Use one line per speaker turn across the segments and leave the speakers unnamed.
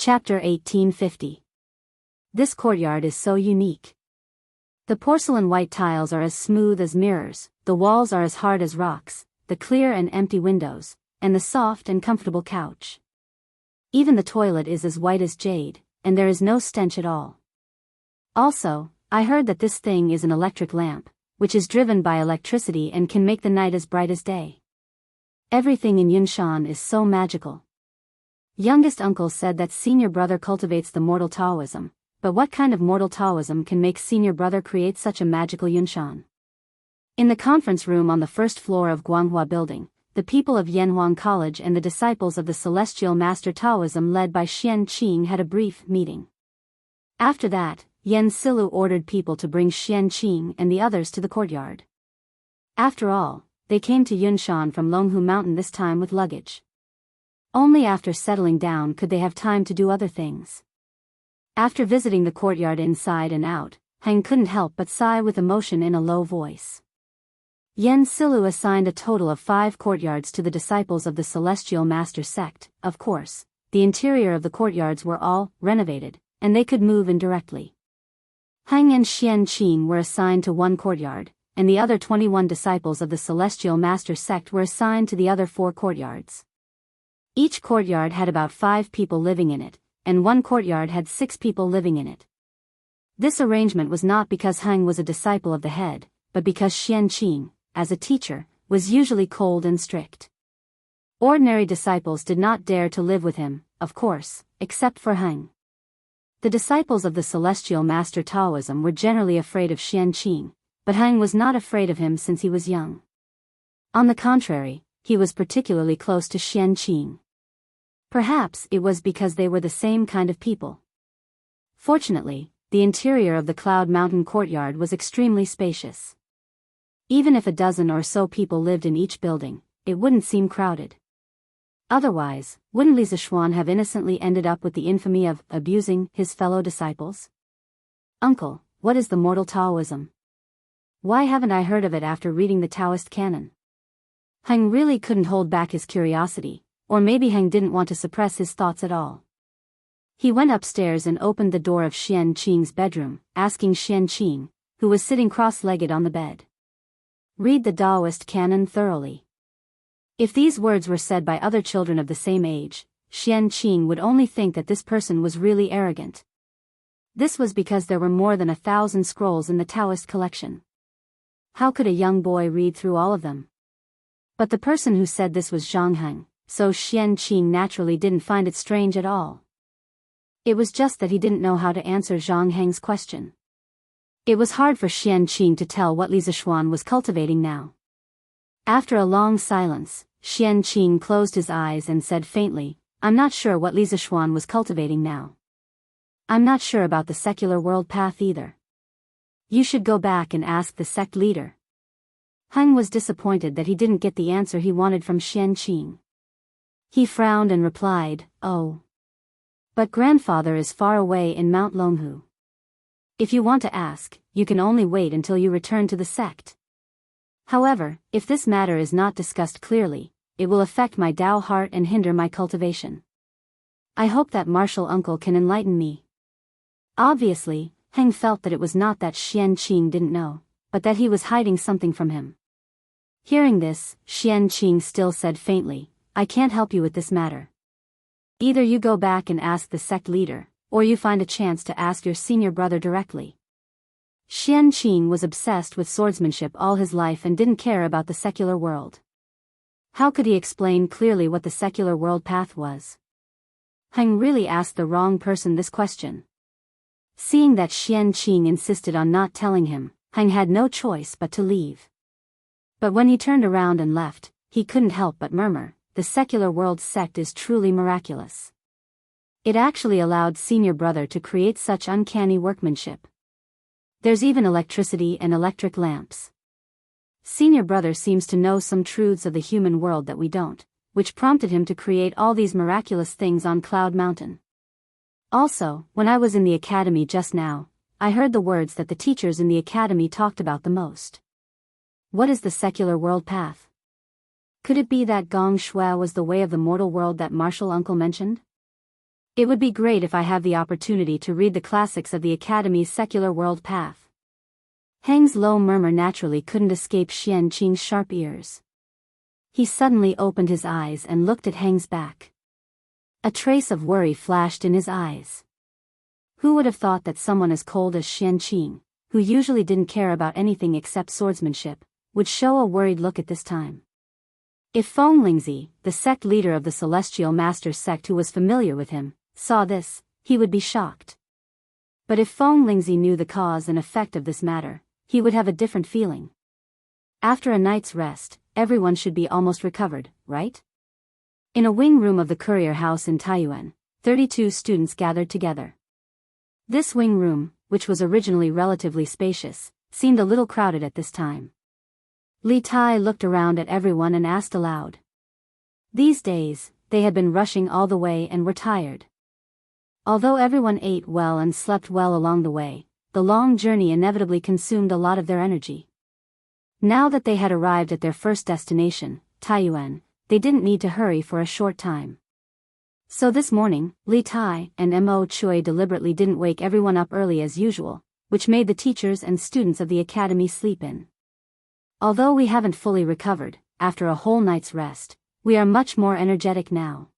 Chapter 1850. This courtyard is so unique. The porcelain white tiles are as smooth as mirrors, the walls are as hard as rocks, the clear and empty windows, and the soft and comfortable couch. Even the toilet is as white as jade, and there is no stench at all. Also, I heard that this thing is an electric lamp, which is driven by electricity and can make the night as bright as day. Everything in Yunshan is so magical. Youngest uncle said that senior brother cultivates the mortal Taoism, but what kind of mortal Taoism can make senior brother create such a magical Yunshan? In the conference room on the first floor of Guanghua Building, the people of Yanhuang College and the disciples of the Celestial Master Taoism led by Xianqing had a brief meeting. After that, Yan Silu ordered people to bring Xianqing and the others to the courtyard. After all, they came to Yunshan from Longhu Mountain this time with luggage. Only after settling down could they have time to do other things. After visiting the courtyard inside and out, Heng couldn't help but sigh with emotion in a low voice. Yan Silu assigned a total of 5 courtyards to the disciples of the Celestial Master sect. Of course, the interior of the courtyards were all renovated, and they could move in directly. Heng and Xianqing were assigned to 1 courtyard, and the other 21 disciples of the Celestial Master sect were assigned to the other 4 courtyards. Each courtyard had about 5 people living in it, and 1 courtyard had 6 people living in it. This arrangement was not because Heng was a disciple of the head, but because Xianqing, as a teacher, was usually cold and strict. Ordinary disciples did not dare to live with him, of course, except for Heng. The disciples of the Celestial Master Taoism were generally afraid of Xianqing, but Heng was not afraid of him since he was young. On the contrary, he was particularly close to Xianqing. Perhaps it was because they were the same kind of people. Fortunately, the interior of the Cloud Mountain courtyard was extremely spacious. Even if a dozen or so people lived in each building, it wouldn't seem crowded. Otherwise, wouldn't Li Zishuan have innocently ended up with the infamy of abusing his fellow disciples? Uncle, what is the mortal Taoism? Why haven't I heard of it after reading the Taoist canon? Heng really couldn't hold back his curiosity, or maybe Heng didn't want to suppress his thoughts at all. He went upstairs and opened the door of Xianqing's bedroom, asking Xianqing, who was sitting cross-legged on the bed. Read the Taoist canon thoroughly. If these words were said by other children of the same age, Xianqing would only think that this person was really arrogant. This was because there were more than 1,000 scrolls in the Taoist collection. How could a young boy read through all of them? But the person who said this was Zhang Heng, so Xianqing naturally didn't find it strange at all. It was just that he didn't know how to answer Zhang Heng's question. It was hard for Xianqing to tell what Li Zishuan was cultivating now. After a long silence, Xianqing closed his eyes and said faintly, "I'm not sure what Li Zishuan was cultivating now. I'm not sure about the secular world path either. You should go back and ask the sect leader." Heng was disappointed that he didn't get the answer he wanted from Xianqing. He frowned and replied, "Oh. But grandfather is far away in Mount Longhu. If you want to ask, you can only wait until you return to the sect. However, if this matter is not discussed clearly, it will affect my Tao heart and hinder my cultivation. I hope that martial uncle can enlighten me." Obviously, Heng felt that it was not that Xianqing didn't know, but that he was hiding something from him. Hearing this, Xianqing still said faintly, "I can't help you with this matter. Either you go back and ask the sect leader, or you find a chance to ask your senior brother directly." Xianqing was obsessed with swordsmanship all his life and didn't care about the secular world. How could he explain clearly what the secular world path was? Heng really asked the wrong person this question. Seeing that Xianqing insisted on not telling him, Heng had no choice but to leave. But when he turned around and left, he couldn't help but murmur, "The secular world sect is truly miraculous. It actually allowed senior brother to create such uncanny workmanship. There's even electricity and electric lamps. Senior brother seems to know some truths of the human world that we don't, which prompted him to create all these miraculous things on Cloud Mountain. Also, when I was in the academy just now, I heard the words that the teachers in the academy talked about the most. What is the secular world path? Could it be that Gong Shui was the way of the mortal world that martial uncle mentioned? It would be great if I have the opportunity to read the classics of the Academy's secular world path. Heng's low murmur naturally couldn't escape Xianqing's sharp ears. He suddenly opened his eyes and looked at Heng's back. A trace of worry flashed in his eyes. Who would have thought that someone as cold as Xianqing, who usually didn't care about anything except swordsmanship, would show a worried look at this time? If Feng Lingzi, the sect leader of the Celestial Masters sect who was familiar with him, saw this, he would be shocked. But if Feng Lingzi knew the cause and effect of this matter, he would have a different feeling. After a night's rest, everyone should be almost recovered, right? In a wing room of the courier house in Taiyuan, 32 students gathered together. This wing room, which was originally relatively spacious, seemed a little crowded at this time. Li Tai looked around at everyone and asked aloud. These days, they had been rushing all the way and were tired. Although everyone ate well and slept well along the way, the long journey inevitably consumed a lot of their energy. Now that they had arrived at their first destination, Taiyuan, they didn't need to hurry for a short time. So this morning, Li Tai and Mo Chui deliberately didn't wake everyone up early as usual, which made the teachers and students of the academy sleep in. Although we haven't fully recovered, after a whole night's rest, we are much more energetic now.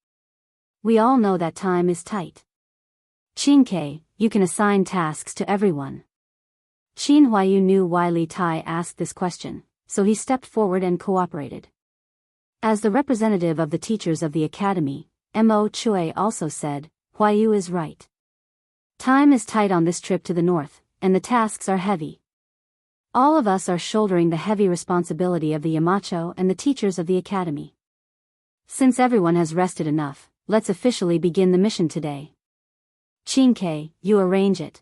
We all know that time is tight. Qin you can assign tasks to everyone. Qin Huayu knew why Li Tai asked this question, so he stepped forward and cooperated. As the representative of the teachers of the academy, Mo Chui also said, Huayu is right. Time is tight on this trip to the north, and the tasks are heavy. All of us are shouldering the heavy responsibility of the Yamacho and the teachers of the academy. Since everyone has rested enough, let's officially begin the mission today. Qin you arrange it.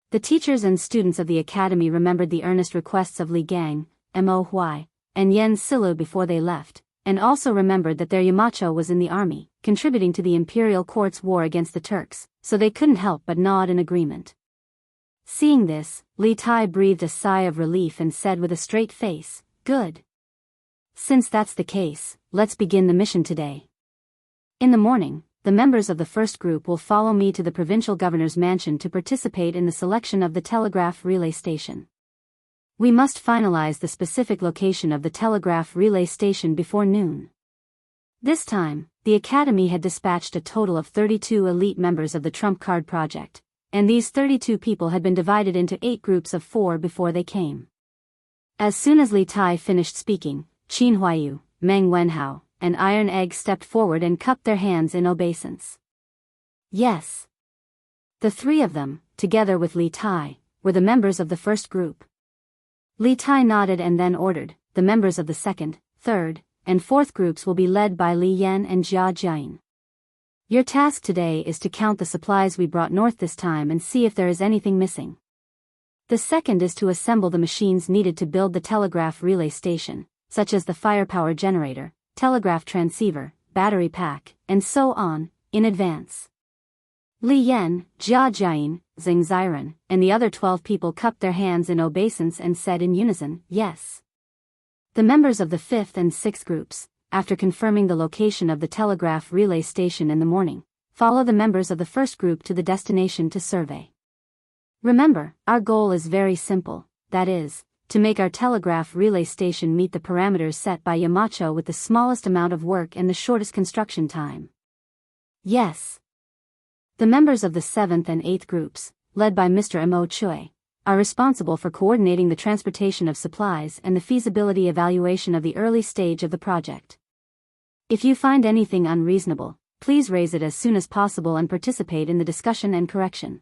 The teachers and students of the academy remembered the earnest requests of Li Gang, Mo Huai, and Yen Silu before they left, and also remembered that their Yamacho was in the army, contributing to the imperial court's war against the Turks, so they couldn't help but nod in agreement. Seeing this, Li Tai breathed a sigh of relief and said with a straight face, Good. Since that's the case, let's begin the mission today. In the morning, the members of the first group will follow me to the provincial governor's mansion to participate in the selection of the telegraph relay station. We must finalize the specific location of the telegraph relay station before noon. This time, the academy had dispatched a total of 32 elite members of the Trump Card Project, and these 32 people had been divided into 8 groups of 4 before they came. As soon as Li Tai finished speaking, Qin Huayu, Meng Wenhao, and Iron Egg stepped forward and cupped their hands in obeisance. Yes. The 3 of them, together with Li Tai, were the members of the first group. Li Tai nodded and then ordered, the members of the second, third, and fourth groups will be led by Li Yan and Jia Jian. Your task today is to count the supplies we brought north this time and see if there is anything missing. The second is to assemble the machines needed to build the telegraph relay station, such as the firepower generator, telegraph transceiver, battery pack, and so on, in advance. Li Yan, Jia Jian, Xing Ziren, and the other 12 people cupped their hands in obeisance and said in unison, Yes. The members of the 5th and 6th groups, after confirming the location of the telegraph relay station in the morning, follow the members of the first group to the destination to survey. Remember, our goal is very simple, that is, to make our telegraph relay station meet the parameters set by Yamacho with the smallest amount of work and the shortest construction time. Yes. The members of the 7th and 8th groups, led by Mr. Mo Chui, are responsible for coordinating the transportation of supplies and the feasibility evaluation of the early stage of the project. If you find anything unreasonable, please raise it as soon as possible and participate in the discussion and correction.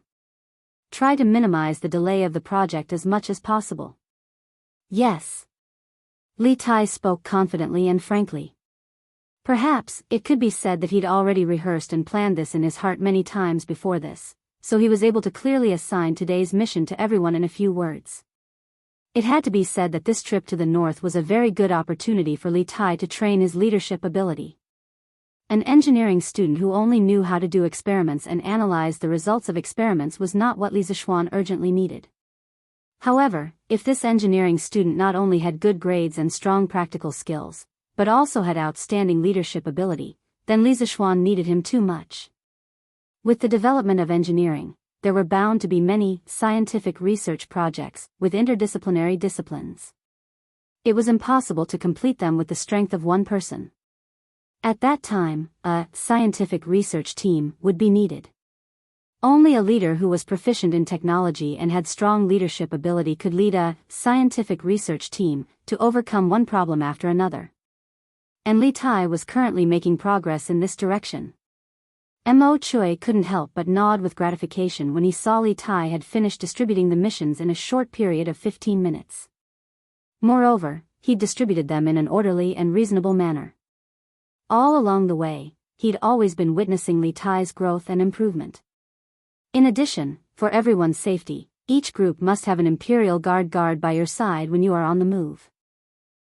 Try to minimize the delay of the project as much as possible. Yes. Li Tai spoke confidently and frankly. Perhaps, it could be said that he'd already rehearsed and planned this in his heart many times before this, so he was able to clearly assign today's mission to everyone in a few words. It had to be said that this trip to the north was a very good opportunity for Li Tai to train his leadership ability. An engineering student who only knew how to do experiments and analyze the results of experiments was not what Li Zishuan urgently needed. However, if this engineering student not only had good grades and strong practical skills, but also had outstanding leadership ability, then Li Zishuan needed him too much. With the development of engineering, there were bound to be many scientific research projects with interdisciplinary disciplines. It was impossible to complete them with the strength of one person. At that time, a scientific research team would be needed. Only a leader who was proficient in technology and had strong leadership ability could lead a scientific research team to overcome one problem after another. And Li Tai was currently making progress in this direction. Mo Choi couldn't help but nod with gratification when he saw Li Tai had finished distributing the missions in a short period of 15 minutes. Moreover, he'd distributed them in an orderly and reasonable manner. All along the way, he'd always been witnessing Li Tai's growth and improvement. In addition, for everyone's safety, each group must have an Imperial guard by your side when you are on the move.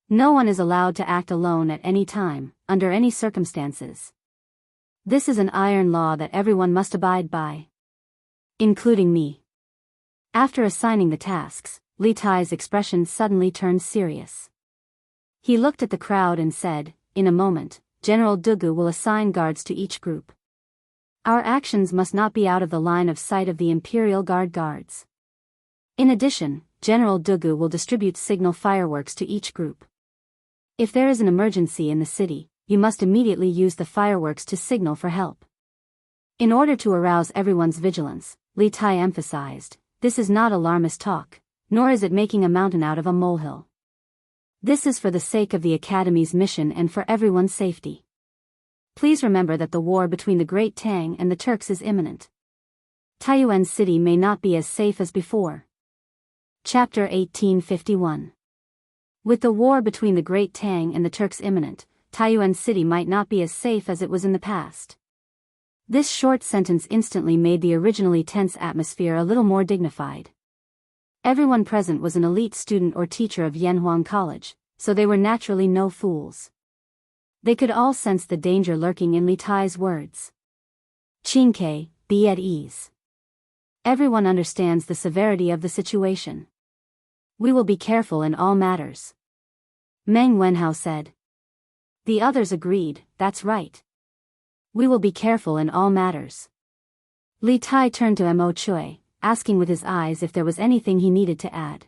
No one is allowed to act alone at any time, under any circumstances. This is an iron law that everyone must abide by. Including me. After assigning the tasks, Li Tai's expression suddenly turned serious. He looked at the crowd and said, "In a moment, General Dugu will assign guards to each group. Our actions must not be out of the line of sight of the Imperial guards. In addition, General Dugu will distribute signal fireworks to each group. If there is an emergency in the city, you must immediately use the fireworks to signal for help." In order to arouse everyone's vigilance, Li Tai emphasized, "This is not alarmist talk, nor is it making a mountain out of a molehill. This is for the sake of the Academy's mission and for everyone's safety. Please remember that the war between the Great Tang and the Turks is imminent. Taiyuan City may not be as safe as before." Chapter 1851. With the war between the Great Tang and the Turks imminent, Taiyuan City might not be as safe as it was in the past. This short sentence instantly made the originally tense atmosphere a little more dignified. Everyone present was an elite student or teacher of Yanhuang College, so they were naturally no fools. They could all sense the danger lurking in Li Tai's words. "Qingke, be at ease. Everyone understands the severity of the situation. We will be careful in all matters," Meng Wenhao said. The others agreed, "That's right. We will be careful in all matters." Li Tai turned to Mo Choi, asking with his eyes if there was anything he needed to add.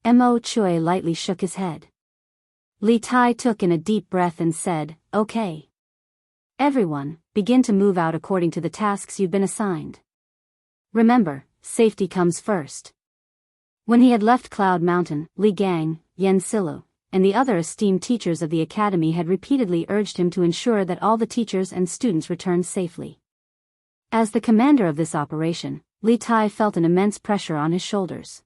Mo Choi lightly shook his head. Li Tai took in a deep breath and said, "Okay. Everyone, begin to move out according to the tasks you've been assigned. Remember, safety comes first." When he had left Cloud Mountain, Li Gang, Yen Silu, and the other esteemed teachers of the Academy had repeatedly urged him to ensure that all the teachers and students returned safely. As the commander of this operation, Li Tai felt an immense pressure on his shoulders.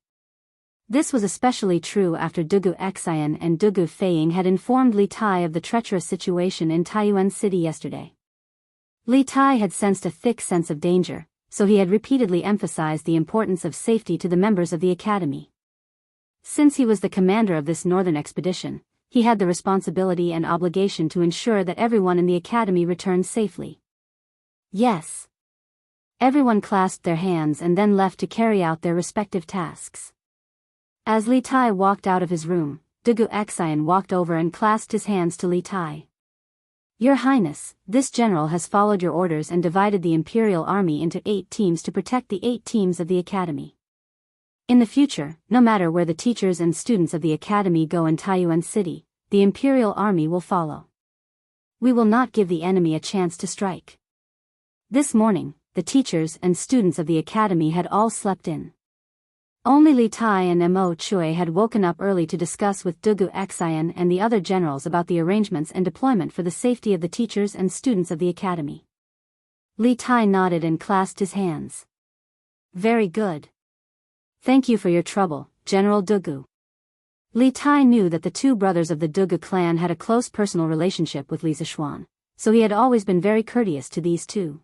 This was especially true after Dugu Xian and Dugu Feiying had informed Li Tai of the treacherous situation in Taiyuan City yesterday. Li Tai had sensed a thick sense of danger, so he had repeatedly emphasized the importance of safety to the members of the Academy. Since he was the commander of this northern expedition, he had the responsibility and obligation to ensure that everyone in the Academy returned safely. Yes. Everyone clasped their hands and then left to carry out their respective tasks. As Li Tai walked out of his room, Dugu Xian walked over and clasped his hands to Li Tai. "Your Highness, this general has followed your orders and divided the Imperial Army into 8 teams to protect the 8 teams of the Academy. In the future, no matter where the teachers and students of the Academy go in Taiyuan City, the Imperial Army will follow. We will not give the enemy a chance to strike." This morning, the teachers and students of the Academy had all slept in. Only Li Tai and Mo Choi had woken up early to discuss with Dugu Xian and the other generals about the arrangements and deployment for the safety of the teachers and students of the Academy. Li Tai nodded and clasped his hands. "Very good. Thank you for your trouble, General Dugu." Li Tai knew that the 2 brothers of the Dugu clan had a close personal relationship with Li Zishuan, so he had always been very courteous to these 2.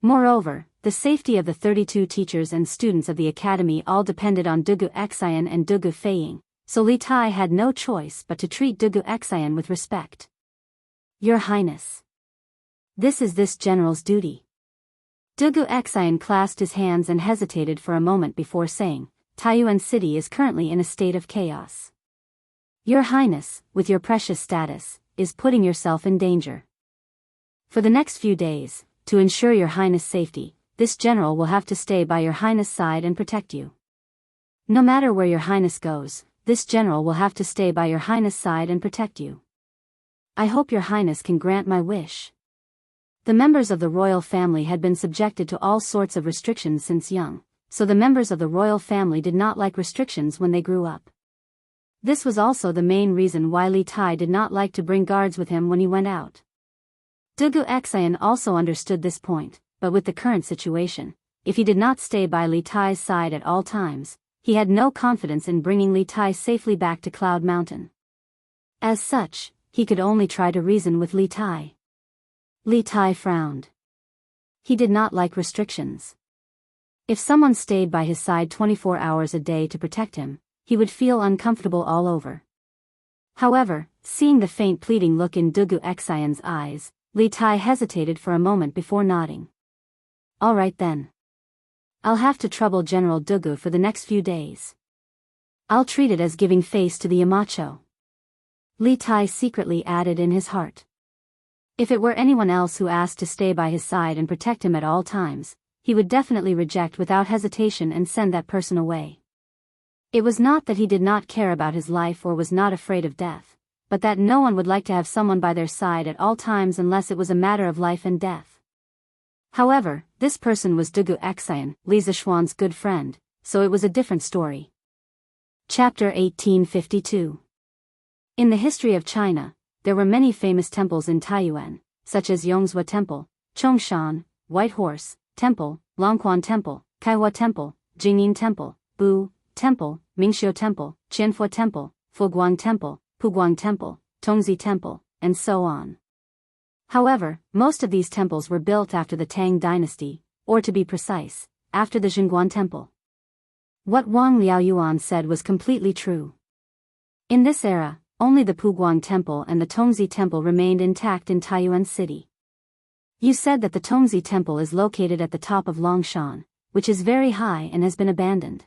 Moreover, the safety of the 32 teachers and students of the Academy all depended on Dugu Xian and Dugu Feiying, so Li Tai had no choice but to treat Dugu Xian with respect. "Your Highness. This is this general's duty." Dugu Xian clasped his hands and hesitated for a moment before saying, "Taiyuan City is currently in a state of chaos. Your Highness, with your precious status, is putting yourself in danger. For the next few days, to ensure your highness' safety, this general will have to stay by your highness' side and protect you. No matter where your highness goes, this general will have to stay by your highness' side and protect you. I hope your highness can grant my wish. The members of the royal family had been subjected to all sorts of restrictions since young, so the members of the royal family did not like restrictions when they grew up. This was also the main reason why Li Tai did not like to bring guards with him when he went out. Dugu Xian also understood this point, but with the current situation, if he did not stay by Li Tai's side at all times, he had no confidence in bringing Li Tai safely back to Cloud Mountain. As such, he could only try to reason with Li Tai. Li Tai frowned. He did not like restrictions. If someone stayed by his side 24 hours a day to protect him, he would feel uncomfortable all over. However, seeing the faint pleading look in Dugu Xian's eyes, Li Tai hesitated for a moment before nodding. All right then. I'll have to trouble General Dugu for the next few days. I'll treat it as giving face to the Yamacho. Li Tai secretly added in his heart. If it were anyone else who asked to stay by his side and protect him at all times, he would definitely reject without hesitation and send that person away. It was not that he did not care about his life or was not afraid of death, but that no one would like to have someone by their side at all times unless it was a matter of life and death. However, this person was Dugu Xian, Li Zishuan's good friend, so it was a different story. Chapter 1852. In the history of China, there were many famous temples in Taiyuan, such as Yongzhou Temple, Chongshan, White Horse Temple, Longquan Temple, Kaihua Temple, Jingyin Temple, Bu Temple, Mingxiu Temple, Qianfu Temple, Fuguang Temple, Puguang Temple, Tongzi Temple, and so on. However, most of these temples were built after the Tang dynasty, or to be precise, after the Jingguan Temple. What Wang Liaoyuan said was completely true. In this era, only the Puguang Temple and the Tongzi Temple remained intact in Taiyuan City. You said that the Tongzi Temple is located at the top of Longshan, which is very high and has been abandoned.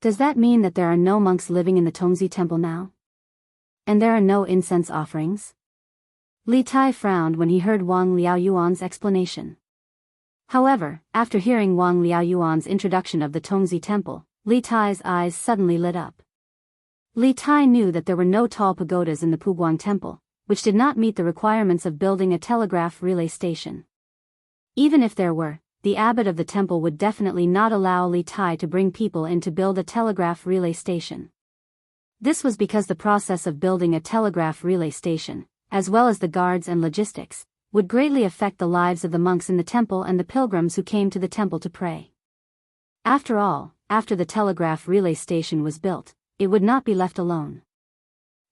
Does that mean that there are no monks living in the Tongzi Temple now? And there are no incense offerings? Li Tai frowned when he heard Wang Liaoyuan's explanation. However, after hearing Wang Liaoyuan's introduction of the Tongzi Temple, Li Tai's eyes suddenly lit up. Li Tai knew that there were no tall pagodas in the Puguang Temple, which did not meet the requirements of building a telegraph relay station. Even if there were, the abbot of the temple would definitely not allow Li Tai to bring people in to build a telegraph relay station. This was because the process of building a telegraph relay station, as well as the guards and logistics, would greatly affect the lives of the monks in the temple and the pilgrims who came to the temple to pray. After all, after the telegraph relay station was built, it would not be left alone.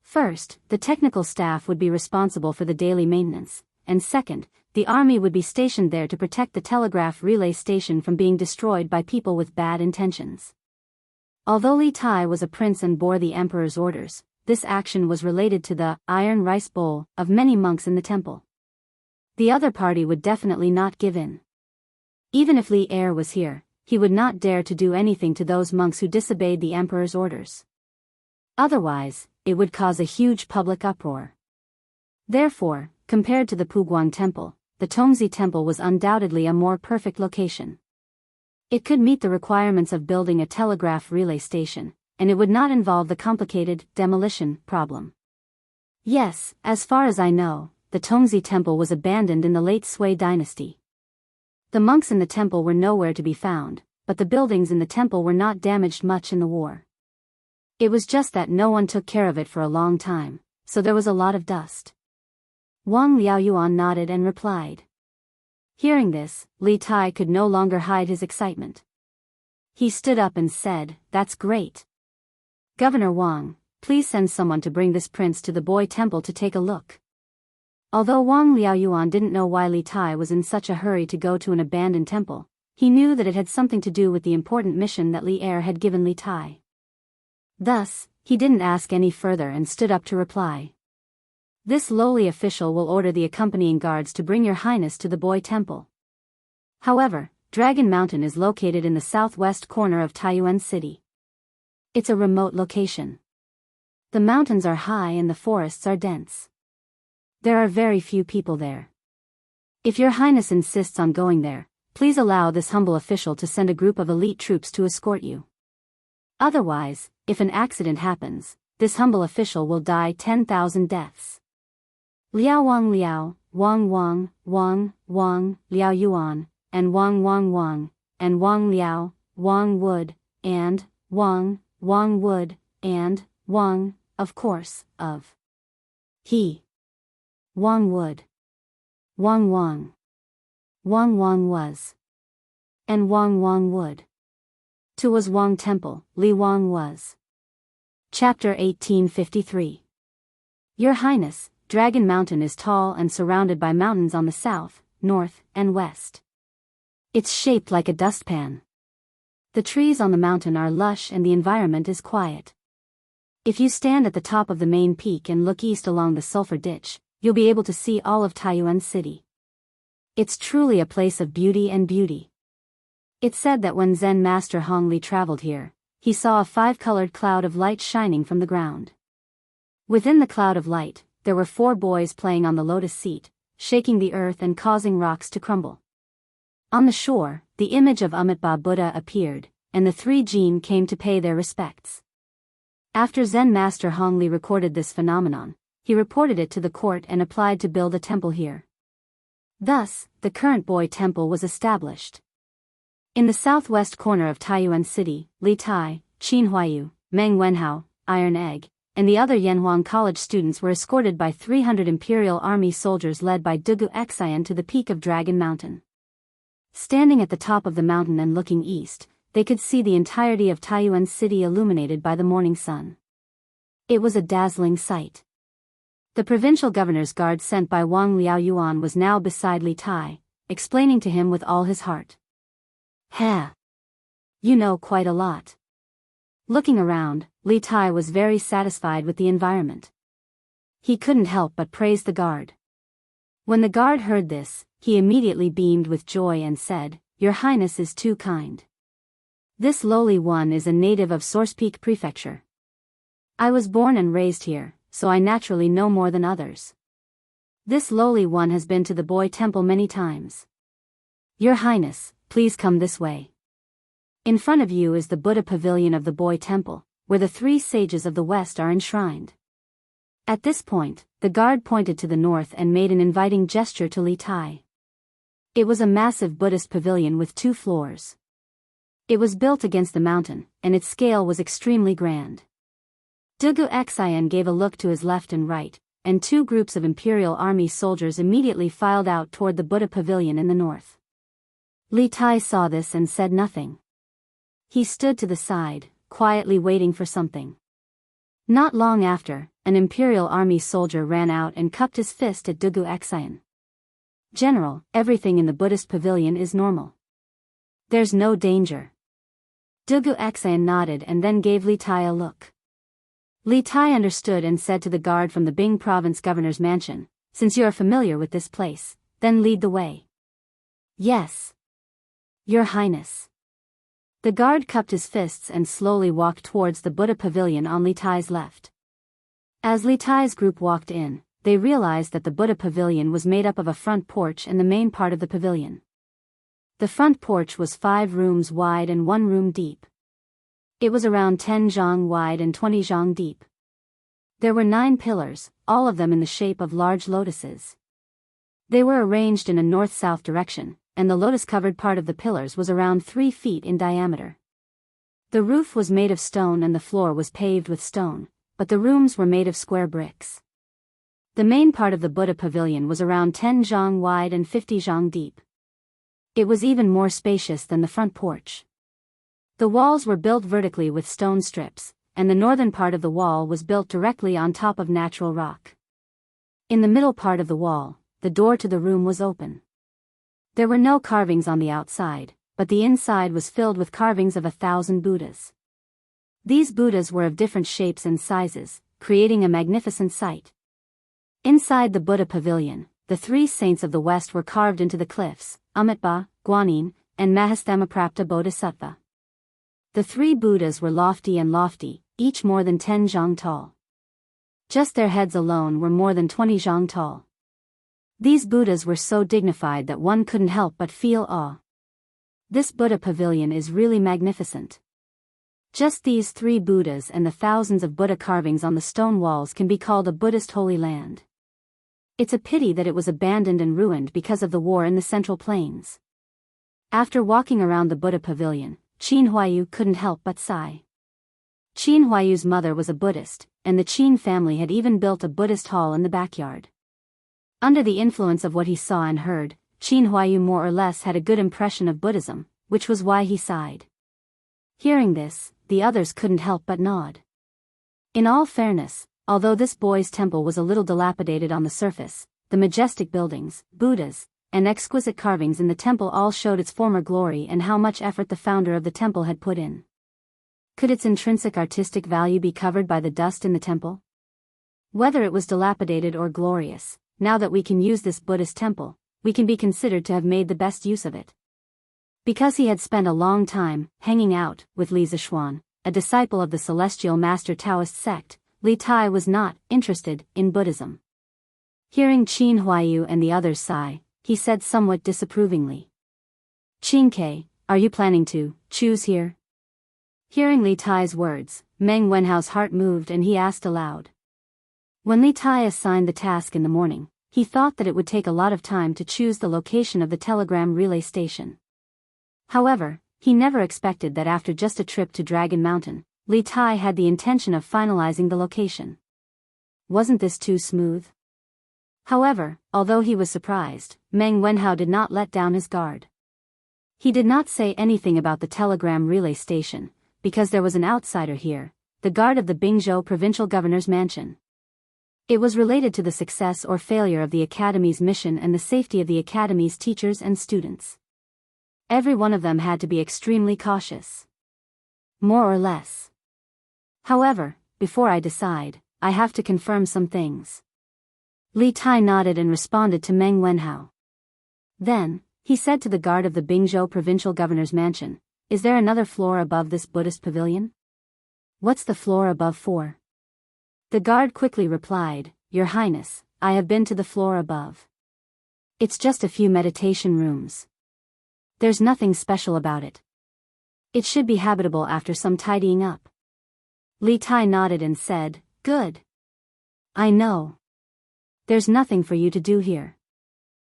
First, the technical staff would be responsible for the daily maintenance, and second, the army would be stationed there to protect the telegraph relay station from being destroyed by people with bad intentions. Although Li Tai was a prince and bore the emperor's orders, this action was related to the iron rice bowl of many monks in the temple. The other party would definitely not give in. Even if Li Er was here, he would not dare to do anything to those monks who disobeyed the emperor's orders. Otherwise, it would cause a huge public uproar. Therefore, compared to the Puguang Temple, the Tongzi Temple was undoubtedly a more perfect location. It could meet the requirements of building a telegraph relay station, and it would not involve the complicated demolition problem. Yes, as far as I know, the Tongzi Temple was abandoned in the late Sui dynasty. The monks in the temple were nowhere to be found, but the buildings in the temple were not damaged much in the war. It was just that no one took care of it for a long time, so there was a lot of dust. Wang Liaoyuan nodded and replied. Hearing this, Li Tai could no longer hide his excitement. He stood up and said, "That's great. Governor Wang, please send someone to bring this prince to the boy temple to take a look." Although Wang Liaoyuan didn't know why Li Tai was in such a hurry to go to an abandoned temple, he knew that it had something to do with the important mission that Li Er had given Li Tai. Thus, he didn't ask any further and stood up to reply. "This lowly official will order the accompanying guards to bring your highness to the boy temple." However, Dragon Mountain is located in the southwest corner of Taiyuan City. It's a remote location. The mountains are high and the forests are dense. There are very few people there. If Your Highness insists on going there, please allow this humble official to send a group of elite troops to escort you. Otherwise, if an accident happens, this humble official will die 10,000 deaths. Liao Wang Liao, Wang Wang, Wang, Wang, Liao Yuan, and Wang Wang Wang, and Wang Liao, Wang Wood, and Wang, Wang Wood, and Wang, of course, of he. Wang Wood. Wang Wang. Wang Wang was. And Wang Wang would. To was Wang Temple, Li Wang was. Chapter 1853. Your Highness, Dragon Mountain is tall and surrounded by mountains on the south, north, and west. It's shaped like a dustpan. The trees on the mountain are lush and the environment is quiet. If you stand at the top of the main peak and look east along the Sulphur Ditch, you'll be able to see all of Taiyuan City. It's truly a place of beauty and beauty. It's said that when Zen Master Hongli traveled here, he saw a 5-colored cloud of light shining from the ground. Within the cloud of light, there were 4 boys playing on the lotus seat, shaking the earth and causing rocks to crumble. On the shore, the image of Amitabha Buddha appeared, and the 3 jinn came to pay their respects. After Zen Master Hongli recorded this phenomenon, he reported it to the court and applied to build a temple here. Thus, the current boy temple was established. In the southwest corner of Taiyuan City, Li Tai, Qin Huayu, Meng Wenhao, Iron Egg, and the other Yanhuang College students were escorted by 300 Imperial Army soldiers led by Dugu Xian to the peak of Dragon Mountain. Standing at the top of the mountain and looking east, they could see the entirety of Taiyuan City illuminated by the morning sun. It was a dazzling sight. The provincial governor's guard sent by Wang Liao Yuan was now beside Li Tai, explaining to him with all his heart. "Ha! You know quite a lot." Looking around, Li Tai was very satisfied with the environment. He couldn't help but praise the guard. When the guard heard this, he immediately beamed with joy and said, "Your Highness is too kind. This lowly one is a native of Source Peak Prefecture. I was born and raised here, so I naturally know more than others. This lowly one has been to the Boy Temple many times. Your Highness, please come this way. In front of you is the Buddha Pavilion of the Boy Temple, where the 3 sages of the West are enshrined." At this point, the guard pointed to the north and made an inviting gesture to Li Tai. It was a massive Buddhist pavilion with 2 floors. It was built against the mountain, and its scale was extremely grand. Dugu Xian gave a look to his left and right, and 2 groups of Imperial Army soldiers immediately filed out toward the Buddha Pavilion in the north. Li Tai saw this and said nothing. He stood to the side, quietly waiting for something. Not long after, an Imperial Army soldier ran out and cupped his fist at Dugu Xian. "General, everything in the Buddhist pavilion is normal. There's no danger." Dugu Xian nodded and then gave Li Tai a look. Li Tai understood and said to the guard from the Bing Province Governor's Mansion, "Since you are familiar with this place, then lead the way." "Yes. Your Highness." The guard cupped his fists and slowly walked towards the Buddha Pavilion on Li Tai's left. As Li Tai's group walked in, they realized that the Buddha Pavilion was made up of a front porch and the main part of the pavilion. The front porch was 5 rooms wide and 1 room deep. It was around 10 zhang wide and 20 zhang deep. There were 9 pillars, all of them in the shape of large lotuses. They were arranged in a north-south direction, and the lotus-covered part of the pillars was around 3 feet in diameter. The roof was made of stone and the floor was paved with stone, but the rooms were made of square bricks. The main part of the Buddha Pavilion was around 10 zhang wide and 50 zhang deep. It was even more spacious than the front porch. The walls were built vertically with stone strips, and the northern part of the wall was built directly on top of natural rock. In the middle part of the wall, the door to the room was open. There were no carvings on the outside, but the inside was filled with carvings of 1,000 Buddhas. These Buddhas were of different shapes and sizes, creating a magnificent sight. Inside the Buddha Pavilion, the 3 saints of the West were carved into the cliffs, Amitabha, Guanyin, and Mahastamaprapta Bodhisattva. The 3 Buddhas were lofty, each more than 10 zhang tall. Just their heads alone were more than 20 zhang tall. These Buddhas were so dignified that one couldn't help but feel awe. This Buddha pavilion is really magnificent. Just these 3 Buddhas and the thousands of Buddha carvings on the stone walls can be called a Buddhist holy land. It's a pity that it was abandoned and ruined because of the war in the Central Plains. After walking around the Buddha pavilion, Qin Huayu couldn't help but sigh. Qin Huayu's mother was a Buddhist, and the Qin family had even built a Buddhist hall in the backyard. Under the influence of what he saw and heard, Qin Huayu more or less had a good impression of Buddhism, which was why he sighed. Hearing this, the others couldn't help but nod. In all fairness, although this boy's temple was a little dilapidated on the surface, the majestic buildings, Buddhas, and exquisite carvings in the temple all showed its former glory and how much effort the founder of the temple had put in. Could its intrinsic artistic value be covered by the dust in the temple? Whether it was dilapidated or glorious, now that we can use this Buddhist temple, we can be considered to have made the best use of it. Because he had spent a long time hanging out with Li Zixuan, a disciple of the Celestial Master Taoist sect, Li Tai was not interested in Buddhism. Hearing Qin Huayu and the others sigh, he said somewhat disapprovingly, "Qin Ke, are you planning to choose here?" Hearing Li Tai's words, Meng Wenhao's heart moved and he asked aloud. When Li Tai assigned the task in the morning, he thought that it would take a lot of time to choose the location of the telegram relay station. However, he never expected that after just a trip to Dragon Mountain, Li Tai had the intention of finalizing the location. Wasn't this too smooth? However, although he was surprised, Meng Wenhao did not let down his guard. He did not say anything about the telegram relay station, because there was an outsider here, the guard of the Bingzhou provincial governor's mansion. It was related to the success or failure of the academy's mission and the safety of the academy's teachers and students. Every one of them had to be extremely cautious. More or less. However, before I decide, I have to confirm some things. Li Tai nodded and responded to Meng Wenhao. Then, he said to the guard of the Bingzhou provincial governor's mansion, "Is there another floor above this Buddhist pavilion?" "What's the floor above for?" The guard quickly replied, "Your Highness, I have been to the floor above. It's just a few meditation rooms. There's nothing special about it. It should be habitable after some tidying up." Li Tai nodded and said, "Good. I know. There's nothing for you to do here.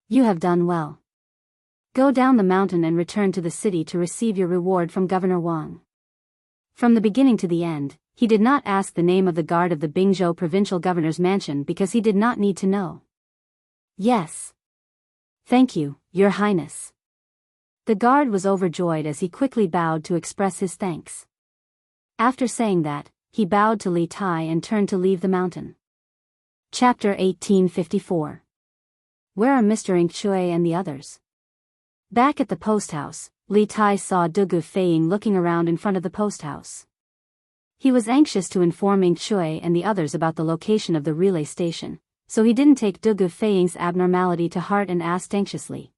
You have done well. Go down the mountain and return to the city to receive your reward from Governor Wang." From the beginning to the end, he did not ask the name of the guard of the Bingzhou provincial governor's mansion because he did not need to know. "Yes. Thank you, Your Highness." The guard was overjoyed as he quickly bowed to express his thanks. After saying that, he bowed to Li Tai and turned to leave the mountain. Chapter 1854. Where are Mr. Ingchui and the others? Back at the post house, Li Tai saw Dugu Feiying looking around in front of the post house. He was anxious to inform Ingchui and the others about the location of the relay station, so he didn't take Dugu Feiying's abnormality to heart and asked anxiously,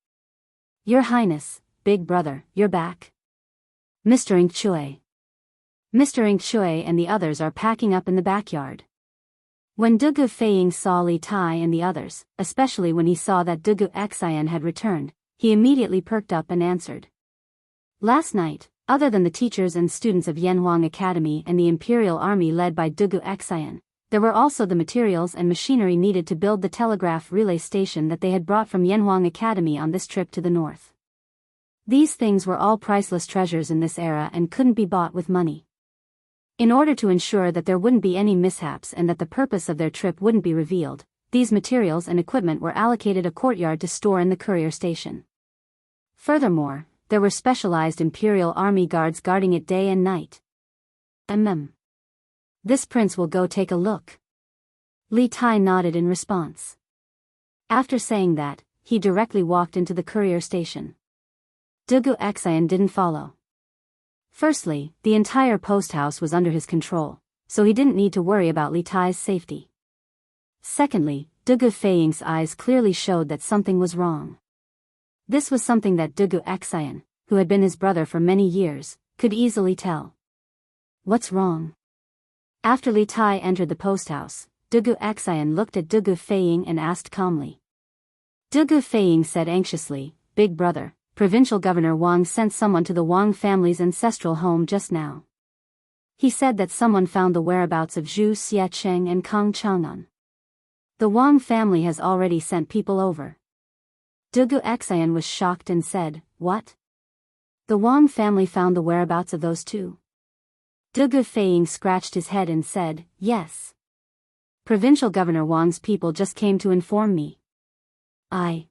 "Your Highness, big brother, you're back?" "Mr. Ingchui." Mr. Ingchui and the others are packing up in the backyard. When Dugu Feiying saw Li Tai and the others, especially when he saw that Dugu Xian had returned, he immediately perked up and answered. Last night, other than the teachers and students of Yanhuang Academy and the Imperial Army led by Dugu Xian, there were also the materials and machinery needed to build the telegraph relay station that they had brought from Yanhuang Academy on this trip to the north. These things were all priceless treasures in this era and couldn't be bought with money. In order to ensure that there wouldn't be any mishaps and that the purpose of their trip wouldn't be revealed, these materials and equipment were allocated a courtyard to store in the courier station. Furthermore, there were specialized Imperial Army guards guarding it day and night. This prince will go take a look." Li Tai nodded in response. After saying that, he directly walked into the courier station. Dugu Xian didn't follow. Firstly, the entire post house was under his control, so he didn't need to worry about Li Tai's safety. Secondly, Dugu Feiying's eyes clearly showed that something was wrong. This was something that Dugu Xian, who had been his brother for many years, could easily tell. "What's wrong?" After Li Tai entered the post house, Dugu Xian looked at Dugu Feiying and asked calmly. Dugu Feiying said anxiously, Big Brother, Provincial Governor Wang sent someone to the Wang family's ancestral home just now. He said that someone found the whereabouts of Zhu Xiacheng and Kang Chang'an. The Wang family has already sent people over. Dugu Xian was shocked and said, What? The Wang family found the whereabouts of those two? Dugu Feiying scratched his head and said, Yes. Provincial Governor Wang's people just came to inform me. I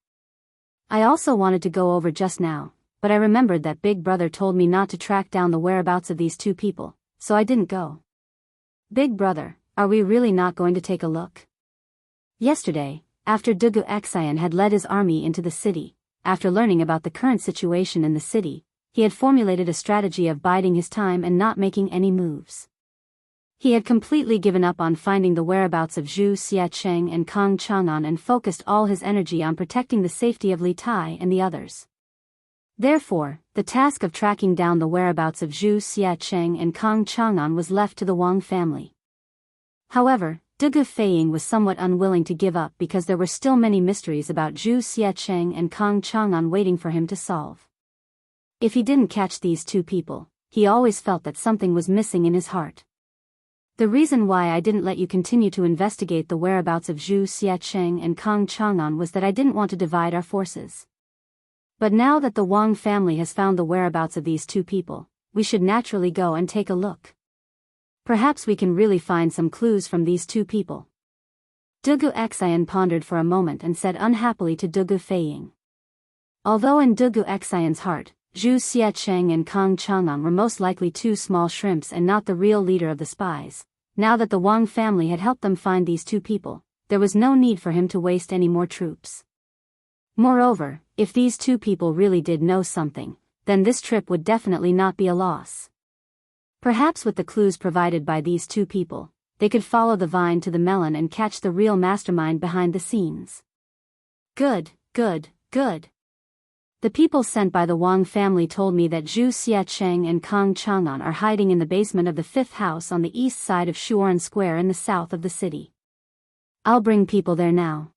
also wanted to go over just now, but I remembered that Big Brother told me not to track down the whereabouts of these two people, so I didn't go. Big Brother, are we really not going to take a look? Yesterday, after Dugu Xian had led his army into the city, after learning about the current situation in the city, he had formulated a strategy of biding his time and not making any moves. He had completely given up on finding the whereabouts of Zhu Xiacheng and Kang Chang'an and focused all his energy on protecting the safety of Li Tai and the others. Therefore, the task of tracking down the whereabouts of Zhu Xiacheng and Kang Chang'an was left to the Wang family. However, Dugu Feiying was somewhat unwilling to give up because there were still many mysteries about Zhu Xiacheng and Kang Chang'an waiting for him to solve. If he didn't catch these two people, he always felt that something was missing in his heart. The reason why I didn't let you continue to investigate the whereabouts of Zhu Xiacheng and Kang Chang'an was that I didn't want to divide our forces. But now that the Wang family has found the whereabouts of these two people, we should naturally go and take a look. Perhaps we can really find some clues from these two people. Dugu Xian pondered for a moment and said unhappily to Dugu Feiying. Although in Dugu Xian's heart, Zhu Xiacheng and Kang Chang'an were most likely two small shrimps and not the real leader of the spies, now that the Wang family had helped them find these two people, there was no need for him to waste any more troops. Moreover, if these two people really did know something, then this trip would definitely not be a loss. Perhaps with the clues provided by these two people, they could follow the vine to the melon and catch the real mastermind behind the scenes. Good. The people sent by the Wang family told me that Zhu Xiacheng and Kang Chang'an are hiding in the basement of the fifth house on the east side of Shuoran Square in the south of the city. I'll bring people there now.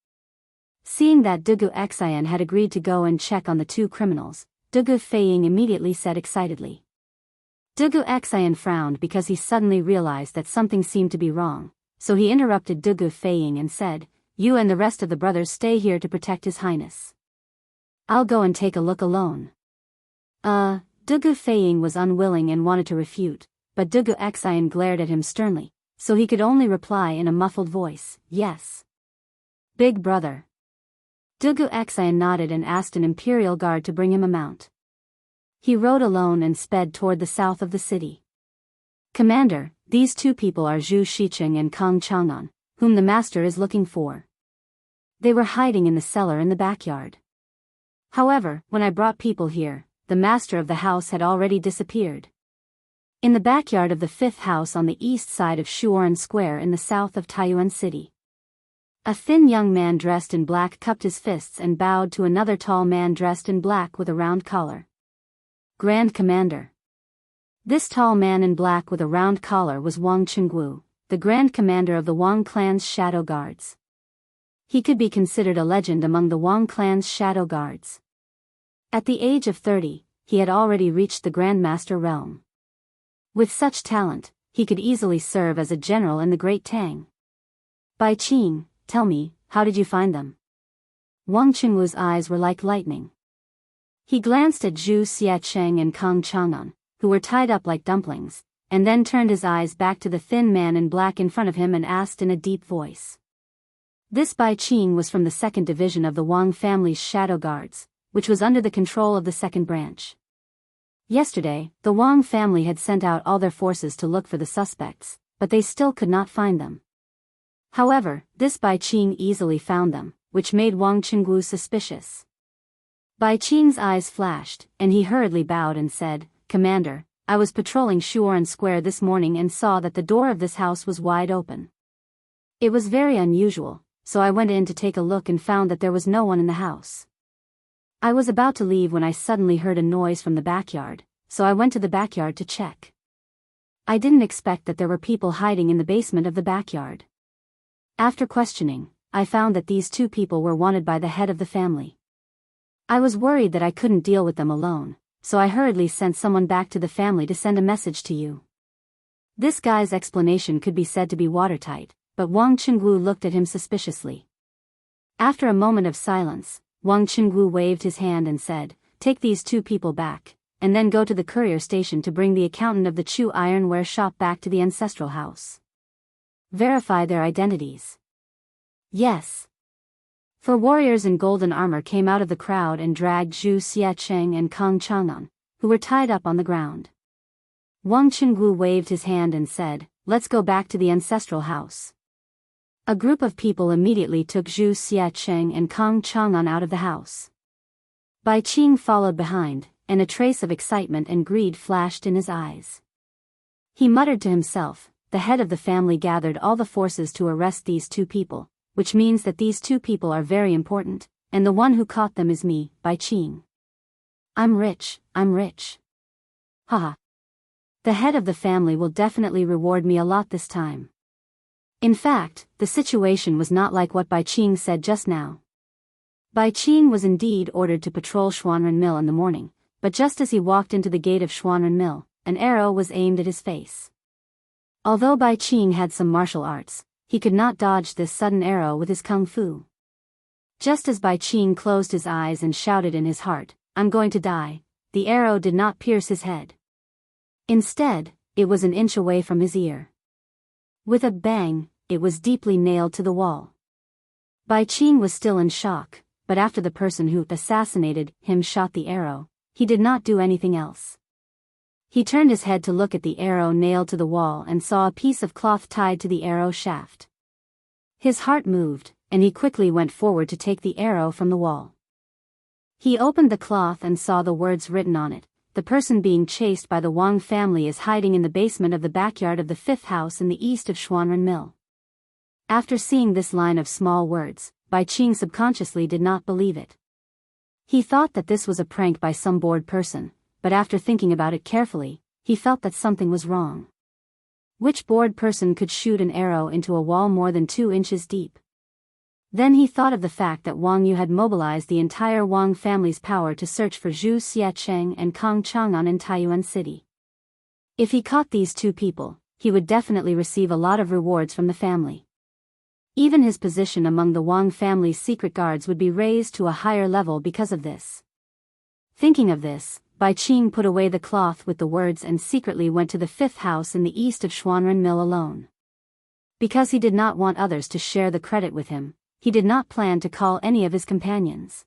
Seeing that Dugu Xian had agreed to go and check on the two criminals, Dugu Feiying immediately said excitedly. Dugu Xian frowned because he suddenly realized that something seemed to be wrong, so he interrupted Dugu Feiying and said, You and the rest of the brothers stay here to protect His Highness. I'll go and take a look alone. Dugu Feiying was unwilling and wanted to refute, but Dugu Xian glared at him sternly, so he could only reply in a muffled voice, Yes. Big Brother. Dugu Xian nodded and asked an imperial guard to bring him a mount. He rode alone and sped toward the south of the city. Commander, these two people are Zhu Xicheng and Kang Chang'an, whom the master is looking for. They were hiding in the cellar in the backyard. However, when I brought people here, the master of the house had already disappeared. In the backyard of the fifth house on the east side of Shuoran Square in the south of Taiyuan City. A thin young man dressed in black cupped his fists and bowed to another tall man dressed in black with a round collar. Grand Commander. This tall man in black with a round collar was Wang Qinggu, the Grand Commander of the Wang clan's Shadow Guards. He could be considered a legend among the Wang clan's Shadow Guards. At the age of 30, he had already reached the Grandmaster realm. With such talent, he could easily serve as a general in the Great Tang. Bai Qing, tell me, how did you find them? Wang Qingwu's eyes were like lightning. He glanced at Zhu Xiacheng and Kang Chang'an, who were tied up like dumplings, and then turned his eyes back to the thin man in black in front of him and asked in a deep voice. This Bai Qing was from the second division of the Wang family's Shadow Guards, which was under the control of the second branch. Yesterday, the Wang family had sent out all their forces to look for the suspects, but they still could not find them. However, this Bai Qing easily found them, which made Wang Qinggu suspicious. Bai Qing's eyes flashed, and he hurriedly bowed and said, Commander, I was patrolling Shuoran Square this morning and saw that the door of this house was wide open. It was very unusual, so I went in to take a look and found that there was no one in the house. I was about to leave when I suddenly heard a noise from the backyard, so I went to the backyard to check. I didn't expect that there were people hiding in the basement of the backyard. After questioning, I found that these two people were wanted by the head of the family. I was worried that I couldn't deal with them alone, so I hurriedly sent someone back to the family to send a message to you." This guy's explanation could be said to be watertight, but Wang Qinggu looked at him suspiciously. After a moment of silence, Wang Qinggu waved his hand and said, "Take these two people back, and then go to the courier station to bring the accountant of the Chu ironware shop back to the ancestral house. Verify their identities." "Yes." 4 warriors in golden armor came out of the crowd and dragged Zhu Xiacheng and Kang Chang'an, who were tied up on the ground. Wang Qinggu waved his hand and said, "Let's go back to the ancestral house." A group of people immediately took Zhu Xiacheng and Kang Chang'an out of the house. Bai Qing followed behind, and a trace of excitement and greed flashed in his eyes. He muttered to himself, "The head of the family gathered all the forces to arrest these two people, which means that these two people are very important, and the one who caught them is me, Bai Qing. I'm rich, I'm rich. Haha. The head of the family will definitely reward me a lot this time." In fact, the situation was not like what Bai Qing said just now. Bai Qing was indeed ordered to patrol Xuanren Mill in the morning, but just as he walked into the gate of Xuanren Mill, an arrow was aimed at his face. Although Bai Qing had some martial arts, he could not dodge this sudden arrow with his kung fu. Just as Bai Qing closed his eyes and shouted in his heart, "I'm going to die," the arrow did not pierce his head. Instead, it was an inch away from his ear. With a bang, it was deeply nailed to the wall. Bai Qing was still in shock, but after the person who assassinated him shot the arrow, he did not do anything else. He turned his head to look at the arrow nailed to the wall and saw a piece of cloth tied to the arrow shaft. His heart moved, and he quickly went forward to take the arrow from the wall. He opened the cloth and saw the words written on it, "The person being chased by the Wang family is hiding in the basement of the backyard of the 5th house in the east of Xuanren Mill." After seeing this line of small words, Bai Qing subconsciously did not believe it. He thought that this was a prank by some bored person, but after thinking about it carefully, he felt that something was wrong. Which bored person could shoot an arrow into a wall more than 2 inches deep? Then he thought of the fact that Wang Yu had mobilized the entire Wang family's power to search for Zhu Xiacheng and Kang Chang'an in Taiyuan City. If he caught these two people, he would definitely receive a lot of rewards from the family. Even his position among the Wang family's secret guards would be raised to a higher level because of this. Thinking of this, Bai Qing put away the cloth with the words and secretly went to the 5th house in the east of Xuanren Mill alone. Because he did not want others to share the credit with him, he did not plan to call any of his companions.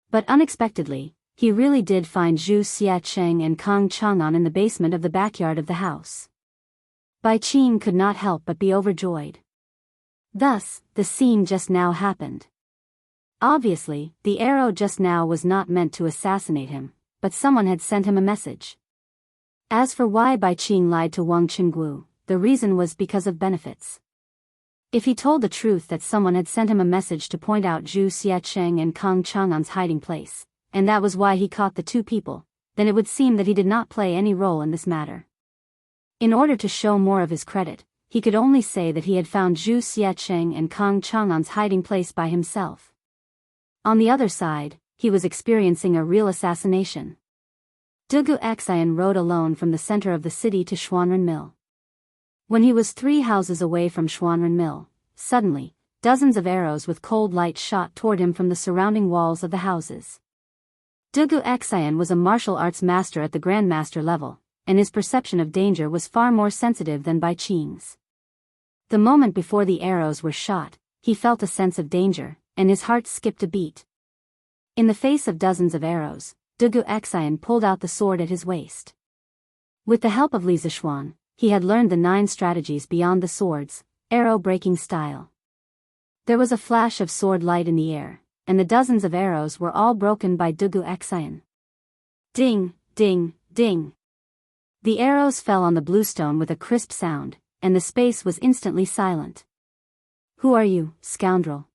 But unexpectedly, he really did find Zhu Xiacheng and Kang Chang'an in the basement of the backyard of the house. Bai Qing could not help but be overjoyed. Thus, the scene just now happened. Obviously, the arrow just now was not meant to assassinate him, but someone had sent him a message. As for why Bai Qing lied to Wang Qinggu, the reason was because of benefits. If he told the truth that someone had sent him a message to point out Zhu Xiacheng and Kang Chang'an's hiding place, and that was why he caught the two people, then it would seem that he did not play any role in this matter. In order to show more of his credit, he could only say that he had found Zhu Xiacheng and Kang Chang'an's hiding place by himself. On the other side, he was experiencing a real assassination. Dugu Xian rode alone from the center of the city to Xuanren Mill. When he was 3 houses away from Xuanren Mill, suddenly, dozens of arrows with cold light shot toward him from the surrounding walls of the houses. Dugu Xian was a martial arts master at the grandmaster level, and his perception of danger was far more sensitive than Bai Qing's. The moment before the arrows were shot, he felt a sense of danger, and his heart skipped a beat. In the face of dozens of arrows, Dugu Xian pulled out the sword at his waist. With the help of Li Zixuan, he had learned the 9 strategies beyond the sword's arrow-breaking style. There was a flash of sword light in the air, and the dozens of arrows were all broken by Dugu Xian. Ding, ding, ding. The arrows fell on the bluestone with a crisp sound, and the space was instantly silent. "Who are you, scoundrel?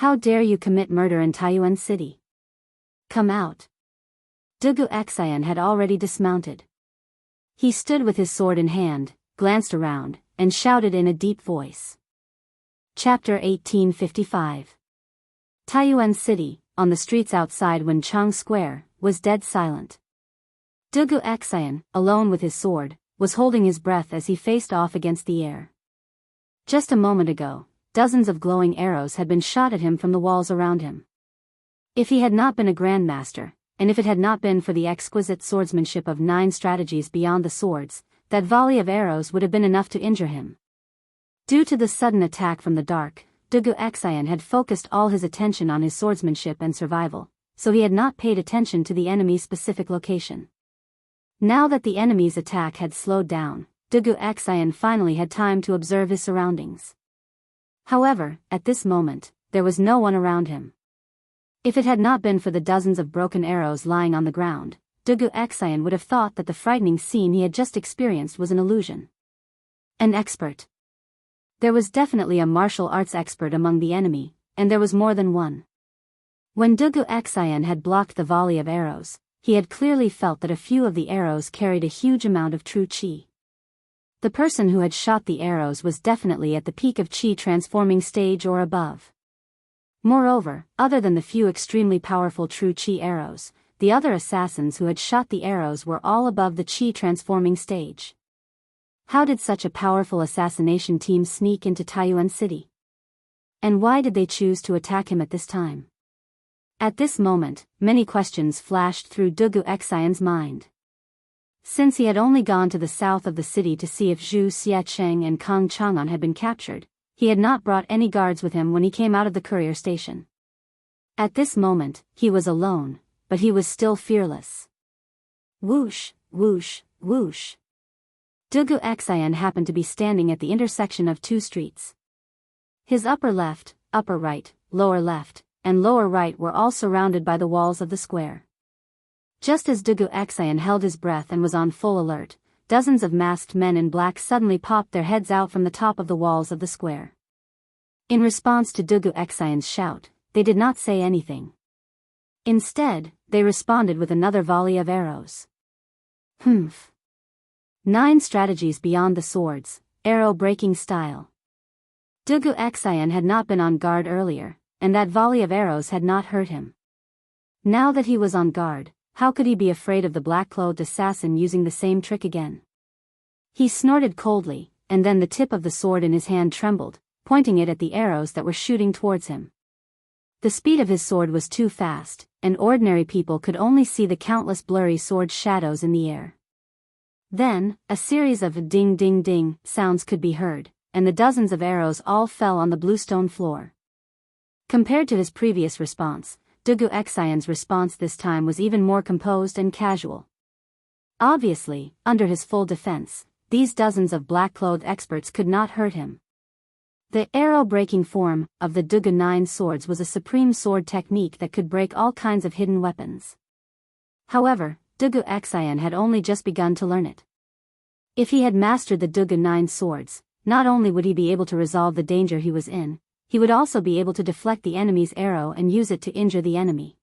How dare you commit murder in Taiyuan City? Come out." Dugu Xian had already dismounted. He stood with his sword in hand, glanced around, and shouted in a deep voice. Chapter 1855. Taiyuan City, on the streets outside Wenchang Square, was dead silent. Dugu Xian, alone with his sword, was holding his breath as he faced off against the air. Just a moment ago, dozens of glowing arrows had been shot at him from the walls around him. If he had not been a grandmaster, and if it had not been for the exquisite swordsmanship of 9 strategies beyond the swords, that volley of arrows would have been enough to injure him. Due to the sudden attack from the dark, Dugu Xian had focused all his attention on his swordsmanship and survival, so he had not paid attention to the enemy's specific location. Now that the enemy's attack had slowed down, Dugu Xian finally had time to observe his surroundings. However, at this moment, there was no one around him. If it had not been for the dozens of broken arrows lying on the ground, Dugu Xian would have thought that the frightening scene he had just experienced was an illusion. An expert. There was definitely a martial arts expert among the enemy, and there was more than one. When Dugu Xian had blocked the volley of arrows, he had clearly felt that a few of the arrows carried a huge amount of true qi. The person who had shot the arrows was definitely at the peak of qi transforming stage or above. Moreover, other than the few extremely powerful true qi arrows, the other assassins who had shot the arrows were all above the qi transforming stage. How did such a powerful assassination team sneak into Taiyuan City? And why did they choose to attack him at this time? At this moment, many questions flashed through Dugu Xian's mind. Since he had only gone to the south of the city to see if Zhu Xiecheng and Kang Chang'an had been captured, he had not brought any guards with him when he came out of the courier station. At this moment, he was alone, but he was still fearless. Whoosh, whoosh, whoosh. Dugu Xian happened to be standing at the intersection of 2 streets. His upper left, upper right, lower left, and lower right were all surrounded by the walls of the square. Just as Dugu Xian held his breath and was on full alert, dozens of masked men in black suddenly popped their heads out from the top of the walls of the square. In response to Dugu Xian's shout, they did not say anything. Instead, they responded with another volley of arrows. Humph. 9 strategies beyond the swords, arrow-breaking style. Dugu Xian had not been on guard earlier, and that volley of arrows had not hurt him. Now that he was on guard, how could he be afraid of the black-clothed assassin using the same trick again? He snorted coldly, and then the tip of the sword in his hand trembled, pointing it at the arrows that were shooting towards him. The speed of his sword was too fast, and ordinary people could only see the countless blurry sword shadows in the air. Then, a series of ding-ding-ding sounds could be heard, and the dozens of arrows all fell on the bluestone floor. Compared to his previous response, Dugu Xian's response this time was even more composed and casual. Obviously, under his full defense, these dozens of black-clothed experts could not hurt him. The arrow-breaking form of the Dugu 9 swords was a supreme sword technique that could break all kinds of hidden weapons. However, Dugu Xian had only just begun to learn it. If he had mastered the Dugu 9 swords, not only would he be able to resolve the danger he was in, he would also be able to deflect the enemy's arrow and use it to injure the enemy.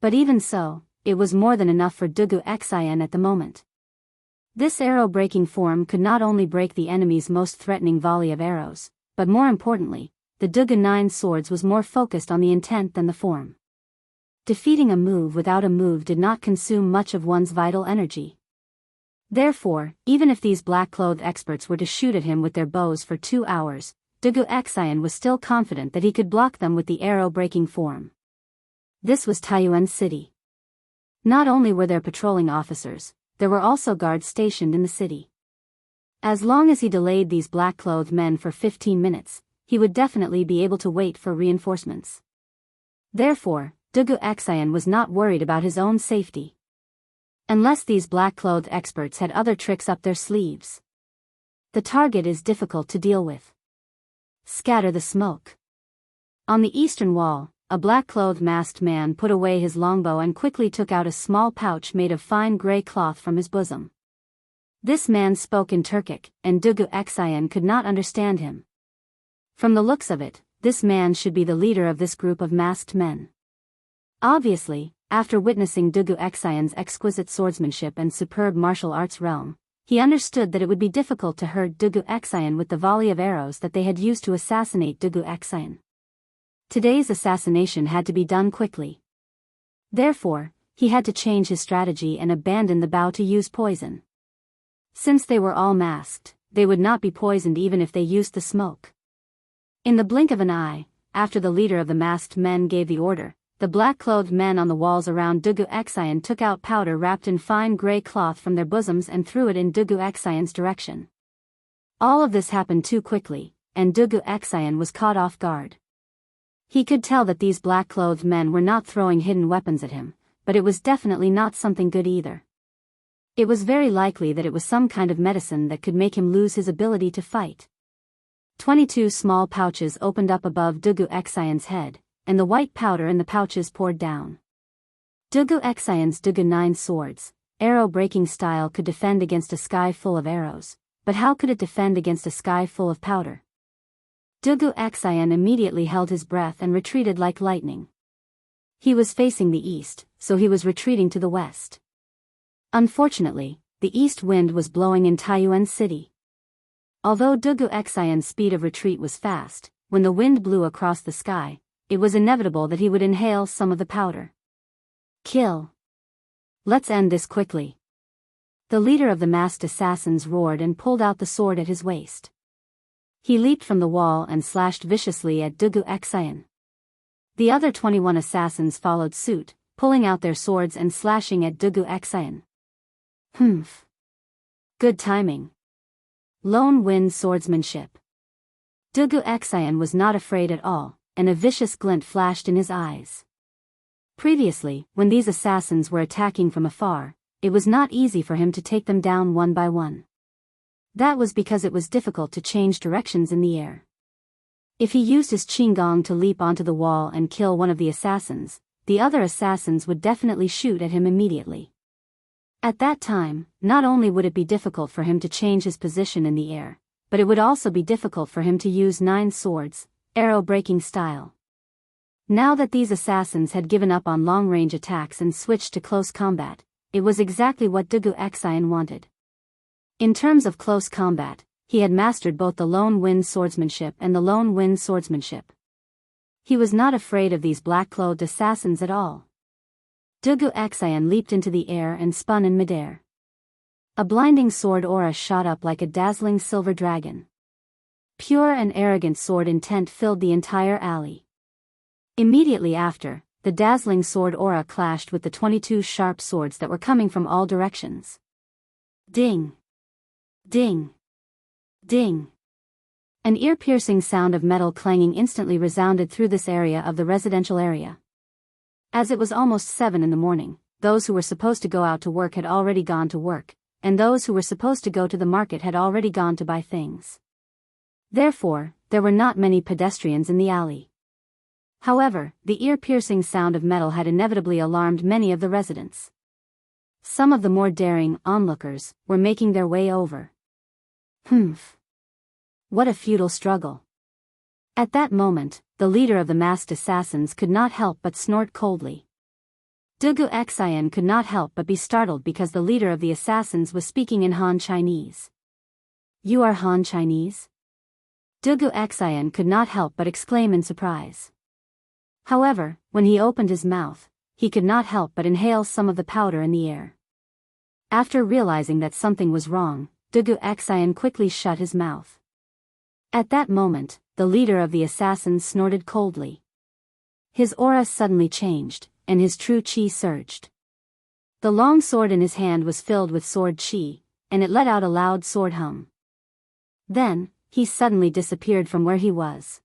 But even so, it was more than enough for Dugu Xian at the moment. This arrow-breaking form could not only break the enemy's most threatening volley of arrows, but more importantly, the Dugu 9 swords was more focused on the intent than the form. Defeating a move without a move did not consume much of one's vital energy. Therefore, even if these black-clothed experts were to shoot at him with their bows for 2 hours, Dugu Xian was still confident that he could block them with the arrow-breaking form. This was Taiyuan City. Not only were there patrolling officers, there were also guards stationed in the city. As long as he delayed these black-clothed men for 15 minutes, he would definitely be able to wait for reinforcements. Therefore, Dugu Xian was not worried about his own safety. Unless these black-clothed experts had other tricks up their sleeves. The target is difficult to deal with. Scatter the smoke. On the eastern wall, a black-clothed masked man put away his longbow and quickly took out a small pouch made of fine gray cloth from his bosom. This man spoke in Turkic, and Dugu Xian could not understand him. From the looks of it, this man should be the leader of this group of masked men. Obviously, after witnessing Dugu Xian's exquisite swordsmanship and superb martial arts realm, he understood that it would be difficult to hurt Dugu Xian with the volley of arrows that they had used to assassinate Dugu Xian. Today's assassination had to be done quickly. Therefore, he had to change his strategy and abandon the bow to use poison. Since they were all masked, they would not be poisoned even if they used the smoke. In the blink of an eye, after the leader of the masked men gave the order, the black-clothed men on the walls around Dugu Xian took out powder wrapped in fine grey cloth from their bosoms and threw it in Dugu Xian's direction. All of this happened too quickly, and Dugu Xian was caught off guard. He could tell that these black-clothed men were not throwing hidden weapons at him, but it was definitely not something good either. It was very likely that it was some kind of medicine that could make him lose his ability to fight. 22 small pouches opened up above Dugu Xian's head, and the white powder in the pouches poured down. Dugu Xian's Dugu 9 swords, arrow-breaking style, could defend against a sky full of arrows, but how could it defend against a sky full of powder? Dugu Xian immediately held his breath and retreated like lightning. He was facing the east, so he was retreating to the west. Unfortunately, the east wind was blowing in Taiyuan City. Although Dugu Xian's speed of retreat was fast, when the wind blew across the sky, it was inevitable that he would inhale some of the powder. Kill! Let's end this quickly. The leader of the masked assassins roared and pulled out the sword at his waist. He leaped from the wall and slashed viciously at Dugu Xian. The other 21 assassins followed suit, pulling out their swords and slashing at Dugu Xian. Humph. Good timing. Lone wind swordsmanship. Dugu Xian was not afraid at all, and a vicious glint flashed in his eyes. Previously, when these assassins were attacking from afar, it was not easy for him to take them down one by one. That was because it was difficult to change directions in the air. If he used his qinggong to leap onto the wall and kill one of the assassins, the other assassins would definitely shoot at him immediately. At that time, not only would it be difficult for him to change his position in the air, but it would also be difficult for him to use 9 swords, arrow-breaking style. Now that these assassins had given up on long-range attacks and switched to close combat, it was exactly what Dugu Xian wanted. In terms of close combat, he had mastered both the lone wind swordsmanship and the lone wind swordsmanship. He was not afraid of these black-clothed assassins at all. Dugu Xian leaped into the air and spun in midair. A blinding sword aura shot up like a dazzling silver dragon. Pure and arrogant sword intent filled the entire alley. Immediately after, the dazzling sword aura clashed with the 22 sharp swords that were coming from all directions. Ding! Ding! Ding! An ear-piercing sound of metal clanging instantly resounded through this area of the residential area. As it was almost 7 in the morning, those who were supposed to go out to work had already gone to work, and those who were supposed to go to the market had already gone to buy things. Therefore, there were not many pedestrians in the alley. However, the ear-piercing sound of metal had inevitably alarmed many of the residents. Some of the more daring onlookers were making their way over. Humph. What a futile struggle. At that moment, the leader of the masked assassins could not help but snort coldly. Dugu Xian could not help but be startled because the leader of the assassins was speaking in Han Chinese. You are Han Chinese? Dugu Xian could not help but exclaim in surprise. However, when he opened his mouth, he could not help but inhale some of the powder in the air. After realizing that something was wrong, Dugu Xian quickly shut his mouth. At that moment, the leader of the assassins snorted coldly. His aura suddenly changed, and his true qi surged. The long sword in his hand was filled with sword qi, and it let out a loud sword hum. Then, he suddenly disappeared from where he was.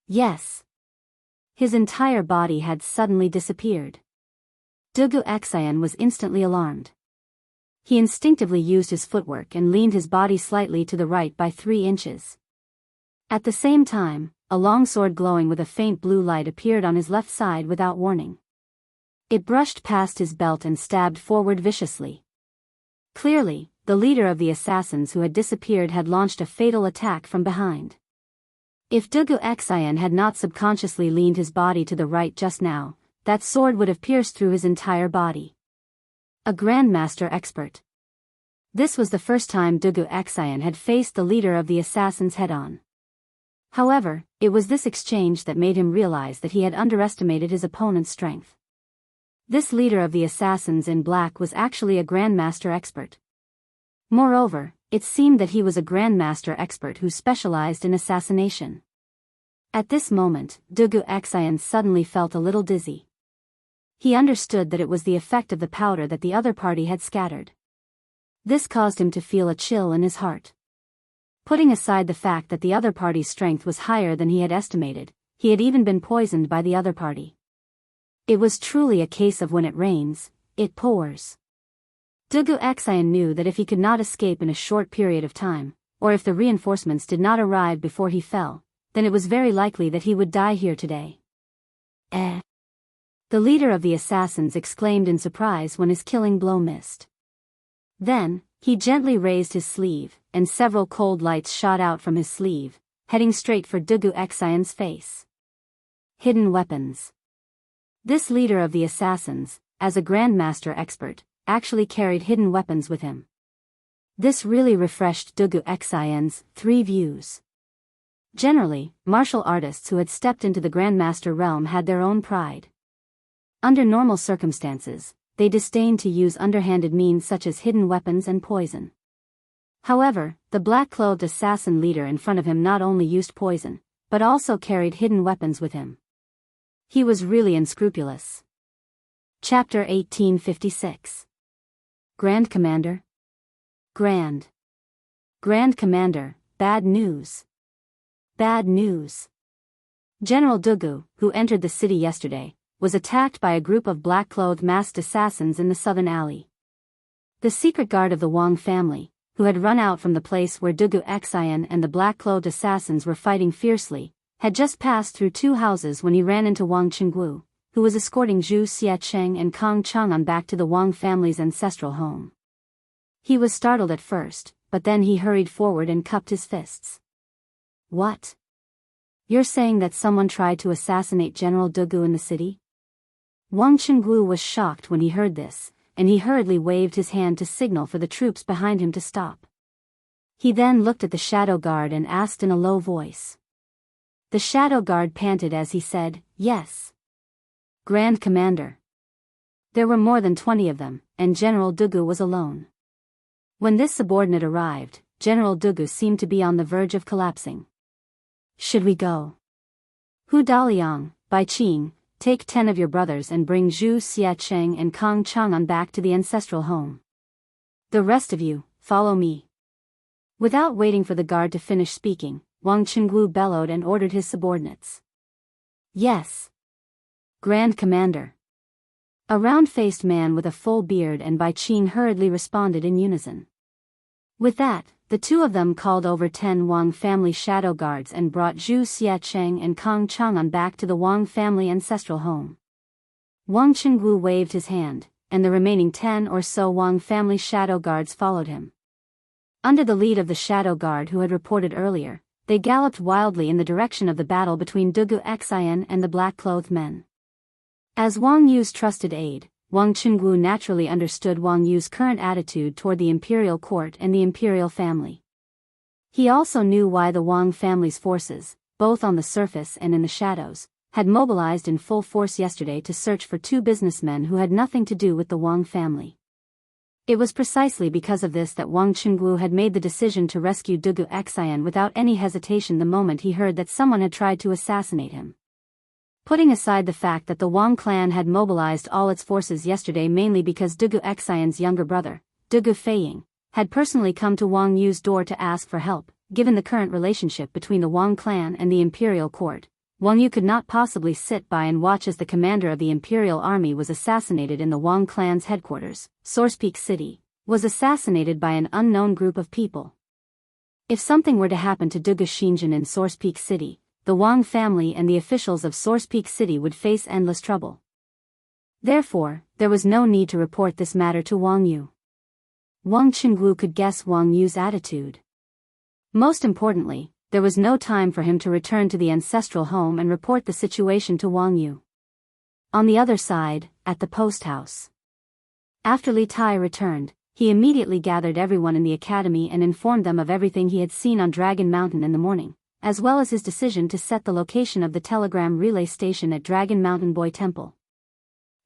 Yes. His entire body had suddenly disappeared. Dugu Xian was instantly alarmed. He instinctively used his footwork and leaned his body slightly to the right by 3 inches. At the same time, a long sword glowing with a faint blue light appeared on his left side without warning. It brushed past his belt and stabbed forward viciously. Clearly, the leader of the assassins who had disappeared had launched a fatal attack from behind. If Dugu Xian had not subconsciously leaned his body to the right just now, that sword would have pierced through his entire body. A grandmaster expert. This was the first time Dugu Xian had faced the leader of the assassins head-on. However, it was this exchange that made him realize that he had underestimated his opponent's strength. This leader of the assassins in black was actually a grandmaster expert. Moreover, it seemed that he was a grandmaster expert who specialized in assassination. At this moment, Dugu Xian suddenly felt a little dizzy. He understood that it was the effect of the powder that the other party had scattered. This caused him to feel a chill in his heart. Putting aside the fact that the other party's strength was higher than he had estimated, he had even been poisoned by the other party. It was truly a case of when it rains, it pours. Dugu Xian knew that if he could not escape in a short period of time, or if the reinforcements did not arrive before he fell, then it was very likely that he would die here today. The leader of the assassins exclaimed in surprise when his killing blow missed. Then, he gently raised his sleeve, and several cold lights shot out from his sleeve, heading straight for Dugu Xian's face. Hidden weapons. This leader of the assassins, as a grandmaster expert, actually carried hidden weapons with him. This really refreshed Dugu Xian's three views. Generally, martial artists who had stepped into the grandmaster realm had their own pride. Under normal circumstances, they disdained to use underhanded means such as hidden weapons and poison. However, the black-clothed assassin leader in front of him not only used poison, but also carried hidden weapons with him. He was really unscrupulous. Chapter 1856. Grand Commander. Grand Commander, bad news. Bad news. General Dugu, who entered the city yesterday, was attacked by a group of black-clothed masked assassins in the southern alley. The secret guard of the Wang family, who had run out from the place where Dugu Xian and the black-clothed assassins were fighting fiercely, had just passed through two houses when he ran into Wang Qinggu, who was escorting Zhu Xiacheng and Kong Chang'an back to the Wang family's ancestral home. He was startled at first, but then he hurried forward and cupped his fists. What? You're saying that someone tried to assassinate General Dugu in the city? Wang Qinggu was shocked when he heard this, and he hurriedly waved his hand to signal for the troops behind him to stop. He then looked at the shadow guard and asked in a low voice. The shadow guard panted as he said, "Yes. Grand Commander." There were more than 20 of them, and General Dugu was alone. When this subordinate arrived, General Dugu seemed to be on the verge of collapsing. Should we go? Hu Daliang, Bai Qing, take 10 of your brothers and bring Zhu Xiacheng and Kong Chang'an back to the ancestral home. The rest of you, follow me. Without waiting for the guard to finish speaking, Wang Qinggu bellowed and ordered his subordinates. Yes. Grand Commander. A round-faced man with a full beard and Bai Qing hurriedly responded in unison. With that, the two of them called over 10 Wang family shadow guards and brought Zhu Xiacheng and Kong Chang'an back to the Wang family ancestral home. Wang Qinggu waved his hand, and the remaining 10 or so Wang family shadow guards followed him. Under the lead of the shadow guard who had reported earlier, they galloped wildly in the direction of the battle between Dugu Xian and the black-clothed men. As Wang Yu's trusted aide, Wang Qinggu naturally understood Wang Yu's current attitude toward the imperial court and the imperial family. He also knew why the Wang family's forces, both on the surface and in the shadows, had mobilized in full force yesterday to search for two businessmen who had nothing to do with the Wang family. It was precisely because of this that Wang Qinggu had made the decision to rescue Dugu Xian without any hesitation the moment he heard that someone had tried to assassinate him. Putting aside the fact that the Wang clan had mobilized all its forces yesterday mainly because Dugu Xian's younger brother, Dugu Feiying, had personally come to Wang Yu's door to ask for help, given the current relationship between the Wang clan and the imperial court, Wang Yu could not possibly sit by and watch as the commander of the imperial army was assassinated in the Wang clan's headquarters, Source Peak City, was assassinated by an unknown group of people. If something were to happen to Dugu Xinjin in Source Peak City, the Wang family and the officials of Source Peak City would face endless trouble. Therefore, there was no need to report this matter to Wang Yu. Wang Qinggu could guess Wang Yu's attitude. Most importantly, there was no time for him to return to the ancestral home and report the situation to Wang Yu. On the other side, at the post house. After Li Tai returned, he immediately gathered everyone in the academy and informed them of everything he had seen on Dragon Mountain in the morning, as well as his decision to set the location of the telegram relay station at Dragon Mountain Boy Temple.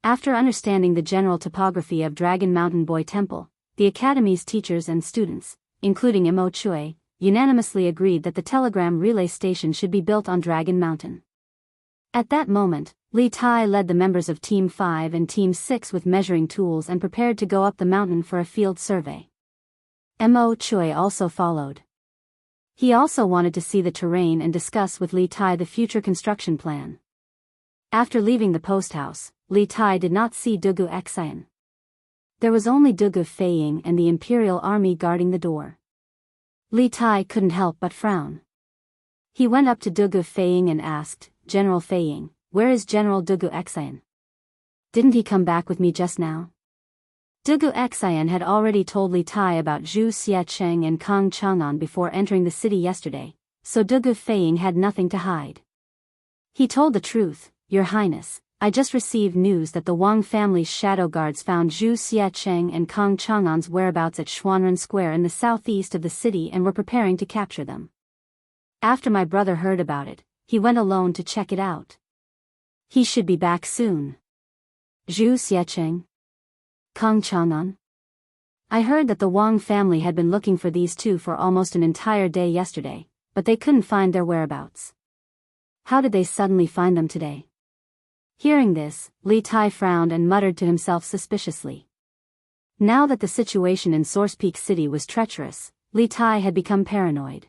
After understanding the general topography of Dragon Mountain Boy Temple, the academy's teachers and students, including Imo Chui, unanimously agreed that the telegram relay station should be built on Dragon Mountain. At that moment, Li Tai led the members of Team 5 and Team 6 with measuring tools and prepared to go up the mountain for a field survey. Imo Chui also followed. He also wanted to see the terrain and discuss with Li Tai the future construction plan. After leaving the post house, Li Tai did not see Dugu Xian. There was only Dugu Feiying and the Imperial Army guarding the door. Li Tai couldn't help but frown. He went up to Dugu Feiying and asked, "General Feiying, where is General Dugu Xian? Didn't he come back with me just now?" Dugu Xian had already told Li Tai about Zhu Xiecheng and Kang Chang'an before entering the city yesterday, so Dugu Feiying had nothing to hide. He told the truth, "Your Highness, I just received news that the Wang family's shadow guards found Zhu Xiecheng and Kang Chang'an's whereabouts at Xuanren Square in the southeast of the city and were preparing to capture them. After my brother heard about it, he went alone to check it out. He should be back soon." Zhu Xiecheng? Kang Chang'an? I heard that the Wang family had been looking for these two for almost an entire day yesterday, but they couldn't find their whereabouts. How did they suddenly find them today? Hearing this, Li Tai frowned and muttered to himself suspiciously. Now that the situation in Source Peak City was treacherous, Li Tai had become paranoid.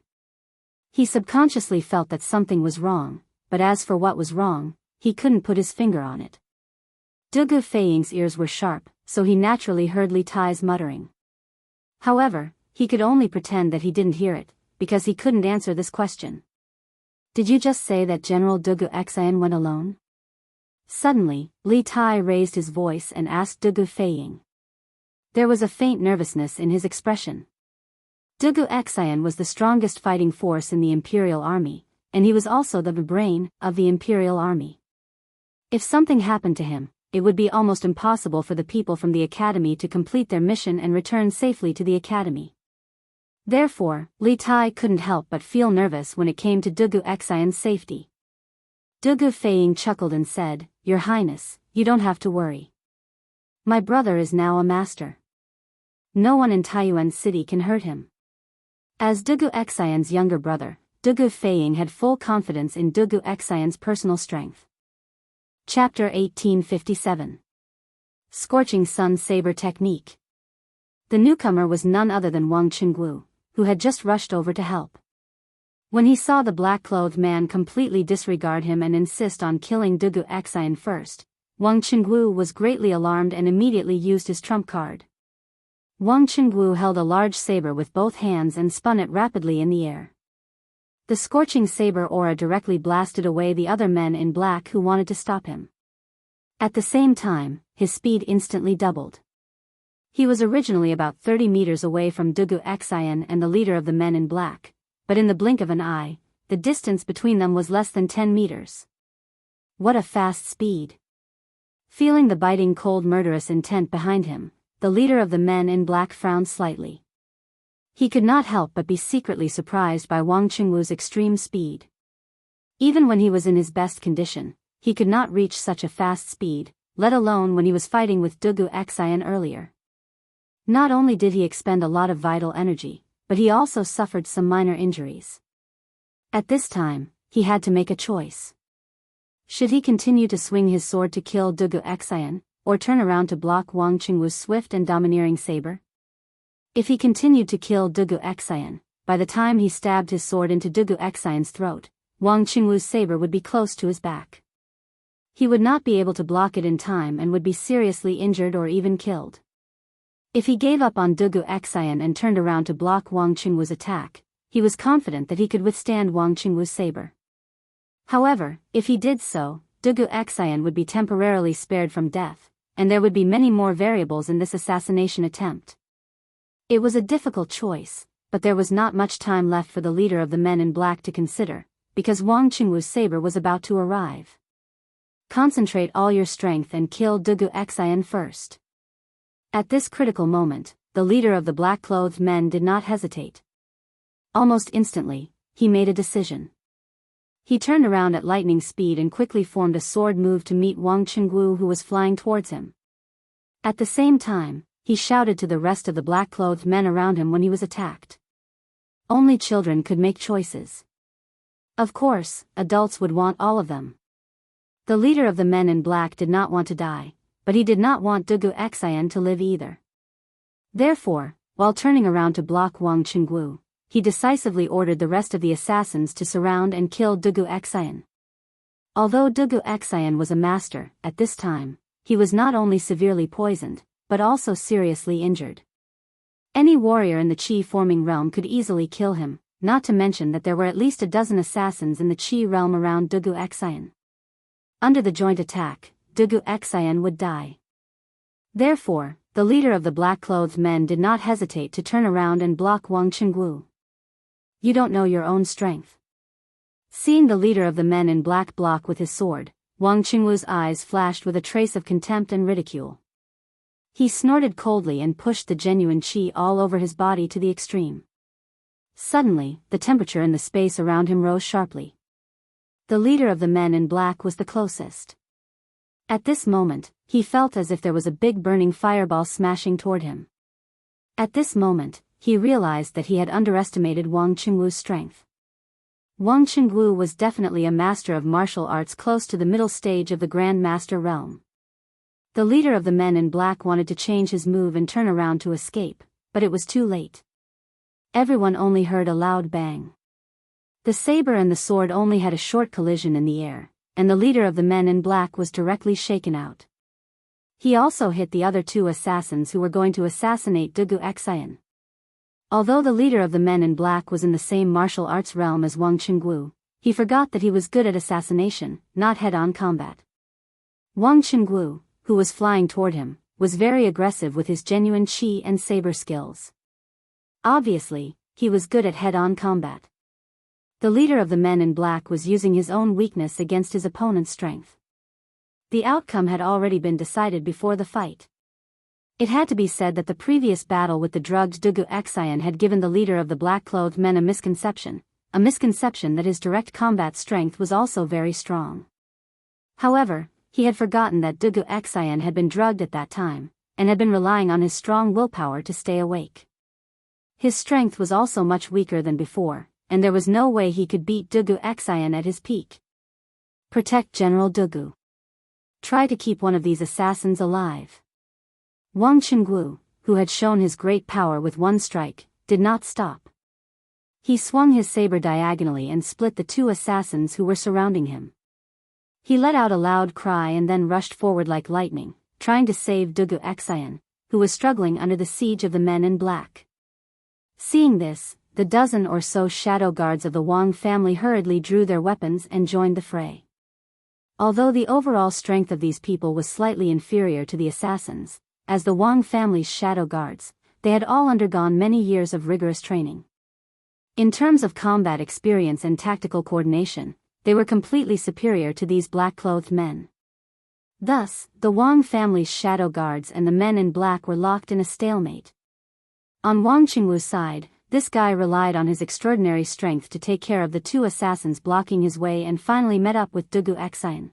He subconsciously felt that something was wrong, but as for what was wrong, he couldn't put his finger on it. Dugu Feiying's ears were sharp, so he naturally heard Li Tai's muttering. However, he could only pretend that he didn't hear it, because he couldn't answer this question. "Did you just say that General Dugu Xian went alone?" Suddenly, Li Tai raised his voice and asked Dugu Feiying. There was a faint nervousness in his expression. Dugu Xian was the strongest fighting force in the Imperial Army, and he was also the brain of the Imperial Army. If something happened to him, it would be almost impossible for the people from the Academy to complete their mission and return safely to the Academy. Therefore, Li Tai couldn't help but feel nervous when it came to Dugu Xian's safety. Dugu Feiying chuckled and said, "Your Highness, you don't have to worry. My brother is now a master. No one in Taiyuan City can hurt him." As Dugu Xian's younger brother, Dugu Feiying had full confidence in Dugu Xian's personal strength. Chapter 1857. Scorching Sun Saber Technique. The newcomer was none other than Wang Qingguo, who had just rushed over to help. When he saw the black-clothed man completely disregard him and insist on killing Dugu Xian first, Wang Qingguo was greatly alarmed and immediately used his trump card. Wang Qingguo held a large saber with both hands and spun it rapidly in the air. The scorching saber aura directly blasted away the other men in black who wanted to stop him. At the same time, his speed instantly doubled. He was originally about 30 meters away from Dugu Xian and the leader of the men in black, but in the blink of an eye, the distance between them was less than 10 meters. What a fast speed! Feeling the biting cold murderous intent behind him, the leader of the men in black frowned slightly. He could not help but be secretly surprised by Wang Qingguo's extreme speed. Even when he was in his best condition, he could not reach such a fast speed, let alone when he was fighting with Dugu Xian earlier. Not only did he expend a lot of vital energy, but he also suffered some minor injuries. At this time, he had to make a choice. Should he continue to swing his sword to kill Dugu Xian, or turn around to block Wang Qingguo's swift and domineering saber? If he continued to kill Dugu Xian, by the time he stabbed his sword into Dugu Xian's throat, Wang Qingguo's saber would be close to his back. He would not be able to block it in time and would be seriously injured or even killed. If he gave up on Dugu Xian and turned around to block Wang Qingguo's attack, he was confident that he could withstand Wang Qingguo's saber. However, if he did so, Dugu Xian would be temporarily spared from death, and there would be many more variables in this assassination attempt. It was a difficult choice, but there was not much time left for the leader of the men in black to consider, because Wang Qingguo's saber was about to arrive. Concentrate all your strength and kill Dugu Xian first. At this critical moment, the leader of the black-clothed men did not hesitate. Almost instantly, he made a decision. He turned around at lightning speed and quickly formed a sword move to meet Wang Qinggu, who was flying towards him. At the same time, he shouted to the rest of the black-clothed men around him when he was attacked. Only children could make choices. Of course, adults would want all of them. The leader of the men in black did not want to die, but he did not want Dugu Xian to live either. Therefore, while turning around to block Wang Qinggu, he decisively ordered the rest of the assassins to surround and kill Dugu Xian. Although Dugu Xian was a master, at this time, he was not only severely poisoned, but also seriously injured. Any warrior in the Qi-forming realm could easily kill him, not to mention that there were at least a dozen assassins in the Qi realm around Dugu Xian. Under the joint attack, Dugu Xian would die. Therefore, the leader of the black-clothed men did not hesitate to turn around and block Wang Qinggu. You don't know your own strength. Seeing the leader of the men in black block with his sword, Wang Qinggu's eyes flashed with a trace of contempt and ridicule. He snorted coldly and pushed the genuine qi all over his body to the extreme. Suddenly, the temperature in the space around him rose sharply. The leader of the men in black was the closest. At this moment, he felt as if there was a big burning fireball smashing toward him. At this moment, he realized that he had underestimated Wang Qinggu's strength. Wang Qinggu was definitely a master of martial arts close to the middle stage of the Grand Master realm. The leader of the men in black wanted to change his move and turn around to escape, but it was too late. Everyone only heard a loud bang. The saber and the sword only had a short collision in the air, and the leader of the men in black was directly shaken out. He also hit the other two assassins who were going to assassinate Dugu Xian. Although the leader of the men in black was in the same martial arts realm as Wang Qinggu, he forgot that he was good at assassination, not head-on combat. Wang Qinggu, who was flying toward him, was very aggressive with his genuine qi and saber skills. Obviously, he was good at head-on combat. The leader of the men in black was using his own weakness against his opponent's strength. The outcome had already been decided before the fight. It had to be said that the previous battle with the drugged Dugu Xian had given the leader of the black-clothed men a misconception that his direct combat strength was also very strong. However, he had forgotten that Dugu Xian had been drugged at that time, and had been relying on his strong willpower to stay awake. His strength was also much weaker than before, and there was no way he could beat Dugu Xian at his peak. Protect General Dugu. Try to keep one of these assassins alive. Wang Qinggu, who had shown his great power with one strike, did not stop. He swung his saber diagonally and split the two assassins who were surrounding him. He let out a loud cry and then rushed forward like lightning, trying to save Dugu Xian, who was struggling under the siege of the men in black. Seeing this, the dozen or so shadow guards of the Wang family hurriedly drew their weapons and joined the fray. Although the overall strength of these people was slightly inferior to the assassins, as the Wang family's shadow guards, they had all undergone many years of rigorous training. In terms of combat experience and tactical coordination, they were completely superior to these black-clothed men. Thus, the Wang family's shadow guards and the men in black were locked in a stalemate. On Wang Qinggu's side, this guy relied on his extraordinary strength to take care of the two assassins blocking his way and finally met up with Dugu Xian.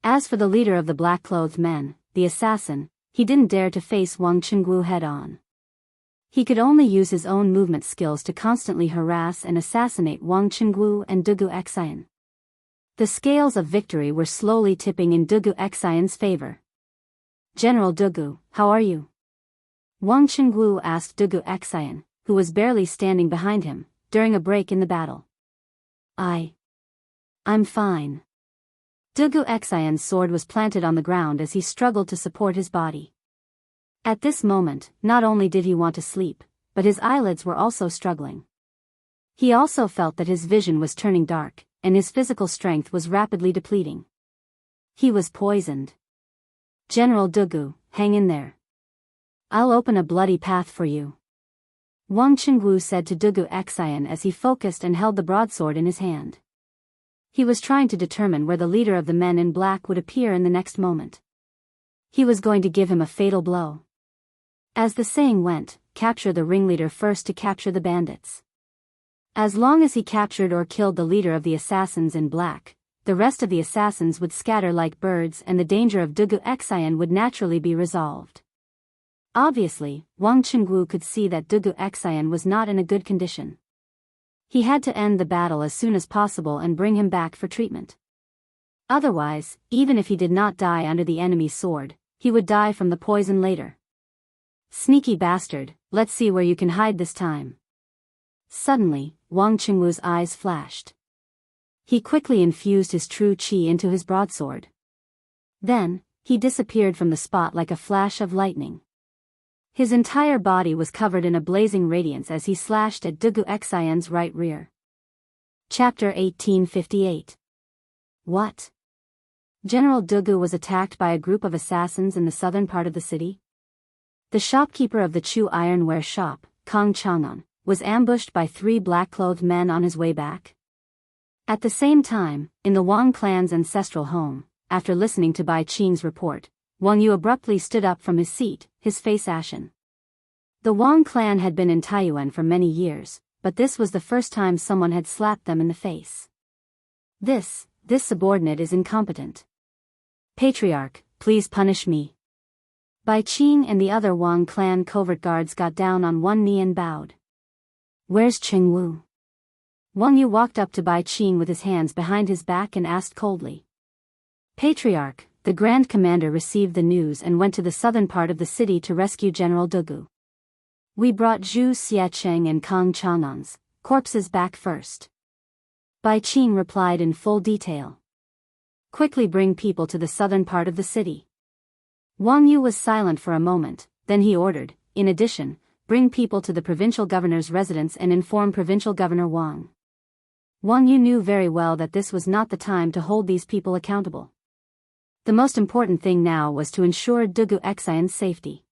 As for the leader of the black-clothed men, the assassin, he didn't dare to face Wang Qinggu head-on. He could only use his own movement skills to constantly harass and assassinate Wang Qinggu and Dugu Xian. The scales of victory were slowly tipping in Dugu Xian's favor. General Dugu, how are you? Wang Qinggu asked Dugu Xian, who was barely standing behind him, during a break in the battle. I'm fine. Dugu Xian's sword was planted on the ground as he struggled to support his body. At this moment, not only did he want to sleep, but his eyelids were also struggling. He also felt that his vision was turning dark, and his physical strength was rapidly depleting. He was poisoned. General Dugu, hang in there. I'll open a bloody path for you. Wang Qinggu said to Dugu Xian as he focused and held the broadsword in his hand. He was trying to determine where the leader of the men in black would appear in the next moment. He was going to give him a fatal blow. As the saying went, capture the ringleader first to capture the bandits. As long as he captured or killed the leader of the assassins in black, the rest of the assassins would scatter like birds and the danger of Dugu Xian would naturally be resolved. Obviously, Wang Qingwu could see that Dugu Xian was not in a good condition. He had to end the battle as soon as possible and bring him back for treatment. Otherwise, even if he did not die under the enemy's sword, he would die from the poison later. Sneaky bastard, let's see where you can hide this time. Suddenly, Wang Qingwu's eyes flashed. He quickly infused his true qi into his broadsword. Then, he disappeared from the spot like a flash of lightning. His entire body was covered in a blazing radiance as he slashed at Dugu Xian's right rear. Chapter 1858. What? General Dugu was attacked by a group of assassins in the southern part of the city? The shopkeeper of the Chu ironware shop, Kang Chang'an, was ambushed by 3 black-clothed men on his way back. At the same time, in the Wang clan's ancestral home, after listening to Bai Qing's report, Wang Yu abruptly stood up from his seat, his face ashen. The Wang clan had been in Taiyuan for many years, but this was the first time someone had slapped them in the face. This subordinate is incompetent. Patriarch, please punish me. Bai Qing and the other Wang clan covert guards got down on one knee and bowed. Where's Qingwu? Wang Yu walked up to Bai Qing with his hands behind his back and asked coldly. Patriarch, the Grand Commander received the news and went to the southern part of the city to rescue General Dugu. We brought Zhu Xiacheng and Kang Chang'an's corpses back first. Bai Qing replied in full detail. Quickly bring people to the southern part of the city. Wang Yu was silent for a moment, then he ordered, in addition, bring people to the provincial governor's residence and inform Provincial Governor Wang. Wang Yu knew very well that this was not the time to hold these people accountable. The most important thing now was to ensure Dugu Xian's safety.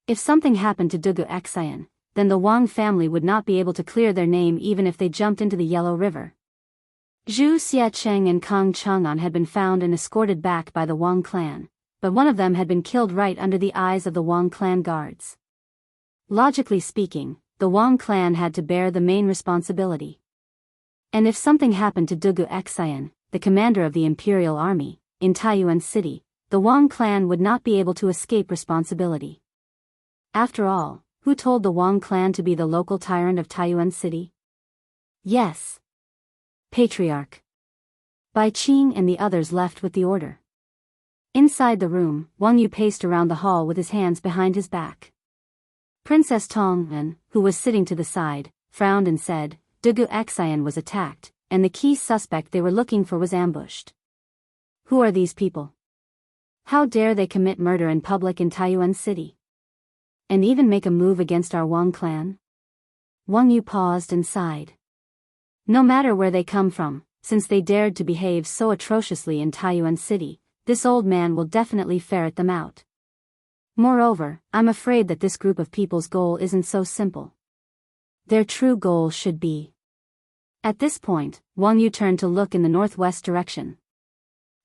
If something happened to Dugu Xian, then the Wang family would not be able to clear their name even if they jumped into the Yellow River. Zhu Xiacheng and Kang Chang'an had been found and escorted back by the Wang clan, but one of them had been killed right under the eyes of the Wang clan guards. Logically speaking, the Wang clan had to bear the main responsibility. And if something happened to Dugu Xian, the commander of the imperial army, in Taiyuan City, the Wang clan would not be able to escape responsibility. After all, who told the Wang clan to be the local tyrant of Taiyuan City? Yes. Patriarch. Bai Qing and the others left with the order. Inside the room, Wang Yu paced around the hall with his hands behind his back. Princess Tong'an, who was sitting to the side, frowned and said, Dugu Xian was attacked, and the key suspect they were looking for was ambushed. Who are these people? How dare they commit murder in public in Taiyuan City? And even make a move against our Wang clan? Wang Yu paused and sighed. No matter where they come from, since they dared to behave so atrociously in Taiyuan City, this old man will definitely ferret them out. Moreover, I'm afraid that this group of people's goal isn't so simple. Their true goal should be. At this point, Wang Yu turned to look in the northwest direction.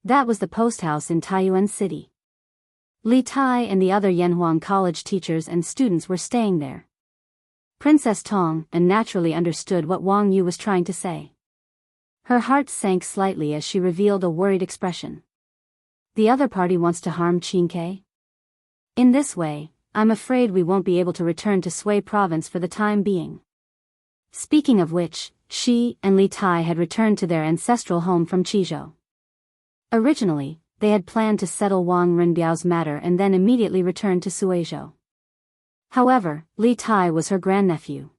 That was the post house in Taiyuan City. Li Tai and the other Yanhuang college teachers and students were staying there. Princess Tong naturally understood what Wang Yu was trying to say. Her heart sank slightly as she revealed a worried expression. The other party wants to harm Qingke? In this way, I'm afraid we won't be able to return to Sui province for the time being. Speaking of which, she and Li Tai had returned to their ancestral home from Qizhou. Originally, they had planned to settle Wang Renbiao's matter and then immediately return to Suizhou. However, Li Tai was her grandnephew.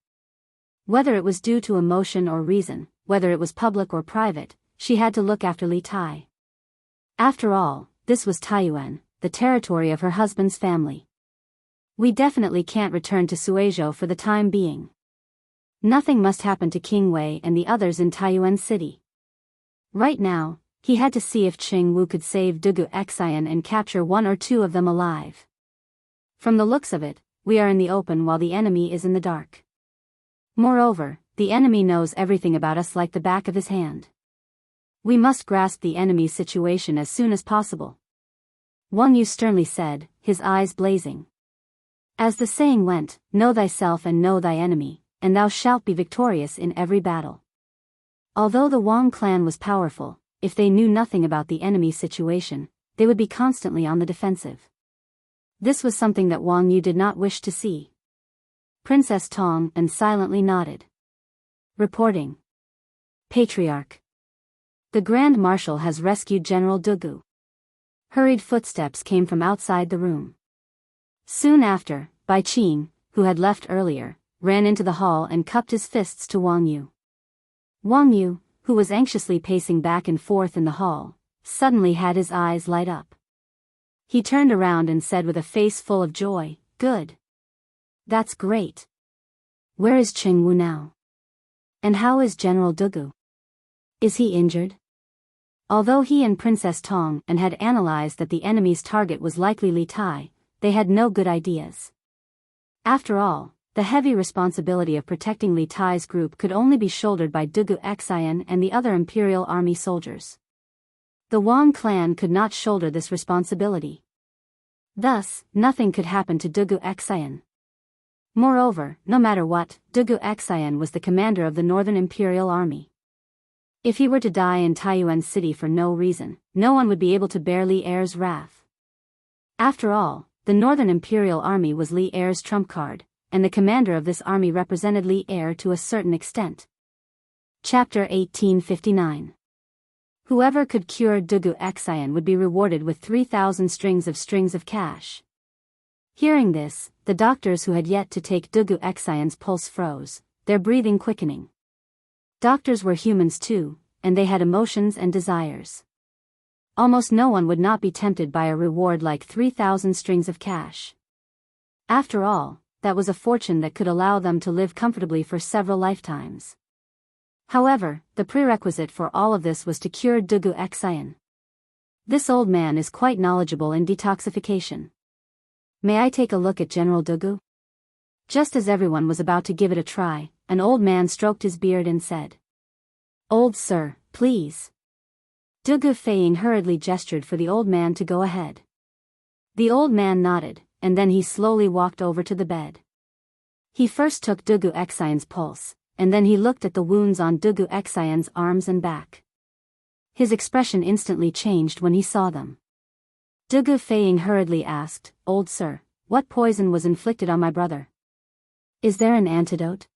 Whether it was due to emotion or reason, whether it was public or private, she had to look after Li Tai. After all, this was Taiyuan, the territory of her husband's family. We definitely can't return to Suizhou for the time being. Nothing must happen to King Wei and the others in Taiyuan City. Right now, he had to see if Qing Wu could save Dugu Xian and capture 1 or 2 of them alive. From the looks of it, we are in the open while the enemy is in the dark. Moreover, the enemy knows everything about us like the back of his hand. We must grasp the enemy's situation as soon as possible. Wang Yu sternly said, his eyes blazing. As the saying went, know thyself and know thy enemy, and thou shalt be victorious in every battle. Although the Wang clan was powerful, if they knew nothing about the enemy's situation, they would be constantly on the defensive. This was something that Wang Yu did not wish to see. Princess Tong and silently nodded. Reporting. Patriarch. The Grand Marshal has rescued General Dugu. Hurried footsteps came from outside the room. Soon after, Bai Qing, who had left earlier, ran into the hall and cupped his fists to Wang Yu. Wang Yu, who was anxiously pacing back and forth in the hall, suddenly had his eyes light up. He turned around and said with a face full of joy, "Good. That's great. Where is Cheng Wu now? And how is General Dugu? Is he injured?" Although he and Princess Tong and had analyzed that the enemy's target was likely Li Tai, they had no good ideas. After all, the heavy responsibility of protecting Li Tai's group could only be shouldered by Dugu Xian and the other Imperial Army soldiers. The Wang clan could not shoulder this responsibility. Thus, nothing could happen to Dugu Xian. Moreover, no matter what, Dugu Xian was the commander of the Northern Imperial Army. If he were to die in Taiyuan City for no reason, no one would be able to bear Li Er's wrath. After all, the Northern Imperial Army was Li Er's trump card, and the commander of this army represented Li Er to a certain extent. Chapter 1859. Whoever could cure Dugu Xian would be rewarded with 3,000 strings of cash. Hearing this, the doctors who had yet to take Dugu Xian's pulse froze, their breathing quickening. Doctors were humans too, and they had emotions and desires. Almost no one would not be tempted by a reward like 3,000 strings of cash. After all, that was a fortune that could allow them to live comfortably for several lifetimes. However, the prerequisite for all of this was to cure Dugu Xian. This old man is quite knowledgeable in detoxification. May I take a look at General Dugu? Just as everyone was about to give it a try, an old man stroked his beard and said, "Old sir, please." Dugu Feiying hurriedly gestured for the old man to go ahead. The old man nodded, and then he slowly walked over to the bed. He first took Dugu Xian's pulse, and then he looked at the wounds on Dugu Xian's arms and back. His expression instantly changed when he saw them. Dugu Feiying hurriedly asked, "Old sir, what poison was inflicted on my brother? Is there an antidote?"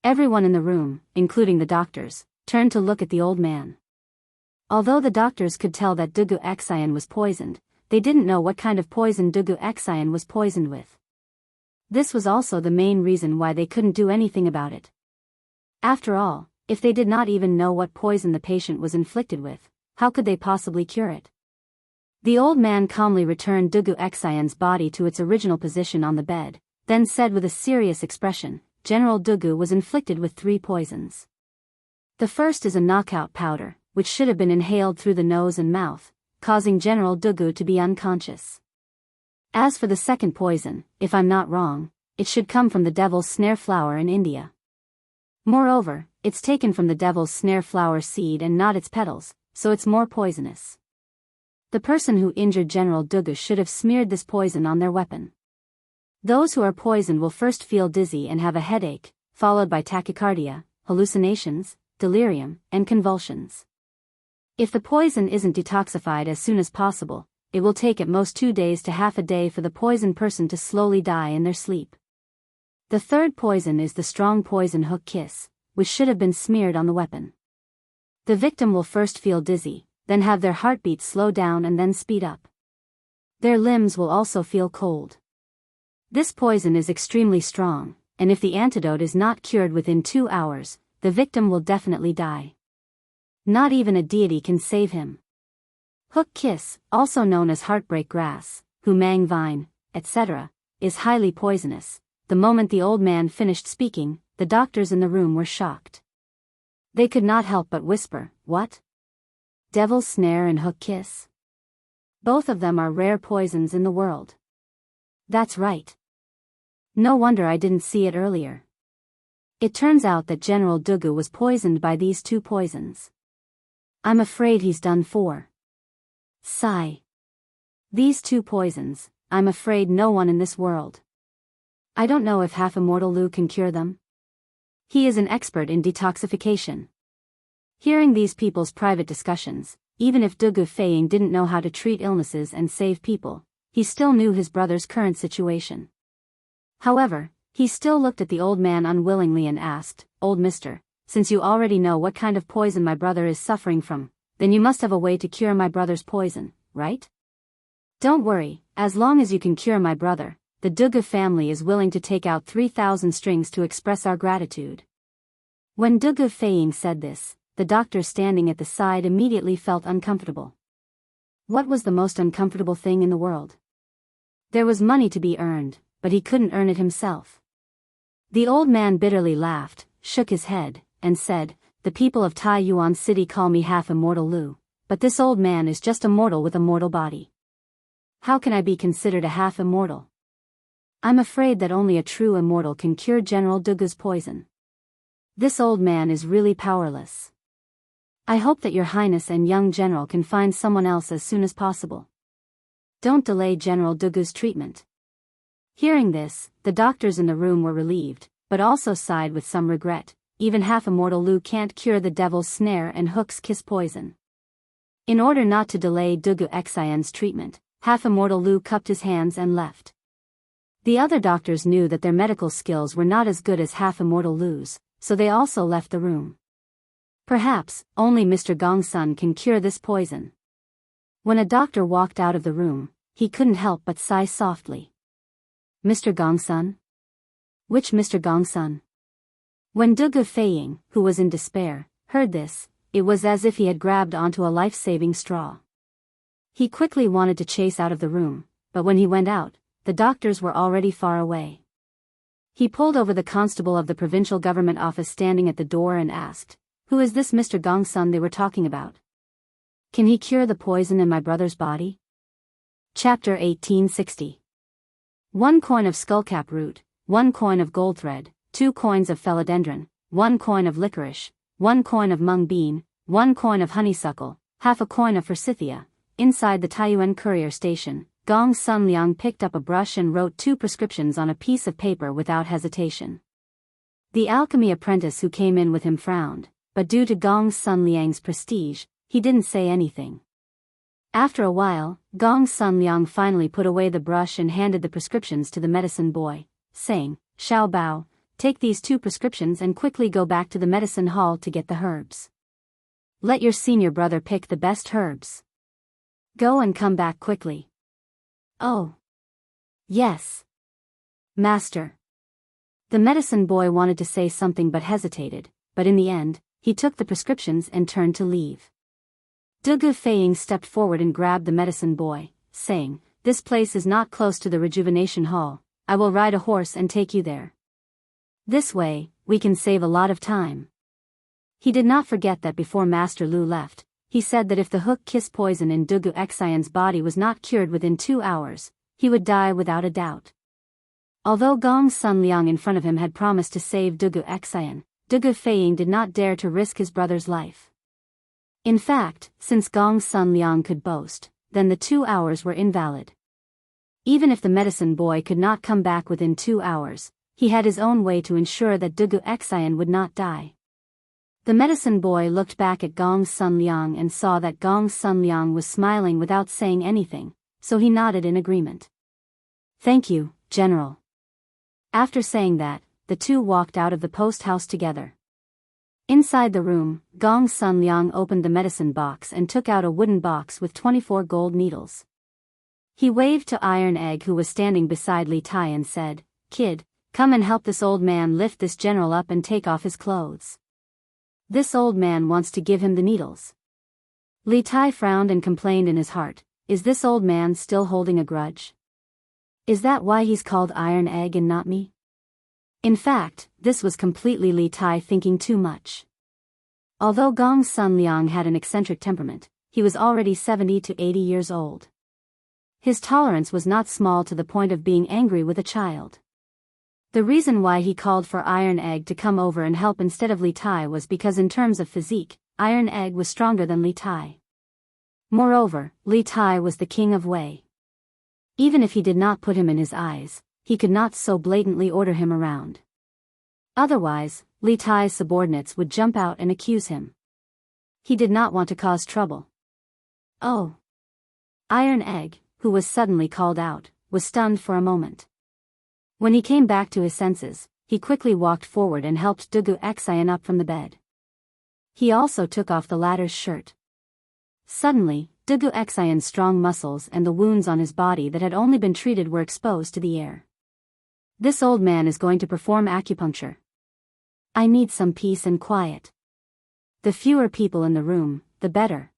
Everyone in the room, including the doctors, turned to look at the old man. Although the doctors could tell that Dugu Xian was poisoned, they didn't know what kind of poison Dugu Xian was poisoned with. This was also the main reason why they couldn't do anything about it. After all, if they did not even know what poison the patient was inflicted with, how could they possibly cure it? The old man calmly returned Dugu Xian's body to its original position on the bed, then said with a serious expression, "General Dugu was inflicted with 3 poisons. The first is a knockout powder, which should have been inhaled through the nose and mouth, causing General Dugu to be unconscious. As for the second poison, if I'm not wrong, it should come from the devil's snare flower in India. Moreover, it's taken from the devil's snare flower seed and not its petals, so it's more poisonous. The person who injured General Dugu should have smeared this poison on their weapon. Those who are poisoned will first feel dizzy and have a headache, followed by tachycardia, hallucinations, delirium, and convulsions. If the poison isn't detoxified as soon as possible, it will take at most 2 days to half a day for the poisoned person to slowly die in their sleep. The third poison is the strong poison hook kiss, which should have been smeared on the weapon. The victim will first feel dizzy, then have their heartbeat slow down and then speed up. Their limbs will also feel cold. This poison is extremely strong, and if the antidote is not cured within 2 hours, the victim will definitely die. Not even a deity can save him. Hook kiss, also known as heartbreak grass, humang vine, etc., is highly poisonous. The moment the old man finished speaking, the doctors in the room were shocked. They could not help but whisper, "What? Devil's snare and hook kiss? Both of them are rare poisons in the world." That's right. No wonder I didn't see it earlier. It turns out that General Dugu was poisoned by these 2 poisons. I'm afraid he's done for. Sigh. These 2 poisons, I'm afraid no one in this world I don't know if half-immortal Lu can cure them. He is an expert in detoxification. Hearing these people's private discussions, even if Dugu Feiying didn't know how to treat illnesses and save people, he still knew his brother's current situation. However, he still looked at the old man unwillingly and asked, "Old mister, since you already know what kind of poison my brother is suffering from, then you must have a way to cure my brother's poison, right? Don't worry, as long as you can cure my brother, the Dugu family is willing to take out 3,000 strings to express our gratitude." When Dugu Feiying said this, the doctor standing at the side immediately felt uncomfortable. What was the most uncomfortable thing in the world? There was money to be earned, but he couldn't earn it himself. The old man bitterly laughed, shook his head, and said, "The people of Taiyuan City call me half-immortal Lu, but this old man is just a mortal with a mortal body. How can I be considered a half-immortal? I'm afraid that only a true immortal can cure General Dugu's poison. This old man is really powerless. I hope that your highness and young general can find someone else as soon as possible. Don't delay General Dugu's treatment." Hearing this, the doctors in the room were relieved, but also sighed with some regret. Even half-immortal Lu can't cure the devil's snare and Hook's kiss poison. In order not to delay Dugu Xian's treatment, half-immortal Lu cupped his hands and left. The other doctors knew that their medical skills were not as good as half-immortal Lu's, so they also left the room. Perhaps, only Mr. Gongsun can cure this poison. When a doctor walked out of the room, he couldn't help but sigh softly. Mr. Gongsun? Which Mr. Gongsun? When Dugu Feiying, who was in despair, heard this, it was as if he had grabbed onto a life-saving straw. He quickly wanted to chase out of the room, but when he went out, the doctors were already far away. He pulled over the constable of the provincial government office standing at the door and asked, "Who is this Mr. Gongsun they were talking about? Can he cure the poison in my brother's body?" Chapter 1860. 1 coin of skullcap root, 1 coin of gold thread, 2 coins of philodendron, 1 coin of licorice, 1 coin of mung bean, 1 coin of honeysuckle, half a coin of forsythia. Inside the Taiyuan courier station, Gong Sun Liang picked up a brush and wrote 2 prescriptions on a piece of paper without hesitation. The alchemy apprentice who came in with him frowned, but due to Gong Sun Liang's prestige, he didn't say anything. After a while, Gong Sun Liang finally put away the brush and handed the prescriptions to the medicine boy, saying, "Xiao Bao, take these 2 prescriptions and quickly go back to the medicine hall to get the herbs. Let your senior brother pick the best herbs. Go and come back quickly." "Oh. Yes. Master." The medicine boy wanted to say something but hesitated, but in the end, he took the prescriptions and turned to leave. Dugu Feiying stepped forward and grabbed the medicine boy, saying, "This place is not close to the rejuvenation hall. I will ride a horse and take you there. This way, we can save a lot of time." He did not forget that before Master Lu left, he said that if the hook kiss poison in Dugu Xian's body was not cured within 2 hours, he would die without a doubt. Although Gong Sun Liang in front of him had promised to save Dugu Xian, Dugu Feiying did not dare to risk his brother's life. In fact, since Gong Sun Liang could boast, then the 2 hours were invalid. Even if the medicine boy could not come back within 2 hours, he had his own way to ensure that Dugu Xian would not die. The medicine boy looked back at Gong Sun Liang and saw that Gong Sun Liang was smiling without saying anything, so he nodded in agreement. "Thank you, General." After saying that, the 2 walked out of the post house together. Inside the room, Gong Sun Liang opened the medicine box and took out a wooden box with 24 gold needles. He waved to Iron Egg who was standing beside Li Tai and said, "Kid, come and help this old man lift this general up and take off his clothes. This old man wants to give him the needles." Li Tai frowned and complained in his heart, "Is this old man still holding a grudge? Is that why he's called Iron Egg and not me?" In fact, this was completely Li Tai thinking too much. Although Gong Sun Liang had an eccentric temperament, he was already 70 to 80 years old. His tolerance was not small to the point of being angry with a child. The reason why he called for Iron Egg to come over and help instead of Li Tai was because in terms of physique, Iron Egg was stronger than Li Tai. Moreover, Li Tai was the king of Wei. Even if he did not put him in his eyes, he could not so blatantly order him around. Otherwise, Li Tai's subordinates would jump out and accuse him. He did not want to cause trouble. Oh! Iron Egg, who was suddenly called out, was stunned for a moment. When he came back to his senses, he quickly walked forward and helped Dugu Xian up from the bed. He also took off the latter's shirt. Suddenly, Dugu Xian's strong muscles and the wounds on his body that had only been treated were exposed to the air. This old man is going to perform acupuncture. I need some peace and quiet. The fewer people in the room, the better.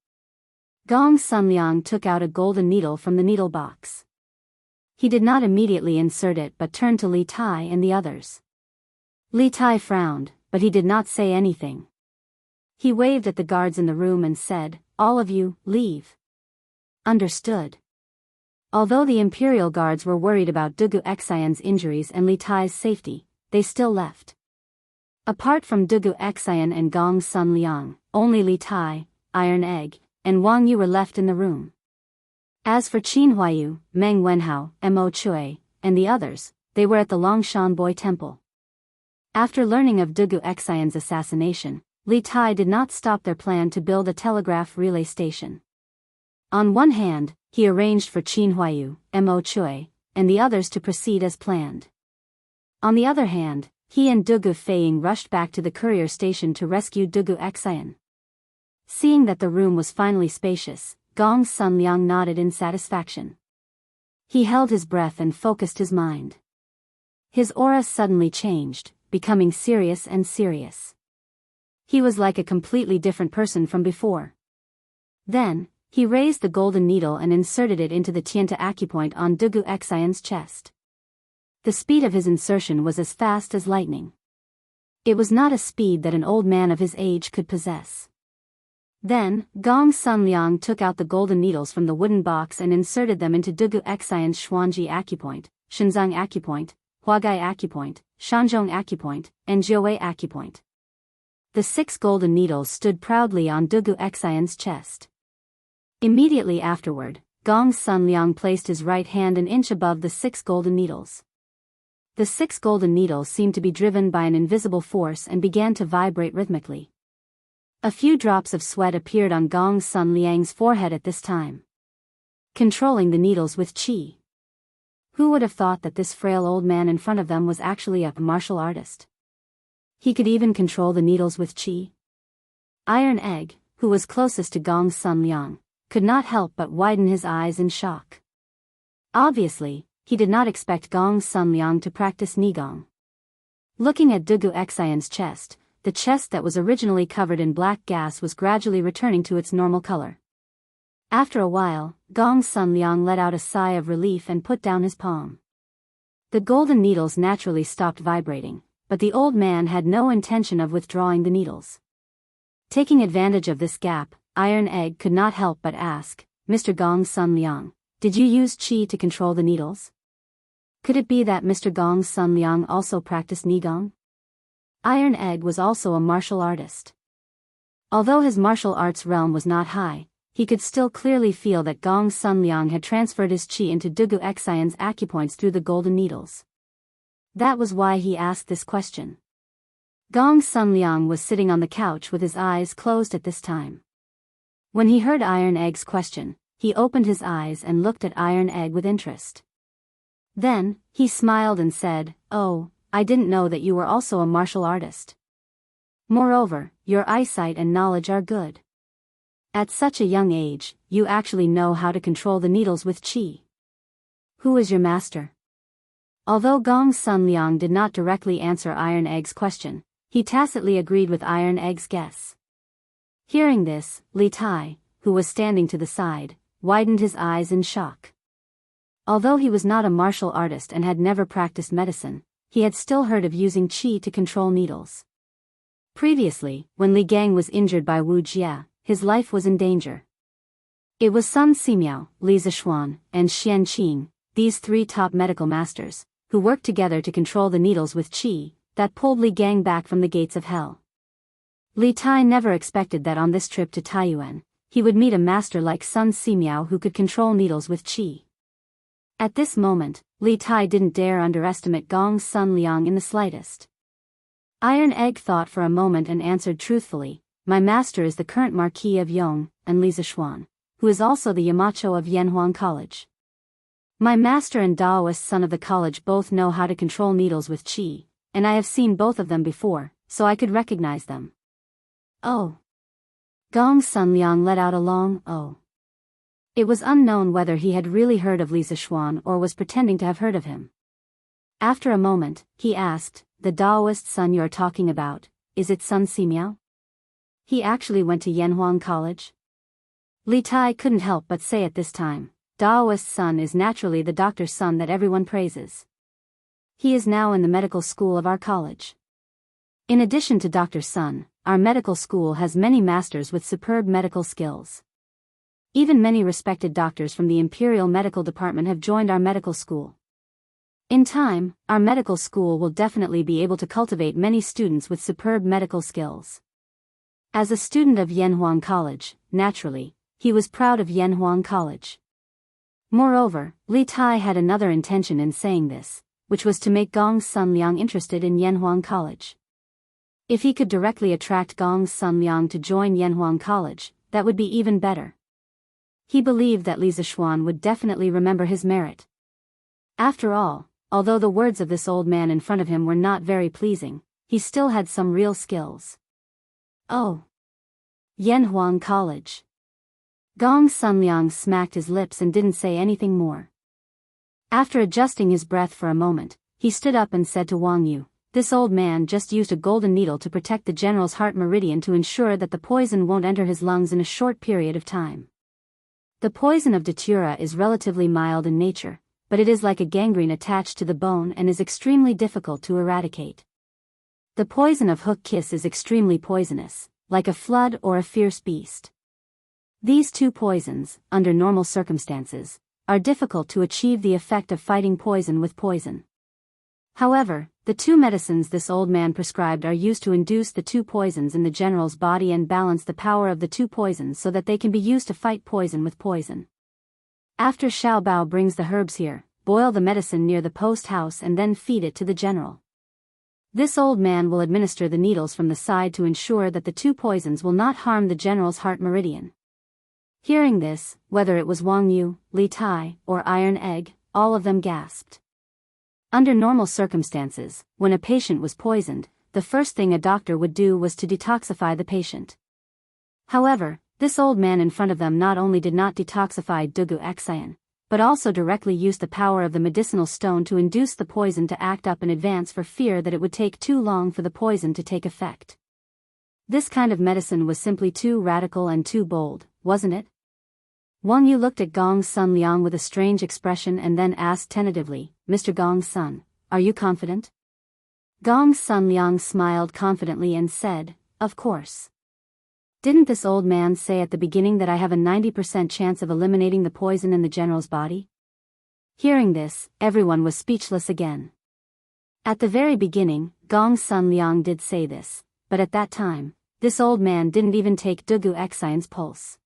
Gong Sunliang took out a golden needle from the needle box. He did not immediately insert it but turned to Li Tai and the others. Li Tai frowned, but he did not say anything. He waved at the guards in the room and said, "All of you, leave." Understood. Although the Imperial Guards were worried about Dugu Xian's injuries and Li Tai's safety, they still left. Apart from Dugu Xian and Gong Sunliang, only Li Tai, Iron Egg, and Wang Yu were left in the room. As for Qin Huayu, Meng Wenhao, Mo Chui, and the others, they were at the Longshan Boy Temple. After learning of Dugu Xian's assassination, Li Tai did not stop their plan to build a telegraph relay station. On one hand, he arranged for Qin Huayu, Mo Chui, and the others to proceed as planned. On the other hand, he and Dugu Feiying rushed back to the courier station to rescue Dugu Xian. Seeing that the room was finally spacious, Gong Sunliang nodded in satisfaction. He held his breath and focused his mind. His aura suddenly changed, becoming serious and serious. He was like a completely different person from before. Then, he raised the golden needle and inserted it into the Tianta acupoint on Dugu Xian's chest. The speed of his insertion was as fast as lightning. It was not a speed that an old man of his age could possess. Then, Gong Sunliang took out the golden needles from the wooden box and inserted them into Dugu Xian's Xuanji acupoint, Shenzang acupoint, Huagai acupoint, Shanzhong acupoint, and Jiuwei acupoint. The 6 golden needles stood proudly on Dugu Xian's chest. Immediately afterward, Gong Sunliang placed his right hand an inch above the 6 golden needles. The 6 golden needles seemed to be driven by an invisible force and began to vibrate rhythmically. A few drops of sweat appeared on Gong Sunliang's forehead at this time. Controlling the needles with qi. Who would have thought that this frail old man in front of them was actually a martial artist? He could even control the needles with qi. Iron Egg, who was closest to Gong Sunliang, could not help but widen his eyes in shock. Obviously, he did not expect Gong Sunliang to practice Nigong. Looking at Dugu Xian's chest, the chest that was originally covered in black gas was gradually returning to its normal color. After a while, Gong Sunliang let out a sigh of relief and put down his palm. The golden needles naturally stopped vibrating, but the old man had no intention of withdrawing the needles. Taking advantage of this gap, Iron Egg could not help but ask, "Mr. Gong Sunliang, did you use qi to control the needles? Could it be that Mr. Gong Sunliang also practiced Nigong?" Iron Egg was also a martial artist. Although his martial arts realm was not high, he could still clearly feel that Gong Sunliang had transferred his qi into Dugu Xian's acupoints through the golden needles. That was why he asked this question. Gong Sunliang was sitting on the couch with his eyes closed at this time. When he heard Iron Egg's question, he opened his eyes and looked at Iron Egg with interest. Then, he smiled and said, "Oh, I didn't know that you were also a martial artist. Moreover, your eyesight and knowledge are good. At such a young age, you actually know how to control the needles with qi. Who is your master?" Although Gong Sunliang did not directly answer Iron Egg's question, he tacitly agreed with Iron Egg's guess. Hearing this, Li Tai, who was standing to the side, widened his eyes in shock. Although he was not a martial artist and had never practiced medicine, he had still heard of using qi to control needles. Previously, when Li Gang was injured by Wu Jie, his life was in danger. It was Sun Simiao, Li Zishuan, and Xian Qing, these 3 top medical masters, who worked together to control the needles with qi, that pulled Li Gang back from the gates of hell. Li Tai never expected that on this trip to Taiyuan, he would meet a master like Sun Simiao who could control needles with qi. At this moment, Li Tai didn't dare underestimate Gong's son Liang in the slightest. Iron Egg thought for a moment and answered truthfully, "My master is the current Marquis of Yong, and Li Zishuan, who is also the Yamacho of Yanhuang College. My master and Daoist son of the college both know how to control needles with qi, and I have seen both of them before, so I could recognize them." "Oh." Gong's son Liang let out a long "oh." It was unknown whether he had really heard of Li Zishuan or was pretending to have heard of him. After a moment, he asked, "The Daoist son you're talking about, is it Sun Simiao? He actually went to Yanhuang College?" Li Tai couldn't help but say at this time, "Daoist son is naturally the doctor's son that everyone praises. He is now in the medical school of our college. In addition to Dr. Sun, our medical school has many masters with superb medical skills. Even many respected doctors from the Imperial Medical Department have joined our medical school. In time, our medical school will definitely be able to cultivate many students with superb medical skills." As a student of Yanhuang College, naturally, he was proud of Yanhuang College. Moreover, Li Tai had another intention in saying this, which was to make Gong's son Liang interested in Yanhuang College. If he could directly attract Gong's son Liang to join Yanhuang College, that would be even better. He believed that Li Zishuan would definitely remember his merit. After all, although the words of this old man in front of him were not very pleasing, he still had some real skills. "Oh. Yanhuang College." Gong's son Liang smacked his lips and didn't say anything more. After adjusting his breath for a moment, he stood up and said to Wang Yu, "This old man just used a golden needle to protect the general's heart meridian to ensure that the poison won't enter his lungs in a short period of time. The poison of datura is relatively mild in nature, but it is like a gangrene attached to the bone and is extremely difficult to eradicate. The poison of hook kiss is extremely poisonous, like a flood or a fierce beast. These two poisons, under normal circumstances, are difficult to achieve the effect of fighting poison with poison. However, the two medicines this old man prescribed are used to induce the two poisons in the general's body and balance the power of the two poisons so that they can be used to fight poison with poison. After Xiao Bao brings the herbs here, boil the medicine near the post house and then feed it to the general. This old man will administer the needles from the side to ensure that the two poisons will not harm the general's heart meridian." Hearing this, whether it was Wang Yu, Li Tai, or Iron Egg, all of them gasped. Under normal circumstances, when a patient was poisoned, the first thing a doctor would do was to detoxify the patient. However, this old man in front of them not only did not detoxify Dugu Xian, but also directly used the power of the medicinal stone to induce the poison to act up in advance for fear that it would take too long for the poison to take effect. This kind of medicine was simply too radical and too bold, wasn't it? Wang Yu looked at Gong's son Liang with a strange expression and then asked tentatively, "Mr. Gong's son, are you confident?" Gong's son Liang smiled confidently and said, "Of course. Didn't this old man say at the beginning that I have a 90% chance of eliminating the poison in the general's body?" Hearing this, everyone was speechless again. At the very beginning, Gong's son Liang did say this, but at that time, this old man didn't even take Dugu Xian's pulse.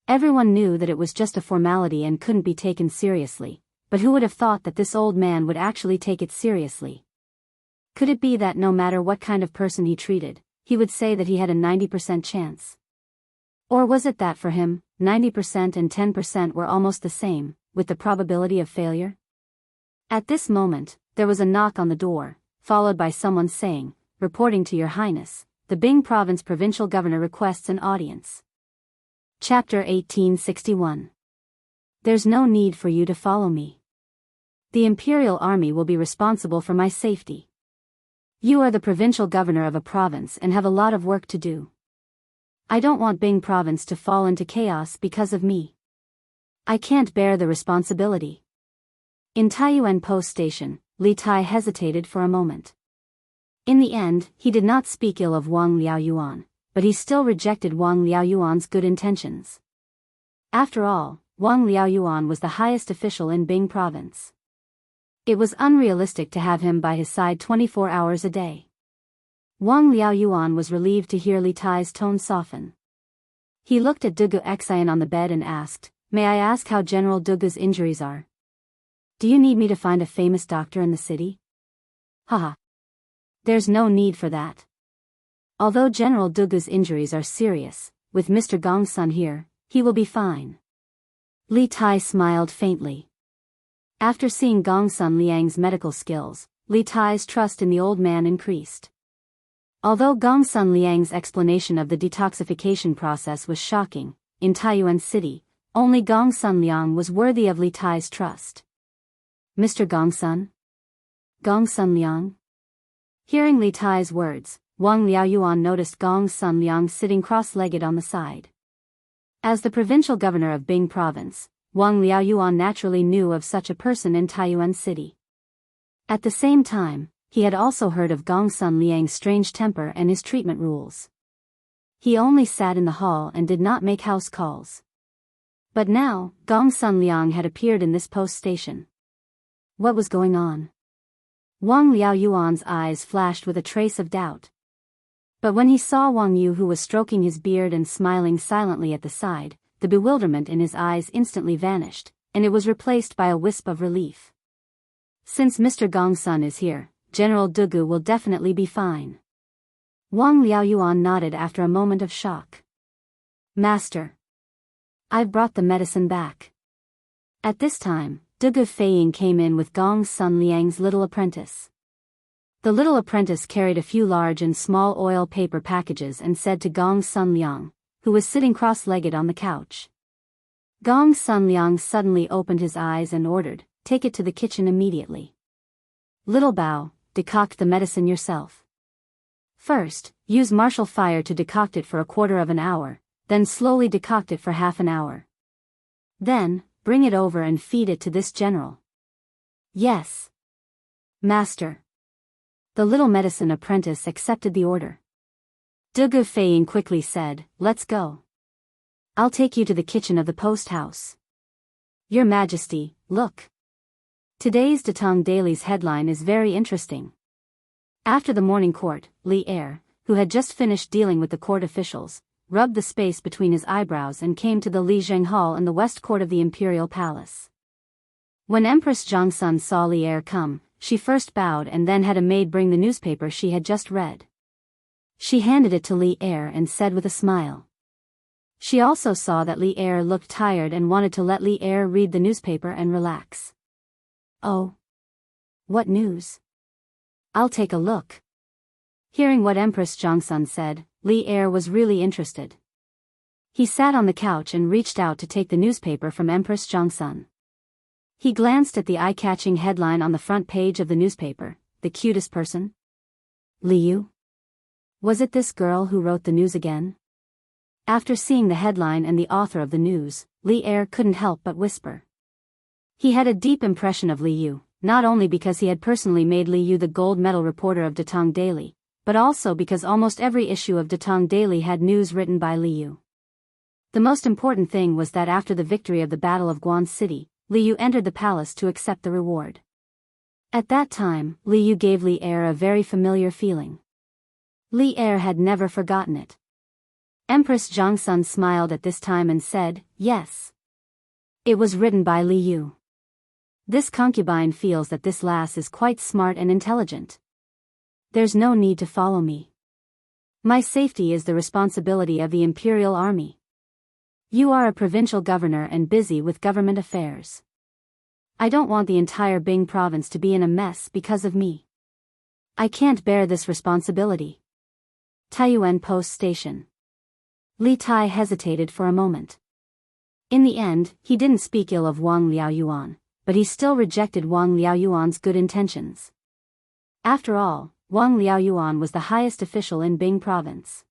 Everyone knew that it was just a formality and couldn't be taken seriously, but who would have thought that this old man would actually take it seriously? Could it be that no matter what kind of person he treated, he would say that he had a 90% chance? Or was it that for him, 90% and 10% were almost the same, with the probability of failure? At this moment, there was a knock on the door, followed by someone saying, "Reporting to Your Highness, the Bing Province Provincial Governor requests an audience." Chapter 1861. There's no need for you to follow me. The Imperial Army will be responsible for my safety. You are the provincial governor of a province and have a lot of work to do. I don't want Bing Province to fall into chaos because of me. I can't bear the responsibility. In Taiyuan Post Station, Li Tai hesitated for a moment. In the end, he did not speak ill of Wang Liaoyuan, but he still rejected Wang Liaoyuan's good intentions. After all, Wang Liaoyuan was the highest official in Bing Province. It was unrealistic to have him by his side 24 hours a day. Wang Liaoyuan was relieved to hear Li Tai's tone soften. He looked at Dugu Xian on the bed and asked, "May I ask how General Dugu's injuries are?" Do you need me to find a famous doctor in the city? Haha. There's no need for that. Although General Dugu's injuries are serious, with Mr. Gongsun here, he will be fine. Li Tai smiled faintly. After seeing Gongsun Liang's medical skills, Li Tai's trust in the old man increased. Although Gongsun Liang's explanation of the detoxification process was shocking, in Taiyuan City, only Gongsun Liang was worthy of Li Tai's trust. Mr. Gongsun? Gongsun Liang? Hearing Li Tai's words, Wang Liaoyuan noticed Gongsun Liang sitting cross-legged on the side. As the provincial governor of Bing Province, Wang Liaoyuan naturally knew of such a person in Taiyuan City. At the same time, he had also heard of Gongsun Liang's strange temper and his treatment rules. He only sat in the hall and did not make house calls. But now, Gongsun Liang had appeared in this post station. What was going on? Wang Liaoyuan's eyes flashed with a trace of doubt. But when he saw Wang Yu, who was stroking his beard and smiling silently at the side, the bewilderment in his eyes instantly vanished, and it was replaced by a wisp of relief. Since Mr. Gongsun is here, General Dugu will definitely be fine. Wang Liaoyuan nodded after a moment of shock. Master. I've brought the medicine back. At this time, Dugu Feiying came in with Gongsun Liang's little apprentice. The little apprentice carried a few large and small oil paper packages and said to Gongsun Liang, who was sitting cross-legged on the couch. Gongsun Liang suddenly opened his eyes and ordered, "Take it to the kitchen immediately. Little Bao, decoct the medicine yourself. First, use martial fire to decoct it for a quarter of an hour, then slowly decoct it for half an hour. Then, bring it over and feed it to this general." Yes. Master. The little medicine apprentice accepted the order. Dugu Feiying quickly said, "Let's go. I'll take you to the kitchen of the post house." Your Majesty, look. Today's Datong Daily's headline is very interesting. After the morning court, Li Er, who had just finished dealing with the court officials, rubbed the space between his eyebrows and came to the Li Zheng Hall in the west court of the imperial palace. When Empress Zhongsun saw Li Er come, she first bowed and then had a maid bring the newspaper she had just read. She handed it to Li Er and said with a smile. She also saw that Li Er looked tired and wanted to let Li Er read the newspaper and relax. Oh. What news? I'll take a look. Hearing what Empress Zhongsun said, Li Er was really interested. He sat on the couch and reached out to take the newspaper from Empress Zhongsun. He glanced at the eye-catching headline on the front page of the newspaper, "The cutest person?" Li Yu? Was it this girl who wrote the news again? After seeing the headline and the author of the news, Li Er couldn't help but whisper. He had a deep impression of Li Yu, not only because he had personally made Li Yu the gold medal reporter of Datong Daily, but also because almost every issue of Datong Daily had news written by Li Yu. The most important thing was that after the victory of the Battle of Guan City, Li Yu entered the palace to accept the reward. At that time, Li Yu gave Li Er a very familiar feeling. Li Er had never forgotten it. Empress Zhongsun smiled at this time and said, "Yes. It was written by Li Yu. This concubine feels that this lass is quite smart and intelligent. There's no need to follow me. My safety is the responsibility of the imperial army. You are a provincial governor and busy with government affairs. I don't want the entire Bing province to be in a mess because of me. I can't bear this responsibility." Taiyuan Post Station. Li Tai hesitated for a moment. In the end, he didn't speak ill of Wang Liaoyuan, but he still rejected Wang Liaoyuan's good intentions. After all, Wang Liaoyuan was the highest official in Bing province.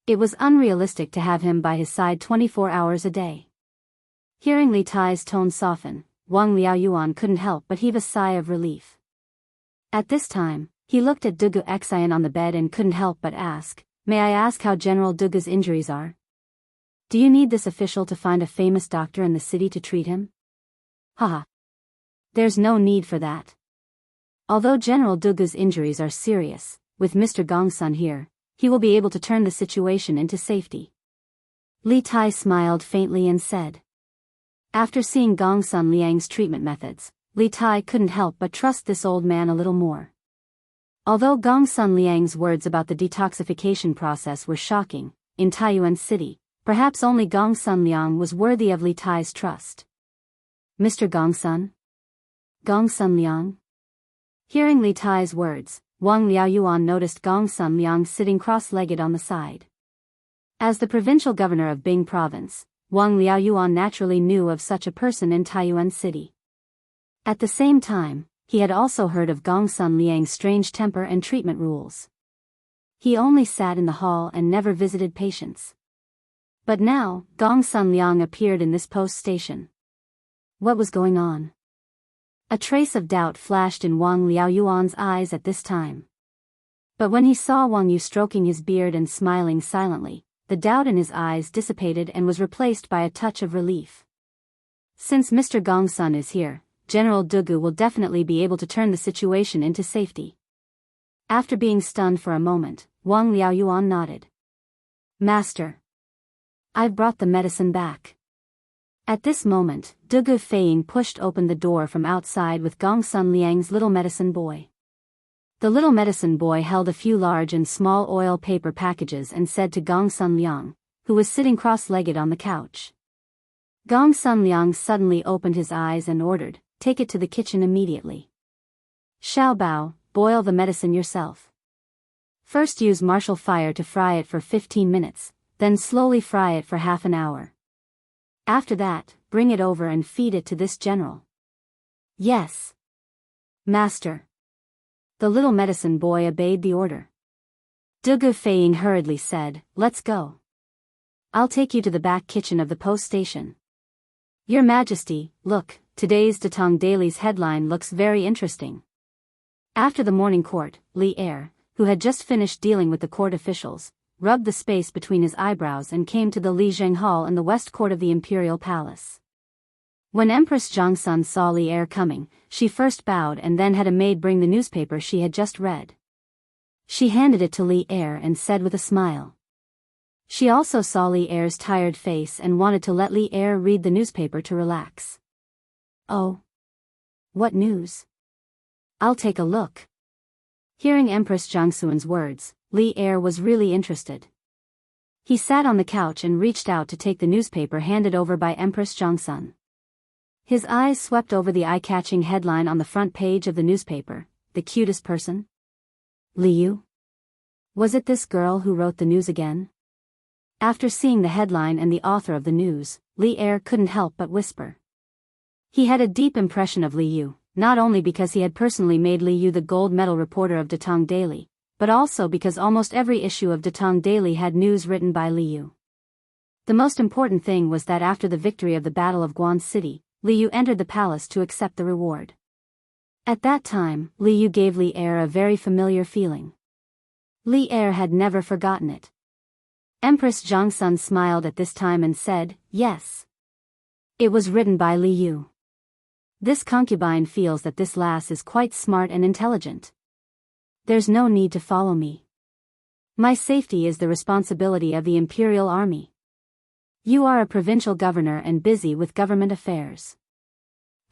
It was unrealistic to have him by his side 24 hours a day. Hearing Li Tai's tone soften, Wang Liaoyuan couldn't help but heave a sigh of relief. At this time, he looked at Dugu Xian on the bed and couldn't help but ask, "May I ask how General Dugu's injuries are? Do you need this official to find a famous doctor in the city to treat him?" Haha. There's no need for that. Although General Dugu's injuries are serious, with Mr. Gongsun here, he will be able to turn the situation into safety. Li Tai smiled faintly and said. After seeing Gongsun Liang's treatment methods, Li Tai couldn't help but trust this old man a little more. Although Gongsun Liang's words about the detoxification process were shocking, in Taiyuan City, perhaps only Gongsun Liang was worthy of Li Tai's trust. Mr. Gongsun? Gongsun Liang? Hearing Li Tai's words, Wang Liaoyuan noticed Gongsun Liang sitting cross-legged on the side. As the provincial governor of Bing Province, Wang Liaoyuan naturally knew of such a person in Taiyuan City. At the same time, he had also heard of Gongsun Liang's strange temper and treatment rules. He only sat in the hall and never visited patients. But now, Gongsun Liang appeared in this post station. What was going on? A trace of doubt flashed in Wang Liaoyuan's eyes at this time. But when he saw Wang Yu stroking his beard and smiling silently, the doubt in his eyes dissipated and was replaced by a touch of relief. Since Mr. Gongsun is here, General Dugu will definitely be able to turn the situation into safety. After being stunned for a moment, Wang Liaoyuan nodded. Master. I've brought the medicine back. At this moment, Dugu Feiying pushed open the door from outside with Gongsun Liang's little medicine boy. The little medicine boy held a few large and small oil paper packages and said to Gongsun Liang, who was sitting cross-legged on the couch. Gongsun Liang suddenly opened his eyes and ordered, "Take it to the kitchen immediately. Xiao Bao, boil the medicine yourself. First use martial fire to fry it for 15 minutes, then slowly fry it for half an hour. After that, bring it over and feed it to this general." Yes. Master. The little medicine boy obeyed the order. Dugu Feiying hurriedly said, "Let's go. I'll take you to the back kitchen of the post station. Your Majesty, look, today's Datong Daily's headline looks very interesting." After the morning court, Li Er, who had just finished dealing with the court officials, rubbed the space between his eyebrows and came to the Li Zheng Hall in the west court of the imperial palace. When Empress Zhongsun saw Li Er coming, she first bowed and then had a maid bring the newspaper she had just read. She handed it to Li Er and said with a smile. She also saw Li Er's tired face and wanted to let Li Er read the newspaper to relax. "Oh. What news? I'll take a look." Hearing Empress Zhongsun's words, Li Er was really interested. He sat on the couch and reached out to take the newspaper handed over by Empress Zhongsun. His eyes swept over the eye-catching headline on the front page of the newspaper, "The cutest person? Li Yu? Was it this girl who wrote the news again?" After seeing the headline and the author of the news, Li Er couldn't help but whisper. He had a deep impression of Li Yu, not only because he had personally made Li Yu the gold medal reporter of Datong Daily, but also because almost every issue of Datong Daily had news written by Li Yu. The most important thing was that after the victory of the Battle of Guan City, Li Yu entered the palace to accept the reward. At that time, Li Yu gave Li Er a very familiar feeling. Li Er had never forgotten it. Empress Zhongsun smiled at this time and said, "Yes. It was written by Li Yu. This concubine feels that this lass is quite smart and intelligent. There's no need to follow me. My safety is the responsibility of the imperial army. You are a provincial governor and busy with government affairs.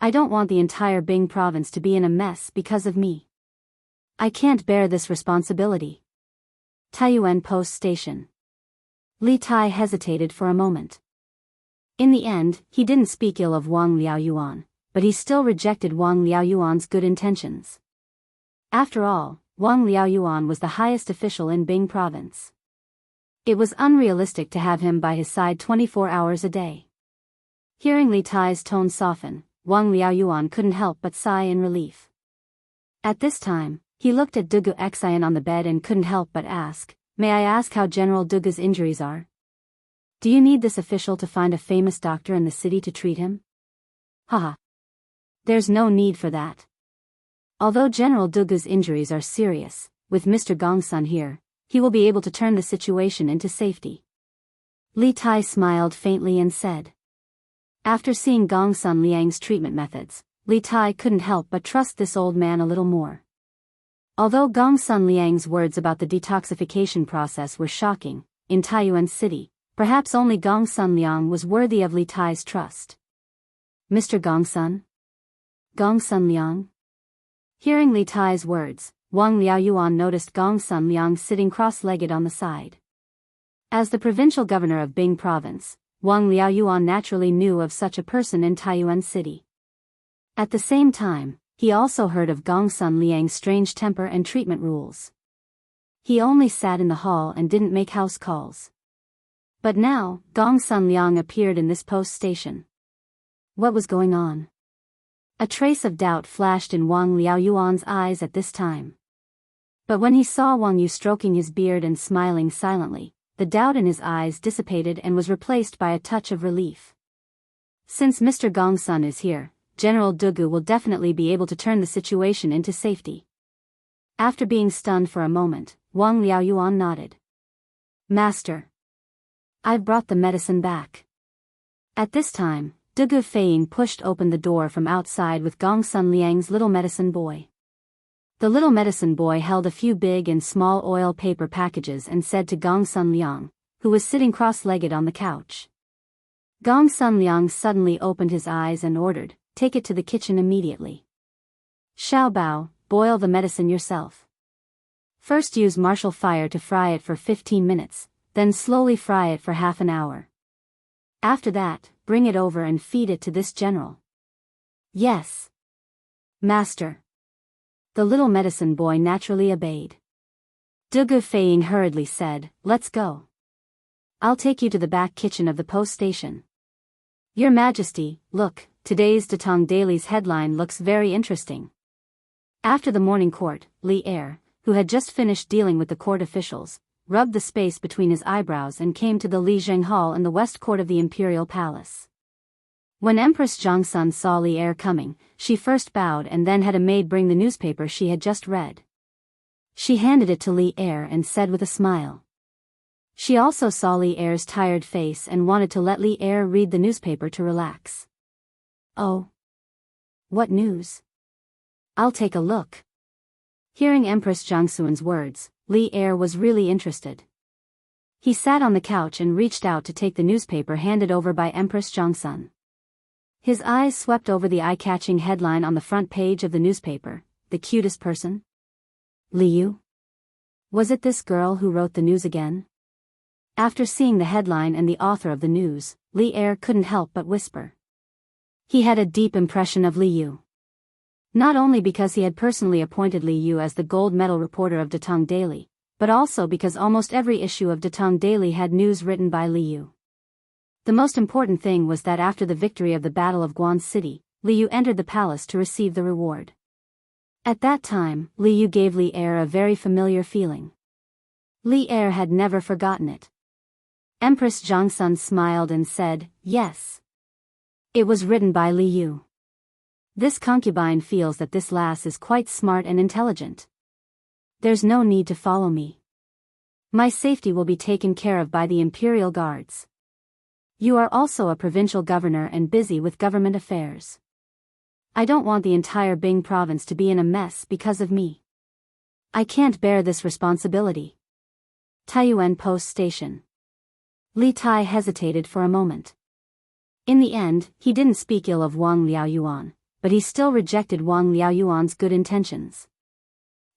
I don't want the entire Bing province to be in a mess because of me. I can't bear this responsibility." Taiyuan Post Station. Li Tai hesitated for a moment. In the end, he didn't speak ill of Wang Liaoyuan, but he still rejected Wang Liaoyuan's good intentions. After all, Wang Liaoyuan was the highest official in Bing province. It was unrealistic to have him by his side 24 hours a day. Hearing Li Tai's tone soften, Wang Liaoyuan couldn't help but sigh in relief. At this time, he looked at Dugu Xian on the bed and couldn't help but ask, "May I ask how General Dugu's injuries are? Do you need this official to find a famous doctor in the city to treat him?" "Haha. There's no need for that. Although General Dugu's injuries are serious, with Mr. Gongsun here, he will be able to turn the situation into safety." Li Tai smiled faintly and said. After seeing Gongsun Liang's treatment methods, Li Tai couldn't help but trust this old man a little more. Although Gongsun Liang's words about the detoxification process were shocking, in Taiyuan City, perhaps only Gongsun Liang was worthy of Li Tai's trust. "Mr. Gongsun? Gong Sun Liang. Hearing Li Tai's words, Wang Liaoyuan noticed Gong Sun Liang sitting cross-legged on the side. As the provincial governor of Bing Province, Wang Liaoyuan naturally knew of such a person in Taiyuan City. At the same time, he also heard of Gong Sun Liang's strange temper and treatment rules. He only sat in the hall and didn't make house calls. But now, Gong Sun Liang appeared in this post station. What was going on? A trace of doubt flashed in Wang Liaoyuan's eyes at this time. But when he saw Wang Yu stroking his beard and smiling silently, the doubt in his eyes dissipated and was replaced by a touch of relief. Since Mr. Gong Sun is here, General Dugu will definitely be able to turn the situation into safety. After being stunned for a moment, Wang Liaoyuan nodded. Master. I've brought the medicine back. At this time, Dugu Feiying pushed open the door from outside with Gong Sun Liang's little medicine boy. The little medicine boy held a few big and small oil paper packages and said to Gong Sun Liang, who was sitting cross-legged on the couch. Gong Sun Liang suddenly opened his eyes and ordered, "Take it to the kitchen immediately. Xiao Bao, boil the medicine yourself. First use martial fire to fry it for 15 minutes, then slowly fry it for half an hour. After that, bring it over and feed it to this general." Yes. Master. The little medicine boy naturally obeyed. Dugu Feiying hurriedly said, "Let's go. I'll take you to the back kitchen of the post station." Your Majesty, look, today's Datong Daily's headline looks very interesting. After the morning court, Li Er, who had just finished dealing with the court officials, rubbed the space between his eyebrows and came to the Li Zheng Hall in the west court of the Imperial Palace. When Empress Zhongsun saw Li Er coming, she first bowed and then had a maid bring the newspaper she had just read. She handed it to Li Er and said with a smile. She also saw Li Er's tired face and wanted to let Li Er read the newspaper to relax. Oh. What news? I'll take a look. Hearing Empress Zhongsun's words, Li Er was really interested. He sat on the couch and reached out to take the newspaper handed over by Empress Zhongsun. His eyes swept over the eye-catching headline on the front page of the newspaper, "The cutest person?" Li Yu? Was it this girl who wrote the news again? After seeing the headline and the author of the news, Li Er couldn't help but whisper. He had a deep impression of Li Yu. Not only because he had personally appointed Li Yu as the gold medal reporter of Datong Daily, but also because almost every issue of Datong Daily had news written by Li Yu. The most important thing was that after the victory of the Battle of Guan City, Li Yu entered the palace to receive the reward. At that time, Li Yu gave Li Er a very familiar feeling. Li Er had never forgotten it. Empress Zhongsun smiled and said, "Yes. It was written by Li Yu. This concubine feels that this lass is quite smart and intelligent. There's no need to follow me. My safety will be taken care of by the imperial guards. You are also a provincial governor and busy with government affairs. I don't want the entire Bing province to be in a mess because of me. I can't bear this responsibility." Taiyuan Post Station. Li Tai hesitated for a moment. In the end, he didn't speak ill of Wang Liaoyuan, but he still rejected Wang Liaoyuan's good intentions.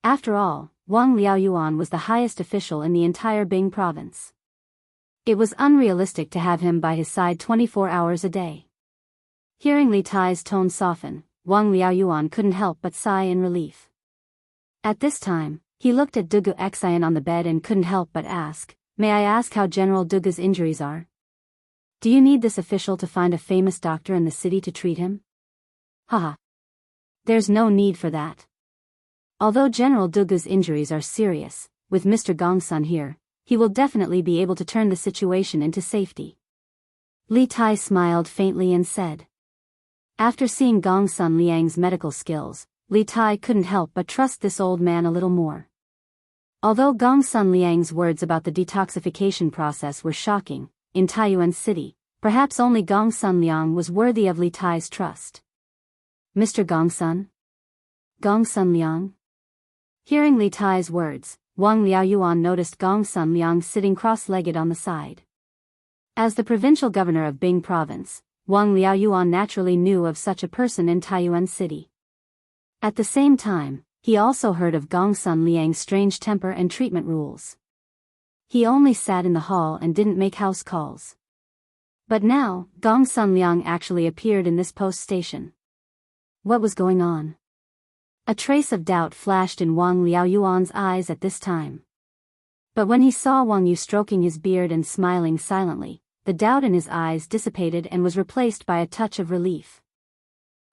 After all, Wang Liaoyuan was the highest official in the entire Bing province. It was unrealistic to have him by his side 24 hours a day. Hearing Li Tai's tone soften, Wang Liaoyuan couldn't help but sigh in relief. At this time, he looked at Dugu Xian on the bed and couldn't help but ask, "May I ask how General Dugu's injuries are? Do you need this official to find a famous doctor in the city to treat him?" Haha. There's no need for that. Although General Dugu's injuries are serious, with Mr. Gongsun here, he will definitely be able to turn the situation into safety. Li Tai smiled faintly and said. After seeing Gongsun Liang's medical skills, Li Tai couldn't help but trust this old man a little more. Although Gongsun Liang's words about the detoxification process were shocking, in Taiyuan City, perhaps only Gongsun Liang was worthy of Li Tai's trust. "Mr. Gongsun? Gongsun Liang?" Hearing Li Tai's words, Wang Liaoyuan noticed Gongsun Liang sitting cross-legged on the side. As the provincial governor of Bing province, Wang Liaoyuan naturally knew of such a person in Taiyuan City. At the same time, he also heard of Gongsun Liang's strange temper and treatment rules. He only sat in the hall and didn't make house calls. But now, Gongsun Liang actually appeared in this post station. What was going on? A trace of doubt flashed in Wang Liaoyuan's eyes at this time. But when he saw Wang Yu stroking his beard and smiling silently, the doubt in his eyes dissipated and was replaced by a touch of relief.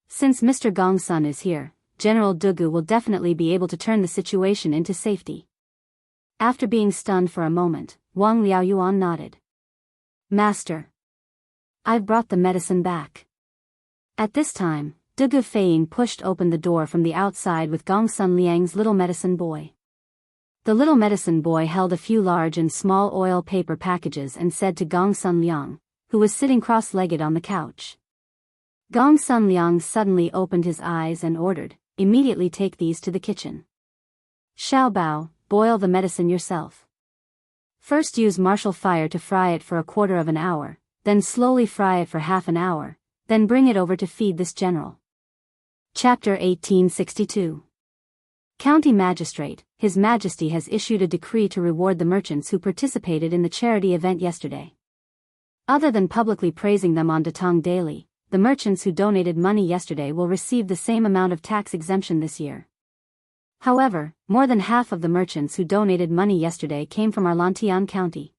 Since Mr. Gongsun is here, General Dugu will definitely be able to turn the situation into safety. After being stunned for a moment, Wang Liaoyuan nodded. Master. I've brought the medicine back. At this time, Dugu Feiying pushed open the door from the outside with Gongsun Liang's little medicine boy. The little medicine boy held a few large and small oil paper packages and said to Gongsun Liang, who was sitting cross-legged on the couch. Gongsun Liang suddenly opened his eyes and ordered, immediately take these to the kitchen. Xiaobao, boil the medicine yourself. First use martial fire to fry it for a quarter of an hour, then slowly fry it for half an hour, then bring it over to feed this general. Chapter 1862. County Magistrate, His Majesty has issued a decree to reward the merchants who participated in the charity event yesterday. Other than publicly praising them on Datong Daily, the merchants who donated money yesterday will receive the same amount of tax exemption this year. However, more than half of the merchants who donated money yesterday came from our Lantian County.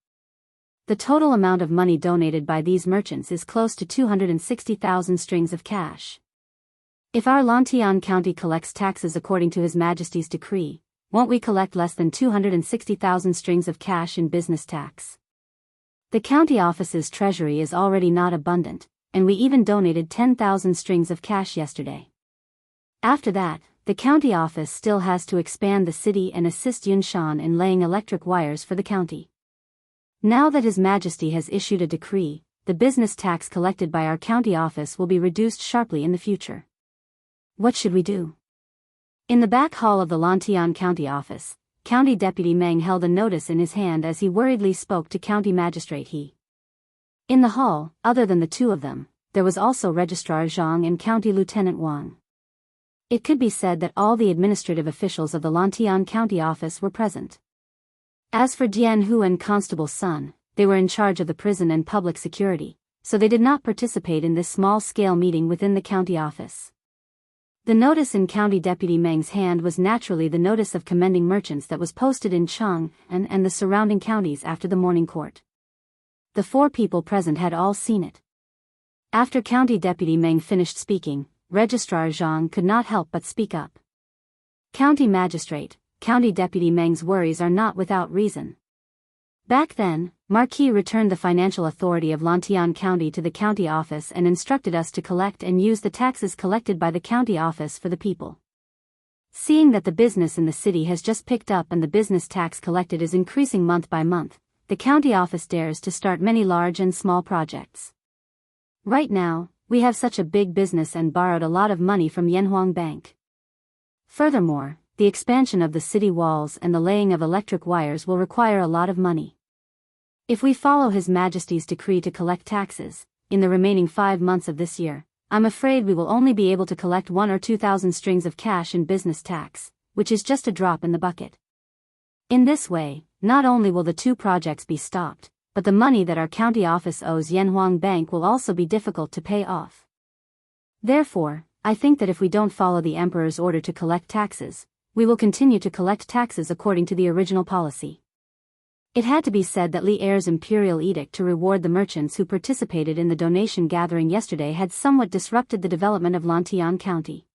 The total amount of money donated by these merchants is close to 260,000 strings of cash. If our Lantian County collects taxes according to His Majesty's decree, won't we collect less than 260,000 strings of cash in business tax? The county office's treasury is already not abundant, and we even donated 10,000 strings of cash yesterday. After that, the county office still has to expand the city and assist Yunshan in laying electric wires for the county. Now that His Majesty has issued a decree, the business tax collected by our county office will be reduced sharply in the future. What should we do? In the back hall of the Lantian County office, County Deputy Meng held a notice in his hand as he worriedly spoke to County Magistrate He. In the hall, other than the two of them, there was also Registrar Zhang and County Lieutenant Wang. It could be said that all the administrative officials of the Lantian County office were present. As for Jian Hu and Constable Sun, they were in charge of the prison and public security, so they did not participate in this small-scale meeting within the county office. The notice in County Deputy Meng's hand was naturally the notice of commending merchants that was posted in Chang and the surrounding counties after the morning court. The four people present had all seen it. After County Deputy Meng finished speaking, Registrar Zhang could not help but speak up. County Magistrate, County Deputy Meng's worries are not without reason. Back then, Marquis returned the financial authority of Lantian County to the county office and instructed us to collect and use the taxes collected by the county office for the people. Seeing that the business in the city has just picked up and the business tax collected is increasing month by month, the county office dares to start many large and small projects. Right now, we have such a big business and borrowed a lot of money from Yanhuang Bank. Furthermore, the expansion of the city walls and the laying of electric wires will require a lot of money. If we follow His Majesty's decree to collect taxes, in the remaining 5 months of this year, I'm afraid we will only be able to collect 1 or 2,000 strings of cash in business tax, which is just a drop in the bucket. In this way, not only will the 2 projects be stopped, but the money that our county office owes Yanhuang Bank will also be difficult to pay off. Therefore, I think that if we don't follow the Emperor's order to collect taxes, we will continue to collect taxes according to the original policy. It had to be said that Li Er's imperial edict to reward the merchants who participated in the donation gathering yesterday had somewhat disrupted the development of Lantian County.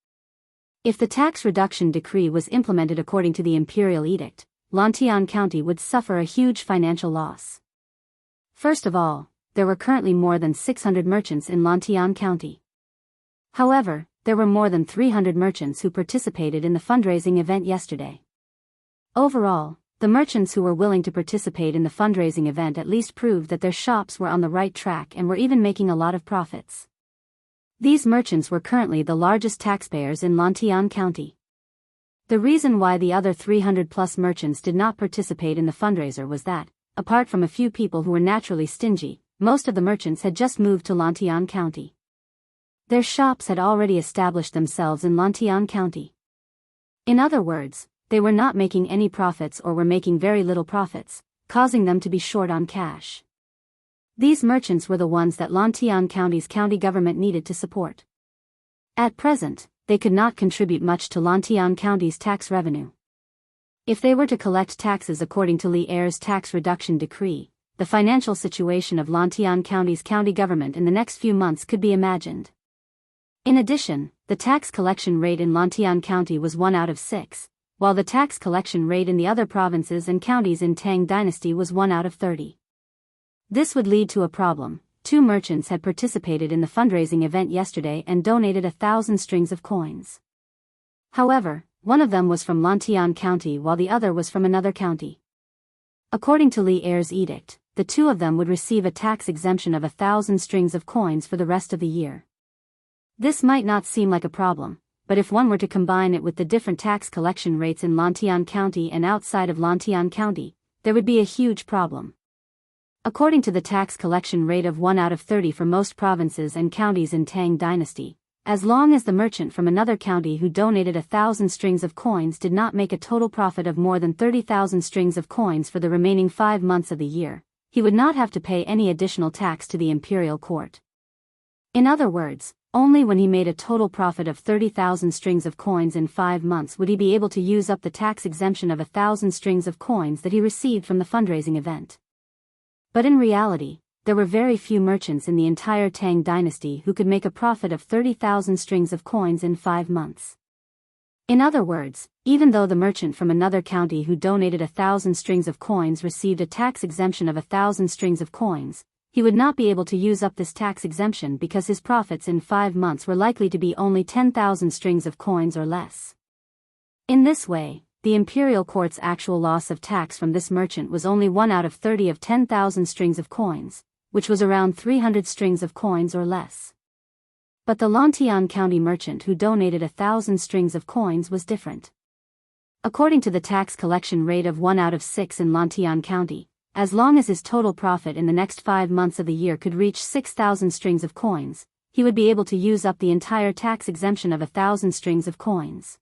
If the tax reduction decree was implemented according to the imperial edict, Lantian County would suffer a huge financial loss. First of all, there were currently more than 600 merchants in Lantian County. However, there were more than 300 merchants who participated in the fundraising event yesterday. Overall, the merchants who were willing to participate in the fundraising event at least proved that their shops were on the right track and were even making a lot of profits. These merchants were currently the largest taxpayers in Lantian County. The reason why the other 300-plus merchants did not participate in the fundraiser was that, apart from a few people who were naturally stingy, most of the merchants had just moved to Lantian County. Their shops had already established themselves in Lantian County. In other words, they were not making any profits or were making very little profits, causing them to be short on cash. These merchants were the ones that Lantian County's county government needed to support. At present, they could not contribute much to Lantian County's tax revenue. If they were to collect taxes according to Lee Ayer's tax reduction decree, the financial situation of Lantian County's county government in the next few months could be imagined. In addition, the tax collection rate in Lantian County was 1 out of 6, while the tax collection rate in the other provinces and counties in Tang Dynasty was 1 out of 30. This would lead to a problem. 2 merchants had participated in the fundraising event yesterday and donated 1,000 strings of coins. However, one of them was from Lantian County while the other was from another county. According to Lee Ayer's edict, the 2 of them would receive a tax exemption of 1,000 strings of coins for the rest of the year. This might not seem like a problem, but if one were to combine it with the different tax collection rates in Lantian County and outside of Lantian County, there would be a huge problem. According to the tax collection rate of 1 out of 30 for most provinces and counties in Tang Dynasty, as long as the merchant from another county who donated 1,000 strings of coins did not make a total profit of more than 30,000 strings of coins for the remaining 5 months of the year, he would not have to pay any additional tax to the imperial court. In other words, only when he made a total profit of 30,000 strings of coins in 5 months would he be able to use up the tax exemption of 1,000 strings of coins that he received from the fundraising event. But in reality, there were very few merchants in the entire Tang Dynasty who could make a profit of 30,000 strings of coins in 5 months. In other words, even though the merchant from another county who donated 1,000 strings of coins received a tax exemption of 1,000 strings of coins, he would not be able to use up this tax exemption because his profits in 5 months were likely to be only 10,000 strings of coins or less. In this way, the imperial court's actual loss of tax from this merchant was only 1 out of 30 of 10,000 strings of coins, which was around 300 strings of coins or less. But the Lantian County merchant who donated 1,000 strings of coins was different. According to the tax collection rate of 1 out of 6 in Lantian County, as long as his total profit in the next 5 months of the year could reach 6,000 strings of coins, he would be able to use up the entire tax exemption of 1,000 strings of coins.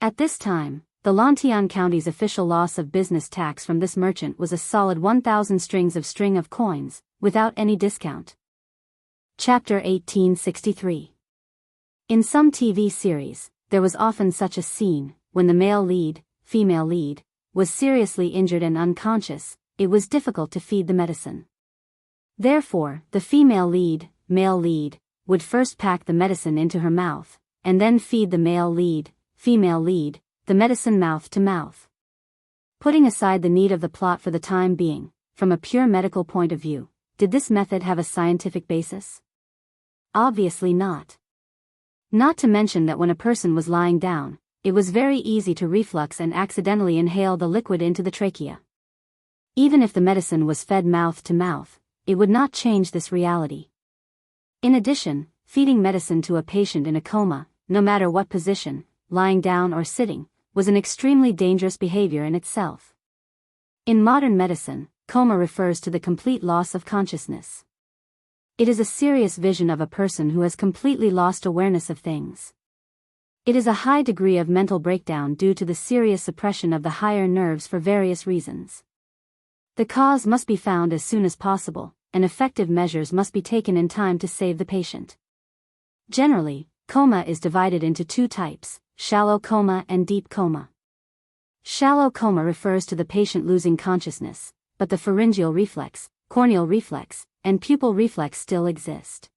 At this time, the Lantian County's official loss of business tax from this merchant was a solid 1,000 strings of string of coins, without any discount. Chapter 1863. In some TV series, there was often such a scene, when the male lead, female lead, was seriously injured and unconscious, it was difficult to feed the medicine. Therefore, the female lead, male lead, would first pack the medicine into her mouth, and then feed the male lead, female lead, the medicine mouth to mouth. Putting aside the need of the plot for the time being, from a pure medical point of view, did this method have a scientific basis? Obviously not. Not to mention that when a person was lying down, it was very easy to reflux and accidentally inhale the liquid into the trachea. Even if the medicine was fed mouth to mouth, it would not change this reality. In addition, feeding medicine to a patient in a coma, no matter what position, lying down or sitting, was an extremely dangerous behavior in itself. In modern medicine, coma refers to the complete loss of consciousness. It is a serious vision of a person who has completely lost awareness of things. It is a high degree of mental breakdown due to the serious suppression of the higher nerves for various reasons. The cause must be found as soon as possible, and effective measures must be taken in time to save the patient. Generally, coma is divided into 2 types, shallow coma and deep coma. Shallow coma refers to the patient losing consciousness, but the pharyngeal reflex, corneal reflex, and pupil reflex still exist.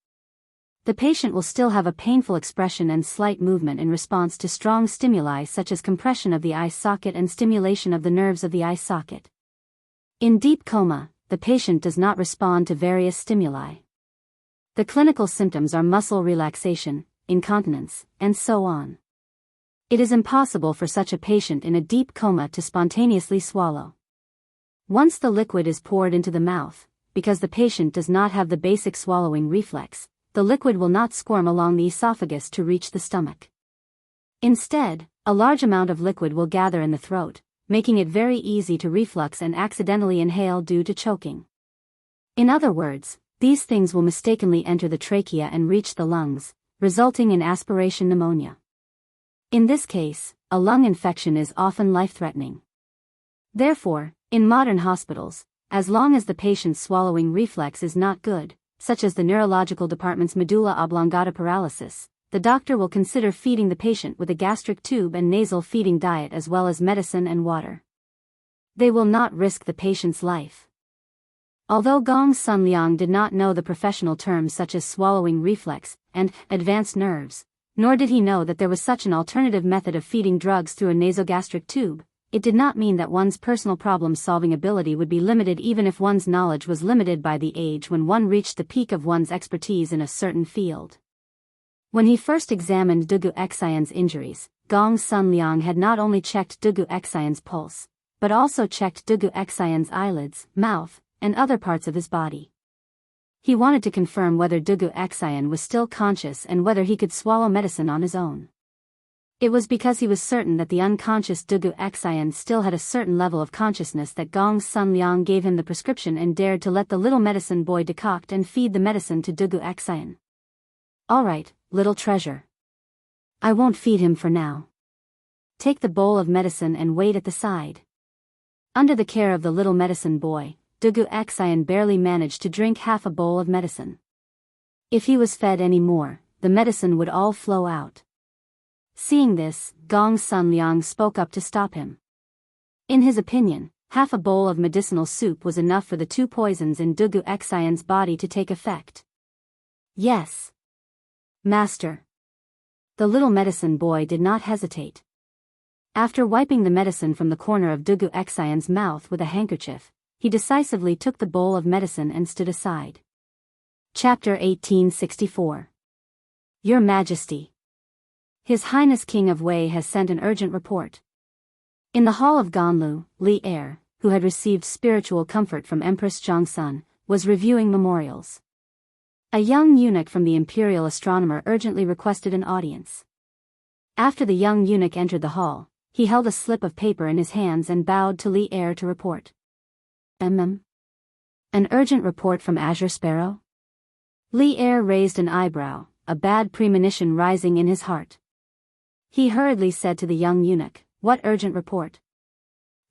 The patient will still have a painful expression and slight movement in response to strong stimuli such as compression of the eye socket and stimulation of the nerves of the eye socket. In deep coma, the patient does not respond to various stimuli. The clinical symptoms are muscle relaxation, incontinence, and so on. It is impossible for such a patient in a deep coma to spontaneously swallow. Once the liquid is poured into the mouth, because the patient does not have the basic swallowing reflex, the liquid will not squirm along the esophagus to reach the stomach. Instead, a large amount of liquid will gather in the throat, making it very easy to reflux and accidentally inhale due to choking. In other words, these things will mistakenly enter the trachea and reach the lungs, resulting in aspiration pneumonia. In this case, a lung infection is often life-threatening. Therefore, in modern hospitals, as long as the patient's swallowing reflex is not good, such as the neurological department's medulla oblongata paralysis, the doctor will consider feeding the patient with a gastric tube and nasal feeding diet as well as medicine and water. They will not risk the patient's life. Although Gong Sun Liang did not know the professional terms such as swallowing reflex and advanced nerves, nor did he know that there was such an alternative method of feeding drugs through a nasogastric tube, it did not mean that one's personal problem-solving ability would be limited even if one's knowledge was limited by the age when one reached the peak of one's expertise in a certain field. When he first examined Dugu Xian's injuries, Gong Sun Liang had not only checked Dugu Xian's pulse, but also checked Dugu Xian's eyelids, mouth, and other parts of his body. He wanted to confirm whether Dugu Xian was still conscious and whether he could swallow medicine on his own. It was because he was certain that the unconscious Dugu Xian still had a certain level of consciousness that Gong Sun Liang gave him the prescription and dared to let the little medicine boy decoct and feed the medicine to Dugu Xian. "All right, little treasure. I won't feed him for now. Take the bowl of medicine and wait at the side." Under the care of the little medicine boy, Dugu Xian barely managed to drink half a bowl of medicine. If he was fed any more, the medicine would all flow out. Seeing this, Gong Sun Liang spoke up to stop him. In his opinion, half a bowl of medicinal soup was enough for the two poisons in Dugu Xian's body to take effect. "Yes, Master." The little medicine boy did not hesitate. After wiping the medicine from the corner of Dugu Xian's mouth with a handkerchief, he decisively took the bowl of medicine and stood aside. Chapter 1864. Your Majesty. His Highness King of Wei has sent an urgent report. In the hall of Ganlu, Li Er, who had received spiritual comfort from Empress Zhongsun, was reviewing memorials. A young eunuch from the imperial astronomer urgently requested an audience. After the young eunuch entered the hall, he held a slip of paper in his hands and bowed to Li Er to report. An urgent report from Azure Sparrow? Li Er raised an eyebrow, a bad premonition rising in his heart. He hurriedly said to the young eunuch, "What urgent report?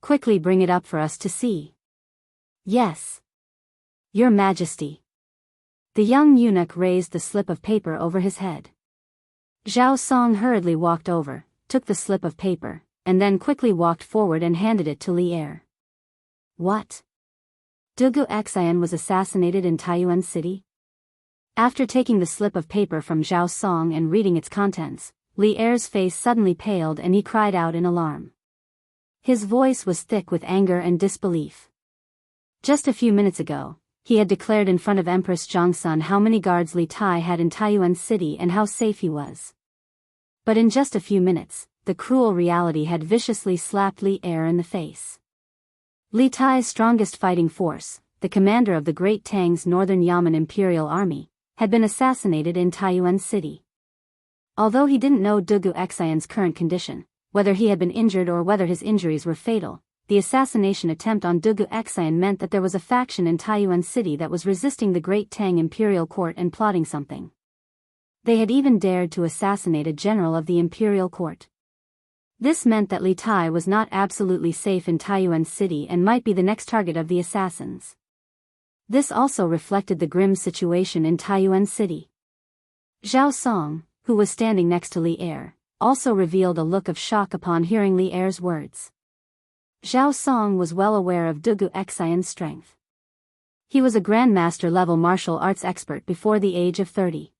Quickly bring it up for us to see." "Yes, Your Majesty." The young eunuch raised the slip of paper over his head. Zhao Song hurriedly walked over, took the slip of paper, and then quickly walked forward and handed it to Li Er. "What? Dugu Xian was assassinated in Taiyuan City?" After taking the slip of paper from Zhao Song and reading its contents, Li Er's face suddenly paled and he cried out in alarm. His voice was thick with anger and disbelief. Just a few minutes ago, he had declared in front of Empress Zhongsun how many guards Li Tai had in Taiyuan City and how safe he was. But in just a few minutes, the cruel reality had viciously slapped Li Er in the face. Li Tai's strongest fighting force, the commander of the Great Tang's Northern Yamen Imperial Army, had been assassinated in Taiyuan City. Although he didn't know Dugu Xian's current condition, whether he had been injured or whether his injuries were fatal, the assassination attempt on Dugu Xian meant that there was a faction in Taiyuan City that was resisting the Great Tang Imperial Court and plotting something. They had even dared to assassinate a general of the Imperial Court. This meant that Li Tai was not absolutely safe in Taiyuan City and might be the next target of the assassins. This also reflected the grim situation in Taiyuan City. Zhao Song, who was standing next to Li Er, also revealed a look of shock upon hearing Li Er's words. Zhao Song was well aware of Dugu Xian's strength. He was a grandmaster-level martial arts expert before the age of 30.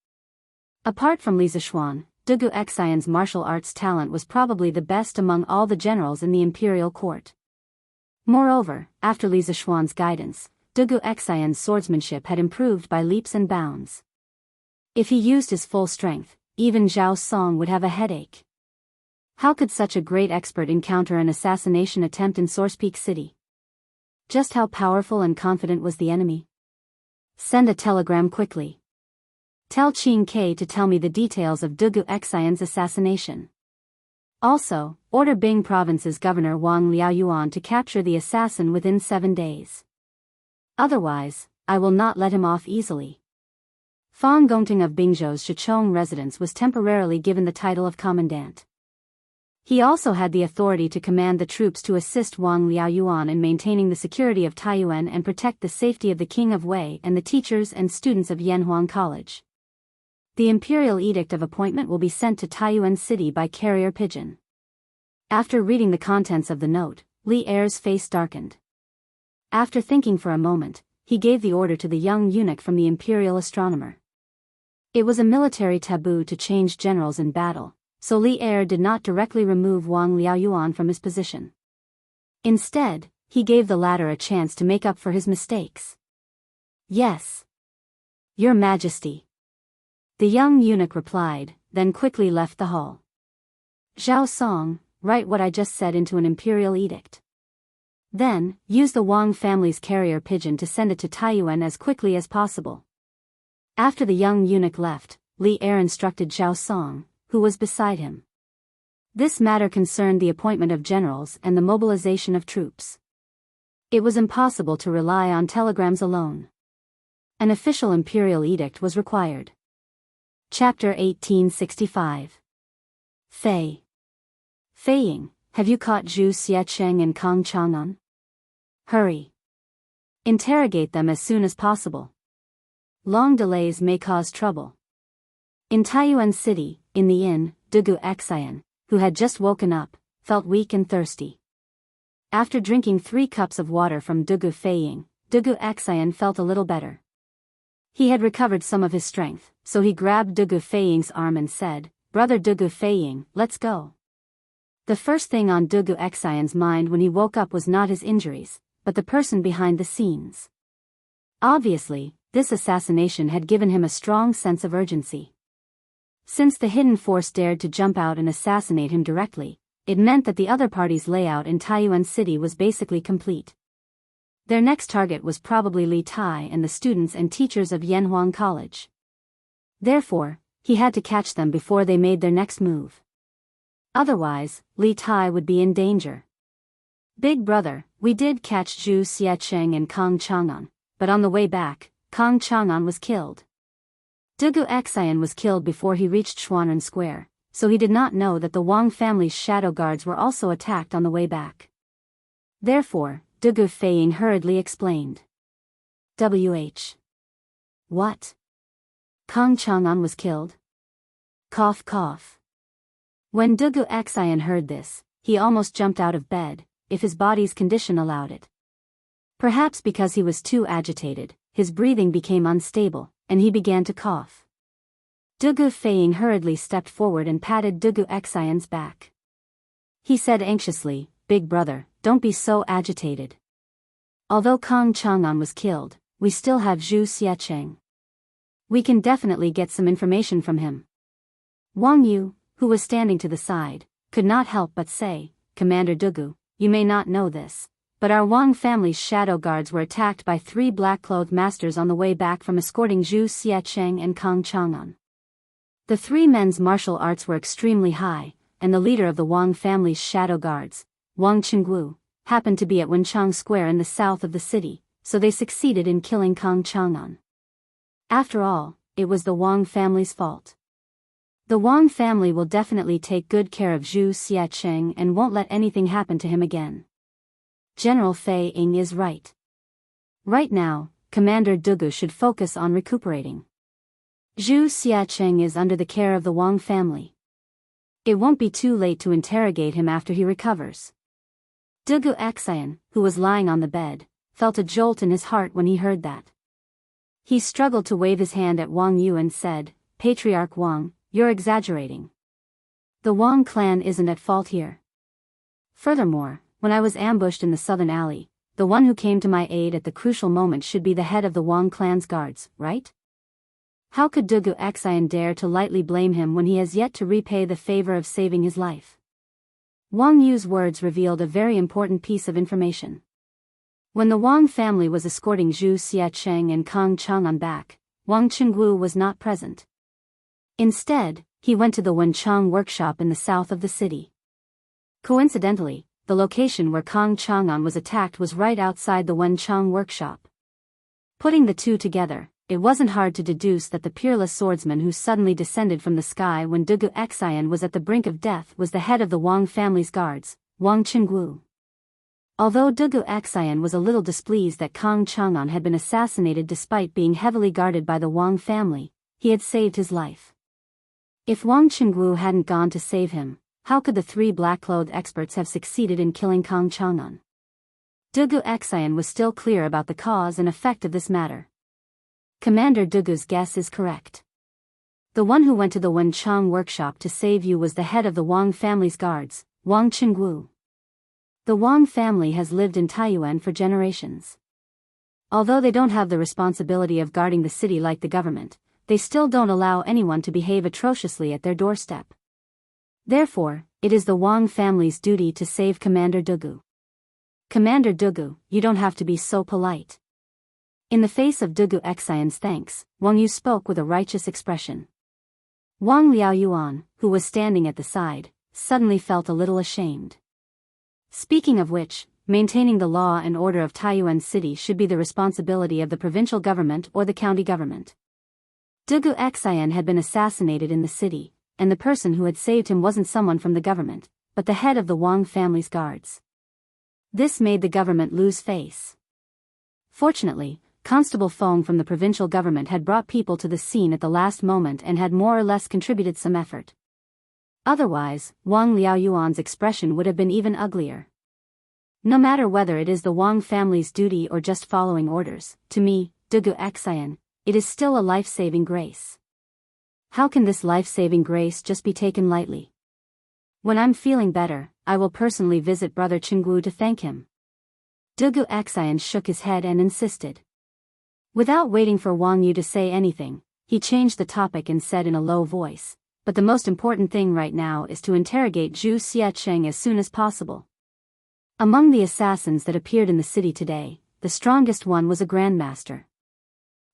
Apart from Li Zishuan, Dugu Xian's martial arts talent was probably the best among all the generals in the imperial court. Moreover, after Li Zishuan's guidance, Dugu Xian's swordsmanship had improved by leaps and bounds. If he used his full strength, even Zhao Song would have a headache. How could such a great expert encounter an assassination attempt in Source Peak City? Just how powerful and confident was the enemy? Send a telegram quickly. Tell Qing Ke to tell me the details of Dugu Xian's assassination. Also, order Bing Province's Governor Wang Liaoyuan to capture the assassin within 7 days. Otherwise, I will not let him off easily. Fang Gongting of Bingzhou's Shichong residence was temporarily given the title of commandant. He also had the authority to command the troops to assist Wang Liaoyuan in maintaining the security of Taiyuan and protect the safety of the King of Wei and the teachers and students of Yanhuang College. The imperial edict of appointment will be sent to Taiyuan City by carrier pigeon. After reading the contents of the note, Li Er's face darkened. After thinking for a moment, he gave the order to the young eunuch from the imperial astronomer. It was a military taboo to change generals in battle, so Li Er did not directly remove Wang Liaoyuan from his position. Instead, he gave the latter a chance to make up for his mistakes. Yes. Your Majesty. The young eunuch replied, then quickly left the hall. Zhao Song, write what I just said into an imperial edict. Then, use the Wang family's carrier pigeon to send it to Taiyuan as quickly as possible. After the young eunuch left, Li Er instructed Zhao Song, who was beside him. This matter concerned the appointment of generals and the mobilization of troops. It was impossible to rely on telegrams alone. An official imperial edict was required. Chapter 1865. Fei. Feiying, have you caught Zhu Xiecheng and Kang Chang'an? Hurry. Interrogate them as soon as possible. Long delays may cause trouble. In Taiyuan City, in the inn, Dugu Xian, who had just woken up, felt weak and thirsty. After drinking 3 cups of water from Dugu Feiying, Dugu Xian felt a little better. He had recovered some of his strength, so he grabbed Dugu Feiying's arm and said, "Brother Dugu Feiying, let's go." The first thing on Dugu Xian's mind when he woke up was not his injuries, but the person behind the scenes. Obviously, this assassination had given him a strong sense of urgency. Since the hidden force dared to jump out and assassinate him directly, it meant that the other party's layout in Taiyuan City was basically complete. Their next target was probably Li Tai and the students and teachers of Yanhuang College. Therefore, he had to catch them before they made their next move. Otherwise, Li Tai would be in danger. Big brother, we did catch Zhu Xiecheng and Kang Chang'an, but on the way back, Kang Chang'an was killed. Dugu Xian was killed before he reached Xuanren Square, so he did not know that the Wang family's shadow guards were also attacked on the way back. Therefore, Dugu Feiying hurriedly explained. "WH. What? Kang Chang'an was killed?" Cough cough. When Dugu Xian heard this, he almost jumped out of bed, if his body's condition allowed it. Perhaps because he was too agitated, his breathing became unstable, and he began to cough. Dugu Feiying hurriedly stepped forward and patted Dugu Xian's back. He said anxiously, "Big brother, don't be so agitated. Although Kang Chang'an was killed, we still have Zhu Xiecheng. We can definitely get some information from him." Wang Yu, who was standing to the side, could not help but say, "Commander Dugu, you may not know this, but our Wang family's shadow guards were attacked by 3 black-clothed masters on the way back from escorting Zhu Xiecheng and Kang Chang'an. The 3 men's martial arts were extremely high, and the leader of the Wang family's shadow guards, Wang Qingguo, happened to be at Wenchang Square in the south of the city, so they succeeded in killing Kang Chang'an. After all, it was the Wang family's fault. The Wang family will definitely take good care of Zhu Xiecheng and won't let anything happen to him again. General Feiying is right. Right now, Commander Dugu should focus on recuperating. Zhu Xiecheng is under the care of the Wang family. It won't be too late to interrogate him after he recovers." Dugu Xian, who was lying on the bed, felt a jolt in his heart when he heard that. He struggled to wave his hand at Wang Yu and said, "Patriarch Wang, you're exaggerating. The Wang clan isn't at fault here. Furthermore, when I was ambushed in the southern alley, the one who came to my aid at the crucial moment should be the head of the Wang clan's guards, right? How could Dugu Xian dare to lightly blame him when he has yet to repay the favor of saving his life?" Wang Yu's words revealed a very important piece of information. When the Wang family was escorting Zhu Xiecheng and Kang Chang'an back, Wang Qingguo was not present. Instead, he went to the Wenchang workshop in the south of the city. Coincidentally, the location where Kang Chang'an was attacked was right outside the Wenchang workshop. Putting the two together, it wasn't hard to deduce that the peerless swordsman who suddenly descended from the sky when Dugu Xian was at the brink of death was the head of the Wang family's guards, Wang Qingguo. Although Dugu Xian was a little displeased that Kang Chang'an had been assassinated despite being heavily guarded by the Wang family, he had saved his life. If Wang Qingguo hadn't gone to save him, how could the three black-clothed experts have succeeded in killing Kang Chang'an? Dugu Xian was still clear about the cause and effect of this matter. Commander Dugu's guess is correct. The one who went to the Wenchang workshop to save you was the head of the Wang family's guards, Wang Qingguo. The Wang family has lived in Taiyuan for generations. Although they don't have the responsibility of guarding the city like the government, they still don't allow anyone to behave atrociously at their doorstep. Therefore, it is the Wang family's duty to save Commander Dugu. Commander Dugu, you don't have to be so polite. In the face of Dugu Xian's thanks, Wang Yu spoke with a righteous expression. Wang Liaoyuan, who was standing at the side, suddenly felt a little ashamed. Speaking of which, maintaining the law and order of Taiyuan City should be the responsibility of the provincial government or the county government. Dugu Xian had been assassinated in the city, and the person who had saved him wasn't someone from the government, but the head of the Wang family's guards. This made the government lose face. Fortunately, Constable Feng from the provincial government had brought people to the scene at the last moment and had more or less contributed some effort. Otherwise, Wang Liaoyuan's expression would have been even uglier. No matter whether it is the Wang family's duty or just following orders, to me, Dugu Xian, it is still a life-saving grace. How can this life-saving grace just be taken lightly? When I'm feeling better, I will personally visit Brother Qingguo to thank him. Dugu Xian shook his head and insisted. Without waiting for Wang Yu to say anything, he changed the topic and said in a low voice, but the most important thing right now is to interrogate Zhu Xiacheng as soon as possible. Among the assassins that appeared in the city today, the strongest one was a grandmaster.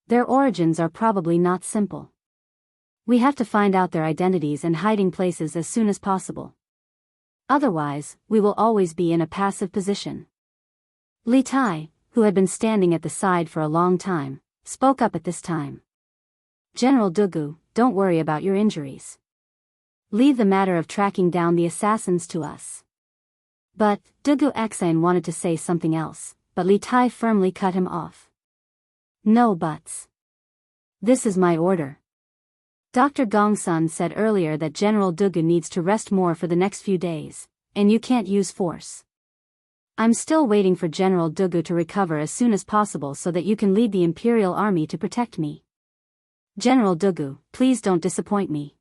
Their origins are probably not simple. We have to find out their identities and hiding places as soon as possible. Otherwise, we will always be in a passive position. Li Tai, who had been standing at the side for a long time, spoke up at this time. General Dugu, don't worry about your injuries. Leave the matter of tracking down the assassins to us. But, Dugu Xian wanted to say something else, but Li Tai firmly cut him off. No buts. This is my order. Dr. Gongsun said earlier that General Dugu needs to rest more for the next few days, and you can't use force. I'm still waiting for General Dugu to recover as soon as possible so that you can lead the Imperial Army to protect me. General Dugu, please don't disappoint me.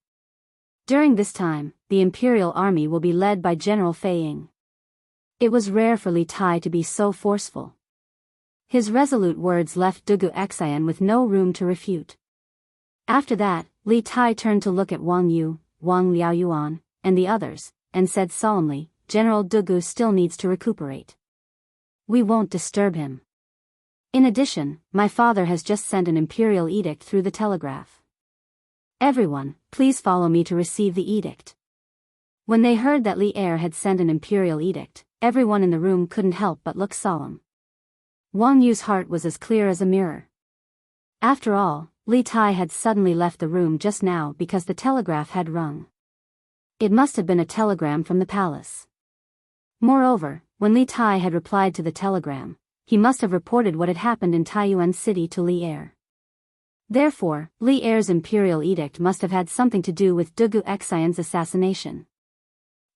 During this time, the Imperial Army will be led by General Fei Ying. It was rare for Li Tai to be so forceful. His resolute words left Dugu Xian with no room to refute. After that, Li Tai turned to look at Wang Yu, Wang Liaoyuan, and the others, and said solemnly, General Dugu still needs to recuperate. We won't disturb him. In addition, my father has just sent an imperial edict through the telegraph. Everyone, please follow me to receive the edict. When they heard that Li Er had sent an imperial edict, everyone in the room couldn't help but look solemn. Wang Yu's heart was as clear as a mirror. After all, Li Tai had suddenly left the room just now because the telegraph had rung. It must have been a telegram from the palace. Moreover, when Li Tai had replied to the telegram, he must have reported what had happened in Taiyuan City to Li Er. Therefore, Li Er's imperial edict must have had something to do with Dugu Xian's assassination.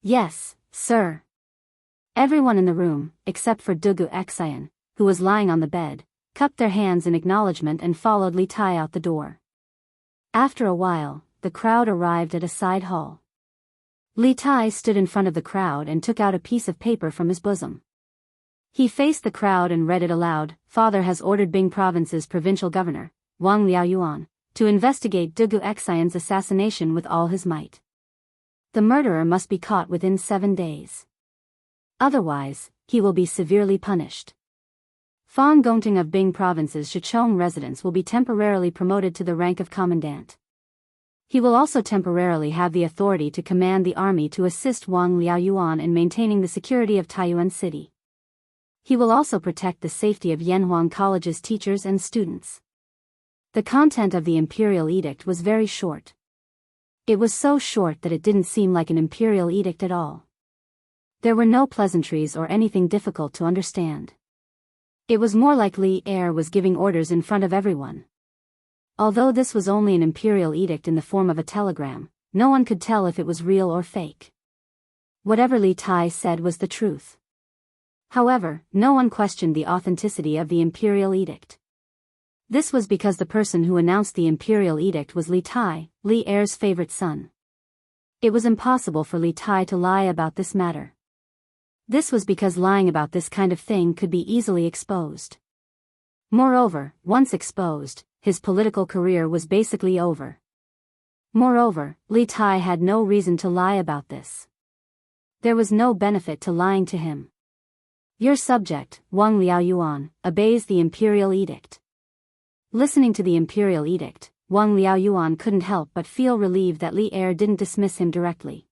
Yes, sir. Everyone in the room, except for Dugu Xian, who was lying on the bed, cupped their hands in acknowledgement and followed Li Tai out the door. After a while, the crowd arrived at a side hall. Li Tai stood in front of the crowd and took out a piece of paper from his bosom. He faced the crowd and read it aloud. Father has ordered Bing Province's provincial governor, Wang Liaoyuan, to investigate Dugu Xian's assassination with all his might. The murderer must be caught within 7 days. Otherwise, he will be severely punished. Fang Gongting of Bing Province's Shichong residence will be temporarily promoted to the rank of commandant. He will also temporarily have the authority to command the army to assist Wang Liaoyuan in maintaining the security of Taiyuan City. He will also protect the safety of Yanhuang College's teachers and students. The content of the imperial edict was very short. It was so short that it didn't seem like an imperial edict at all. There were no pleasantries or anything difficult to understand. It was more like Li Er was giving orders in front of everyone. Although this was only an imperial edict in the form of a telegram, no one could tell if it was real or fake. Whatever Li Tai said was the truth. However, no one questioned the authenticity of the imperial edict. This was because the person who announced the imperial edict was Li Tai, Li Er's favorite son. It was impossible for Li Tai to lie about this matter. This was because lying about this kind of thing could be easily exposed. Moreover, once exposed, his political career was basically over. Moreover, Li Tai had no reason to lie about this. There was no benefit to lying to him. Your subject, Wang Liaoyuan, obeys the imperial edict. Listening to the imperial edict, Wang Liaoyuan couldn't help but feel relieved that Li Er didn't dismiss him directly.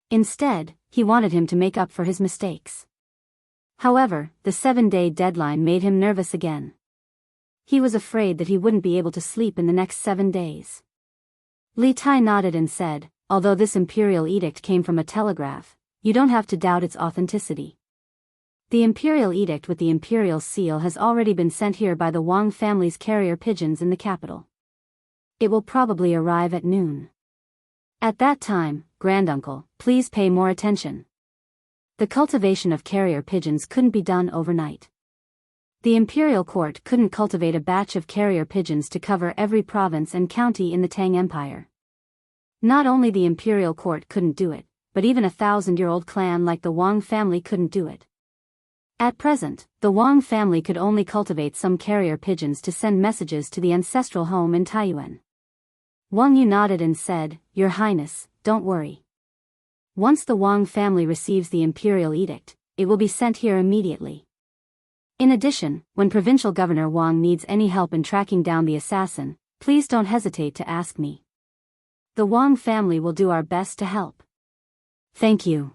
Instead, he wanted him to make up for his mistakes. However, the 7-day deadline made him nervous again. He was afraid that he wouldn't be able to sleep in the next 7 days. Li Tai nodded and said, although this imperial edict came from a telegraph, you don't have to doubt its authenticity. The imperial edict with the imperial seal has already been sent here by the Wang family's carrier pigeons in the capital. It will probably arrive at noon. At that time, granduncle, please pay more attention. The cultivation of carrier pigeons couldn't be done overnight. The imperial court couldn't cultivate a batch of carrier pigeons to cover every province and county in the Tang Empire. Not only the imperial court couldn't do it, but even a 1,000-year-old clan like the Wang family couldn't do it. At present, the Wang family could only cultivate some carrier pigeons to send messages to the ancestral home in Taiyuan. Wang Yu nodded and said, Your Highness, don't worry. Once the Wang family receives the imperial edict, it will be sent here immediately. In addition, when Provincial Governor Wang needs any help in tracking down the assassin, please don't hesitate to ask me. The Wang family will do our best to help. Thank you.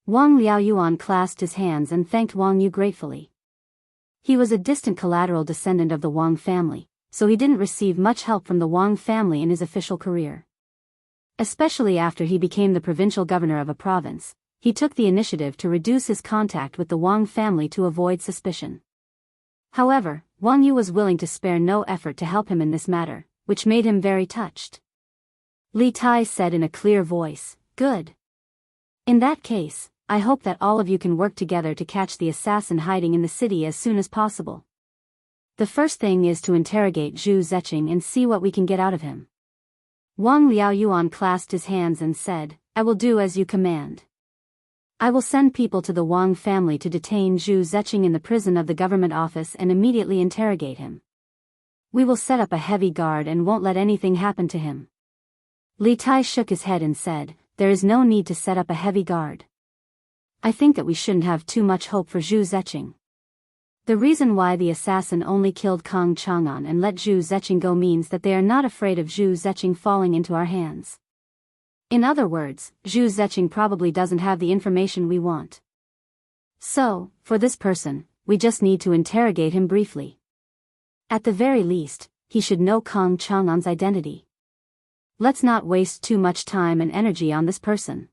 Wang Liaoyuan clasped his hands and thanked Wang Yu gratefully. He was a distant collateral descendant of the Wang family, so he didn't receive much help from the Wang family in his official career. Especially after he became the provincial governor of a province, he took the initiative to reduce his contact with the Wang family to avoid suspicion. However, Wang Yu was willing to spare no effort to help him in this matter, which made him very touched. Li Tai said in a clear voice, Good. In that case, I hope that all of you can work together to catch the assassin hiding in the city as soon as possible. The first thing is to interrogate Zhu Zeching and see what we can get out of him. Wang Liaoyuan clasped his hands and said, I will do as you command. I will send people to the Wang family to detain Zhu Zeching in the prison of the government office and immediately interrogate him. We will set up a heavy guard and won't let anything happen to him. Li Tai shook his head and said, There is no need to set up a heavy guard. I think that we shouldn't have too much hope for Zhu Zeching. The reason why the assassin only killed Kang Chang'an and let Zhu Zeching go means that they are not afraid of Zhu Zeching falling into our hands. In other words, Zhu Zeching probably doesn't have the information we want. So, for this person, we just need to interrogate him briefly. At the very least, he should know Kang Chang'an's identity. Let's not waste too much time and energy on this person.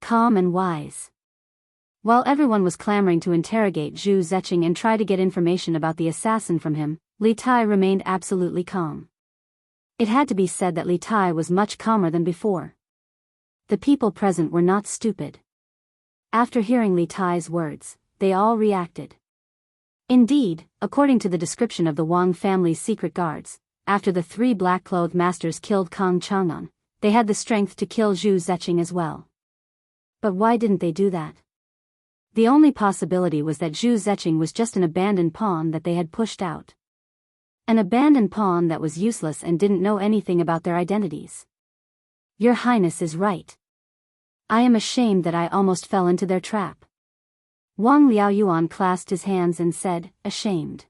Calm and wise. While everyone was clamoring to interrogate Zhu Zeching and try to get information about the assassin from him, Li Tai remained absolutely calm. It had to be said that Li Tai was much calmer than before. The people present were not stupid. After hearing Li Tai's words, they all reacted. Indeed, according to the description of the Wang family's secret guards, after the 3 black-clothed masters killed Kang Chang'an, they had the strength to kill Zhu Zeching as well. But why didn't they do that? The only possibility was that Zhu Zeching was just an abandoned pawn that they had pushed out. An abandoned pawn that was useless and didn't know anything about their identities. Your Highness is right. I am ashamed that I almost fell into their trap. Wang Liaoyuan clasped his hands and said, ashamed.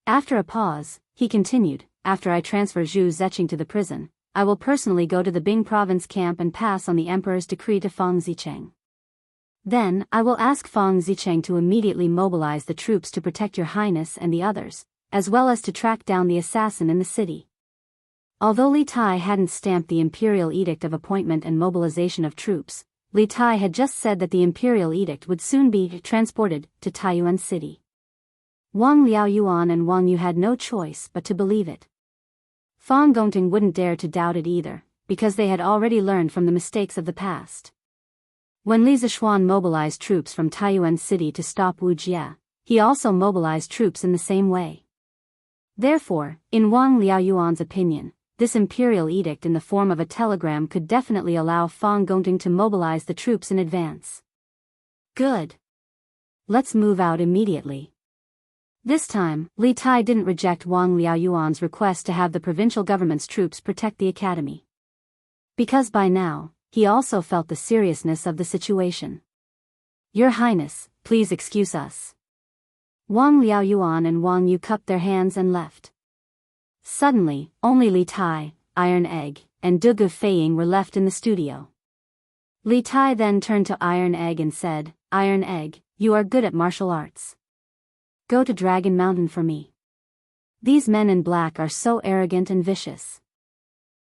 After a pause, he continued, After I transfer Zhu Zeching to the prison, I will personally go to the Bing province camp and pass on the emperor's decree to Fang Zicheng. Then, I will ask Feng Zicheng to immediately mobilize the troops to protect your highness and the others, as well as to track down the assassin in the city. Although Li Tai hadn't stamped the imperial edict of appointment and mobilization of troops, Li Tai had just said that the imperial edict would soon be transported to Taiyuan City. Wang Liaoyuan and Wang Yu had no choice but to believe it. Fang Gongting wouldn't dare to doubt it either, because they had already learned from the mistakes of the past. When Li Zishuan mobilized troops from Taiyuan City to stop Wu Jie, he also mobilized troops in the same way. Therefore, in Wang Liaoyuan's opinion, this imperial edict in the form of a telegram could definitely allow Fang Gongting to mobilize the troops in advance. Good. Let's move out immediately. This time, Li Tai didn't reject Wang Liaoyuan's request to have the provincial government's troops protect the academy. Because by now, he also felt the seriousness of the situation. Your Highness, please excuse us. Wang Liaoyuan and Wang Yu cupped their hands and left. Suddenly, only Li Tai, Iron Egg, and Dugu Feiying were left in the studio. Li Tai then turned to Iron Egg and said, Iron Egg, you are good at martial arts. Go to Dragon Mountain for me. These men in black are so arrogant and vicious.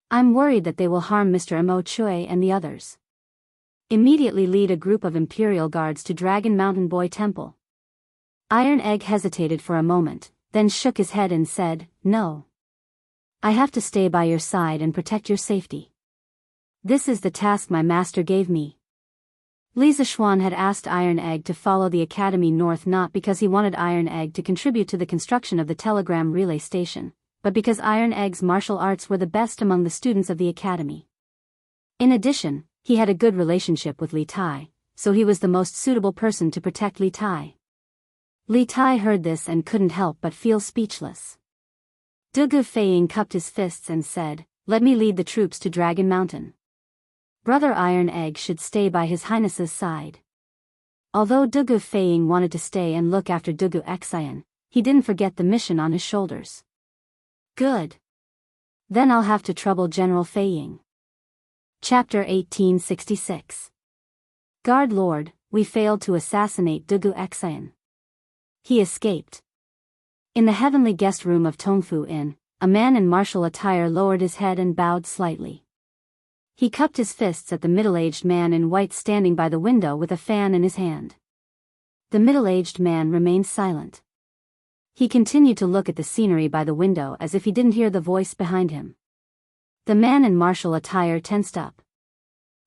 I'm worried that they will harm Mr. Mo Chui and the others. Immediately lead a group of Imperial Guards to Dragon Mountain Boy Temple. Iron Egg hesitated for a moment, then shook his head and said, No. I have to stay by your side and protect your safety. This is the task my master gave me. Li Zishuan had asked Iron Egg to follow the academy north not because he wanted Iron Egg to contribute to the construction of the telegram relay station, but because Iron Egg's martial arts were the best among the students of the academy. In addition, he had a good relationship with Li Tai, so he was the most suitable person to protect Li Tai. Li Tai heard this and couldn't help but feel speechless. Dugu Feiying cupped his fists and said, Let me lead the troops to Dragon Mountain. Brother Iron Egg should stay by his highness's side. Although Dugu Feiying wanted to stay and look after Dugu Xian, he didn't forget the mission on his shoulders. Good. Then I'll have to trouble General Feiying. Chapter 1866. Guard Lord, we failed to assassinate Dugu Xian. He escaped. In the heavenly guest room of Tongfu Inn, a man in martial attire lowered his head and bowed slightly. He cupped his fists at the middle-aged man in white standing by the window with a fan in his hand. The middle-aged man remained silent. He continued to look at the scenery by the window as if he didn't hear the voice behind him. The man in martial attire tensed up.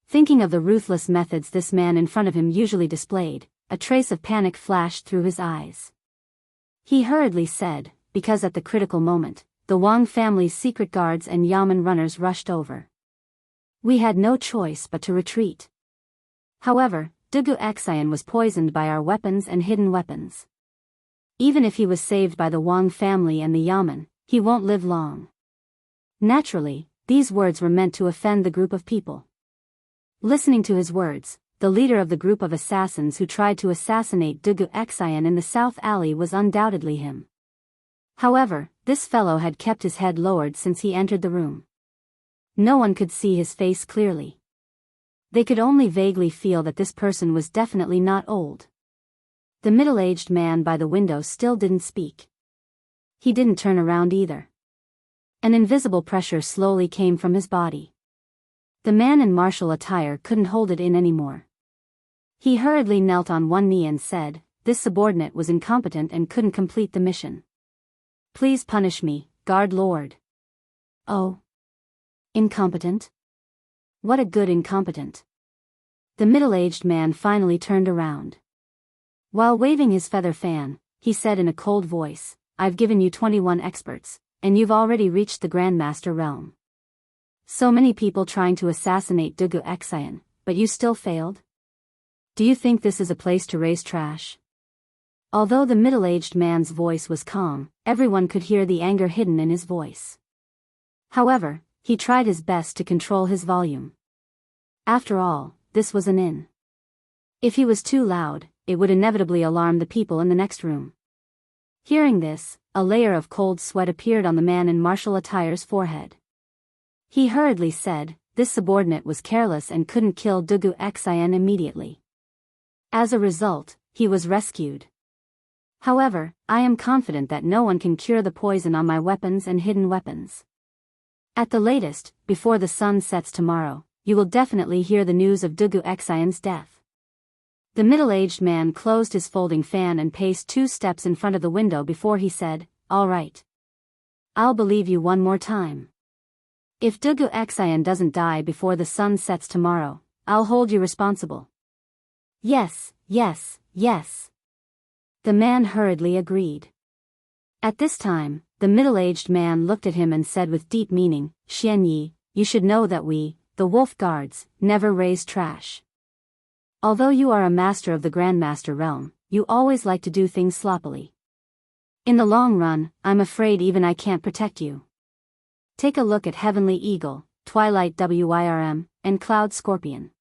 Thinking of the ruthless methods this man in front of him usually displayed, a trace of panic flashed through his eyes. He hurriedly said, because at the critical moment, the Wang family's secret guards and Yamen runners rushed over. We had no choice but to retreat. However, Dugu Xian was poisoned by our weapons and hidden weapons. Even if he was saved by the Wang family and the Yamen, he won't live long. Naturally, these words were meant to offend the group of people. Listening to his words, the leader of the group of assassins who tried to assassinate Dugu Xian in the South Alley was undoubtedly him. However, this fellow had kept his head lowered since he entered the room. No one could see his face clearly. They could only vaguely feel that this person was definitely not old. The middle-aged man by the window still didn't speak. He didn't turn around either. An invisible pressure slowly came from his body. The man in martial attire couldn't hold it in anymore. He hurriedly knelt on one knee and said, This subordinate was incompetent and couldn't complete the mission. Please punish me, Guard Lord. Oh. Incompetent? What a good incompetent. The middle-aged man finally turned around. While waving his feather fan, he said in a cold voice, I've given you 21 experts, and you've already reached the Grandmaster realm. So many people trying to assassinate Dugu Xian, but you still failed? Do you think this is a place to raise trash? Although the middle-aged man's voice was calm, everyone could hear the anger hidden in his voice. However, he tried his best to control his volume. After all, this was an inn. If he was too loud, it would inevitably alarm the people in the next room. Hearing this, a layer of cold sweat appeared on the man in martial attire's forehead. He hurriedly said, This subordinate was careless and couldn't kill Dugu Xian immediately. As a result, he was rescued. However, I am confident that no one can cure the poison on my weapons and hidden weapons. At the latest, before the sun sets tomorrow, you will definitely hear the news of Dugu Xian's death. The middle-aged man closed his folding fan and paced 2 steps in front of the window before he said, "All right. I'll believe you one more time. If Dugu Xian doesn't die before the sun sets tomorrow, I'll hold you responsible." "Yes, yes, yes." The man hurriedly agreed. At this time, the middle-aged man looked at him and said with deep meaning, "Xian Yi, you should know that we, the wolf guards, never raise trash. Although you are a master of the Grandmaster realm, you always like to do things sloppily. In the long run, I'm afraid even I can't protect you. Take a look at Heavenly Eagle, Twilight Wyrm, and Cloud Scorpion.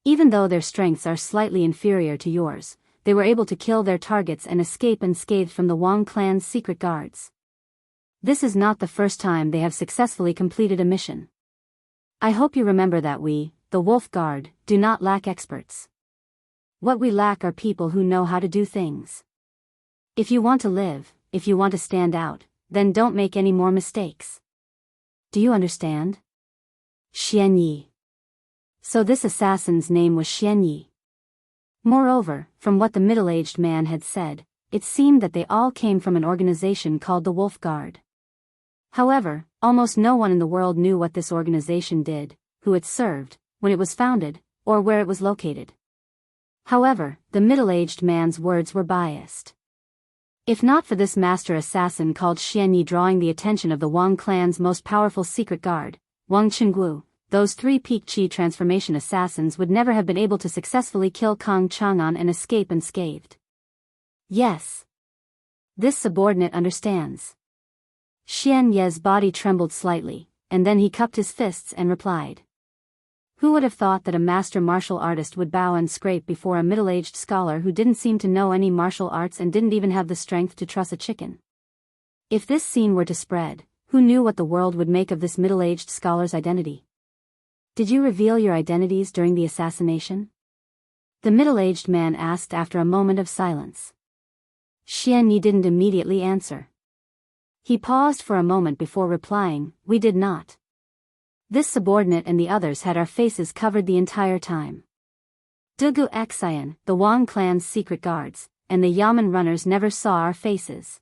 Even though their strengths are slightly inferior to yours, they were able to kill their targets and escape unscathed from the Wang clan's secret guards. This is not the first time they have successfully completed a mission. I hope you remember that we, the Wolf Guard, do not lack experts. What we lack are people who know how to do things. If you want to live, if you want to stand out, then don't make any more mistakes. Do you understand?" Xian Yi. So this assassin's name was Xian Yi. Moreover, from what the middle-aged man had said, it seemed that they all came from an organization called the Wolf Guard. However, almost no one in the world knew what this organization did, who it served, when it was founded, or where it was located. However, the middle-aged man's words were biased. If not for this master assassin called Xian Yi drawing the attention of the Wang clan's most powerful secret guard, Wang Qingguo, those 3 peak chi transformation assassins would never have been able to successfully kill Kang Chang'an and escape unscathed. Yes. This subordinate understands. Xian Ye's body trembled slightly, and then he cupped his fists and replied. Who would have thought that a master martial artist would bow and scrape before a middle-aged scholar who didn't seem to know any martial arts and didn't even have the strength to truss a chicken? If this scene were to spread, who knew what the world would make of this middle-aged scholar's identity? Did you reveal your identities during the assassination? The middle-aged man asked after a moment of silence. Xian Yi didn't immediately answer. He paused for a moment before replying, "We did not. This subordinate and the others had our faces covered the entire time. Dugu Xian, the Wang clan's secret guards, and the Yamen runners never saw our faces."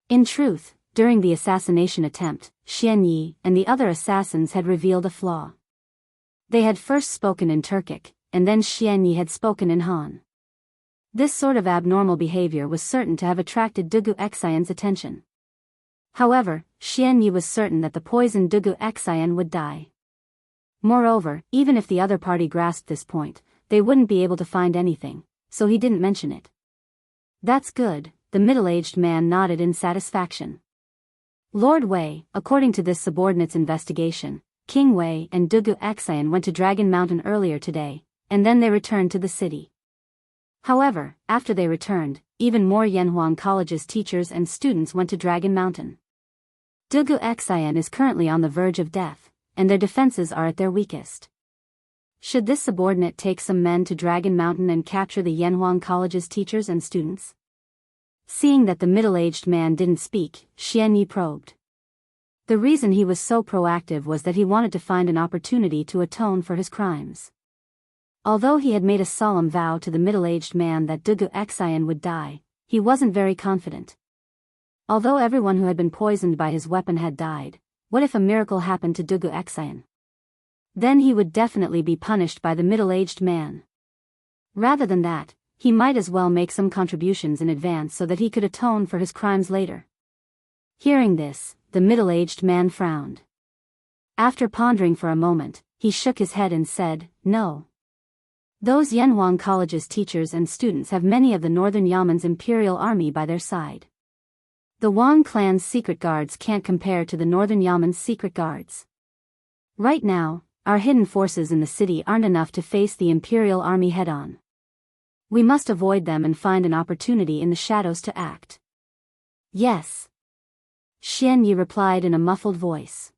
In truth, during the assassination attempt, Xian Yi and the other assassins had revealed a flaw. They had first spoken in Turkic, and then Xian Yi had spoken in Han. This sort of abnormal behavior was certain to have attracted Dugu Xian's attention. However, Xian Yi was certain that the poisoned Dugu Xian would die. Moreover, even if the other party grasped this point, they wouldn't be able to find anything, so he didn't mention it. That's good, the middle-aged man nodded in satisfaction. Lord Wei, according to this subordinate's investigation, King Wei and Dugu Xian went to Dragon Mountain earlier today, and then they returned to the city. However, after they returned, even more Yanhuang College's teachers and students went to Dragon Mountain. Dugu Xian is currently on the verge of death, and their defenses are at their weakest. Should this subordinate take some men to Dragon Mountain and capture the Yanhuang College's teachers and students? Seeing that the middle-aged man didn't speak, Xian Yi probed. The reason he was so proactive was that he wanted to find an opportunity to atone for his crimes. Although he had made a solemn vow to the middle-aged man that Dugu Xian would die, he wasn't very confident. Although everyone who had been poisoned by his weapon had died, what if a miracle happened to Dugu Xian? Then he would definitely be punished by the middle-aged man. Rather than that, he might as well make some contributions in advance so that he could atone for his crimes later. Hearing this, the middle-aged man frowned. After pondering for a moment, he shook his head and said, "No. Those Yanhuang College's teachers and students have many of the Northern Yamen's imperial army by their side. The Wang clan's secret guards can't compare to the Northern Yamen's secret guards. Right now, our hidden forces in the city aren't enough to face the imperial army head-on. We must avoid them and find an opportunity in the shadows to act." "Yes," Xian Yi replied in a muffled voice.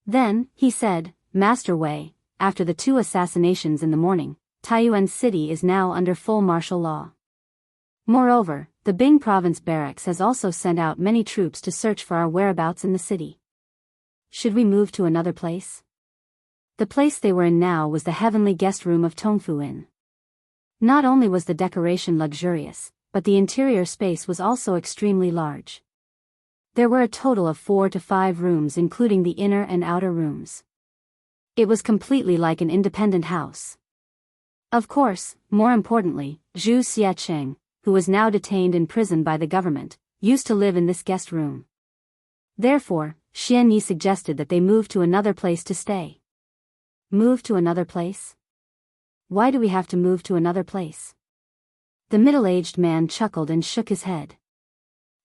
Then, he said, "Master Wei, after the 2 assassinations in the morning, Taiyuan City is now under full martial law. Moreover, the Bing Province Barracks has also sent out many troops to search for our whereabouts in the city. Should we move to another place? The place they were in now was the heavenly guest room of Tongfu Inn. Not only was the decoration luxurious, but the interior space was also extremely large. There were a total of 4 to 5 rooms including the inner and outer rooms. It was completely like an independent house. Of course, more importantly, Zhu Xiecheng, who was now detained in prison by the government, used to live in this guest room. Therefore, Xian Yi suggested that they move to another place to stay. Move to another place? Why do we have to move to another place? The middle-aged man chuckled and shook his head.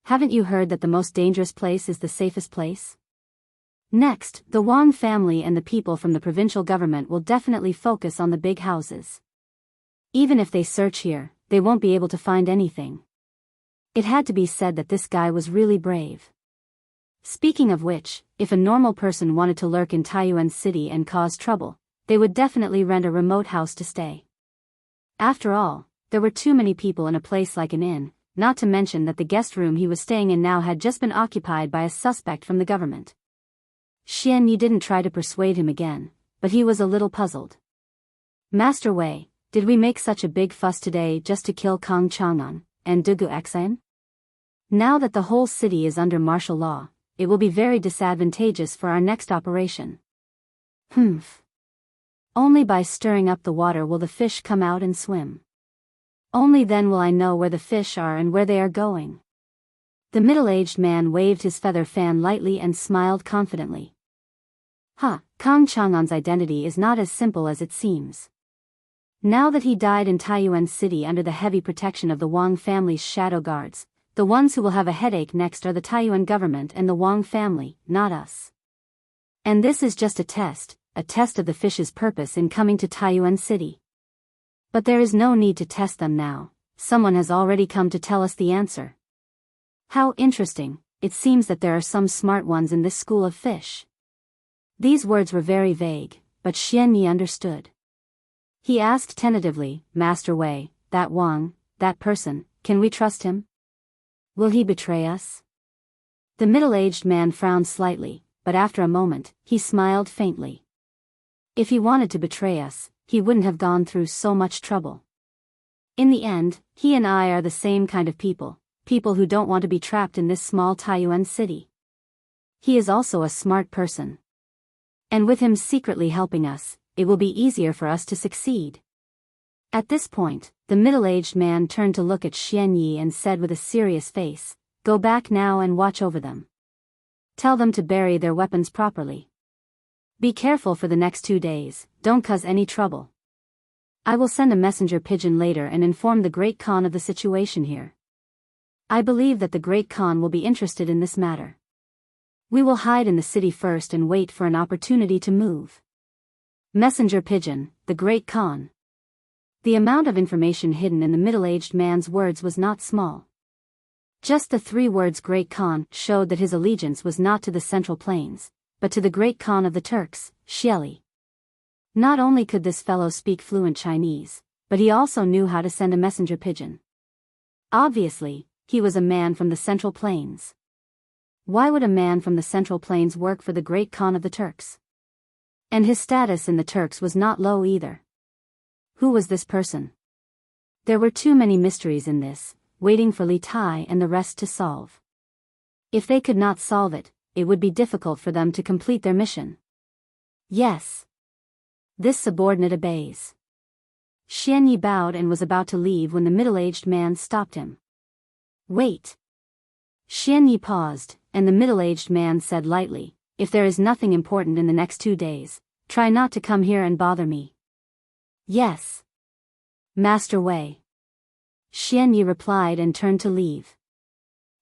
Haven't you heard that the most dangerous place is the safest place? Next, the Wang family and the people from the provincial government will definitely focus on the big houses. Even if they search here, they won't be able to find anything. It had to be said that this guy was really brave. Speaking of which, if a normal person wanted to lurk in Taiyuan City and cause trouble, they would definitely rent a remote house to stay. After all, there were too many people in a place like an inn, not to mention that the guest room he was staying in now had just been occupied by a suspect from the government. Xian Yi didn't try to persuade him again, but he was a little puzzled. Master Wei, did we make such a big fuss today just to kill Kang Chang'an and Dugu Xan? Now that the whole city is under martial law, it will be very disadvantageous for our next operation. Only by stirring up the water will the fish come out and swim. Only then will I know where the fish are and where they are going. The middle-aged man waved his feather fan lightly and smiled confidently. Kang Chang'an's identity is not as simple as it seems. Now that he died in Taiyuan City under the heavy protection of the Wang family's shadow guards, the ones who will have a headache next are the Taiyuan government and the Wang family, not us. And this is just a test of the fish's purpose in coming to Taiyuan City. But there is no need to test them now, someone has already come to tell us the answer. How interesting, it seems that there are some smart ones in this school of fish. These words were very vague, but Xian Yi understood. He asked tentatively, Master Wei, that Wang, that person, can we trust him? Will he betray us? The middle-aged man frowned slightly, but after a moment, he smiled faintly. If he wanted to betray us, he wouldn't have gone through so much trouble. In the end, he and I are the same kind of people who don't want to be trapped in this small Taiyuan city. He is also a smart person. And with him secretly helping us, it will be easier for us to succeed. At this point, the middle-aged man turned to look at Xian Yi and said with a serious face, Go back now and watch over them. Tell them to bury their weapons properly. Be careful for the next 2 days, don't cause any trouble. I will send a messenger pigeon later and inform the Great Khan of the situation here. I believe that the Great Khan will be interested in this matter. We will hide in the city first and wait for an opportunity to move. Messenger pigeon, the Great Khan. The amount of information hidden in the middle-aged man's words was not small. Just the 3 words Great Khan showed that his allegiance was not to the Central Plains, but to the Great Khan of the Turks, Xieli. Not only could this fellow speak fluent Chinese, but he also knew how to send a messenger pigeon. Obviously, he was a man from the Central Plains. Why would a man from the Central Plains work for the Great Khan of the Turks? And his status in the Turks was not low either. Who was this person? There were too many mysteries in this, waiting for Li Tai and the rest to solve. If they could not solve it, it would be difficult for them to complete their mission. Yes. This subordinate obeys. Xian Yi bowed and was about to leave when the middle-aged man stopped him. Wait. Xian Yi paused, and the middle-aged man said lightly, If there is nothing important in the next 2 days, try not to come here and bother me. Yes. Master Wei. Xian Yi replied and turned to leave.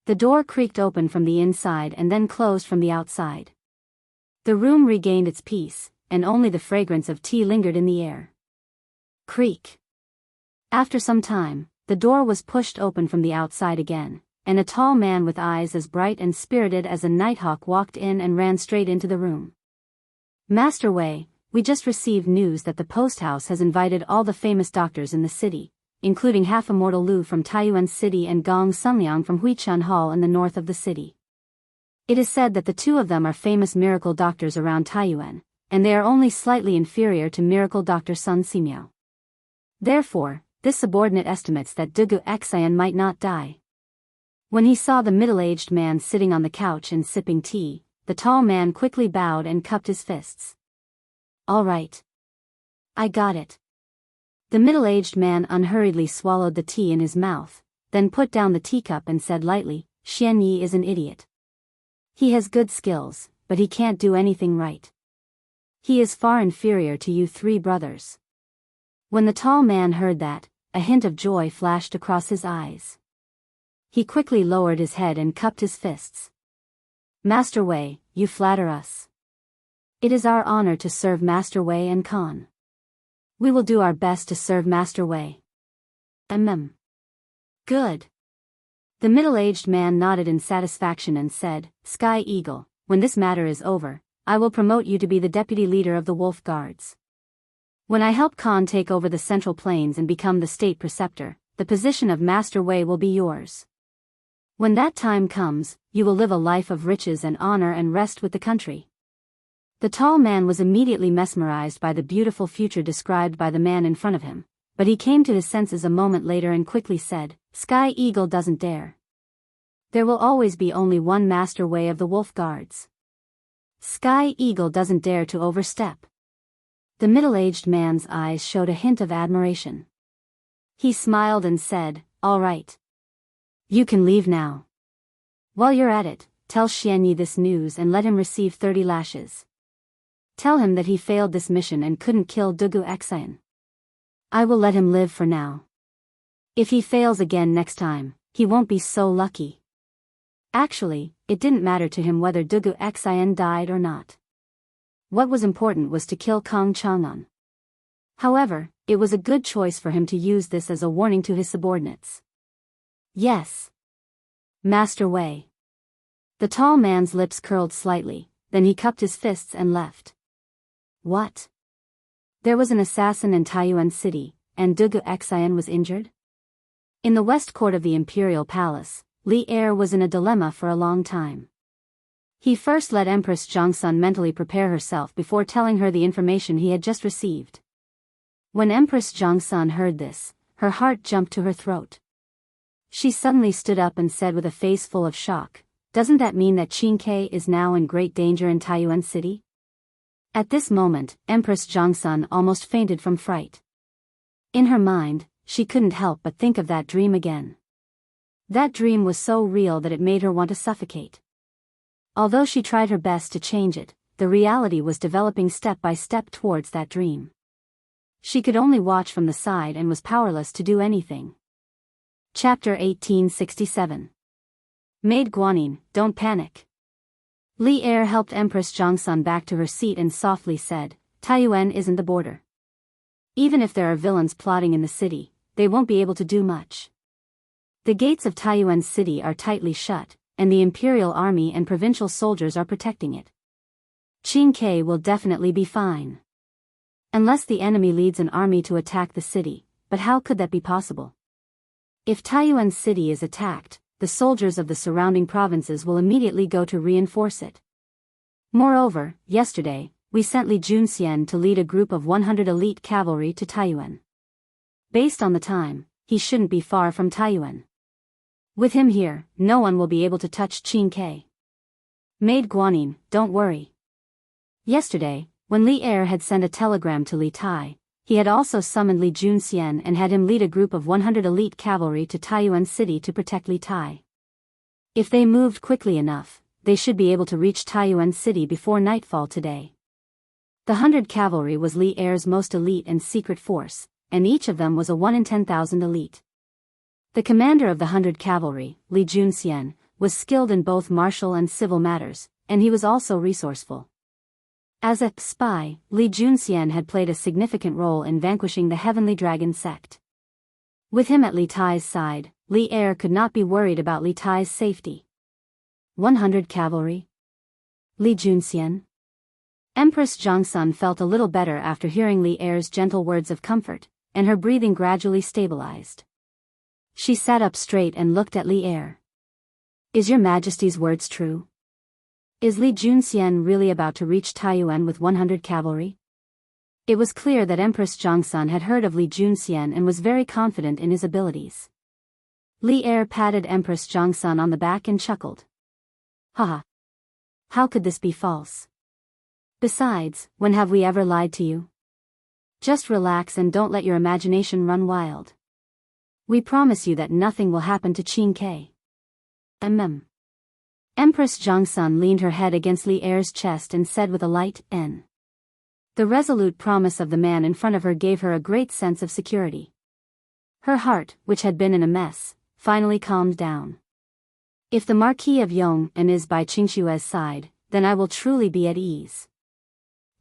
The door creaked open from the inside and then closed from the outside. The room regained its peace, and only the fragrance of tea lingered in the air. Creak. After some time, the door was pushed open from the outside again, and a tall man with eyes as bright and spirited as a nighthawk walked in and ran straight into the room. Master Wei, we just received news that the post house has invited all the famous doctors in the city, including half-immortal Lu from Taiyuan City and Gong Sunliang from Huichun Hall in the north of the city. It is said that the two of them are famous miracle doctors around Taiyuan, and they are only slightly inferior to miracle Dr. Sun Simiao. Therefore, this subordinate estimates that Dugu Xian might not die. When he saw the middle-aged man sitting on the couch and sipping tea, the tall man quickly bowed and cupped his fists. All right. I got it. The middle-aged man unhurriedly swallowed the tea in his mouth, then put down the teacup and said lightly, Xian Yi is an idiot. He has good skills, but he can't do anything right. He is far inferior to you three brothers. When the tall man heard that, a hint of joy flashed across his eyes. He quickly lowered his head and cupped his fists. Master Wei, you flatter us. It is our honor to serve Master Wei and Khan. We will do our best to serve Master Wei. Good. The middle-aged man nodded in satisfaction and said, Sky Eagle, when this matter is over, I will promote you to be the deputy leader of the Wolf Guards. When I help Khan take over the Central Plains and become the state preceptor, the position of Master Wei will be yours. When that time comes, you will live a life of riches and honor and rest with the country. The tall man was immediately mesmerized by the beautiful future described by the man in front of him, but he came to his senses a moment later and quickly said, Sky Eagle doesn't dare. There will always be only one Master Wei of the Wolf Guards. Sky Eagle doesn't dare to overstep. The middle-aged man's eyes showed a hint of admiration. He smiled and said, All right. You can leave now. While you're at it, tell Xian Yi this news and let him receive 30 lashes. Tell him that he failed this mission and couldn't kill Dugu Xian. I will let him live for now. If he fails again next time, he won't be so lucky. Actually, it didn't matter to him whether Dugu Xian died or not. What was important was to kill Kong Chang'an. However, it was a good choice for him to use this as a warning to his subordinates. Yes. Master Wei. The tall man's lips curled slightly, then he cupped his fists and left. What? There was an assassin in Taiyuan City, and Dugu Xian was injured? In the west court of the Imperial Palace, Li Er was in a dilemma for a long time. He first let Empress Zhongsun mentally prepare herself before telling her the information he had just received. When Empress Zhongsun heard this, her heart jumped to her throat. She suddenly stood up and said with a face full of shock, Doesn't that mean that Qin Ke is now in great danger in Taiyuan City? At this moment, Empress Zhongsun almost fainted from fright. In her mind, she couldn't help but think of that dream again. That dream was so real that it made her want to suffocate. Although she tried her best to change it, the reality was developing step by step towards that dream. She could only watch from the side and was powerless to do anything. Chapter 1867. Maid Guanyin, don't panic. Li Er helped Empress Zhongsun back to her seat and softly said, Taiyuan isn't the border. Even if there are villains plotting in the city, they won't be able to do much. The gates of Taiyuan City are tightly shut, and the Imperial Army and provincial soldiers are protecting it. Qin Ke will definitely be fine. Unless the enemy leads an army to attack the city, but how could that be possible? If Taiyuan City is attacked, the soldiers of the surrounding provinces will immediately go to reinforce it. Moreover, yesterday, we sent Li Junxian to lead a group of 100 elite cavalry to Taiyuan. Based on the time, he shouldn't be far from Taiyuan. With him here, no one will be able to touch Qin Ke. Maid Guanyin, don't worry. Yesterday, when Li Er had sent a telegram to Li Tai, he had also summoned Li Junxian and had him lead a group of 100 elite cavalry to Taiyuan City to protect Li Tai. If they moved quickly enough, they should be able to reach Taiyuan City before nightfall today. The 100 cavalry was Li Er's most elite and secret force, and each of them was a 1 in 10,000 elite. The commander of the 100 cavalry, Li Junxian, was skilled in both martial and civil matters, and he was also resourceful. As a spy, Li Junxian had played a significant role in vanquishing the Heavenly Dragon sect. With him at Li Tai's side, Li Er could not be worried about Li Tai's safety. 100 cavalry? Li Junxian? Empress Jongsun felt a little better after hearing Li Er's gentle words of comfort, and her breathing gradually stabilized. She sat up straight and looked at Li Er. Is your Majesty's words true? Is Li Junxian really about to reach Taiyuan with 100 cavalry? It was clear that Empress Jongsun had heard of Li Junxian and was very confident in his abilities. Li Er patted Empress Jongsun on the back and chuckled. Haha. How could this be false? Besides, when have we ever lied to you? Just relax and don't let your imagination run wild. We promise you that nothing will happen to Qin Ke. Empress Jongsun leaned her head against Li Er's chest and said with a light N. The resolute promise of the man in front of her gave her a great sense of security. Her heart, which had been in a mess, finally calmed down. If the Marquis of Yong'an is by Qingshue's side, then I will truly be at ease.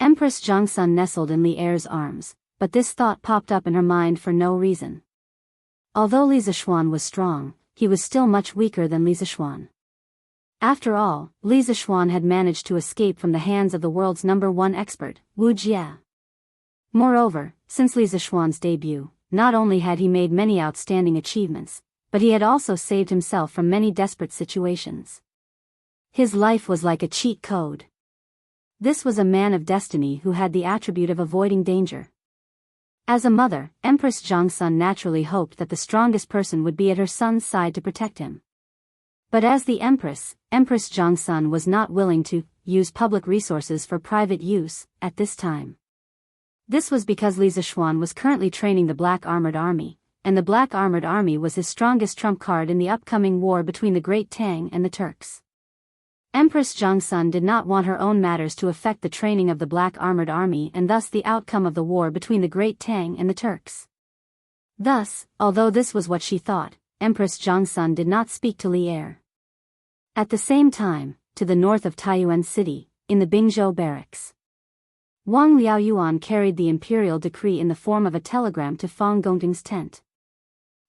Empress Jongsun nestled in Li Er's arms, but this thought popped up in her mind for no reason. Although Li Zishuan was strong, he was still much weaker than Li Zishuan. After all, Li Zishuan had managed to escape from the hands of the world's #1 expert, Wu Jie. Moreover, since Li Zishuan's debut, not only had he made many outstanding achievements, but he had also saved himself from many desperate situations. His life was like a cheat code. This was a man of destiny who had the attribute of avoiding danger. As a mother, Empress Jongsun naturally hoped that the strongest person would be at her son's side to protect him. But as the Empress Jongsun was not willing to use public resources for private use at this time. This was because Li Zishuan was currently training the Black Armored Army, and the Black Armored Army was his strongest trump card in the upcoming war between the Great Tang and the Turks. Empress Jongsun did not want her own matters to affect the training of the Black Armored Army and thus the outcome of the war between the Great Tang and the Turks. Thus, although this was what she thought, Empress Jongsun did not speak to Li Er. At the same time, to the north of Taiyuan City, in the Bingzhou barracks, Wang Liaoyuan carried the imperial decree in the form of a telegram to Fang Gongting's tent.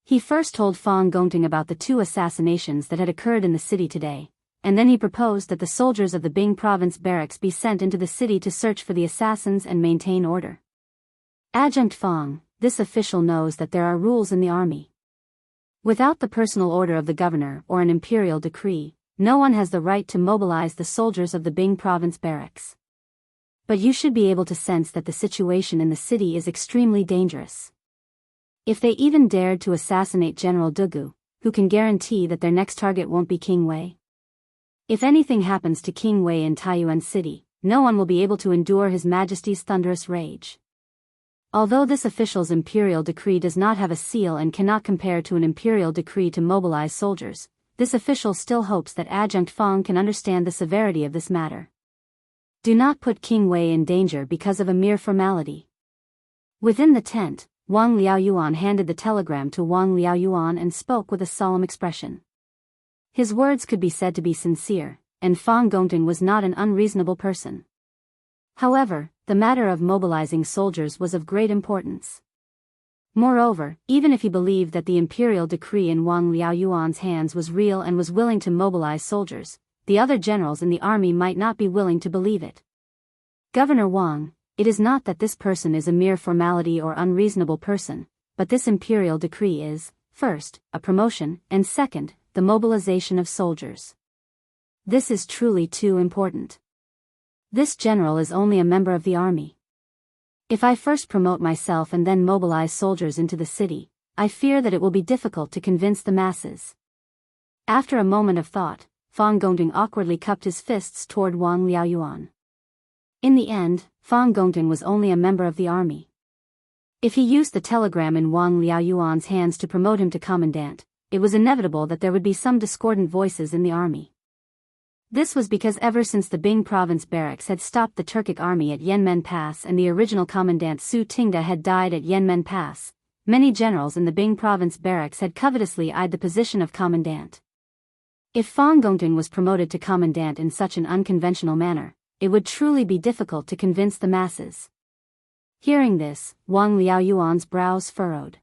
He first told Fang Gongting about the 2 assassinations that had occurred in the city today, and then he proposed that the soldiers of the Bing province barracks be sent into the city to search for the assassins and maintain order. Adjunct Fang, this official knows that there are rules in the army. Without the personal order of the governor or an imperial decree, no one has the right to mobilize the soldiers of the Bing province barracks. But you should be able to sense that the situation in the city is extremely dangerous. If they even dared to assassinate General Dugu, who can guarantee that their next target won't be King Wei? If anything happens to King Wei in Taiyuan City, no one will be able to endure His Majesty's thunderous rage. Although this official's imperial decree does not have a seal and cannot compare to an imperial decree to mobilize soldiers, this official still hopes that Adjunct Fang can understand the severity of this matter. Do not put King Wei in danger because of a mere formality. Within the tent, Wang Liaoyuan handed the telegram to Wang Liaoyuan and spoke with a solemn expression. His words could be said to be sincere, and Fang Gongting was not an unreasonable person. However, the matter of mobilizing soldiers was of great importance. Moreover, even if he believed that the imperial decree in Wang Liaoyuan's hands was real and was willing to mobilize soldiers, the other generals in the army might not be willing to believe it. Governor Wang, it is not that this person is a mere formality or unreasonable person, but this imperial decree is, first, a promotion, and second, the mobilization of soldiers. This is truly too important. This general is only a member of the army. If I first promote myself and then mobilize soldiers into the city, I fear that it will be difficult to convince the masses. After a moment of thought, Fang Gongting awkwardly cupped his fists toward Wang Liaoyuan. In the end, Fang Gongting was only a member of the army. If he used the telegram in Wang Liaoyuan's hands to promote him to commandant, it was inevitable that there would be some discordant voices in the army. This was because ever since the Bing province barracks had stopped the Turkic army at Yanmen Pass and the original commandant Su Tingda had died at Yanmen Pass, many generals in the Bing province barracks had covetously eyed the position of commandant. If Fang Gongting was promoted to commandant in such an unconventional manner, it would truly be difficult to convince the masses. Hearing this, Wang Liaoyuan's brows furrowed.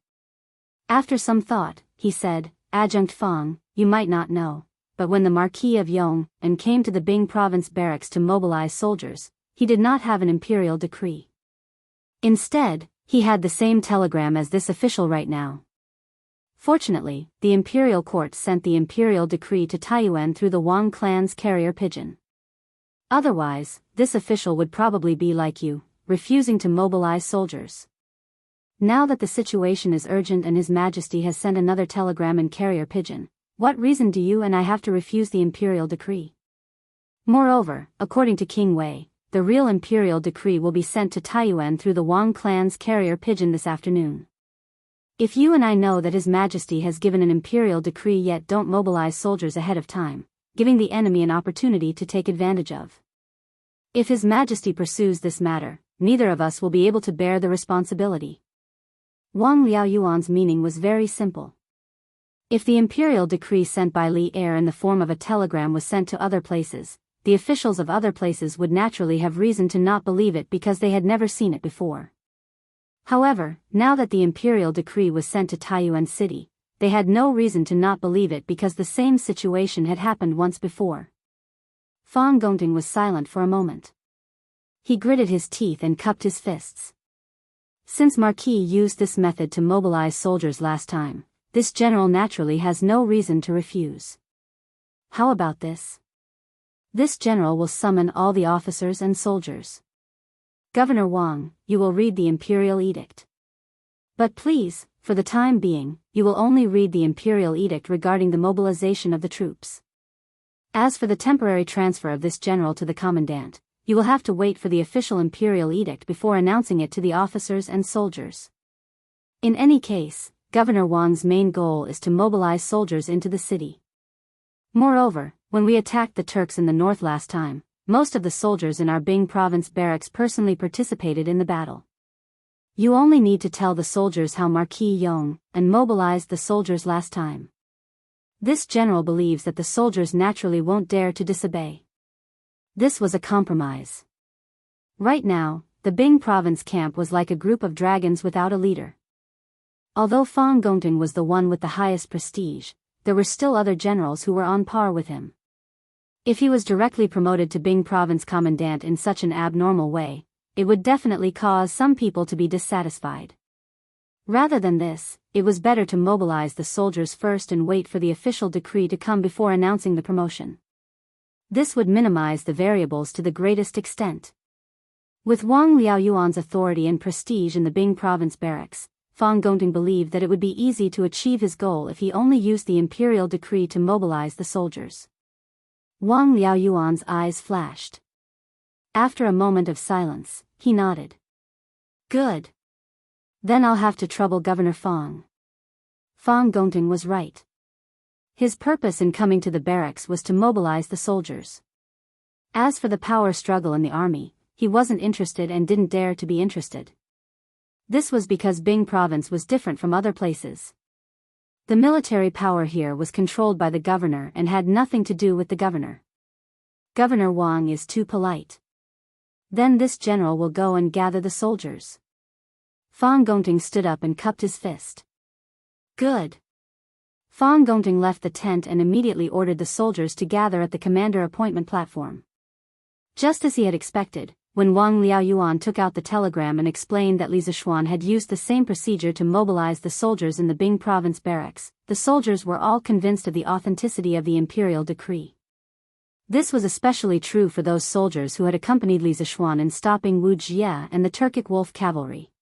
After some thought, he said, Adjunct Fang, you might not know, but when the Marquis of Yong'an came to the Bing province barracks to mobilize soldiers, he did not have an imperial decree. Instead, he had the same telegram as this official right now. Fortunately, the imperial court sent the imperial decree to Taiyuan through the Wang clan's carrier pigeon. Otherwise, this official would probably be like you, refusing to mobilize soldiers. Now that the situation is urgent and His Majesty has sent another telegram in carrier pigeon, what reason do you and I have to refuse the imperial decree? Moreover, according to King Wei, the real imperial decree will be sent to Taiyuan through the Wang clan's carrier pigeon this afternoon. If you and I know that His Majesty has given an imperial decree yet don't mobilize soldiers ahead of time, giving the enemy an opportunity to take advantage of. If His Majesty pursues this matter, neither of us will be able to bear the responsibility. Wang Liaoyuan's meaning was very simple. If the imperial decree sent by Li Er in the form of a telegram was sent to other places, the officials of other places would naturally have reason to not believe it because they had never seen it before. However, now that the imperial decree was sent to Taiyuan City, they had no reason to not believe it because the same situation had happened once before. Fang Gongting was silent for a moment. He gritted his teeth and cupped his fists. Since Marquis used this method to mobilize soldiers last time, this general naturally has no reason to refuse. How about this? This general will summon all the officers and soldiers. Governor Wang, you will read the imperial edict. But please, for the time being, you will only read the imperial edict regarding the mobilization of the troops. As for the temporary transfer of this general to the commandant, you will have to wait for the official imperial edict before announcing it to the officers and soldiers. In any case, Governor Wang's main goal is to mobilize soldiers into the city. Moreover, when we attacked the Turks in the north last time, most of the soldiers in our Bing province barracks personally participated in the battle. You only need to tell the soldiers how Marquis Yong and mobilized the soldiers last time. This general believes that the soldiers naturally won't dare to disobey. This was a compromise. Right now, the Bing province camp was like a group of dragons without a leader. Although Fang Gongting was the one with the highest prestige, there were still other generals who were on par with him. If he was directly promoted to Bing province commandant in such an abnormal way, it would definitely cause some people to be dissatisfied. Rather than this, it was better to mobilize the soldiers first and wait for the official decree to come before announcing the promotion. This would minimize the variables to the greatest extent. With Wang Liaoyuan's authority and prestige in the Bing province barracks, Fang Gongting believed that it would be easy to achieve his goal if he only used the imperial decree to mobilize the soldiers. Wang Liaoyuan's eyes flashed. After a moment of silence, he nodded. Good. Then I'll have to trouble Governor Fang. Fang Gongting was right. His purpose in coming to the barracks was to mobilize the soldiers. As for the power struggle in the army, he wasn't interested and didn't dare to be interested. This was because Bing province was different from other places. The military power here was controlled by the governor and had nothing to do with the governor. Governor Wang is too polite. Then this general will go and gather the soldiers. Fang Gongting stood up and cupped his fist. Good. Fang Gongting left the tent and immediately ordered the soldiers to gather at the commander appointment platform. Just as he had expected, when Wang Liaoyuan took out the telegram and explained that Li Zishuan had used the same procedure to mobilize the soldiers in the Bing province barracks, the soldiers were all convinced of the authenticity of the imperial decree. This was especially true for those soldiers who had accompanied Li Zishuan in stopping Wu Jie and the Turkic wolf cavalry.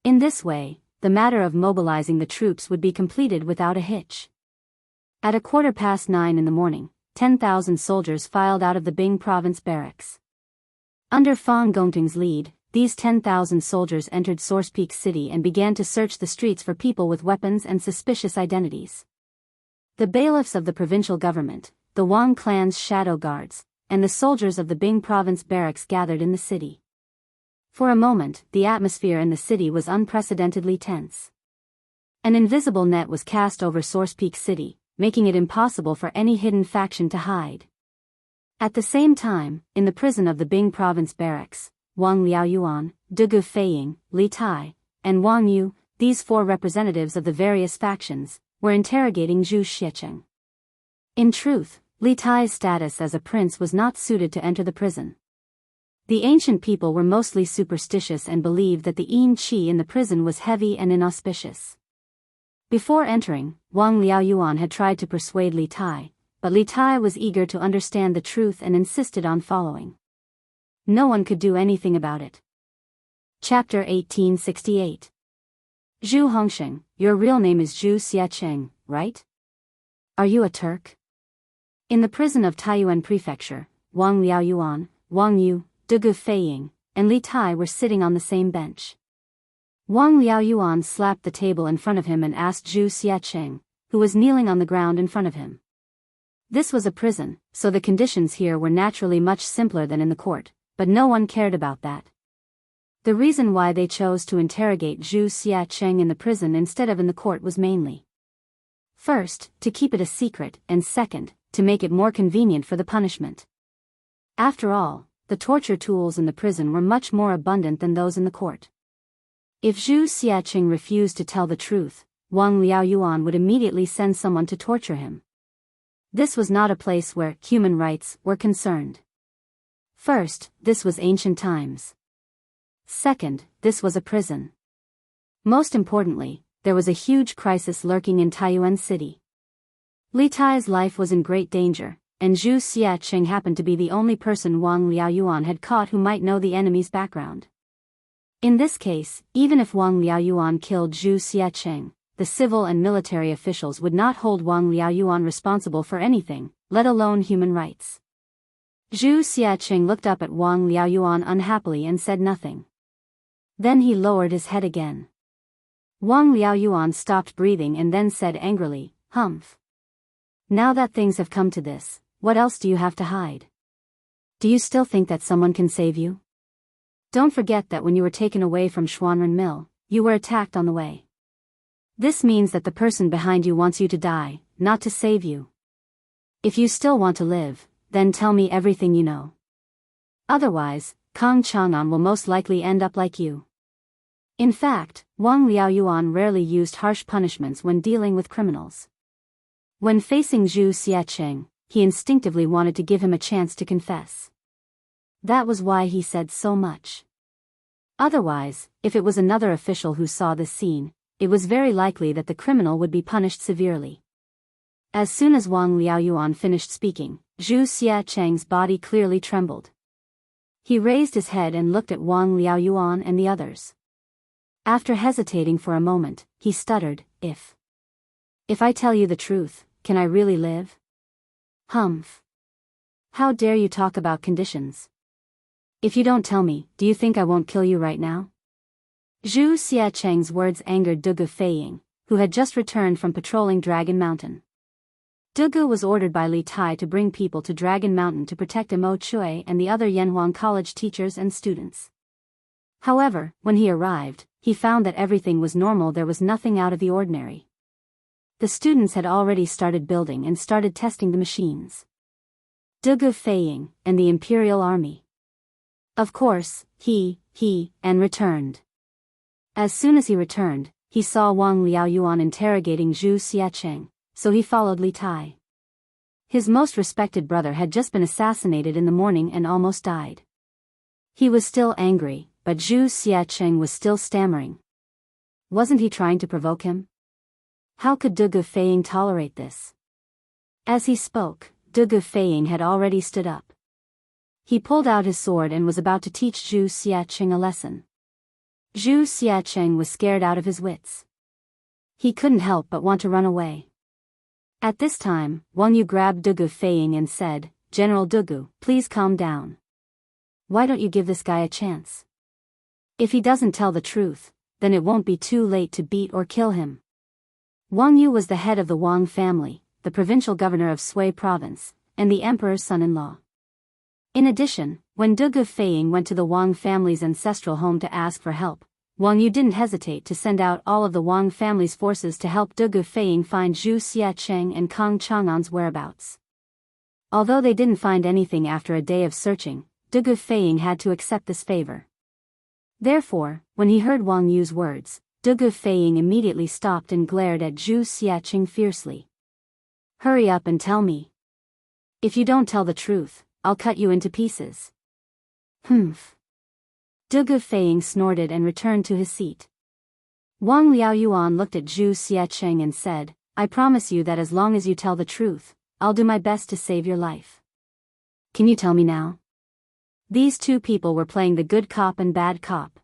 In this way, the matter of mobilizing the troops would be completed without a hitch. At 9:15 in the morning, 10,000 soldiers filed out of the Bing province barracks. Under Fang Gongting's lead, these 10,000 soldiers entered Source Peak City and began to search the streets for people with weapons and suspicious identities. The bailiffs of the provincial government, the Wang clan's shadow guards, and the soldiers of the Bing province barracks gathered in the city. For a moment, the atmosphere in the city was unprecedentedly tense. An invisible net was cast over Source Peak City, making it impossible for any hidden faction to hide. At the same time, in the prison of the Bing province barracks, Wang Liaoyuan, Dugu Feiying, Li Tai, and Wang Yu, these four representatives of the various factions, were interrogating Zhu Xiecheng. In truth, Li Tai's status as a prince was not suited to enter the prison. The ancient people were mostly superstitious and believed that the qi in the prison was heavy and inauspicious. Before entering, Wang Liaoyuan had tried to persuade Li Tai, but Li Tai was eager to understand the truth and insisted on following. No one could do anything about it. Chapter 1868. Zhu Hongsheng, your real name is Zhu Xiacheng, right? Are you a Turk? In the prison of Taiyuan Prefecture, Wang Liaoyuan, Wang Yu, Dugu Feiying, and Li Tai were sitting on the same bench. Wang Liaoyuan slapped the table in front of him and asked Zhu Xiacheng, who was kneeling on the ground in front of him. This was a prison, so the conditions here were naturally much simpler than in the court, but no one cared about that. The reason why they chose to interrogate Zhu Xiacheng in the prison instead of in the court was mainly: first, to keep it a secret, and second, to make it more convenient for the punishment. After all, the torture tools in the prison were much more abundant than those in the court. If Zhu Xiacheng refused to tell the truth, Wang Liaoyuan would immediately send someone to torture him. This was not a place where human rights were concerned. First, this was ancient times. Second, this was a prison. Most importantly, there was a huge crisis lurking in Taiyuan City. Li Tai's life was in great danger, and Zhu Xiacheng happened to be the only person Wang Liaoyuan had caught who might know the enemy's background. In this case, even if Wang Liaoyuan killed Zhu Xiacheng, the civil and military officials would not hold Wang Liaoyuan responsible for anything, let alone human rights. Zhu Xiacheng looked up at Wang Liaoyuan unhappily and said nothing. Then he lowered his head again. Wang Liaoyuan stopped breathing and then said angrily, "Humph. Now that things have come to this, what else do you have to hide? Do you still think that someone can save you? Don't forget that when you were taken away from Xuanren Mill, you were attacked on the way. This means that the person behind you wants you to die, not to save you. If you still want to live, then tell me everything you know. Otherwise, Kang Chang'an will most likely end up like you." In fact, Wang Liaoyuan rarely used harsh punishments when dealing with criminals. When facing Zhu Xiacheng, he instinctively wanted to give him a chance to confess. That was why he said so much. Otherwise, if it was another official who saw this scene, it was very likely that the criminal would be punished severely. As soon as Wang Liaoyuan finished speaking, Zhu Xiacheng's body clearly trembled. He raised his head and looked at Wang Liaoyuan and the others. After hesitating for a moment, he stuttered, If I tell you the truth, can I really live? Humph. How dare you talk about conditions? If you don't tell me, do you think I won't kill you right now?" Zhu Xiacheng's words angered Dugu Feiying, who had just returned from patrolling Dragon Mountain. Dugu was ordered by Li Tai to bring people to Dragon Mountain to protect Mo Chui and the other Yanhuang College teachers and students. However, when he arrived, he found that everything was normal. There was nothing out of the ordinary. The students had already started building and started testing the machines. Dugu Feiying, and the Imperial Army. Of course, and returned. As soon as he returned, he saw Wang Liaoyuan interrogating Zhu Xiacheng, so he followed Li Tai. His most respected brother had just been assassinated in the morning and almost died. He was still angry, but Zhu Xiacheng was still stammering. Wasn't he trying to provoke him? How could Dugu Feiying tolerate this? As he spoke, Dugu Feiying had already stood up. He pulled out his sword and was about to teach Zhu Xiacheng a lesson. Zhu Xiacheng was scared out of his wits. He couldn't help but want to run away. At this time, Wang Yu grabbed Dugu Feiying and said, "General Dugu, please calm down. Why don't you give this guy a chance? If he doesn't tell the truth, then it won't be too late to beat or kill him." Wang Yu was the head of the Wang family, the provincial governor of Sui province, and the emperor's son-in-law. In addition, when Dugu Feiying went to the Wang family's ancestral home to ask for help, Wang Yu didn't hesitate to send out all of the Wang family's forces to help Dugu Feiying find Zhu Xiacheng and Kang Chang'an's whereabouts. Although they didn't find anything after a day of searching, Dugu Feiying had to accept this favor. Therefore, when he heard Wang Yu's words, Dugu Feiying immediately stopped and glared at Zhu Xiacheng fiercely. "Hurry up and tell me. If you don't tell the truth, I'll cut you into pieces." Humph. Dugu Feiying snorted and returned to his seat. Wang Liaoyuan looked at Zhu Xiacheng and said, I promise you that as long as you tell the truth, I'll do my best to save your life. Can you tell me now? These two people were playing the good cop and bad cop.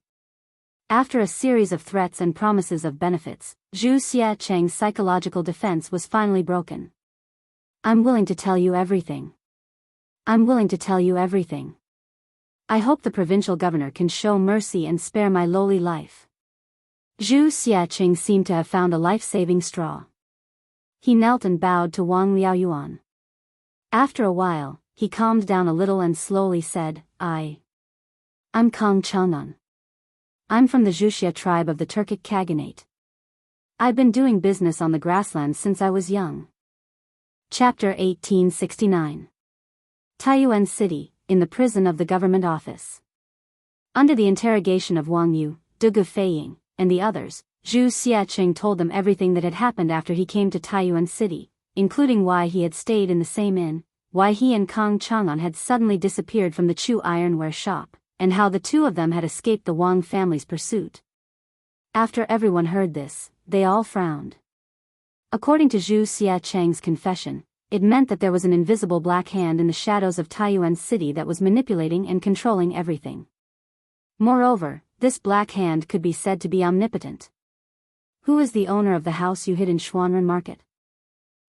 After a series of threats and promises of benefits, Zhu Xiacheng's psychological defense was finally broken. I'm willing to tell you everything. I'm willing to tell you everything. I hope the provincial governor can show mercy and spare my lowly life. Zhu Xiacheng seemed to have found a life-saving straw. He knelt and bowed to Wang Liaoyuan. After a while, he calmed down a little and slowly said, I'm Kang Chang'an. I'm from the Zhuxia tribe of the Turkic Khaganate. I've been doing business on the grasslands since I was young. Chapter 1869. Taiyuan City, in the prison of the government office. Under the interrogation of Wang Yu, Dugu Feiying, and the others, Zhu Xiacheng told them everything that had happened after he came to Taiyuan City, including why he had stayed in the same inn, why he and Kang Chang'an had suddenly disappeared from the Chu ironware shop, and how the two of them had escaped the Wang family's pursuit. After everyone heard this, they all frowned. According to Zhu Xiacheng's confession, it meant that there was an invisible black hand in the shadows of Taiyuan City that was manipulating and controlling everything. Moreover, this black hand could be said to be omnipotent. Who is the owner of the house you hid in Xuanren Market?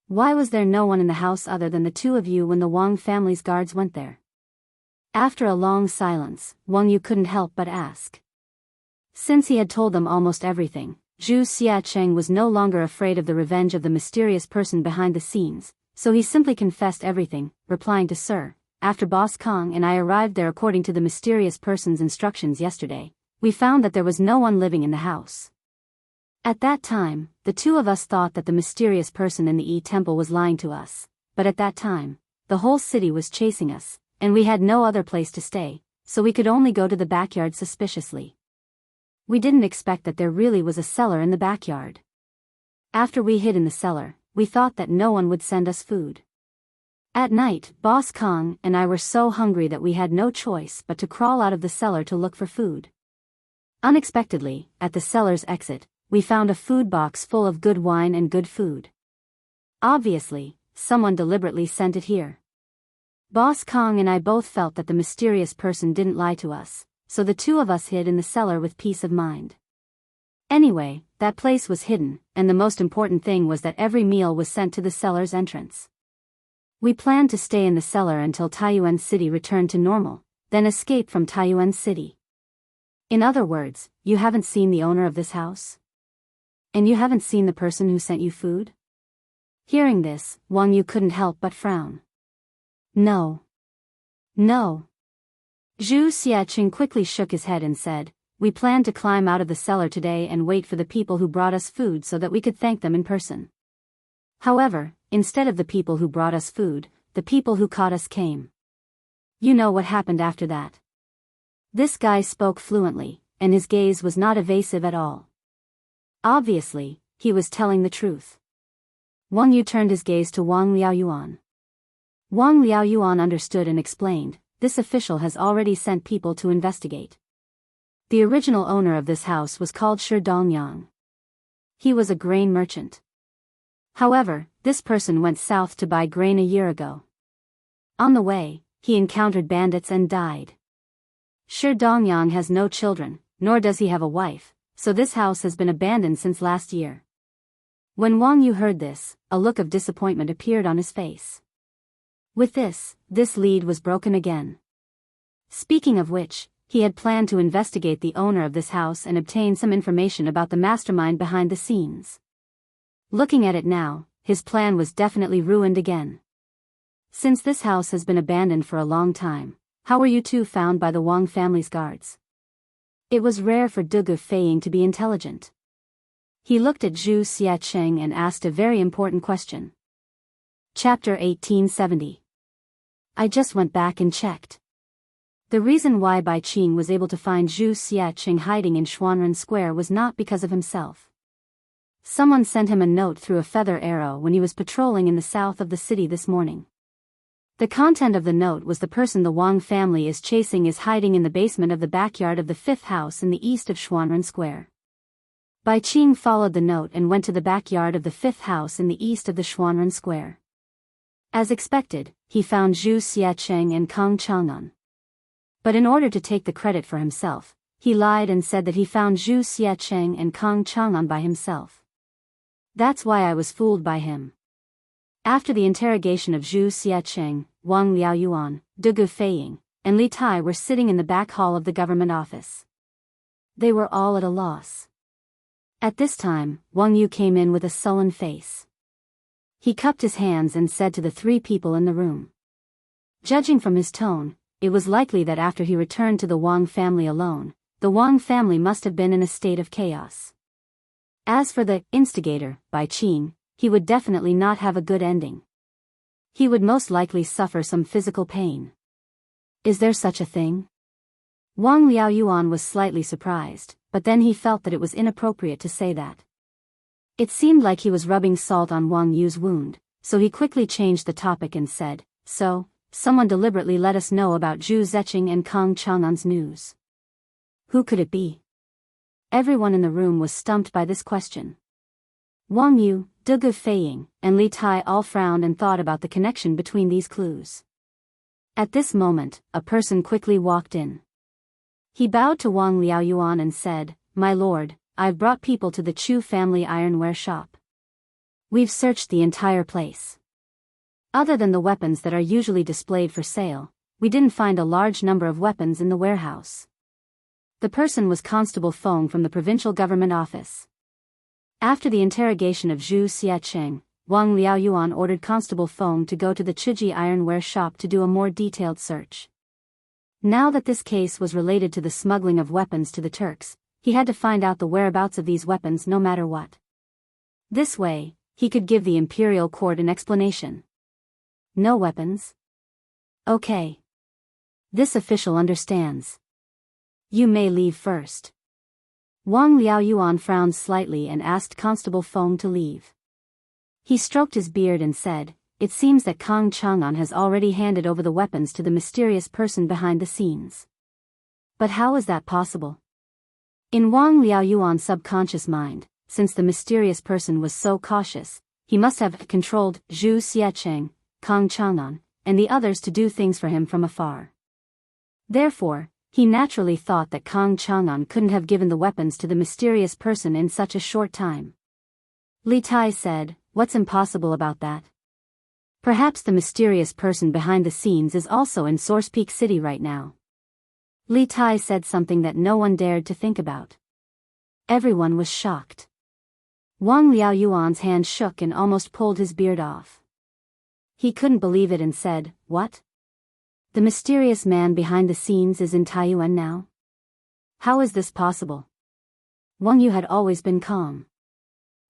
Why was there no one in the house other than the two of you when the Wang family's guards went there? After a long silence, Wang Yu couldn't help but ask. Since he had told them almost everything, Zhu Xiacheng was no longer afraid of the revenge of the mysterious person behind the scenes, so he simply confessed everything, replying to Sir, after Boss Kong and I arrived there according to the mysterious person's instructions yesterday, we found that there was no one living in the house. At that time, the two of us thought that the mysterious person in the temple was lying to us, but at that time, the whole city was chasing us, and we had no other place to stay, so we could only go to the backyard suspiciously. We didn't expect that there really was a cellar in the backyard. After we hid in the cellar, we thought that no one would send us food. At night, Boss Kong and I were so hungry that we had no choice but to crawl out of the cellar to look for food. Unexpectedly, at the cellar's exit, we found a food box full of good wine and good food. Obviously, someone deliberately sent it here. Boss Kong and I both felt that the mysterious person didn't lie to us, so the two of us hid in the cellar with peace of mind. Anyway, that place was hidden, and the most important thing was that every meal was sent to the cellar's entrance. We planned to stay in the cellar until Taiyuan City returned to normal, then escape from Taiyuan City. In other words, you haven't seen the owner of this house? And you haven't seen the person who sent you food? Hearing this, Wang Yu couldn't help but frown. No. No. Zhu Xiacheng quickly shook his head and said, we planned to climb out of the cellar today and wait for the people who brought us food so that we could thank them in person. However, instead of the people who brought us food, the people who caught us came. You know what happened after that. This guy spoke fluently, and his gaze was not evasive at all. Obviously, he was telling the truth. Wang Yu turned his gaze to Wang Liaoyuan. Wang Liaoyuan understood and explained, this official has already sent people to investigate. The original owner of this house was called Shi Dongyang. He was a grain merchant. However, this person went south to buy grain a year ago. On the way, he encountered bandits and died. Shi Dongyang has no children, nor does he have a wife, so this house has been abandoned since last year. When Wang Yu heard this, a look of disappointment appeared on his face. With this lead was broken again. Speaking of which, he had planned to investigate the owner of this house and obtain some information about the mastermind behind the scenes. Looking at it now, his plan was definitely ruined again. Since this house has been abandoned for a long time, how were you two found by the Wang family's guards? It was rare for Dugu Feiying to be intelligent. He looked at Zhu Xiacheng and asked a very important question. Chapter 1870. I just went back and checked. The reason why Bai Qing was able to find Zhu Xiacheng hiding in Xuanren Square was not because of himself. Someone sent him a note through a feather arrow when he was patrolling in the south of the city this morning. The content of the note was the person the Wang family is chasing is hiding in the basement of the backyard of the fifth house in the east of Xuanren Square. Bai Qing followed the note and went to the backyard of the fifth house in the east of the Xuanren Square. As expected, he found Zhu Xiacheng and Kang Chang'an. But in order to take the credit for himself, he lied and said that he found Zhu Xiacheng and Kang Chang'an by himself. That's why I was fooled by him. After the interrogation of Zhu Xiacheng, Wang Liaoyuan, De Feiying, and Li Tai were sitting in the back hall of the government office. They were all at a loss. At this time, Wang Yu came in with a sullen face. He cupped his hands and said to the three people in the room. Judging from his tone, it was likely that after he returned to the Wang family alone, the Wang family must have been in a state of chaos. As for the instigator, Bai Qing, he would definitely not have a good ending. He would most likely suffer some physical pain. Is there such a thing? Wang Liaoyuan was slightly surprised, but then he felt that it was inappropriate to say that. It seemed like he was rubbing salt on Wang Yu's wound, so he quickly changed the topic and said, "So, someone deliberately let us know about Zhu Zecheng and Kang Chang'an's news. Who could it be?" Everyone in the room was stumped by this question. Wang Yu, De Feiying, and Li Tai all frowned and thought about the connection between these clues. At this moment, a person quickly walked in. He bowed to Wang Liaoyuan and said, "My lord, I've brought people to the Chu family ironware shop. We've searched the entire place. Other than the weapons that are usually displayed for sale, we didn't find a large number of weapons in the warehouse." The person was Constable Feng from the provincial government office. After the interrogation of Zhu Xiacheng, Wang Liaoyuan ordered Constable Feng to go to the Chuji ironware shop to do a more detailed search. Now that this case was related to the smuggling of weapons to the Turks, he had to find out the whereabouts of these weapons no matter what. This way, he could give the imperial court an explanation. No weapons? Okay. This official understands. You may leave first. Wang Liaoyuan frowned slightly and asked Constable Feng to leave. He stroked his beard and said, "It seems that Kang Chang'an has already handed over the weapons to the mysterious person behind the scenes." But how is that possible? In Wang Liaoyuan's subconscious mind, since the mysterious person was so cautious, he must have controlled Zhu Xiacheng, Kang Chang'an, and the others to do things for him from afar. Therefore, he naturally thought that Kang Chang'an couldn't have given the weapons to the mysterious person in such a short time. Li Tai said, "What's impossible about that? Perhaps the mysterious person behind the scenes is also in Source Peak City right now." Li Tai said something that no one dared to think about. Everyone was shocked. Wang Liaoyuan's hand shook and almost pulled his beard off. He couldn't believe it and said, "What? The mysterious man behind the scenes is in Taiyuan now? How is this possible?" Wang Yu had always been calm.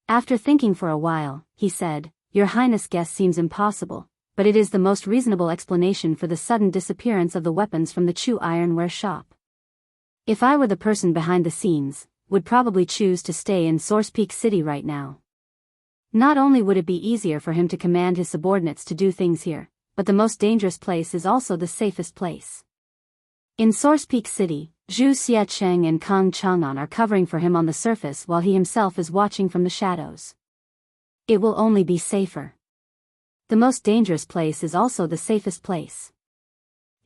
After thinking for a while, he said, "Your Highness' guess seems impossible, but it is the most reasonable explanation for the sudden disappearance of the weapons from the Chu ironware shop. If I were the person behind the scenes, would probably choose to stay in Source Peak City right now. Not only would it be easier for him to command his subordinates to do things here, but the most dangerous place is also the safest place. In Source Peak City, Zhu Xiacheng and Kang Chang'an are covering for him on the surface while he himself is watching from the shadows. It will only be safer. The most dangerous place is also the safest place.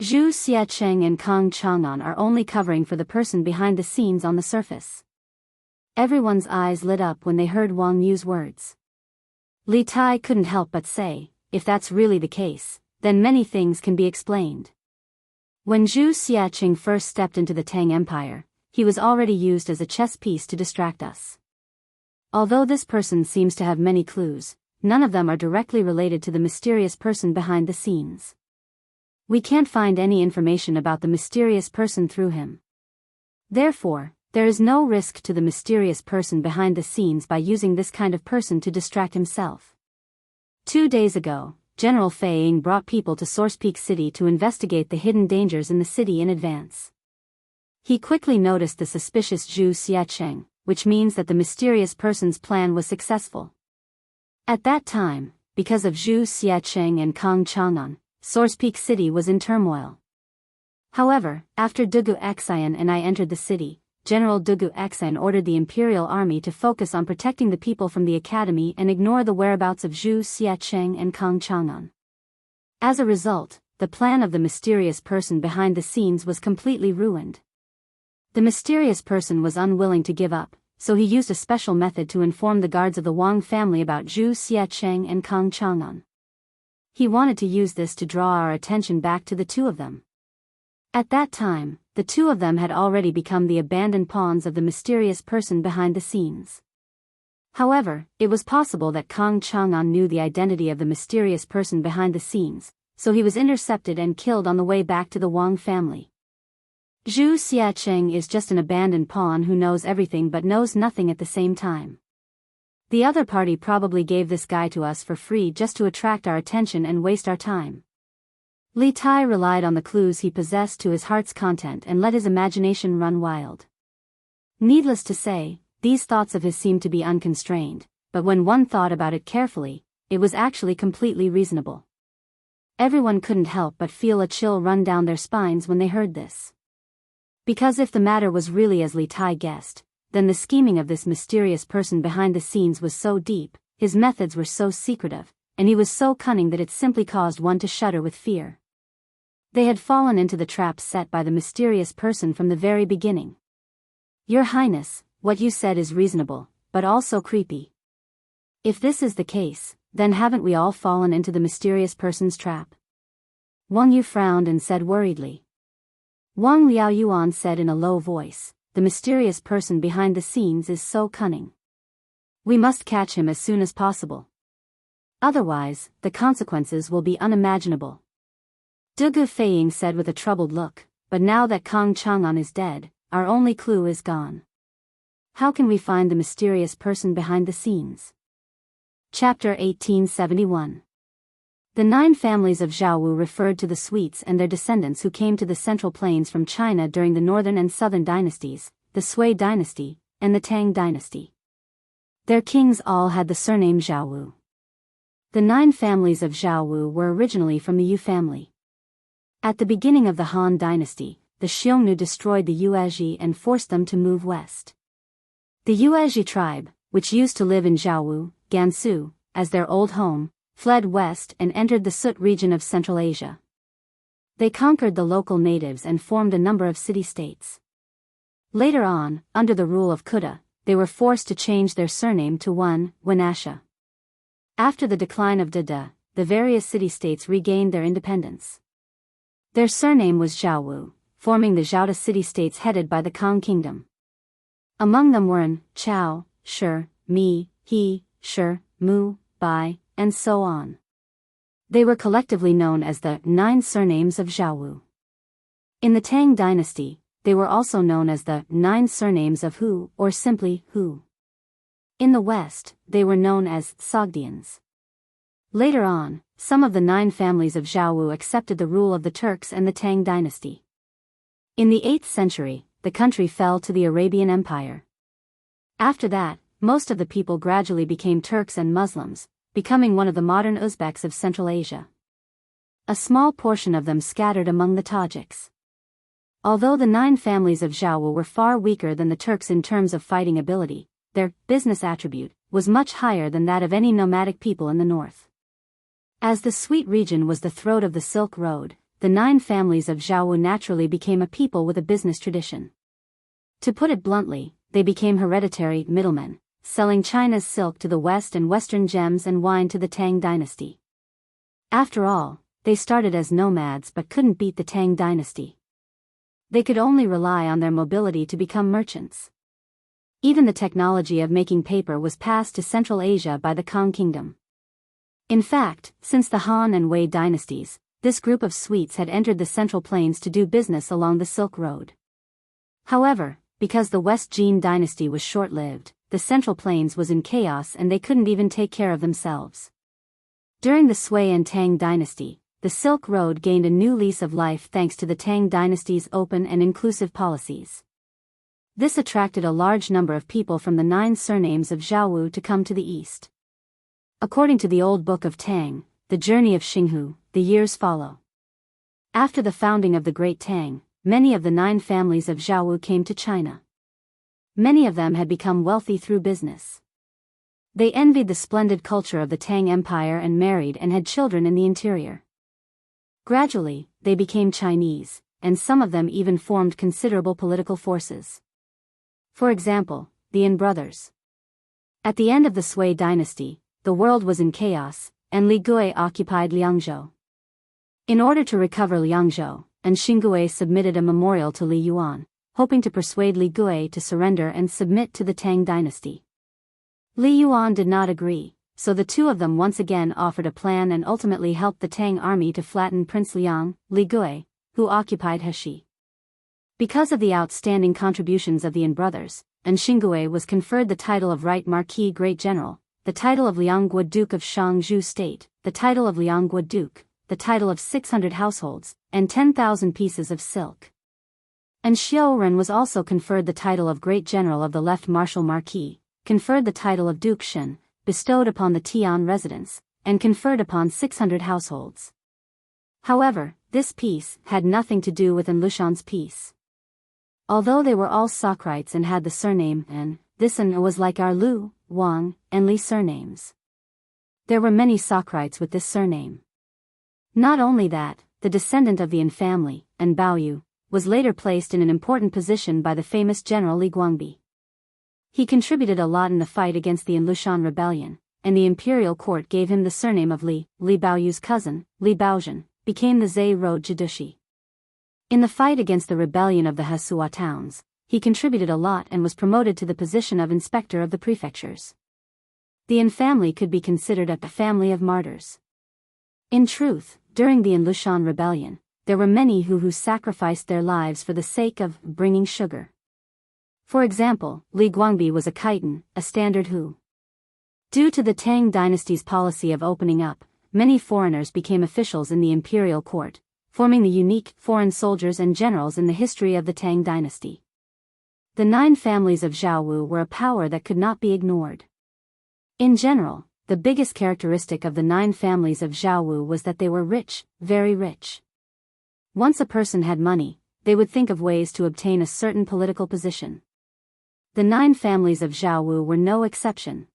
Zhu Xiacheng and Kang Chang'an are only covering for the person behind the scenes on the surface." Everyone's eyes lit up when they heard Wang Yu's words. Li Tai couldn't help but say, "If that's really the case, then many things can be explained." When Zhu Xiacheng first stepped into the Tang Empire, he was already used as a chess piece to distract us. Although this person seems to have many clues, none of them are directly related to the mysterious person behind the scenes. We can't find any information about the mysterious person through him. Therefore, there is no risk to the mysterious person behind the scenes by using this kind of person to distract himself. 2 days ago, General Fei Ying brought people to Source Peak City to investigate the hidden dangers in the city in advance. He quickly noticed the suspicious Zhu Xiacheng, which means that the mysterious person's plan was successful. At that time, because of Zhu Xiacheng and Kang Chang'an, Source Peak City was in turmoil. However, after Dugu Xian and I entered the city, General Dugu Xian ordered the Imperial Army to focus on protecting the people from the academy and ignore the whereabouts of Zhu Xiacheng and Kang Chang'an. As a result, the plan of the mysterious person behind the scenes was completely ruined. The mysterious person was unwilling to give up, so he used a special method to inform the guards of the Wang family about Zhu Xiacheng and Kang Chang'an. He wanted to use this to draw our attention back to the two of them. At that time, the two of them had already become the abandoned pawns of the mysterious person behind the scenes. However, it was possible that Kang Chang'an knew the identity of the mysterious person behind the scenes, so he was intercepted and killed on the way back to the Wang family. Zhu Xiacheng is just an abandoned pawn who knows everything but knows nothing at the same time. The other party probably gave this guy to us for free just to attract our attention and waste our time. Li Tai relied on the clues he possessed to his heart's content and let his imagination run wild. Needless to say, these thoughts of his seemed to be unconstrained, but when one thought about it carefully, it was actually completely reasonable. Everyone couldn't help but feel a chill run down their spines when they heard this. Because if the matter was really as Li Tai guessed, then the scheming of this mysterious person behind the scenes was so deep, his methods were so secretive, and he was so cunning that it simply caused one to shudder with fear. They had fallen into the trap set by the mysterious person from the very beginning. Your Highness, what you said is reasonable, but also creepy. If this is the case, then haven't we all fallen into the mysterious person's trap? Wang Yu frowned and said worriedly. Wang Liaoyuan said in a low voice, the mysterious person behind the scenes is so cunning. We must catch him as soon as possible. Otherwise, the consequences will be unimaginable. Dugu Feiying said with a troubled look, but now that Kang Chang'an is dead, our only clue is gone. How can we find the mysterious person behind the scenes? Chapter 1871. The 9 families of Zhaowu referred to the Sweets and their descendants who came to the Central Plains from China during the Northern and Southern dynasties, the Sui dynasty, and the Tang dynasty. Their kings all had the surname Zhaowu. The 9 families of Zhaowu were originally from the Yu family. At the beginning of the Han dynasty, the Xiongnu destroyed the Yuezhi and forced them to move west. The Yuezhi tribe, which used to live in Zhaowu, Gansu, as their old home, fled west and entered the Sut region of Central Asia. They conquered the local natives and formed a number of city-states. Later on, under the rule of Kuta, they were forced to change their surname to Wenasha. After the decline of Dada, the various city-states regained their independence. Their surname was Zhaowu, forming the Zhaoda city-states headed by the Kang kingdom. Among them were An, Chao, Shi, Mi, He, Shi, Mu, Bai, and so on. They were collectively known as the 9 surnames of Zhaowu. In the Tang dynasty, they were also known as the 9 surnames of Hu or simply Hu. In the West, they were known as Sogdians. Later on, some of the 9 families of Zhaowu accepted the rule of the Turks and the Tang dynasty. In the 8th century, the country fell to the Arabian Empire. After that, most of the people gradually became Turks and Muslims, becoming one of the modern Uzbeks of Central Asia. A small portion of them scattered among the Tajiks. Although the 9 families of Zhaowu were far weaker than the Turks in terms of fighting ability, their business attribute was much higher than that of any nomadic people in the north. As the Sweet region was the throat of the Silk Road, the 9 families of Zhaowu naturally became a people with a business tradition. To put it bluntly, they became hereditary middlemen, selling China's silk to the West and Western gems and wine to the Tang dynasty. After all, they started as nomads but couldn't beat the Tang dynasty. They could only rely on their mobility to become merchants. Even the technology of making paper was passed to Central Asia by the Kang kingdom. In fact, since the Han and Wei dynasties, this group of Sweets had entered the Central Plains to do business along the Silk Road. However, because the West Jin dynasty was short-lived, the Central Plains was in chaos and they couldn't even take care of themselves. During the Sui and Tang dynasty, the Silk Road gained a new lease of life thanks to the Tang dynasty's open and inclusive policies. This attracted a large number of people from the 9 surnames of Zhaowu to come to the east. According to the old book of Tang, the journey of Xinghu, the years follow. After the founding of the Great Tang, many of the 9 families of Zhaowu came to China. Many of them had become wealthy through business. They envied the splendid culture of the Tang Empire and married and had children in the interior. Gradually, they became Chinese, and some of them even formed considerable political forces. For example, the Yin brothers. At the end of the Sui dynasty, the world was in chaos, and Li Gui occupied Liangzhou. In order to recover Liangzhou, and Xingui submitted a memorial to Li Yuan, hoping to persuade Li Gui to surrender and submit to the Tang dynasty. Li Yuan did not agree, so the two of them once again offered a plan and ultimately helped the Tang army to flatten Prince Liang, Li Gui, who occupied Heshi. Because of the outstanding contributions of the Yin brothers, and Xingui was conferred the title of Right Marquis Great General, the title of Liangguo Duke of Shangzhou State, the title of Liangguo Duke, the title of 600 households, and 10,000 pieces of silk. And Xiaoren was also conferred the title of Great General of the Left Martial Marquis, conferred the title of Duke Shen, bestowed upon the Tian residents, and conferred upon 600 households. However, this peace had nothing to do with Enlushan's peace. Although they were all Socrates and had the surname N, this N was like our Lu, Wang, and Li surnames. There were many Socrates with this surname. Not only that, the descendant of the Yin family, and Baoyu, was later placed in an important position by the famous general Li Guangbi. He contributed a lot in the fight against the Enlushan rebellion, and the imperial court gave him the surname of Li. Li Baoyu's cousin, Li Baozhen, became the Zhe Road Jidushi. In the fight against the rebellion of the Hasua towns, he contributed a lot and was promoted to the position of inspector of the prefectures. The Yin family could be considered a family of martyrs. In truth, during the Enlushan rebellion, there were many who sacrificed their lives for the sake of bringing sugar. For example, Li Guangbi was a Khitan, a standard Hu. Due to the Tang dynasty's policy of opening up, many foreigners became officials in the imperial court, forming the unique foreign soldiers and generals in the history of the Tang dynasty. The 9 families of Zhaowu were a power that could not be ignored. In general, the biggest characteristic of the 9 families of Zhaowu was that they were rich, very rich. Once a person had money, they would think of ways to obtain a certain political position. The 9 families of Zhaowu were no exception.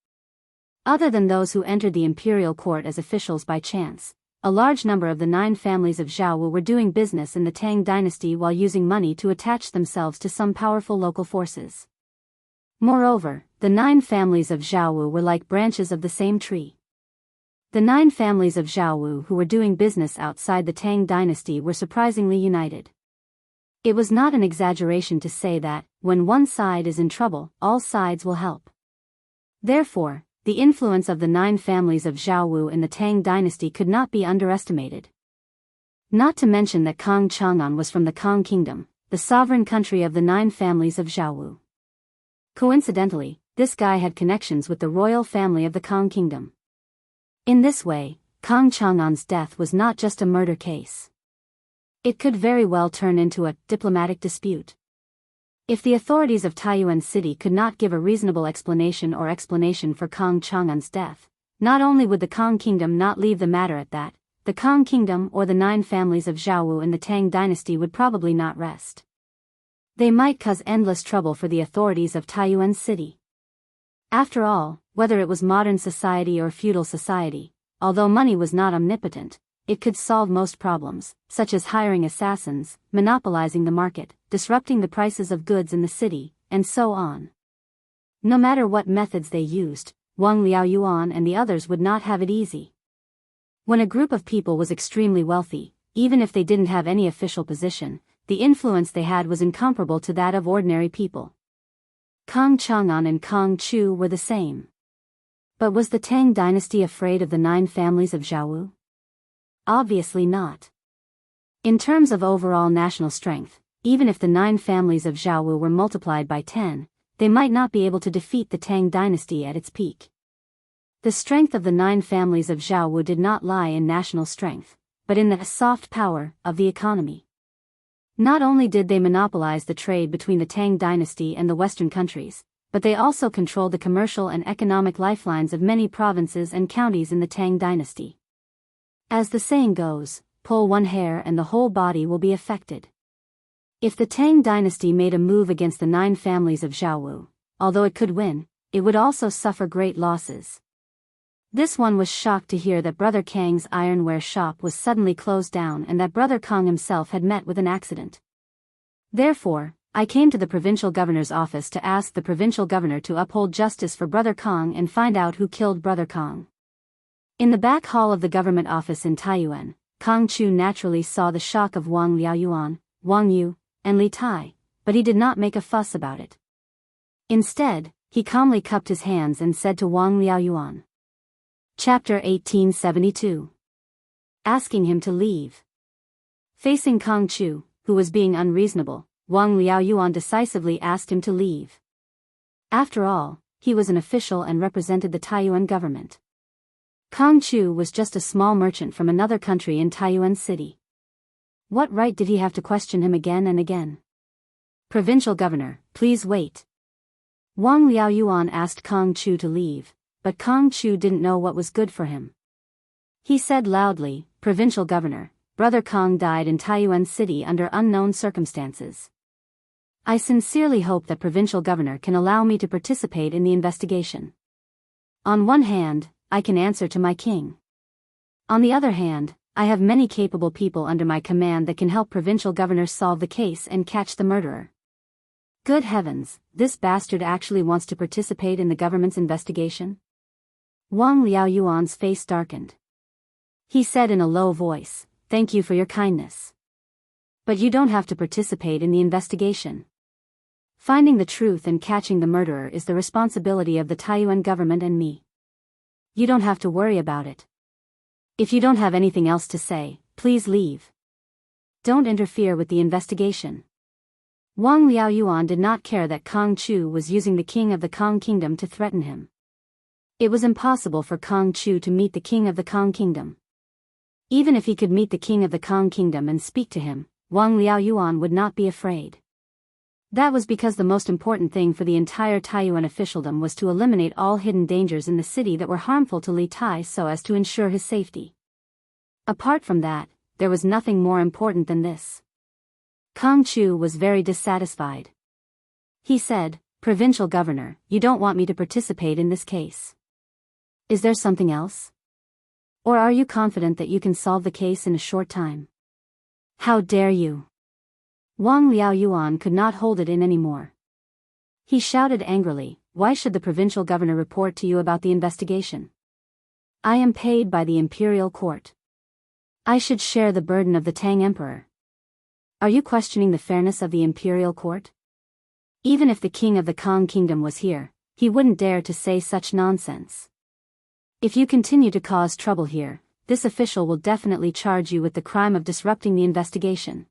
Other than those who entered the imperial court as officials by chance, a large number of the 9 families of Zhaowu were doing business in the Tang dynasty while using money to attach themselves to some powerful local forces. Moreover, the 9 families of Zhaowu were like branches of the same tree. The 9 families of Zhaowu who were doing business outside the Tang dynasty were surprisingly united. It was not an exaggeration to say that, when one side is in trouble, all sides will help. Therefore, the influence of the 9 families of Zhaowu in the Tang dynasty could not be underestimated. Not to mention that Kang Chang'an was from the Kang kingdom, the sovereign country of the 9 families of Zhaowu. Coincidentally, this guy had connections with the royal family of the Kang kingdom. In this way, Kang Chang'an's death was not just a murder case. It could very well turn into a diplomatic dispute. If the authorities of Taiyuan City could not give a reasonable explanation for Kang Chang'an's death, not only would the Kang kingdom not leave the matter at that, the Kang kingdom or the 9 families of Zhaowu in the Tang dynasty would probably not rest. They might cause endless trouble for the authorities of Taiyuan City. After all, whether it was modern society or feudal society, although money was not omnipotent, it could solve most problems, such as hiring assassins, monopolizing the market, disrupting the prices of goods in the city, and so on. No matter what methods they used, Wang Liaoyuan and the others would not have it easy. When a group of people was extremely wealthy, even if they didn't have any official position, the influence they had was incomparable to that of ordinary people. Kang Chang'an and Kang Chu were the same. But was the Tang dynasty afraid of the 9 families of Zhaowu? Obviously not. In terms of overall national strength, even if the 9 families of Zhaowu were multiplied by 10, they might not be able to defeat the Tang dynasty at its peak. The strength of the 9 families of Zhaowu did not lie in national strength, but in the soft power of the economy. Not only did they monopolize the trade between the Tang dynasty and the Western countries, but they also controlled the commercial and economic lifelines of many provinces and counties in the Tang dynasty. As the saying goes, pull one hair and the whole body will be affected. If the Tang dynasty made a move against the 9 families of Zhaowu, although it could win, it would also suffer great losses. This one was shocked to hear that Brother Kang's ironware shop was suddenly closed down and that Brother Kang himself had met with an accident. Therefore, I came to the provincial governor's office to ask the provincial governor to uphold justice for Brother Kang and find out who killed Brother Kang. In the back hall of the government office in Taiyuan, Kang Chu naturally saw the shock of Wang Liaoyuan, Wang Yu, and Li Tai, but he did not make a fuss about it. Instead, he calmly cupped his hands and said to Wang Liaoyuan. Chapter 1872. Asking him to leave. Facing Kang Chu, who was being unreasonable, Wang Liaoyuan decisively asked him to leave. After all, he was an official and represented the Taiyuan government. Kang Chu was just a small merchant from another country in Taiyuan City. What right did he have to question him again and again? Provincial governor, please wait. Wang Liaoyuan asked Kang Chu to leave, but Kang Chu didn't know what was good for him. He said loudly, Provincial governor, Brother Kang died in Taiyuan City under unknown circumstances. I sincerely hope that provincial governor can allow me to participate in the investigation. On one hand, I can answer to my king. On the other hand, I have many capable people under my command that can help provincial governor solve the case and catch the murderer. Good heavens, this bastard actually wants to participate in the government's investigation? Wang Liaoyuan's face darkened. He said in a low voice, Thank you for your kindness. But you don't have to participate in the investigation. Finding the truth and catching the murderer is the responsibility of the Taiyuan government and me. You don't have to worry about it. If you don't have anything else to say, please leave. Don't interfere with the investigation. Wang Liaoyuan did not care that Kang Chu was using the king of the Kang kingdom to threaten him. It was impossible for Kang Chu to meet the king of the Kang kingdom. Even if he could meet the king of the Kang kingdom and speak to him, Wang Liaoyuan would not be afraid. That was because the most important thing for the entire Taiyuan officialdom was to eliminate all hidden dangers in the city that were harmful to Li Tai so as to ensure his safety. Apart from that, there was nothing more important than this. Kang Chu was very dissatisfied. He said, Provincial governor, you don't want me to participate in this case. Is there something else? Or are you confident that you can solve the case in a short time? How dare you? Wang Liaoyuan could not hold it in anymore. He shouted angrily, Why should the provincial governor report to you about the investigation? I am paid by the imperial court. I should share the burden of the Tang emperor. Are you questioning the fairness of the imperial court? Even if the king of the Kang kingdom was here, he wouldn't dare to say such nonsense. If you continue to cause trouble here, this official will definitely charge you with the crime of disrupting the investigation.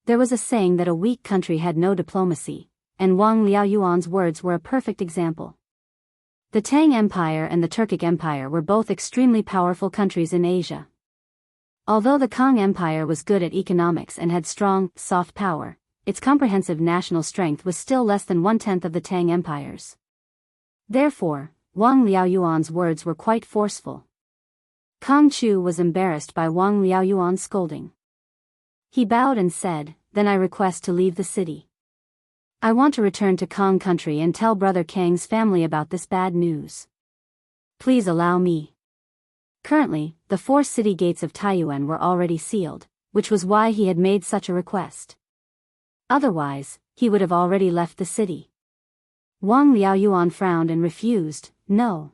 There was a saying that a weak country had no diplomacy, and Wang Liaoyuan's words were a perfect example. The Tang Empire and the Turkic Empire were both extremely powerful countries in Asia. Although the Kang Empire was good at economics and had strong, soft power, its comprehensive national strength was still less than 1/10 of the Tang Empire's. Therefore, Wang Liaoyuan's words were quite forceful. Kang Chu was embarrassed by Wang Liaoyuan's scolding. He bowed and said, Then I request to leave the city. I want to return to Kang country and tell Brother Kang's family about this bad news. Please allow me. Currently, the 4 city gates of Taiyuan were already sealed, which was why he had made such a request. Otherwise, he would have already left the city. Wang Liaoyuan frowned and refused, No.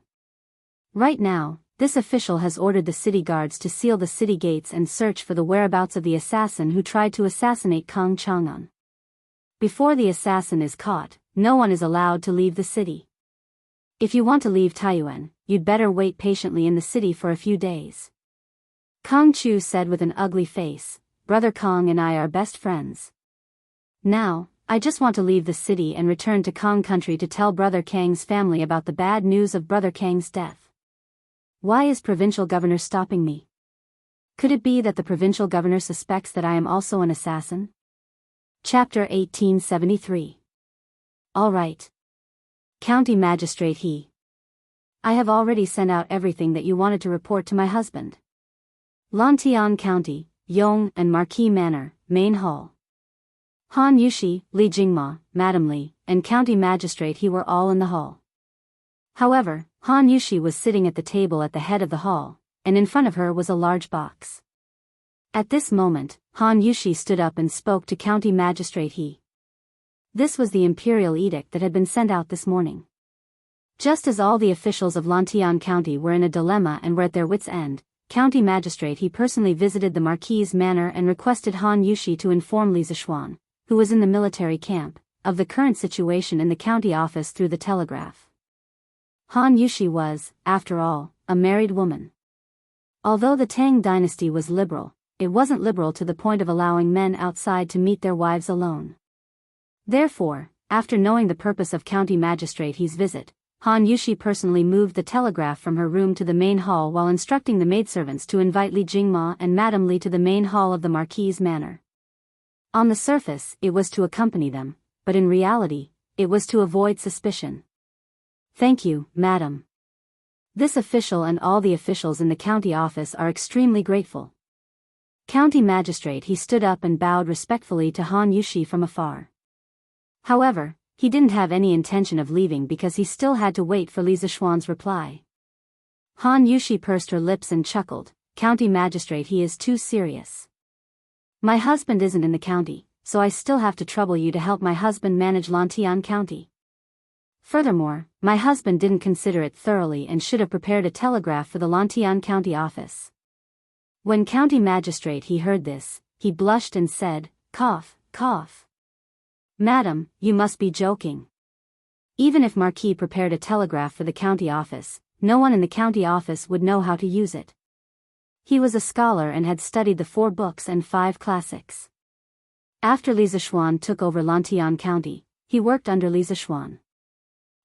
Right now, this official has ordered the city guards to seal the city gates and search for the whereabouts of the assassin who tried to assassinate Kang Chang'an. Before the assassin is caught, no one is allowed to leave the city. If you want to leave Taiyuan, you'd better wait patiently in the city for a few days. Kang Chu said with an ugly face, Brother Kang and I are best friends. Now, I just want to leave the city and return to Kang country to tell Brother Kang's family about the bad news of Brother Kang's death. Why is provincial governor stopping me? Could it be that the provincial governor suspects that I am also an assassin? Chapter 1873. All right. County Magistrate He. I have already sent out everything that you wanted to report to my husband. Lantian County, Yong and Marquis Manor, Main Hall. Han Yushi, Li Jingma, Madam Li, and County Magistrate He were all in the hall. However, Han Yushi was sitting at the table at the head of the hall, and in front of her was a large box. At this moment, Han Yushi stood up and spoke to County Magistrate He. This was the imperial edict that had been sent out this morning. Just as all the officials of Lantian County were in a dilemma and were at their wits' end, County Magistrate He personally visited the Marquis' manor and requested Han Yushi to inform Li Zishuan, who was in the military camp, of the current situation in the county office through the telegraph. Han Yushi was, after all, a married woman. Although the Tang dynasty was liberal, it wasn't liberal to the point of allowing men outside to meet their wives alone. Therefore, after knowing the purpose of County Magistrate He's visit, Han Yushi personally moved the telegraph from her room to the main hall while instructing the maidservants to invite Li Jingma and Madame Li to the main hall of the Marquis' manor. On the surface, it was to accompany them, but in reality, it was to avoid suspicion. Thank you, madam. This official and all the officials in the county office are extremely grateful. County Magistrate He stood up and bowed respectfully to Han Yushi from afar. However, he didn't have any intention of leaving because he still had to wait for Li Zishuan's reply. Han Yushi pursed her lips and chuckled. County Magistrate He is too serious. My husband isn't in the county, so I still have to trouble you to help my husband manage Lantian County. Furthermore, my husband didn't consider it thoroughly and should have prepared a telegraph for the Lantian County office. When County Magistrate He heard this, he blushed and said, cough, cough. Madam, you must be joking. Even if Marquis prepared a telegraph for the county office, no one in the county office would know how to use it. He was a scholar and had studied the 4 books and 5 classics. After Li Zishuan took over Lantian County, he worked under Li Zishuan.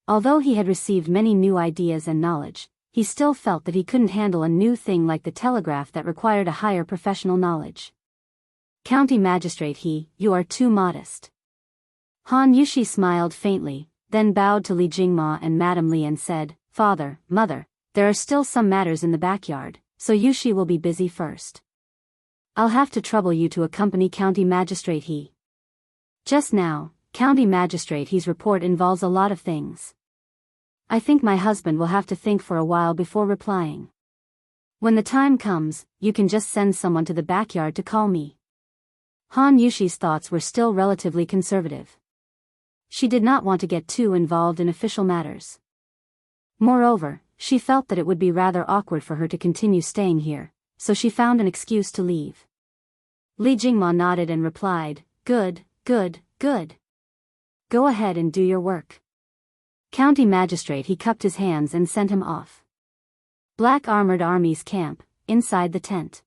Although he had received many new ideas and knowledge, he still felt that he couldn't handle a new thing like the telegraph that required a higher professional knowledge. County Magistrate He, you are too modest. Han Yushi smiled faintly, then bowed to Li Jingma and Madame Li and said, Father, Mother, there are still some matters in the backyard, so Yushi will be busy first. I'll have to trouble you to accompany County Magistrate He. Just now, County Magistrate He's report involves a lot of things. I think my husband will have to think for a while before replying. When the time comes, you can just send someone to the backyard to call me. Han Yushi's thoughts were still relatively conservative. She did not want to get too involved in official matters. Moreover, she felt that it would be rather awkward for her to continue staying here, so she found an excuse to leave. Li Jingma nodded and replied, Good, good, good. Go ahead and do your work. County Magistrate He cupped his hands and sent him off. Black Armored Army's camp, inside the tent.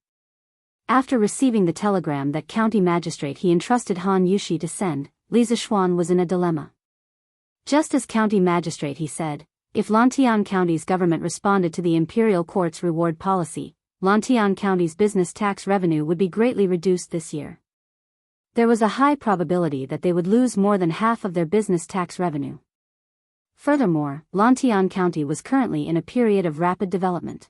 After receiving the telegram that County Magistrate He entrusted Han Yushi to send, Li Zishuan was in a dilemma. Just as County Magistrate He said, if Lantian County's government responded to the Imperial Court's reward policy, Lantian County's business tax revenue would be greatly reduced this year. There was a high probability that they would lose more than half of their business tax revenue. Furthermore, Lantian County was currently in a period of rapid development.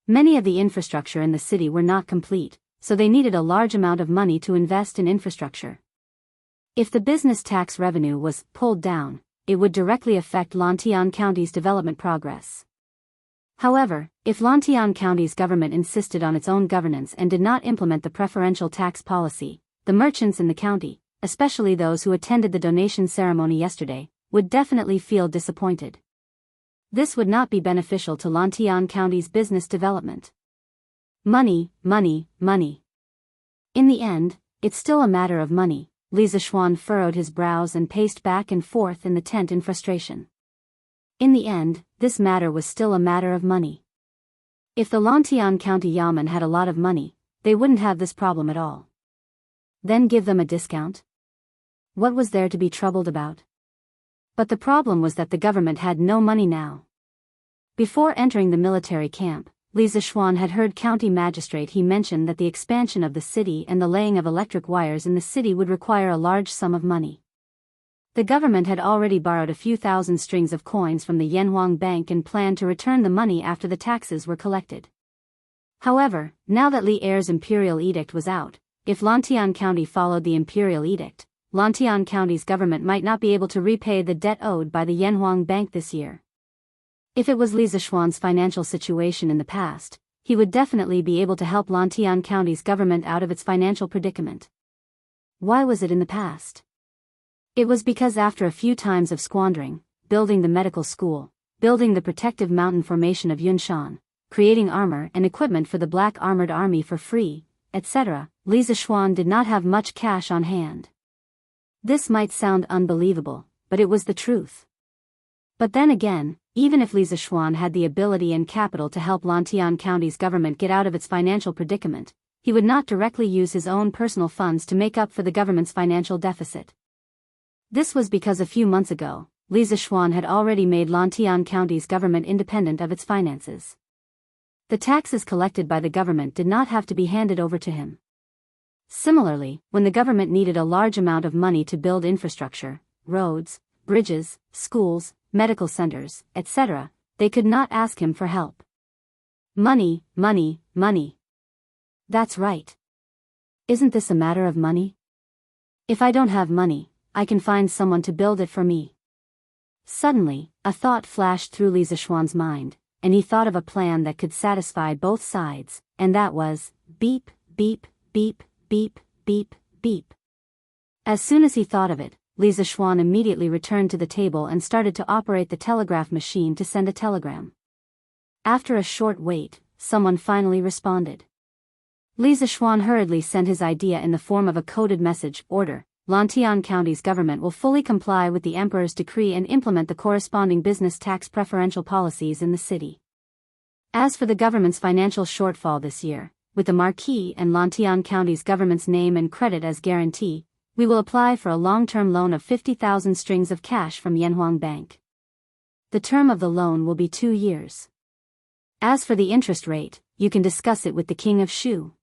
Many of the infrastructure in the city were not complete, so they needed a large amount of money to invest in infrastructure. If the business tax revenue was pulled down, it would directly affect Lantian County's development progress. However, if Lantian County's government insisted on its own governance and did not implement the preferential tax policy, the merchants in the county, especially those who attended the donation ceremony yesterday, would definitely feel disappointed. This would not be beneficial to Lantian County's business development. Money, money, money. In the end, it's still a matter of money. Li Zishuan furrowed his brows and paced back and forth in the tent in frustration. In the end, this matter was still a matter of money. If the Lantian County Yamen had a lot of money, they wouldn't have this problem at all. Then give them a discount? What was there to be troubled about? But the problem was that the government had no money now. Before entering the military camp, Li Zishuan had heard County Magistrate He mention that the expansion of the city and the laying of electric wires in the city would require a large sum of money. The government had already borrowed a few thousand strings of coins from the Yanhuang Bank and planned to return the money after the taxes were collected. However, now that Li Er's imperial edict was out, if Lantian County followed the imperial edict, Lantian County's government might not be able to repay the debt owed by the Yanhuang Bank this year. If it was Li Zishuan's financial situation in the past, he would definitely be able to help Lantian County's government out of its financial predicament. Why was it in the past? It was because after a few times of squandering, building the medical school, building the protective mountain formation of Yunshan, creating armor and equipment for the Black Armored Army for free, etc., Li Zishuan did not have much cash on hand. This might sound unbelievable, but it was the truth. But then again, even if Li Zishuan had the ability and capital to help Lantian County's government get out of its financial predicament, he would not directly use his own personal funds to make up for the government's financial deficit. This was because a few months ago, Li Zishuan had already made Lantian County's government independent of its finances. The taxes collected by the government did not have to be handed over to him. Similarly, when the government needed a large amount of money to build infrastructure, roads, bridges, schools, medical centers, etc., they could not ask him for help. Money, money, money. That's right. Isn't this a matter of money? If I don't have money, I can find someone to build it for me. Suddenly, a thought flashed through Li Zishuan's mind, and he thought of a plan that could satisfy both sides, and that was, beep, beep, beep, beep, beep, beep. As soon as he thought of it, Li Zishuan immediately returned to the table and started to operate the telegraph machine to send a telegram. After a short wait, someone finally responded. Li Zishuan hurriedly sent his idea in the form of a coded message: order, Lantian County's government will fully comply with the Emperor's decree and implement the corresponding business tax preferential policies in the city. As for the government's financial shortfall this year, with the Marquis and Lantian County's government's name and credit as guarantee, we will apply for a long-term loan of 50,000 strings of cash from Yanhuang Bank. The term of the loan will be 2 years. As for the interest rate, you can discuss it with the King of Shu.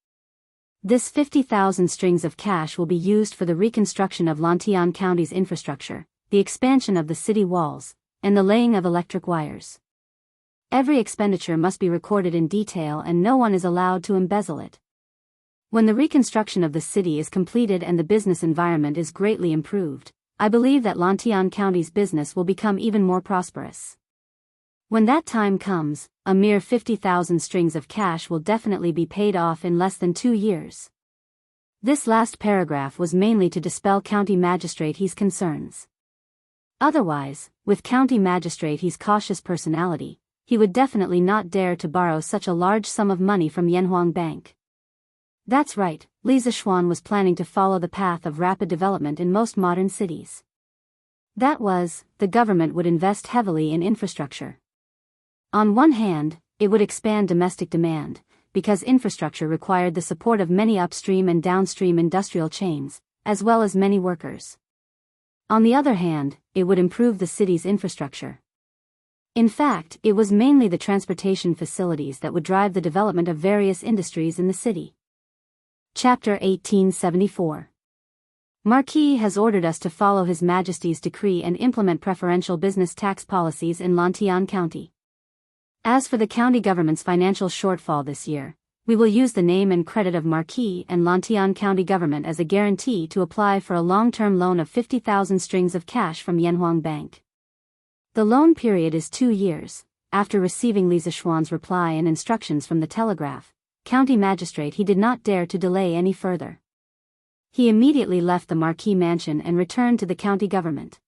This 50,000 strings of cash will be used for the reconstruction of Lantian County's infrastructure, the expansion of the city walls, and the laying of electric wires. Every expenditure must be recorded in detail and no one is allowed to embezzle it. When the reconstruction of the city is completed and the business environment is greatly improved, I believe that Lantian County's business will become even more prosperous. When that time comes, a mere 50,000 strings of cash will definitely be paid off in less than 2 years. This last paragraph was mainly to dispel County Magistrate He's concerns. Otherwise, with County Magistrate He's cautious personality, he would definitely not dare to borrow such a large sum of money from Yanhuang Bank. That's right, Li Zishuan was planning to follow the path of rapid development in most modern cities. That was, the government would invest heavily in infrastructure. On one hand, it would expand domestic demand, because infrastructure required the support of many upstream and downstream industrial chains, as well as many workers. On the other hand, it would improve the city's infrastructure. In fact, it was mainly the transportation facilities that would drive the development of various industries in the city. Chapter 1874. Marquis has ordered us to follow His Majesty's decree and implement preferential business tax policies in Lantian County. As for the county government's financial shortfall this year, we will use the name and credit of Marquis and Lantian County government as a guarantee to apply for a long-term loan of 50,000 strings of cash from Yanhuang Bank. The loan period is 2 years. After receiving Li Zishuan's reply and instructions from the telegraph, County Magistrate he did not dare to delay any further. He immediately left the Marquis mansion and returned to the county government.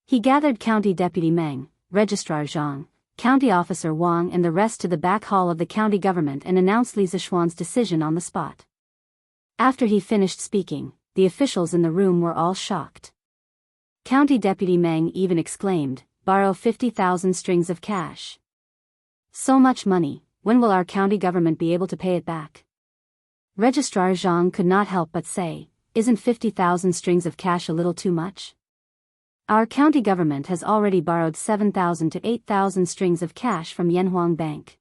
He gathered County Deputy Meng, Registrar Zhang, County Officer Wang and the rest to the back hall of the county government and announced Li Zishuan's decision on the spot. After he finished speaking, the officials in the room were all shocked. County Deputy Meng even exclaimed, "Borrow 50,000 strings of cash. So much money. When will our county government be able to pay it back?" Registrar Zhang could not help but say, "Isn't 50,000 strings of cash a little too much? Our county government has already borrowed 7,000 to 8,000 strings of cash from Yanhuang Bank.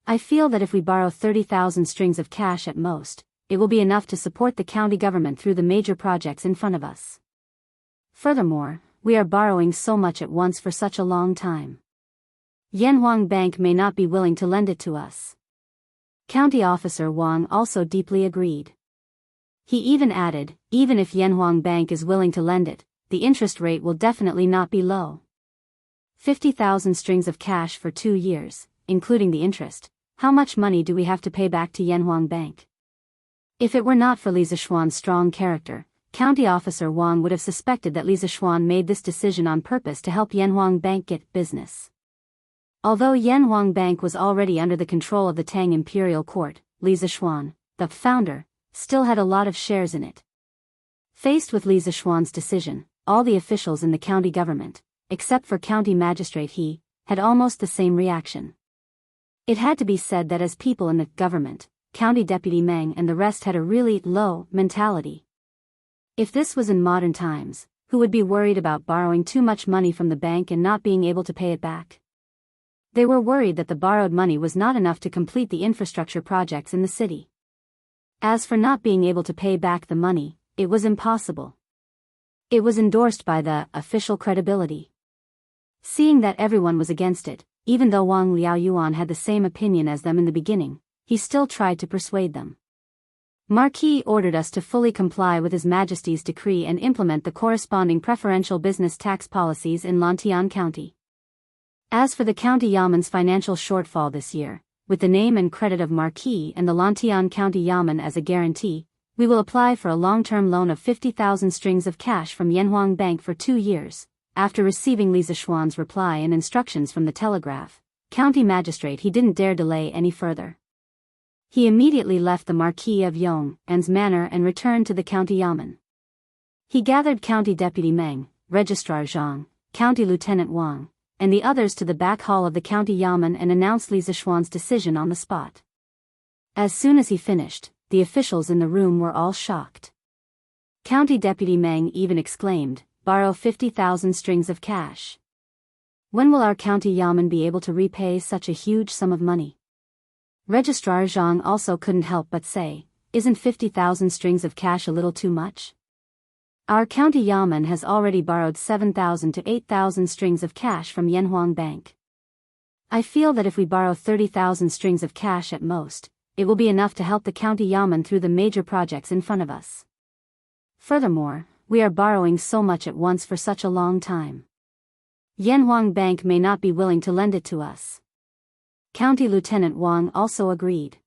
I feel that if we borrow 30,000 strings of cash at most, it will be enough to support the county government through the major projects in front of us. Furthermore, we are borrowing so much at once for such a long time. Yanhuang Bank may not be willing to lend it to us. County Officer Wang also deeply agreed. He even added, even if Yanhuang Bank is willing to lend it, the interest rate will definitely not be low. 50,000 strings of cash for 2 years, including the interest. How much money do we have to pay back to Yanhuang Bank? If it were not for Li Zishuan's strong character, County Officer Wang would have suspected that Li Zishuan made this decision on purpose to help Yanhuang Bank get business. Although Yanhuang Bank was already under the control of the Tang Imperial Court, Li Zishuan, the founder, still had a lot of shares in it. Faced with Li Zishuan's decision, all the officials in the county government, except for County Magistrate He, had almost the same reaction. It had to be said that as people in the government, County Deputy Meng and the rest had a really low mentality. If this was in modern times, who would be worried about borrowing too much money from the bank and not being able to pay it back? They were worried that the borrowed money was not enough to complete the infrastructure projects in the city. As for not being able to pay back the money, it was impossible. It was endorsed by the official credibility. Seeing that everyone was against it, even though Wang Liaoyuan had the same opinion as them in the beginning, he still tried to persuade them. Marquis ordered us to fully comply with His Majesty's decree and implement the corresponding preferential business tax policies in Lantian County. As for the County Yaman's financial shortfall this year, with the name and credit of Marquis and the Lantian County Yaman as a guarantee, we will apply for a long-term loan of 50,000 strings of cash from Yanhuang Bank for 2 years. After receiving Li Zishuan's reply and instructions from the telegraph, County Magistrate He didn't dare delay any further. He immediately left the Marquis of Yong'an's manor and returned to the County Yaman. He gathered County Deputy Meng, Registrar Zhang, County Lieutenant Wang, and the others to the back hall of the County Yaman and announced Li Zishuan's decision on the spot. As soon as he finished, the officials in the room were all shocked. County Deputy Meng even exclaimed, "Borrow 50,000 strings of cash. When will our County Yaman be able to repay such a huge sum of money?" Registrar Zhang also couldn't help but say, "Isn't 50,000 strings of cash a little too much? Our County Yaman has already borrowed 7,000 to 8,000 strings of cash from Yanhuang Bank. I feel that if we borrow 30,000 strings of cash at most, it will be enough to help the County Yaman through the major projects in front of us. Furthermore, we are borrowing so much at once for such a long time. Yanhuang Bank may not be willing to lend it to us." County Lieutenant Wang also agreed.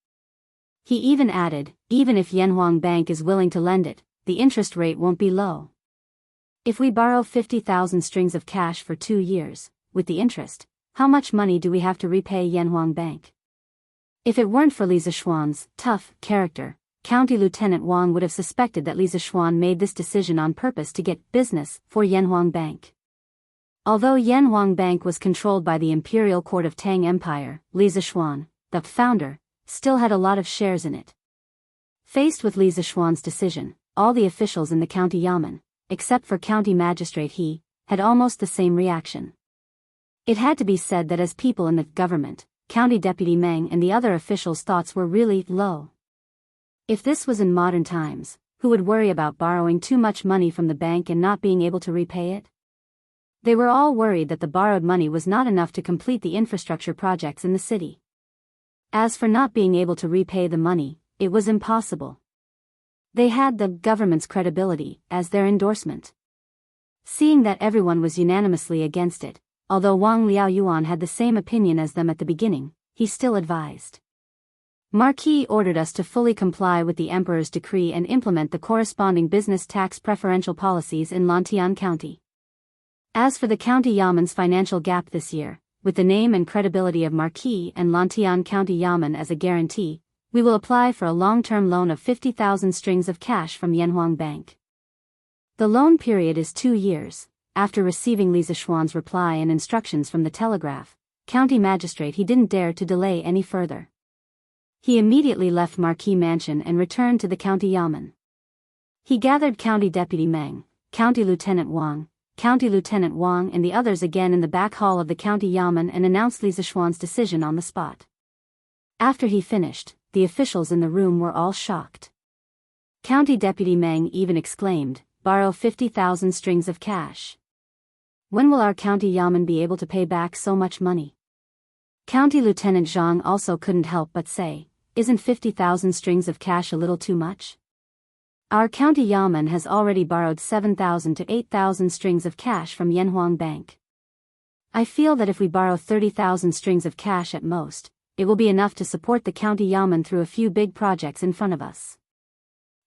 He even added, even if Yanhuang Bank is willing to lend it, the interest rate won't be low. If we borrow 50,000 strings of cash for 2 years, with the interest, how much money do we have to repay Yanhuang Bank? If it weren't for Li Zishuan's tough character, County Lieutenant Wang would have suspected that Li Zishuan made this decision on purpose to get business for Yanhuang Bank. Although Yanhuang Bank was controlled by the Imperial Court of Tang Empire, Li Zishuan, the founder, still had a lot of shares in it. Faced with Li Zishuan's decision, all the officials in the County Yaman, except for County Magistrate He, had almost the same reaction. It had to be said that as people in the government, County Deputy Meng and the other officials' thoughts were really low. If this was in modern times, who would worry about borrowing too much money from the bank and not being able to repay it? They were all worried that the borrowed money was not enough to complete the infrastructure projects in the city. As for not being able to repay the money, it was impossible. They had the government's credibility as their endorsement. Seeing that everyone was unanimously against it, although Wang Liaoyuan had the same opinion as them at the beginning, he still advised. Marquis ordered us to fully comply with the Emperor's decree and implement the corresponding business tax preferential policies in Lantian County. As for the County Yaman's financial gap this year, with the name and credibility of Marquis and Lantian County Yaman as a guarantee, we will apply for a long-term loan of 50,000 strings of cash from Yanhuang Bank. The loan period is 2 years. After receiving Li Zishuan's reply and instructions from the telegraph, County Magistrate He didn't dare to delay any further. He immediately left Marquis Mansion and returned to the County Yaman. He gathered County Deputy Meng, County Lieutenant Wang, and the others again in the back hall of the County Yaman and announced Li Zishuan's decision on the spot. After he finished, the officials in the room were all shocked. County Deputy Meng even exclaimed, "Borrow 50,000 strings of cash. When will our County Yaman be able to pay back so much money?" County Lieutenant Zhang also couldn't help but say, isn't 50,000 strings of cash a little too much? Our county yamen has already borrowed 7,000 to 8,000 strings of cash from Yanhuang Bank. I feel that if we borrow 30,000 strings of cash at most, it will be enough to support the county yamen through a few big projects in front of us.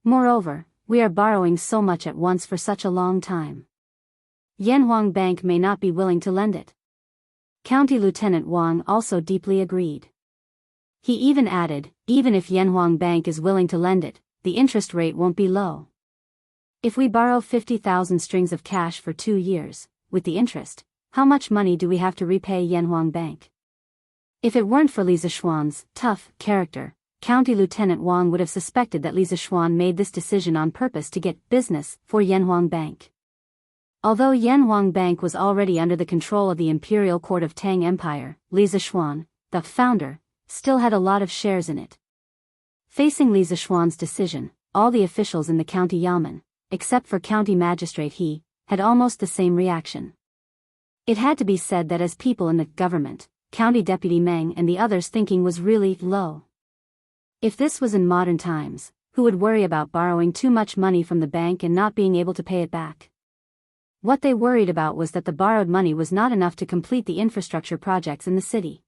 Moreover, we are borrowing so much at once for such a long time. Yanhuang Bank may not be willing to lend it. County Lieutenant Wang also deeply agreed. He even added, even if Yanhuang Bank is willing to lend it, the interest rate won't be low. If we borrow 50,000 strings of cash for 2 years, with the interest, how much money do we have to repay Yanhuang Bank? If it weren't for Li Zishuan's tough character, County Lieutenant Wang would have suspected that Li Zishuan made this decision on purpose to get business for Yanhuang Bank. Although Yanhuang Bank was already under the control of the Imperial Court of Tang Empire, Li Zishuan, the founder, still had a lot of shares in it. Facing Li Zishuan's decision, all the officials in the county yamen, except for County Magistrate He, had almost the same reaction. It had to be said that as people in the government, County Deputy Meng and the others' thinking was really low. If this was in modern times, who would worry about borrowing too much money from the bank and not being able to pay it back? What they worried about was that the borrowed money was not enough to complete the infrastructure projects in the city.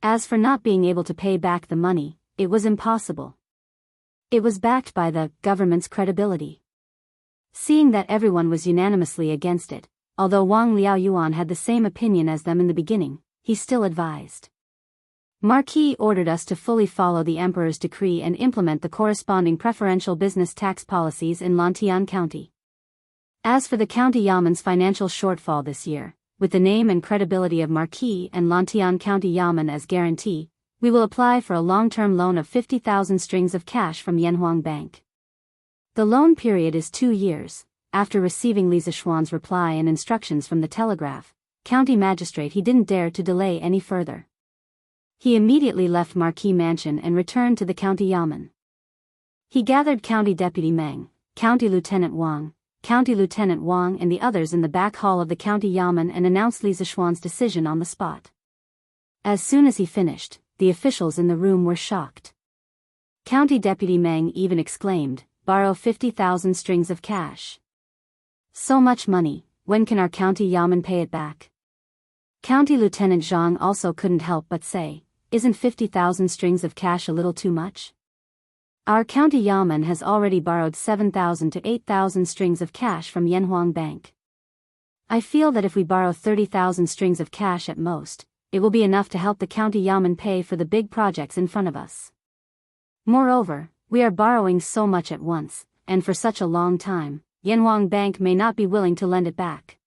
As for not being able to pay back the money, it was impossible. It was backed by the government's credibility. Seeing that everyone was unanimously against it, although Wang Liaoyuan had the same opinion as them in the beginning, he still advised. Marquis ordered us to fully follow the Emperor's decree and implement the corresponding preferential business tax policies in Lantian County. As for the county yamen's financial shortfall this year, with the name and credibility of Marquis and Lantian County Yamen as guarantee, we will apply for a long-term loan of 50,000 strings of cash from Yanhuang Bank. The loan period is 2 years. After receiving Li Zishuan's reply and instructions from the telegraph, County Magistrate He didn't dare to delay any further. He immediately left Marquis Mansion and returned to the county yamen. He gathered County Deputy Meng, County Lieutenant Wang and the others in the back hall of the county yamen and announced Li Zishuan's decision on the spot. As soon as he finished, the officials in the room were shocked. County Deputy Meng even exclaimed, "Borrow 50,000 strings of cash. So much money, when can our county yamen pay it back?" County Lieutenant Zhang also couldn't help but say, "Isn't 50,000 strings of cash a little too much? Our county yamen has already borrowed 7,000 to 8,000 strings of cash from Yanhuang Bank. I feel that if we borrow 30,000 strings of cash at most, it will be enough to help the county yamen pay for the big projects in front of us. Moreover, we are borrowing so much at once, and for such a long time, Yanhuang Bank may not be willing to lend it back."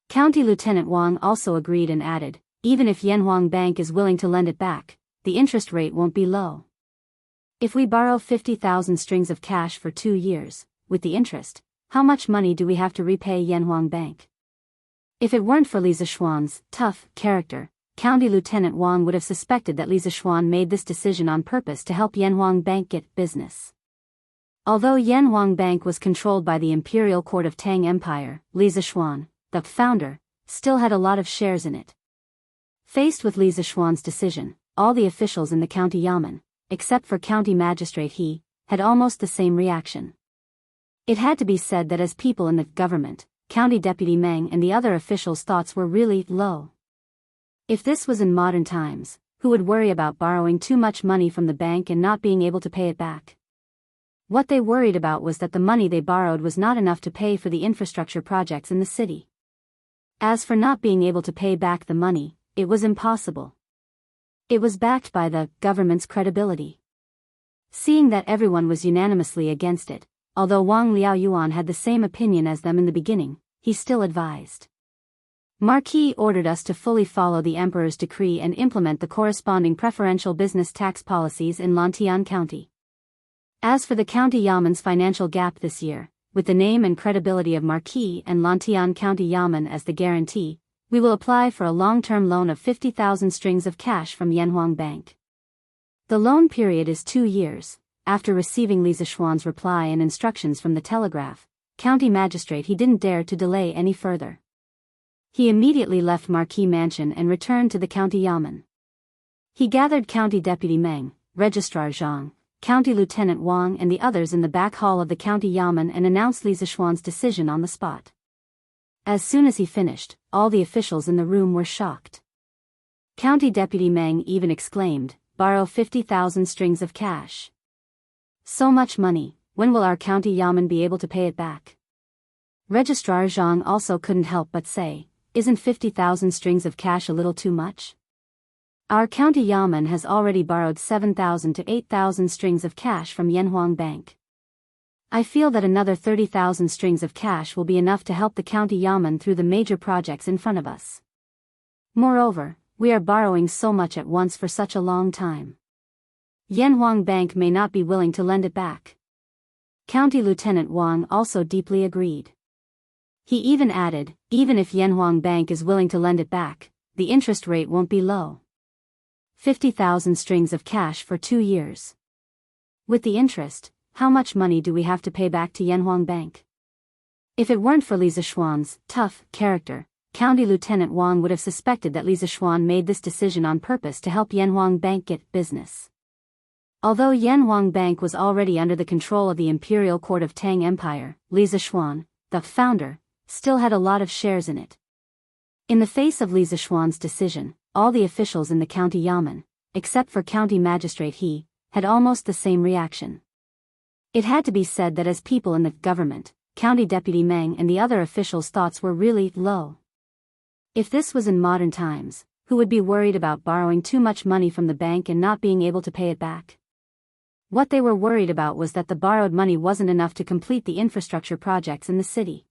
County Lieutenant Wang also agreed and added, even if Yanhuang Bank is willing to lend it back, the interest rate won't be low. If we borrow 50,000 strings of cash for 2 years, with the interest, how much money do we have to repay Yanhuang Bank? If it weren't for Li Zishuan's tough character, County Lieutenant Wang would have suspected that Li Zishuan made this decision on purpose to help Yanhuang Bank get business. Although Yanhuang Bank was controlled by the Imperial Court of Tang Empire, Li Zishuan, the founder, still had a lot of shares in it. Faced with Li Zishuan's decision, all the officials in the county yamen, except for County Magistrate He, had almost the same reaction. It had to be said that as people in the government, County Deputy Meng and the other officials' thoughts were really low. If this was in modern times, who would worry about borrowing too much money from the bank and not being able to pay it back? What they worried about was that the money they borrowed was not enough to pay for the infrastructure projects in the city. As for not being able to pay back the money, it was impossible. It was backed by the government's credibility. Seeing that everyone was unanimously against it, although Wang Liaoyuan had the same opinion as them in the beginning, he still advised. Marquis ordered us to fully follow the Emperor's decree and implement the corresponding preferential business tax policies in Lantian County. As for the county yamen's financial gap this year, with the name and credibility of Marquis and Lantian County Yamen as the guarantee, we will apply for a long-term loan of 50,000 strings of cash from Yanhuang Bank. The loan period is 2 years. After receiving Li Zishuan's reply and instructions from the telegraph, County Magistrate He didn't dare to delay any further. He immediately left Marquis Mansion and returned to the county yamen. He gathered County Deputy Meng, Registrar Zhang, County Lieutenant Wang and the others in the back hall of the county yamen and announced Li Zishuan's decision on the spot. As soon as he finished, all the officials in the room were shocked. County Deputy Meng even exclaimed, "Borrow 50,000 strings of cash. So much money, when will our county yamen be able to pay it back?" Registrar Zhang also couldn't help but say, "Isn't 50,000 strings of cash a little too much? Our county yamen has already borrowed 7,000 to 8,000 strings of cash from Yanhuang Bank. I feel that another 30,000 strings of cash will be enough to help the county yamen through the major projects in front of us. Moreover, we are borrowing so much at once for such a long time. Yanhuang Bank may not be willing to lend it back." County Lieutenant Wang also deeply agreed. He even added, "Even if Yanhuang Bank is willing to lend it back, the interest rate won't be low. 50,000 strings of cash for 2 years. With the interest, how much money do we have to pay back to Yanhuang Bank?" If it weren't for Li Zishuan's tough character, County Lieutenant Wang would have suspected that Li Zishuan made this decision on purpose to help Yanhuang Bank get business. Although Yanhuang Bank was already under the control of the Imperial Court of Tang Empire, Li Zishuan, the founder, still had a lot of shares in it. In the face of Li Zishuan's decision, all the officials in the county yamen, except for County Magistrate He, had almost the same reaction. It had to be said that as people in the government, County Deputy Meng and the other officials' thoughts were really low. If this was in modern times, who would be worried about borrowing too much money from the bank and not being able to pay it back? What they were worried about was that the borrowed money wasn't enough to complete the infrastructure projects in the city.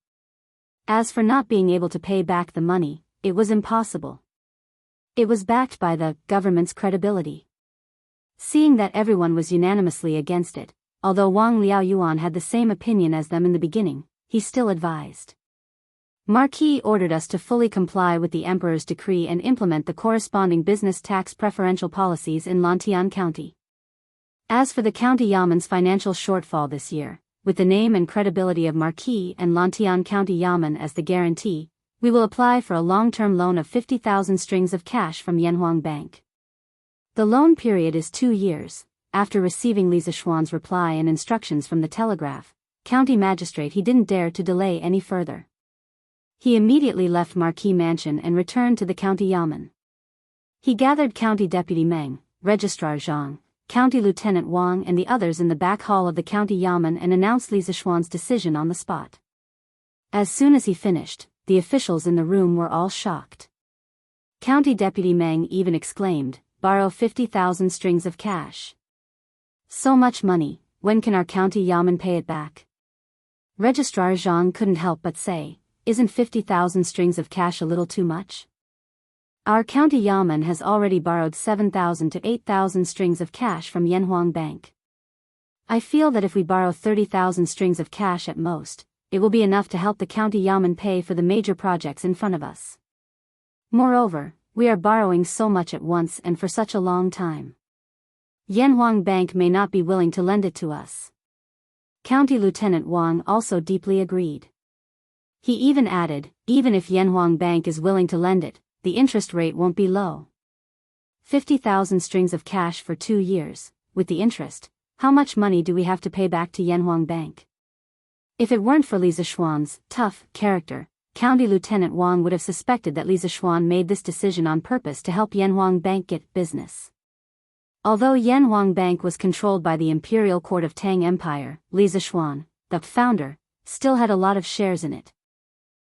As for not being able to pay back the money, it was impossible. It was backed by the government's credibility. Seeing that everyone was unanimously against it, although Wang Liaoyuan had the same opinion as them in the beginning, he still advised. "Marquis ordered us to fully comply with the Emperor's decree and implement the corresponding business tax preferential policies in Lantian County. As for the county yamen's financial shortfall this year, with the name and credibility of Marquis and Lantian County Yamen as the guarantee, we will apply for a long-term loan of 50,000 strings of cash from Yanhuang Bank. The loan period is 2 years." After receiving Li Zishuan's reply and instructions from the telegraph, County Magistrate He didn't dare to delay any further. He immediately left Marquis Mansion and returned to the county yamen. He gathered County Deputy Meng, Registrar Zhang, County Lieutenant Wang and the others in the back hall of the county yamen and announced Li Zishuan's decision on the spot. As soon as he finished, the officials in the room were all shocked. County Deputy Meng even exclaimed, "Borrow 50,000 strings of cash. So much money, when can our county yamen pay it back?" Registrar Zhang couldn't help but say, "Isn't 50,000 strings of cash a little too much? Our county yamen has already borrowed 7,000 to 8,000 strings of cash from Yanhuang Bank. I feel that if we borrow 30,000 strings of cash at most, it will be enough to help the county yamen pay for the major projects in front of us. Moreover, we are borrowing so much at once and for such a long time. Yanhuang Bank may not be willing to lend it to us." County Lieutenant Wang also deeply agreed. He even added, "Even if Yanhuang Bank is willing to lend it, the interest rate won't be low. 50,000 strings of cash for 2 years, with the interest, how much money do we have to pay back to Yanhuang Bank?" If it weren't for Li Zishuan's tough character, County Lieutenant Wang would have suspected that Li Zishuan made this decision on purpose to help Yanhuang Bank get business. Although Yanhuang Bank was controlled by the Imperial Court of Tang Empire, Li Zishuan, the founder, still had a lot of shares in it.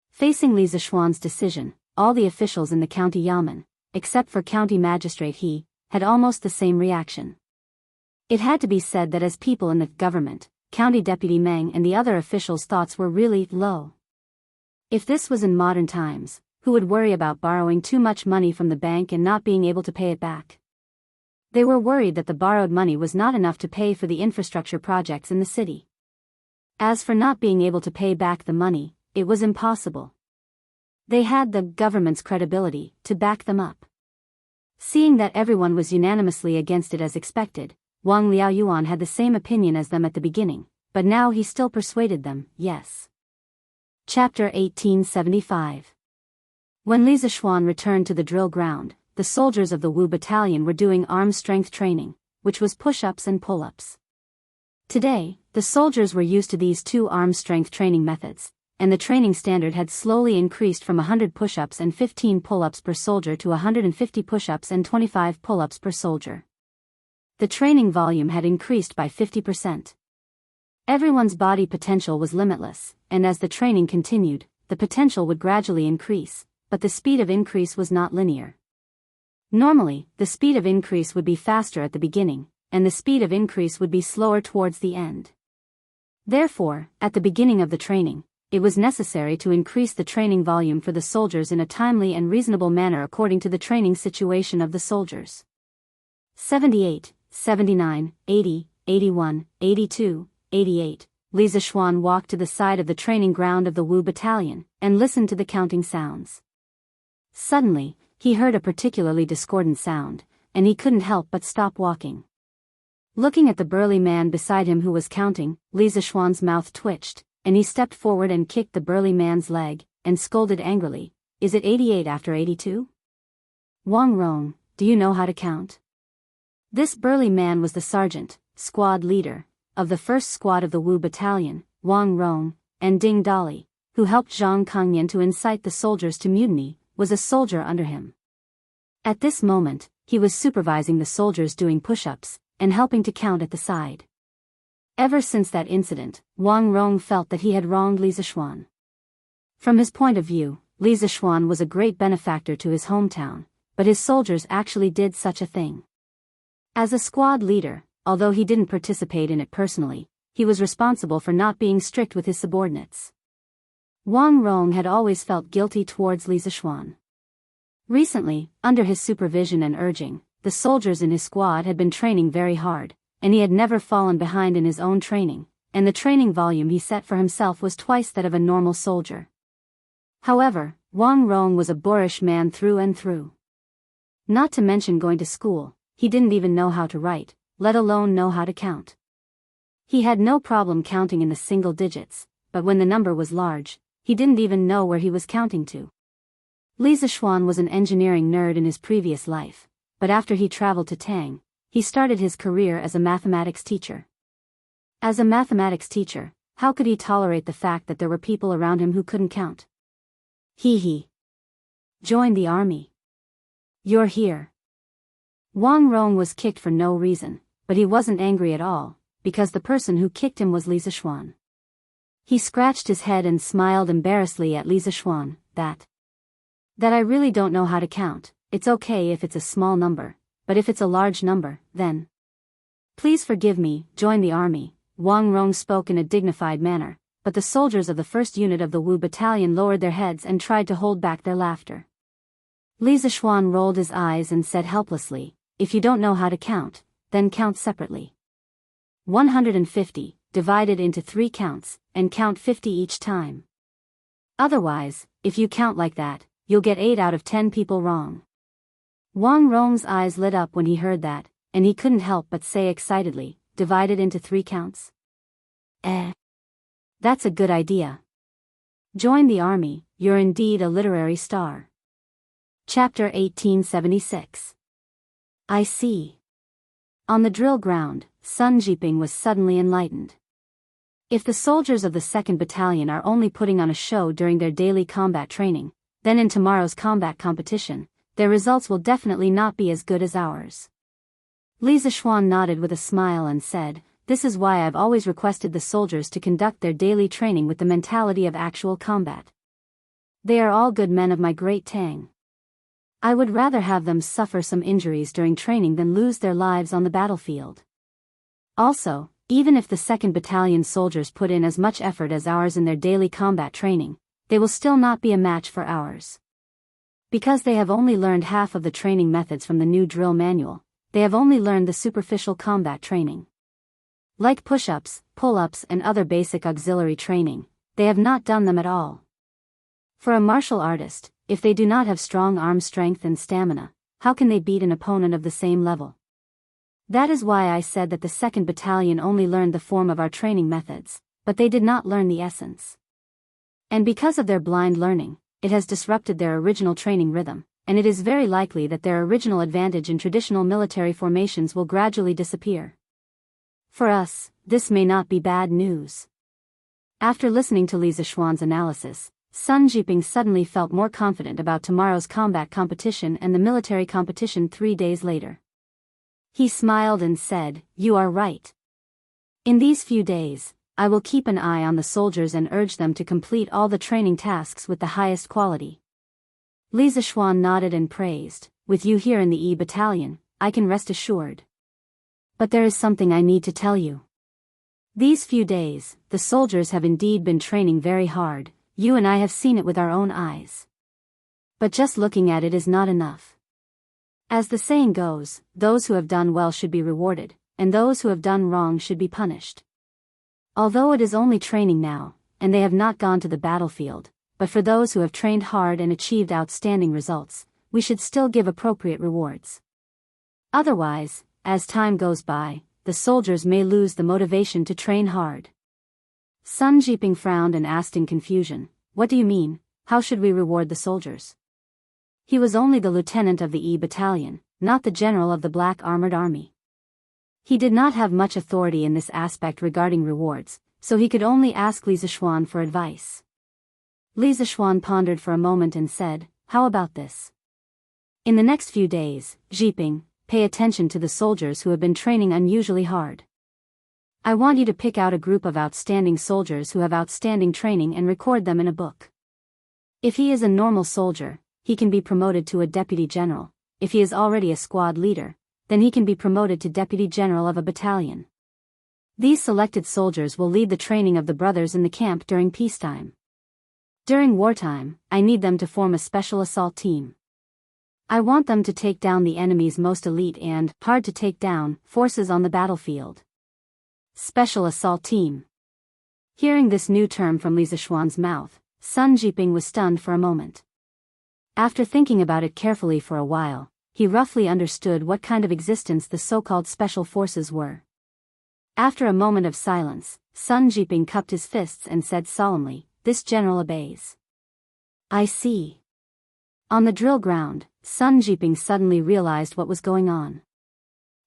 Facing Li Zishuan's decision, all the officials in the county yamen, except for County Magistrate He, had almost the same reaction. It had to be said that as people in the government, County Deputy Meng and the other officials' thoughts were really low. If this was in modern times, who would worry about borrowing too much money from the bank and not being able to pay it back? They were worried that the borrowed money was not enough to pay for the infrastructure projects in the city. As for not being able to pay back the money, it was impossible. They had the government's credibility to back them up. Seeing that everyone was unanimously against it as expected, Wang Liaoyuan had the same opinion as them at the beginning, but now he still persuaded them, yes. Chapter 1875. When Li Zishuan returned to the drill ground, the soldiers of the Wu battalion were doing arm strength training, which was push-ups and pull-ups. Today, the soldiers were used to these two arm strength training methods, and the training standard had slowly increased from 100 push-ups and 15 pull-ups per soldier to 150 push-ups and 25 pull-ups per soldier. The training volume had increased by 50%. Everyone's body potential was limitless, and as the training continued, the potential would gradually increase, but the speed of increase was not linear. Normally, the speed of increase would be faster at the beginning, and the speed of increase would be slower towards the end. Therefore, at the beginning of the training, it was necessary to increase the training volume for the soldiers in a timely and reasonable manner according to the training situation of the soldiers. 78, 79, 80, 81, 82, 88. Li Zishuan walked to the side of the training ground of the Wu battalion, and listened to the counting sounds. Suddenly, he heard a particularly discordant sound, and he couldn't help but stop walking. Looking at the burly man beside him who was counting, Li Zishuan's mouth twitched, and he stepped forward and kicked the burly man's leg, and scolded angrily, "Is it 88 after 82? Wang Rong, do you know how to count?" This burly man was the sergeant, squad leader, of the first squad of the Wu battalion, Wang Rong, and Ding Dali, who helped Zhang Kongyan to incite the soldiers to mutiny, was a soldier under him. At this moment, he was supervising the soldiers doing push-ups, and helping to count at the side. Ever since that incident, Wang Rong felt that he had wronged Li Zishuan. From his point of view, Li Zishuan was a great benefactor to his hometown, but his soldiers actually did such a thing. As a squad leader, although he didn't participate in it personally, he was responsible for not being strict with his subordinates. Wang Rong had always felt guilty towards Li Zishuan. Recently, under his supervision and urging, the soldiers in his squad had been training very hard, and he had never fallen behind in his own training, and the training volume he set for himself was twice that of a normal soldier. However, Wang Rong was a boorish man through and through. Not to mention going to school, he didn't even know how to write, let alone know how to count. He had no problem counting in the single digits, but when the number was large, he didn't even know where he was counting to. Li Zishuan was an engineering nerd in his previous life, but after he traveled to Tang, he started his career as a mathematics teacher. As a mathematics teacher, how could he tolerate the fact that there were people around him who couldn't count? He joined the army. You're here. Wang Rong was kicked for no reason, but he wasn't angry at all, because the person who kicked him was Li Zishuan. He scratched his head and smiled embarrassedly at Li Zishuan, that I really don't know how to count. It's okay if it's a small number, but if it's a large number, then please forgive me, join the army. Wang Rong spoke in a dignified manner, but the soldiers of the first unit of the Wu battalion lowered their heads and tried to hold back their laughter. Li Zishuan rolled his eyes and said helplessly, "If you don't know how to count, then count separately. 150, divided into 3 counts, and count 50 each time. Otherwise, if you count like that, you'll get 8 out of 10 people wrong." Wang Rong's eyes lit up when he heard that, and he couldn't help but say excitedly, "Divided into 3 counts? That's a good idea. Join the army, you're indeed a literary star." Chapter 1876. I see. On the drill ground, Sun Jiping was suddenly enlightened. If the soldiers of the 2nd Battalion are only putting on a show during their daily combat training, then in tomorrow's combat competition, their results will definitely not be as good as ours. Li Zishuan nodded with a smile and said, "This is why I've always requested the soldiers to conduct their daily training with the mentality of actual combat. They are all good men of my great Tang. I would rather have them suffer some injuries during training than lose their lives on the battlefield. Also, even if the 2nd Battalion soldiers put in as much effort as ours in their daily combat training, they will still not be a match for ours. Because they have only learned half of the training methods from the new drill manual, they have only learned the superficial combat training. Like push-ups, pull-ups and other basic auxiliary training, they have not done them at all. For a martial artist, if they do not have strong arm strength and stamina, how can they beat an opponent of the same level? That is why I said that the 2nd Battalion only learned the form of our training methods, but they did not learn the essence. And because of their blind learning, it has disrupted their original training rhythm, and it is very likely that their original advantage in traditional military formations will gradually disappear. For us, this may not be bad news. After listening to Li Zixuan's analysis, Sun Jiping suddenly felt more confident about tomorrow's combat competition and the military competition 3 days later. He smiled and said, "You are right. In these few days, I will keep an eye on the soldiers and urge them to complete all the training tasks with the highest quality." Li Zixuan nodded and praised, "With you here in the E Battalion, I can rest assured. But there is something I need to tell you. These few days, the soldiers have indeed been training very hard, you and I have seen it with our own eyes. But just looking at it is not enough. As the saying goes, those who have done well should be rewarded, and those who have done wrong should be punished. Although it is only training now, and they have not gone to the battlefield, but for those who have trained hard and achieved outstanding results, we should still give appropriate rewards. Otherwise, as time goes by, the soldiers may lose the motivation to train hard." Sun Jiping frowned and asked in confusion, "What do you mean? How should we reward the soldiers?" He was only the lieutenant of the E Battalion, not the general of the Black Armored Army. He did not have much authority in this aspect regarding rewards, so he could only ask Li Zixuan for advice. Li Zixuan pondered for a moment and said, "How about this? In the next few days, Jiping, pay attention to the soldiers who have been training unusually hard. I want you to pick out a group of outstanding soldiers who have outstanding training and record them in a book. If he is a normal soldier, he can be promoted to a deputy general. If he is already a squad leader, then he can be promoted to deputy general of a battalion. These selected soldiers will lead the training of the brothers in the camp during peacetime. During wartime, I need them to form a special assault team. I want them to take down the enemy's most elite and hard to take down forces on the battlefield. Special assault team." Hearing this new term from Li Zixuan's mouth, Sun Jiping was stunned for a moment. After thinking about it carefully for a while, he roughly understood what kind of existence the so-called special forces were. After a moment of silence, Sun Jiping cupped his fists and said solemnly, "This general obeys." "I see." On the drill ground, Sun Jiping suddenly realized what was going on.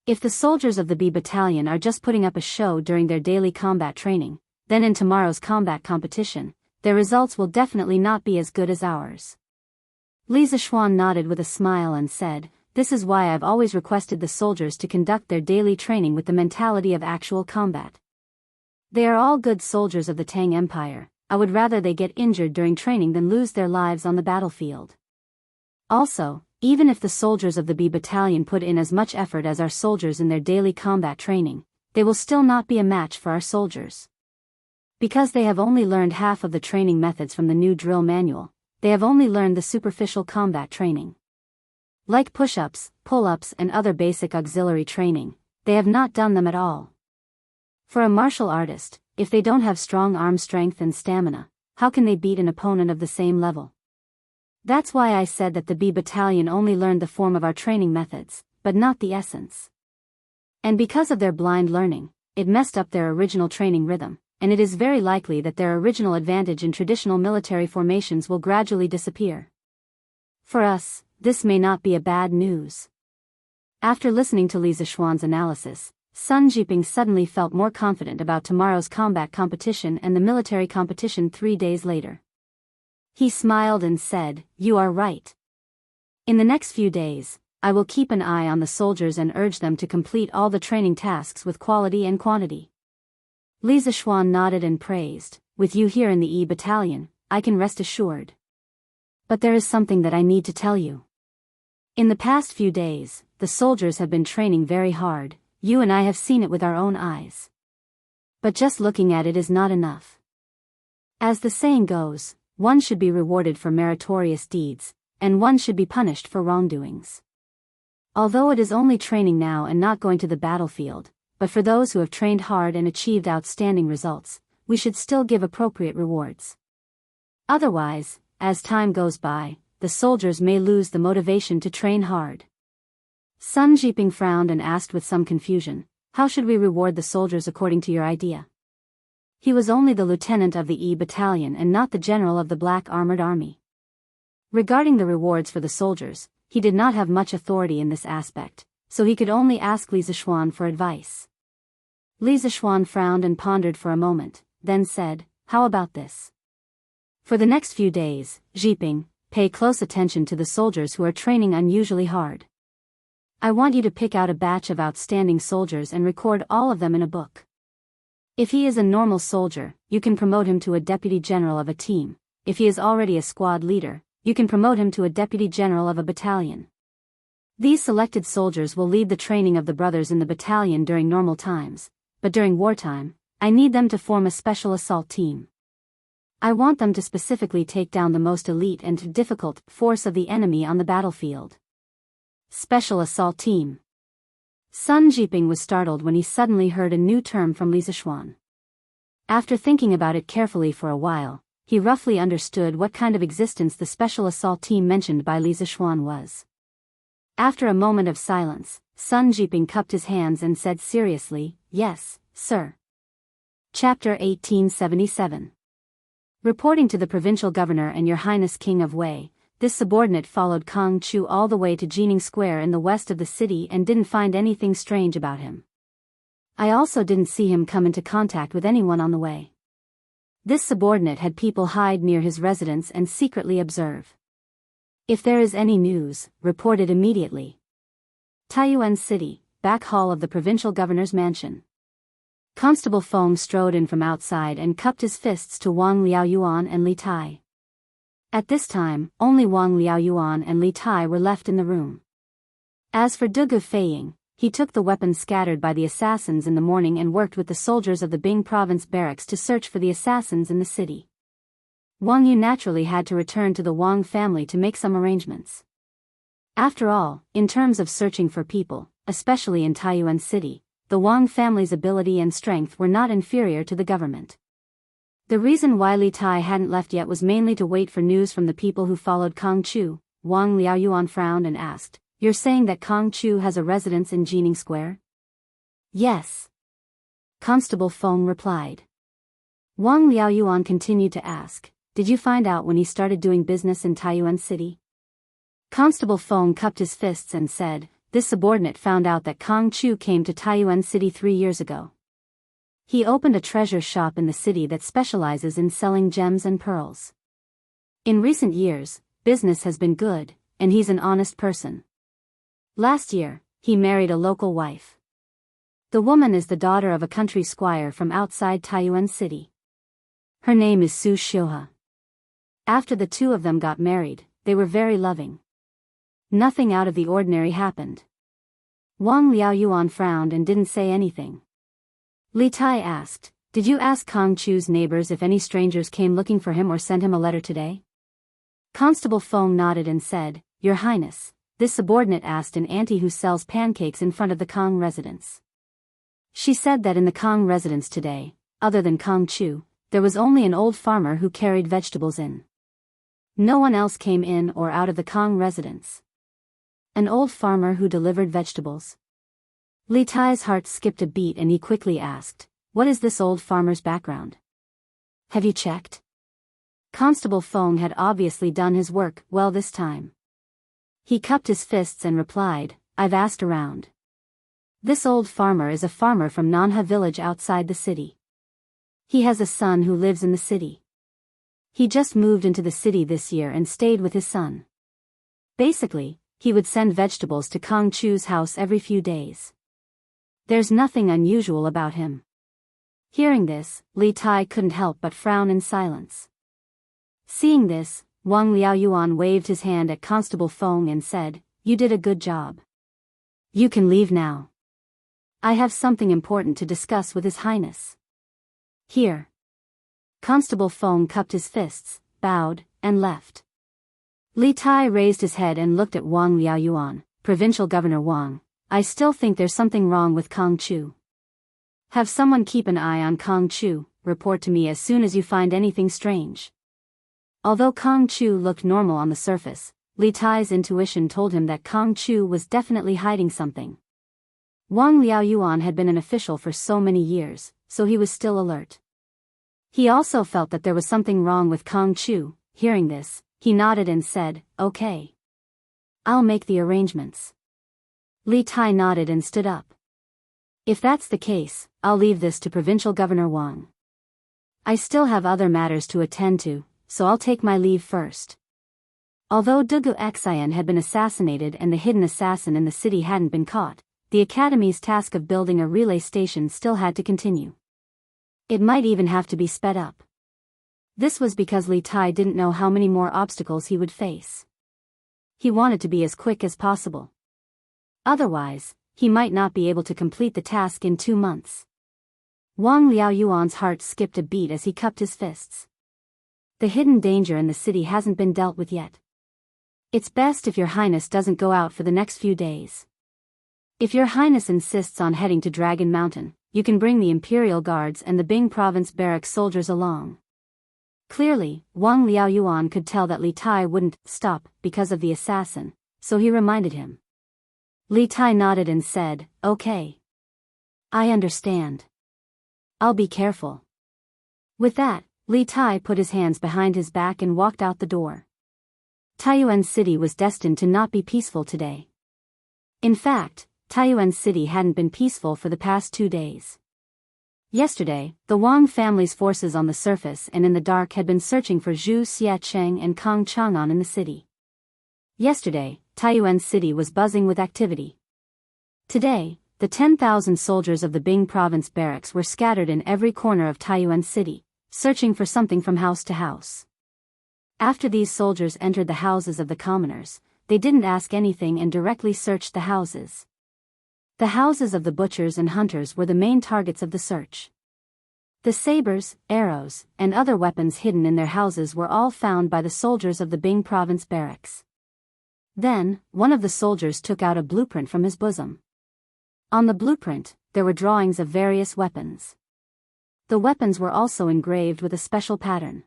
If the soldiers of the B Battalion are just putting up a show during their daily combat training, then in tomorrow's combat competition, their results will definitely not be as good as ours. Li Zixuan nodded with a smile and said, "This is why I've always requested the soldiers to conduct their daily training with the mentality of actual combat. They are all good soldiers of the Tang Empire. I would rather they get injured during training than lose their lives on the battlefield. Also, even if the soldiers of the B Battalion put in as much effort as our soldiers in their daily combat training, they will still not be a match for our soldiers. Because they have only learned half of the training methods from the new drill manual, they have only learned the superficial combat training. Like push-ups, pull-ups and other basic auxiliary training, they have not done them at all. For a martial artist, if they don't have strong arm strength and stamina, how can they beat an opponent of the same level? That's why I said that the B Battalion only learned the form of our training methods, but not the essence. And because of their blind learning, it messed up their original training rhythm, and it is very likely that their original advantage in traditional military formations will gradually disappear. For us, this may not be a bad news." After listening to Li Zixuan's analysis, Sun Jiping suddenly felt more confident about tomorrow's combat competition and the military competition 3 days later. He smiled and said, "You are right. In the next few days, I will keep an eye on the soldiers and urge them to complete all the training tasks with quality and quantity." Li Zixuan nodded and praised, "With you here in the E Battalion, I can rest assured. But there is something that I need to tell you. In the past few days, the soldiers have been training very hard, you and I have seen it with our own eyes. But just looking at it is not enough. As the saying goes, one should be rewarded for meritorious deeds, and one should be punished for wrongdoings. Although it is only training now and not going to the battlefield, but for those who have trained hard and achieved outstanding results, we should still give appropriate rewards. Otherwise, as time goes by, the soldiers may lose the motivation to train hard." Sun Jiping frowned and asked with some confusion, "How should we reward the soldiers according to your idea?" He was only the lieutenant of the E Battalion and not the general of the Black Armored Army. Regarding the rewards for the soldiers, he did not have much authority in this aspect, so he could only ask Li Zishuan for advice. Li Zishuan frowned and pondered for a moment, then said, "How about this? For the next few days, Zhiping, pay close attention to the soldiers who are training unusually hard. I want you to pick out a batch of outstanding soldiers and record all of them in a book. If he is a normal soldier, you can promote him to a deputy general of a team. If he is already a squad leader, you can promote him to a deputy general of a battalion. These selected soldiers will lead the training of the brothers in the battalion during normal times, but during wartime, I need them to form a special assault team. I want them to specifically take down the most elite and difficult force of the enemy on the battlefield." Special assault team. Sun Zhiping was startled when he suddenly heard a new term from Li Zishuan. After thinking about it carefully for a while, he roughly understood what kind of existence the special assault team mentioned by Li Zishuan was. After a moment of silence, Sun Zhiping cupped his hands and said seriously, "Yes, sir." Chapter 1877. Reporting to the provincial governor and Your Highness King of Wei, this subordinate followed Kong Chu all the way to Jining Square in the west of the city and didn't find anything strange about him. I also didn't see him come into contact with anyone on the way. This subordinate had people hide near his residence and secretly observe. If there is any news, report it immediately. Taiyuan City, back hall of the provincial governor's mansion. Constable Feng strode in from outside and cupped his fists to Wang Liaoyuan and Li Tai. At this time, only Wang Liaoyuan and Li Tai were left in the room. As for Dugu Feiying, he took the weapons scattered by the assassins in the morning and worked with the soldiers of the Bing province barracks to search for the assassins in the city. Wang Yu naturally had to return to the Wang family to make some arrangements. After all, in terms of searching for people, especially in Taiyuan City, the Wang family's ability and strength were not inferior to the government. The reason why Li Tai hadn't left yet was mainly to wait for news from the people who followed Kong Chu. Wang Liaoyuan frowned and asked, "You're saying that Kong Chu has a residence in Jining Square?" "Yes." Constable Feng replied. Wang Liaoyuan continued to ask, "Did you find out when he started doing business in Taiyuan City?" Constable Feng cupped his fists and said, "This subordinate found out that Kong Chu came to Taiyuan City 3 years ago. He opened a treasure shop in the city that specializes in selling gems and pearls. In recent years, business has been good, and he's an honest person. Last year, he married a local wife. The woman is the daughter of a country squire from outside Taiyuan City. Her name is Su Xiuhe. After the two of them got married, they were very loving. Nothing out of the ordinary happened." Wang Liaoyuan frowned and didn't say anything. Li Tai asked, "Did you ask Kong Chu's neighbors if any strangers came looking for him or sent him a letter today?" Constable Feng nodded and said, "Your Highness, this subordinate asked an auntie who sells pancakes in front of the Kong residence. She said that in the Kong residence today, other than Kong Chu, there was only an old farmer who carried vegetables in. No one else came in or out of the Kong residence." An old farmer who delivered vegetables? Li Tai's heart skipped a beat and he quickly asked, "What is this old farmer's background? Have you checked?" Constable Feng had obviously done his work well this time. He cupped his fists and replied, "I've asked around. This old farmer is a farmer from Nanha village outside the city. He has a son who lives in the city. He just moved into the city this year and stayed with his son. Basically, he would send vegetables to Kong Chu's house every few days. There's nothing unusual about him." Hearing this, Li Tai couldn't help but frown in silence. Seeing this, Wang Liaoyuan waved his hand at Constable Feng and said, "You did a good job. You can leave now. I have something important to discuss with His Highness." "Here." Constable Feng cupped his fists, bowed, and left. Li Tai raised his head and looked at Wang Liaoyuan. "Provincial Governor Wang, I still think there's something wrong with Kong Chu. Have someone keep an eye on Kong Chu, report to me as soon as you find anything strange." Although Kong Chu looked normal on the surface, Li Tai's intuition told him that Kong Chu was definitely hiding something. Wang Liaoyuan had been an official for so many years, so he was still alert. He also felt that there was something wrong with Kong Chu. Hearing this, he nodded and said, "Okay. I'll make the arrangements." Li Tai nodded and stood up. "If that's the case, I'll leave this to Provincial Governor Wang. I still have other matters to attend to, so I'll take my leave first." Although Dugu Xian had been assassinated and the hidden assassin in the city hadn't been caught, the Academy's task of building a relay station still had to continue. It might even have to be sped up. This was because Li Tai didn't know how many more obstacles he would face. He wanted to be as quick as possible. Otherwise, he might not be able to complete the task in 2 months. Wang Liaoyuan's heart skipped a beat as he cupped his fists. The hidden danger in the city hasn't been dealt with yet. It's best if Your Highness doesn't go out for the next few days. If Your Highness insists on heading to Dragon Mountain, you can bring the Imperial Guards and the Bing Province barracks soldiers along. Clearly, Wang Liaoyuan could tell that Li Tai wouldn't stop because of the assassin, so he reminded him. Li Tai nodded and said, "Okay. I understand. I'll be careful." With that, Li Tai put his hands behind his back and walked out the door. Taiyuan City was destined to not be peaceful today. In fact, Taiyuan City hadn't been peaceful for the past 2 days. Yesterday, the Wang family's forces on the surface and in the dark had been searching for Zhu Xiacheng and Kang Chang'an in the city. Yesterday, Taiyuan City was buzzing with activity. Today, the 10,000 soldiers of the Bing Province barracks were scattered in every corner of Taiyuan City, searching for something from house to house. After these soldiers entered the houses of the commoners, they didn't ask anything and directly searched the houses. The houses of the butchers and hunters were the main targets of the search. The sabers, arrows, and other weapons hidden in their houses were all found by the soldiers of the Bing Province barracks. Then, one of the soldiers took out a blueprint from his bosom. On the blueprint, there were drawings of various weapons. The weapons were also engraved with a special pattern.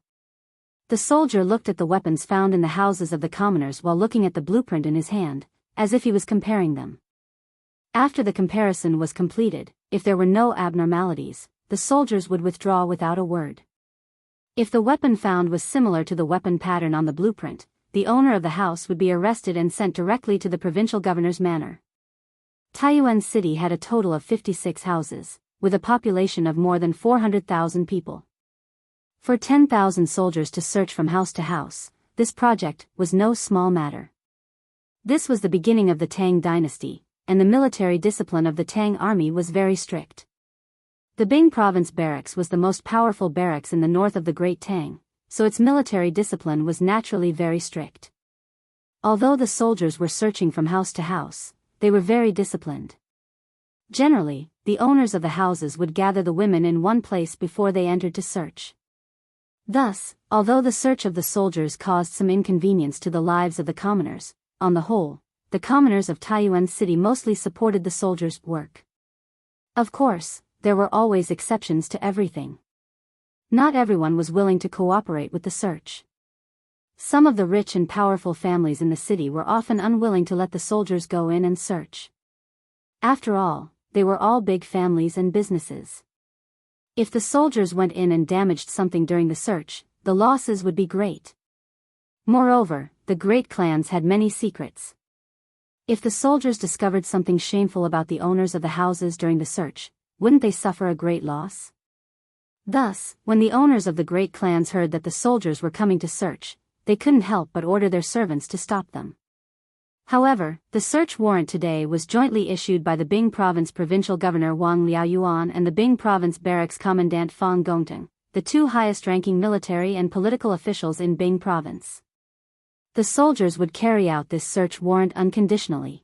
The soldier looked at the weapons found in the houses of the commoners while looking at the blueprint in his hand, as if he was comparing them. After the comparison was completed, if there were no abnormalities, the soldiers would withdraw without a word. If the weapon found was similar to the weapon pattern on the blueprint, the owner of the house would be arrested and sent directly to the provincial governor's manor. Taiyuan City had a total of 56 houses, with a population of more than 400,000 people. For 10,000 soldiers to search from house to house, this project was no small matter. This was the beginning of the Tang dynasty, and the military discipline of the Tang army was very strict. The Bing Province barracks was the most powerful barracks in the north of the Great Tang, so its military discipline was naturally very strict. Although the soldiers were searching from house to house, they were very disciplined. Generally, the owners of the houses would gather the women in one place before they entered to search. Thus, although the search of the soldiers caused some inconvenience to the lives of the commoners, on the whole, the commoners of Taiyuan City mostly supported the soldiers' work. Of course, there were always exceptions to everything. Not everyone was willing to cooperate with the search. Some of the rich and powerful families in the city were often unwilling to let the soldiers go in and search. After all, they were all big families and businesses. If the soldiers went in and damaged something during the search, the losses would be great. Moreover, the great clans had many secrets. If the soldiers discovered something shameful about the owners of the houses during the search, wouldn't they suffer a great loss? Thus, when the owners of the great clans heard that the soldiers were coming to search, they couldn't help but order their servants to stop them. However, the search warrant today was jointly issued by the Bing Province Provincial Governor Wang Liaoyuan and the Bing Province Barracks Commandant Fang Gongteng, the 2 highest-ranking military and political officials in Bing Province. The soldiers would carry out this search warrant unconditionally.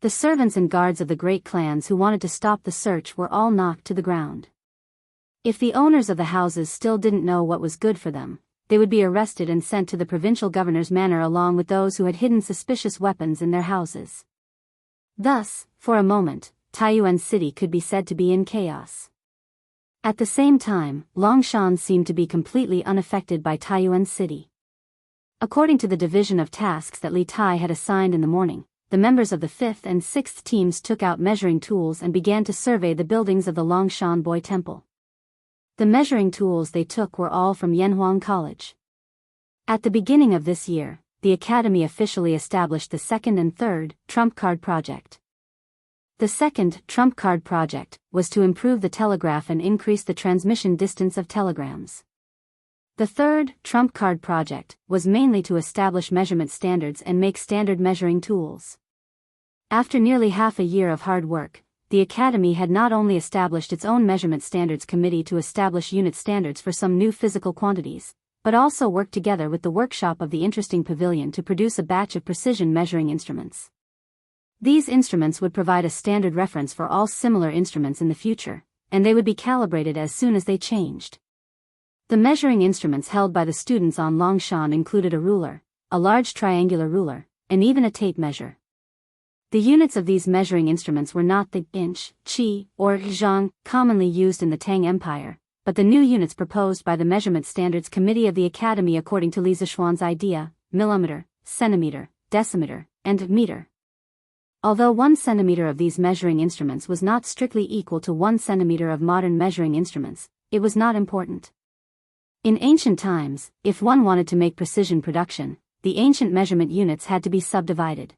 The servants and guards of the great clans who wanted to stop the search were all knocked to the ground. If the owners of the houses still didn't know what was good for them, they would be arrested and sent to the provincial governor's manor along with those who had hidden suspicious weapons in their houses. Thus, for a moment, Taiyuan City could be said to be in chaos. At the same time, Longshan seemed to be completely unaffected by Taiyuan City. According to the division of tasks that Li Tai had assigned in the morning, the members of the 5th and 6th teams took out measuring tools and began to survey the buildings of the Longshan Boy Temple. The measuring tools they took were all from Yanhuang College. At the beginning of this year, the Academy officially established the second and third trump card project. The second trump card project was to improve the telegraph and increase the transmission distance of telegrams. The third trump card project was mainly to establish measurement standards and make standard measuring tools. After nearly half a year of hard work, the Academy had not only established its own measurement standards committee to establish unit standards for some new physical quantities, but also worked together with the workshop of the Interesting Pavilion to produce a batch of precision measuring instruments. These instruments would provide a standard reference for all similar instruments in the future, and they would be calibrated as soon as they changed. The measuring instruments held by the students on Longshan included a ruler, a large triangular ruler, and even a tape measure. The units of these measuring instruments were not the inch, chi, or zhang commonly used in the Tang Empire, but the new units proposed by the Measurement Standards Committee of the Academy according to Li Zixuan's idea: millimeter, centimeter, decimeter, and meter. Although 1 centimeter of these measuring instruments was not strictly equal to 1 centimeter of modern measuring instruments, it was not important. In ancient times, if one wanted to make precision production, the ancient measurement units had to be subdivided.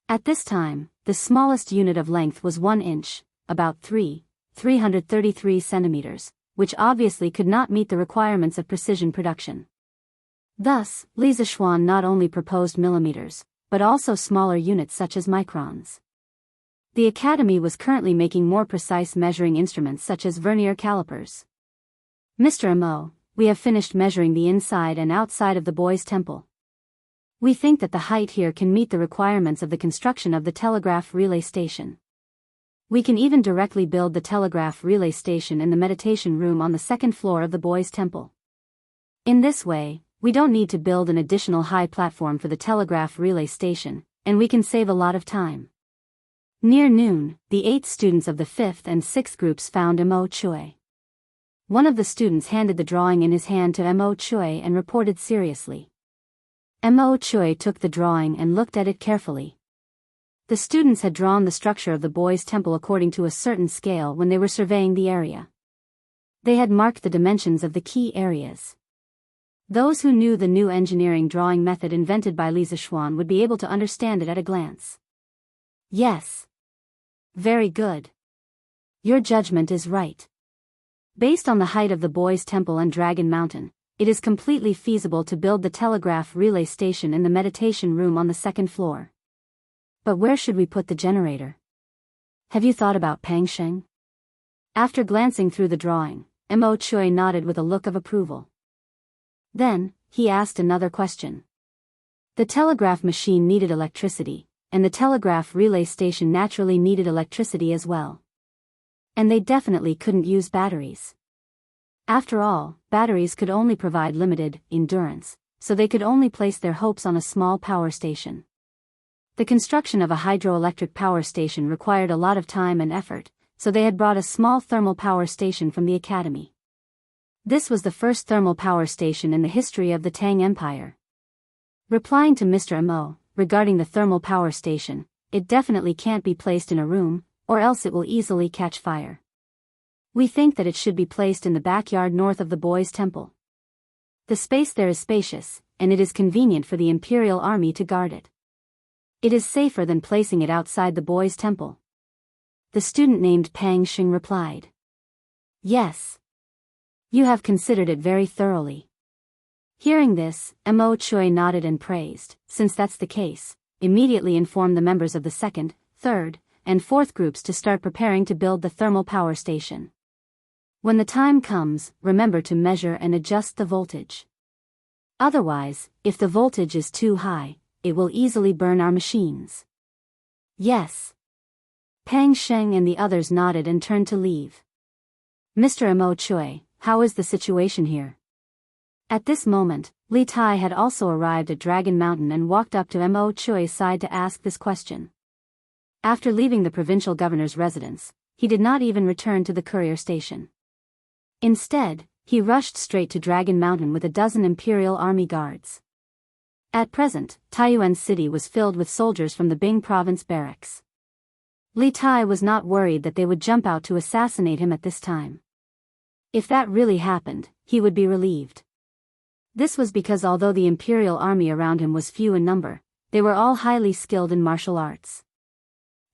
At this time, the smallest unit of length was 1 inch, about 333 centimeters, which obviously could not meet the requirements of precision production. Thus, Li Zixuan not only proposed millimeters, but also smaller units such as microns. The Academy was currently making more precise measuring instruments such as vernier calipers. Mr. Mo, we have finished measuring the inside and outside of the boys' temple. We think that the height here can meet the requirements of the construction of the telegraph relay station. We can even directly build the telegraph relay station in the meditation room on the second floor of the boys' temple. In this way, we don't need to build an additional high platform for the telegraph relay station, and we can save a lot of time. Near noon, the 8 students of the 5th and 6th groups found Mo Chui. One of the students handed the drawing in his hand to Mo Chui and reported seriously. Mo Chui took the drawing and looked at it carefully. The students had drawn the structure of the boys' temple according to a certain scale when they were surveying the area. They had marked the dimensions of the key areas. Those who knew the new engineering drawing method invented by Li Zixuan would be able to understand it at a glance. Yes. Very good. Your judgment is right. Based on the height of the boys' temple and Dragon Mountain, it is completely feasible to build the telegraph relay station in the meditation room on the second floor. But where should we put the generator? Have you thought about Pangsheng? After glancing through the drawing, Mo Chui nodded with a look of approval. Then, he asked another question. The telegraph machine needed electricity, and the telegraph relay station naturally needed electricity as well. And they definitely couldn't use batteries. After all, batteries could only provide limited endurance, so they could only place their hopes on a small power station. The construction of a hydroelectric power station required a lot of time and effort, so they had brought a small thermal power station from the Academy. This was the first thermal power station in the history of the Tang Empire. Replying to Mr. Mo, regarding the thermal power station, it definitely can't be placed in a room, or else it will easily catch fire. We think that it should be placed in the backyard north of the boys' temple. The space there is spacious, and it is convenient for the Imperial Army to guard it. It is safer than placing it outside the boys' temple. The student named Pang Xing replied. Yes. You have considered it very thoroughly. Hearing this, Mo Chui nodded and praised. Since that's the case, immediately inform the members of the 2nd, 3rd, and 4th groups to start preparing to build the thermal power station. When the time comes, remember to measure and adjust the voltage. Otherwise, if the voltage is too high, it will easily burn our machines. Yes. Pang Sheng and the others nodded and turned to leave. Mr. Mo Chui, how is the situation here? At this moment, Li Tai had also arrived at Dragon Mountain and walked up to Mo Chui's side to ask this question. After leaving the provincial governor's residence, he did not even return to the courier station. Instead, he rushed straight to Dragon Mountain with a dozen Imperial Army guards. At present, Taiyuan City was filled with soldiers from the Bing province barracks. Li Tai was not worried that they would jump out to assassinate him at this time. If that really happened, he would be relieved. This was because although the imperial army around him was few in number, they were all highly skilled in martial arts.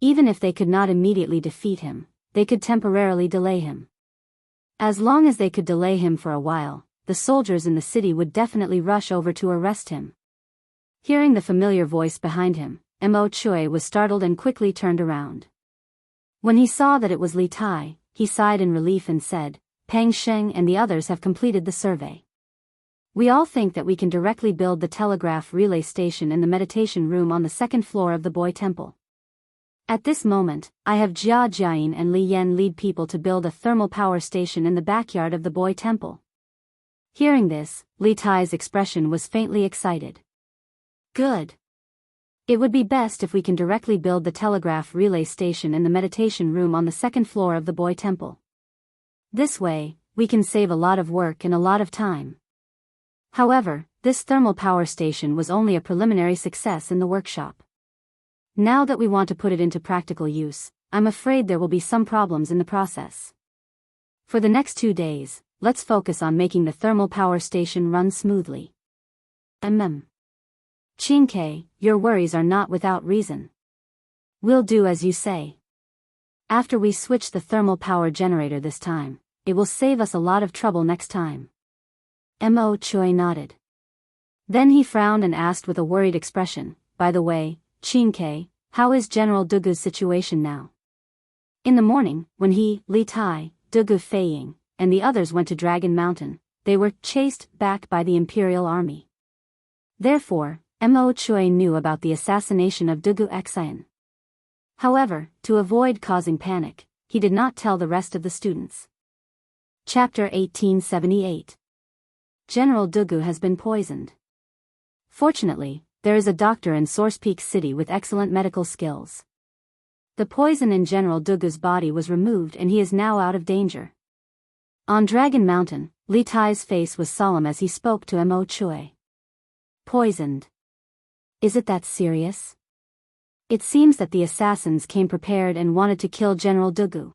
Even if they could not immediately defeat him, they could temporarily delay him. As long as they could delay him for a while, the soldiers in the city would definitely rush over to arrest him. Hearing the familiar voice behind him, Mo Chui was startled and quickly turned around. When he saw that it was Li Tai, he sighed in relief and said, "Pang Sheng and the others have completed the survey. We all think that we can directly build the telegraph relay station in the meditation room on the second floor of the Boy Temple. At this moment, I have Jia Jiayin and Li Yan lead people to build a thermal power station in the backyard of the Boy Temple." Hearing this, Li Tai's expression was faintly excited. "Good. It would be best if we can directly build the telegraph relay station in the meditation room on the second floor of the Boy Temple. This way, we can save a lot of work and a lot of time." However, this thermal power station was only a preliminary success in the workshop. Now that we want to put it into practical use, I'm afraid there will be some problems in the process. For the next 2 days, let's focus on making the thermal power station run smoothly. Qingke, your worries are not without reason. We'll do as you say. After we switch the thermal power generator this time, it will save us a lot of trouble next time. Mo Chui nodded. Then he frowned and asked with a worried expression, "By the way, Qingke, how is General Dugu's situation now?" In the morning, when he, Li Tai, Dugu Feiying, and the others went to Dragon Mountain, they were chased back by the Imperial Army. Therefore, Mo Chui knew about the assassination of Dugu Xian. However, to avoid causing panic, he did not tell the rest of the students. Chapter 1878. General Dugu has been poisoned. Fortunately, there is a doctor in Source Peak City with excellent medical skills. The poison in General Dugu's body was removed and he is now out of danger. On Dragon Mountain, Li Tai's face was solemn as he spoke to Mo Chui. "Poisoned. Is it that serious? It seems that the assassins came prepared and wanted to kill General Dugu.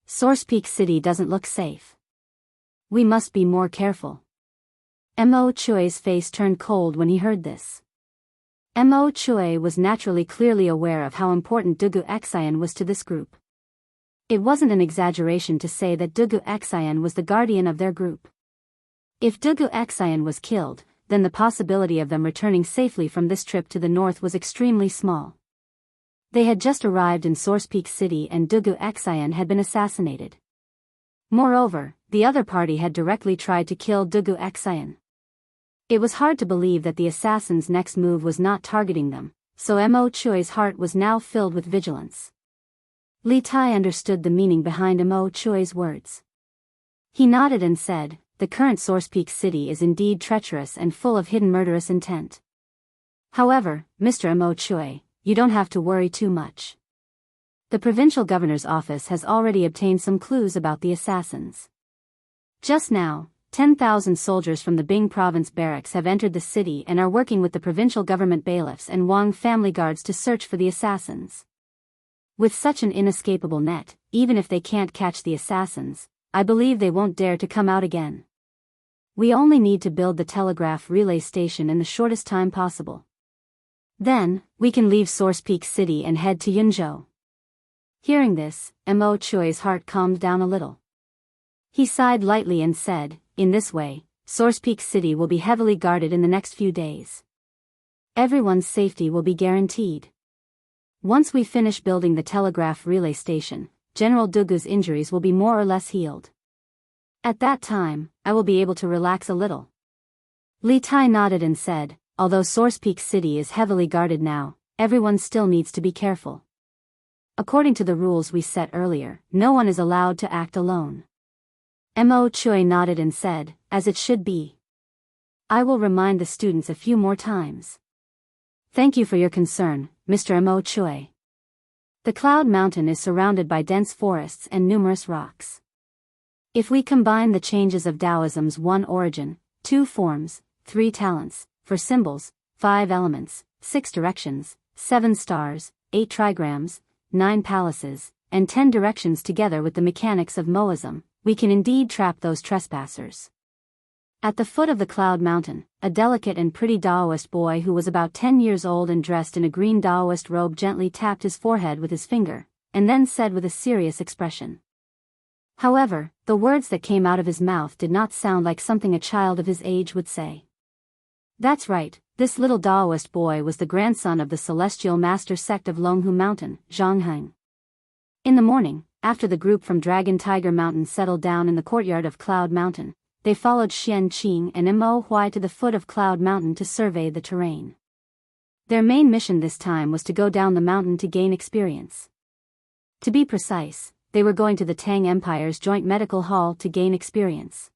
Source Peak City doesn't look safe. We must be more careful." Mo Chui's face turned cold when he heard this. Mo Chui was naturally clearly aware of how important Dugu Xian was to this group. It wasn't an exaggeration to say that Dugu Xian was the guardian of their group. If Dugu Xian was killed, then the possibility of them returning safely from this trip to the north was extremely small. They had just arrived in Source Peak City and Dugu Xian had been assassinated. Moreover, the other party had directly tried to kill Dugu Xian. It was hard to believe that the assassin's next move was not targeting them, so Mo Chui's heart was now filled with vigilance. Li Tai understood the meaning behind Mo Chui's words. He nodded and said, "The current Source Peak City is indeed treacherous and full of hidden murderous intent. However, Mr. Mo Chui, you don't have to worry too much. The provincial governor's office has already obtained some clues about the assassins. Just now, 10,000 soldiers from the Bing province barracks have entered the city and are working with the provincial government bailiffs and Wang family guards to search for the assassins. With such an inescapable net, even if they can't catch the assassins, I believe they won't dare to come out again. We only need to build the telegraph relay station in the shortest time possible. Then, we can leave Source Peak City and head to Yunzhou." Hearing this, Mo Chui's heart calmed down a little. He sighed lightly and said, "In this way, Source Peak City will be heavily guarded in the next few days. Everyone's safety will be guaranteed. Once we finish building the telegraph relay station, General Dugu's injuries will be more or less healed. At that time, I will be able to relax a little." Li Tai nodded and said, "Although Source Peak City is heavily guarded now, everyone still needs to be careful. According to the rules we set earlier, no one is allowed to act alone." Mo Chui nodded and said, "As it should be. I will remind the students a few more times. Thank you for your concern, Mr. Mo Chui. The Cloud Mountain is surrounded by dense forests and numerous rocks. If we combine the changes of Taoism's 1 origin, 2 forms, 3 talents, for symbols, 5 elements, 6 directions, 7 stars, 8 trigrams, 9 palaces, and 10 directions together with the mechanics of Moism, we can indeed trap those trespassers. At the foot of the Cloud Mountain, a delicate and pretty Taoist boy who was about 10 years old and dressed in a green Taoist robe gently tapped his forehead with his finger, and then said with a serious expression. However, the words that came out of his mouth did not sound like something a child of his age would say. That's right, this little Taoist boy was the grandson of the celestial master sect of Longhu Mountain, Zhongheng. In the morning, after the group from Dragon Tiger Mountain settled down in the courtyard of Cloud Mountain, they followed Qianqing and Mo Huai to the foot of Cloud Mountain to survey the terrain. Their main mission this time was to go down the mountain to gain experience. To be precise, they were going to the Tang Empire's joint medical hall to gain experience.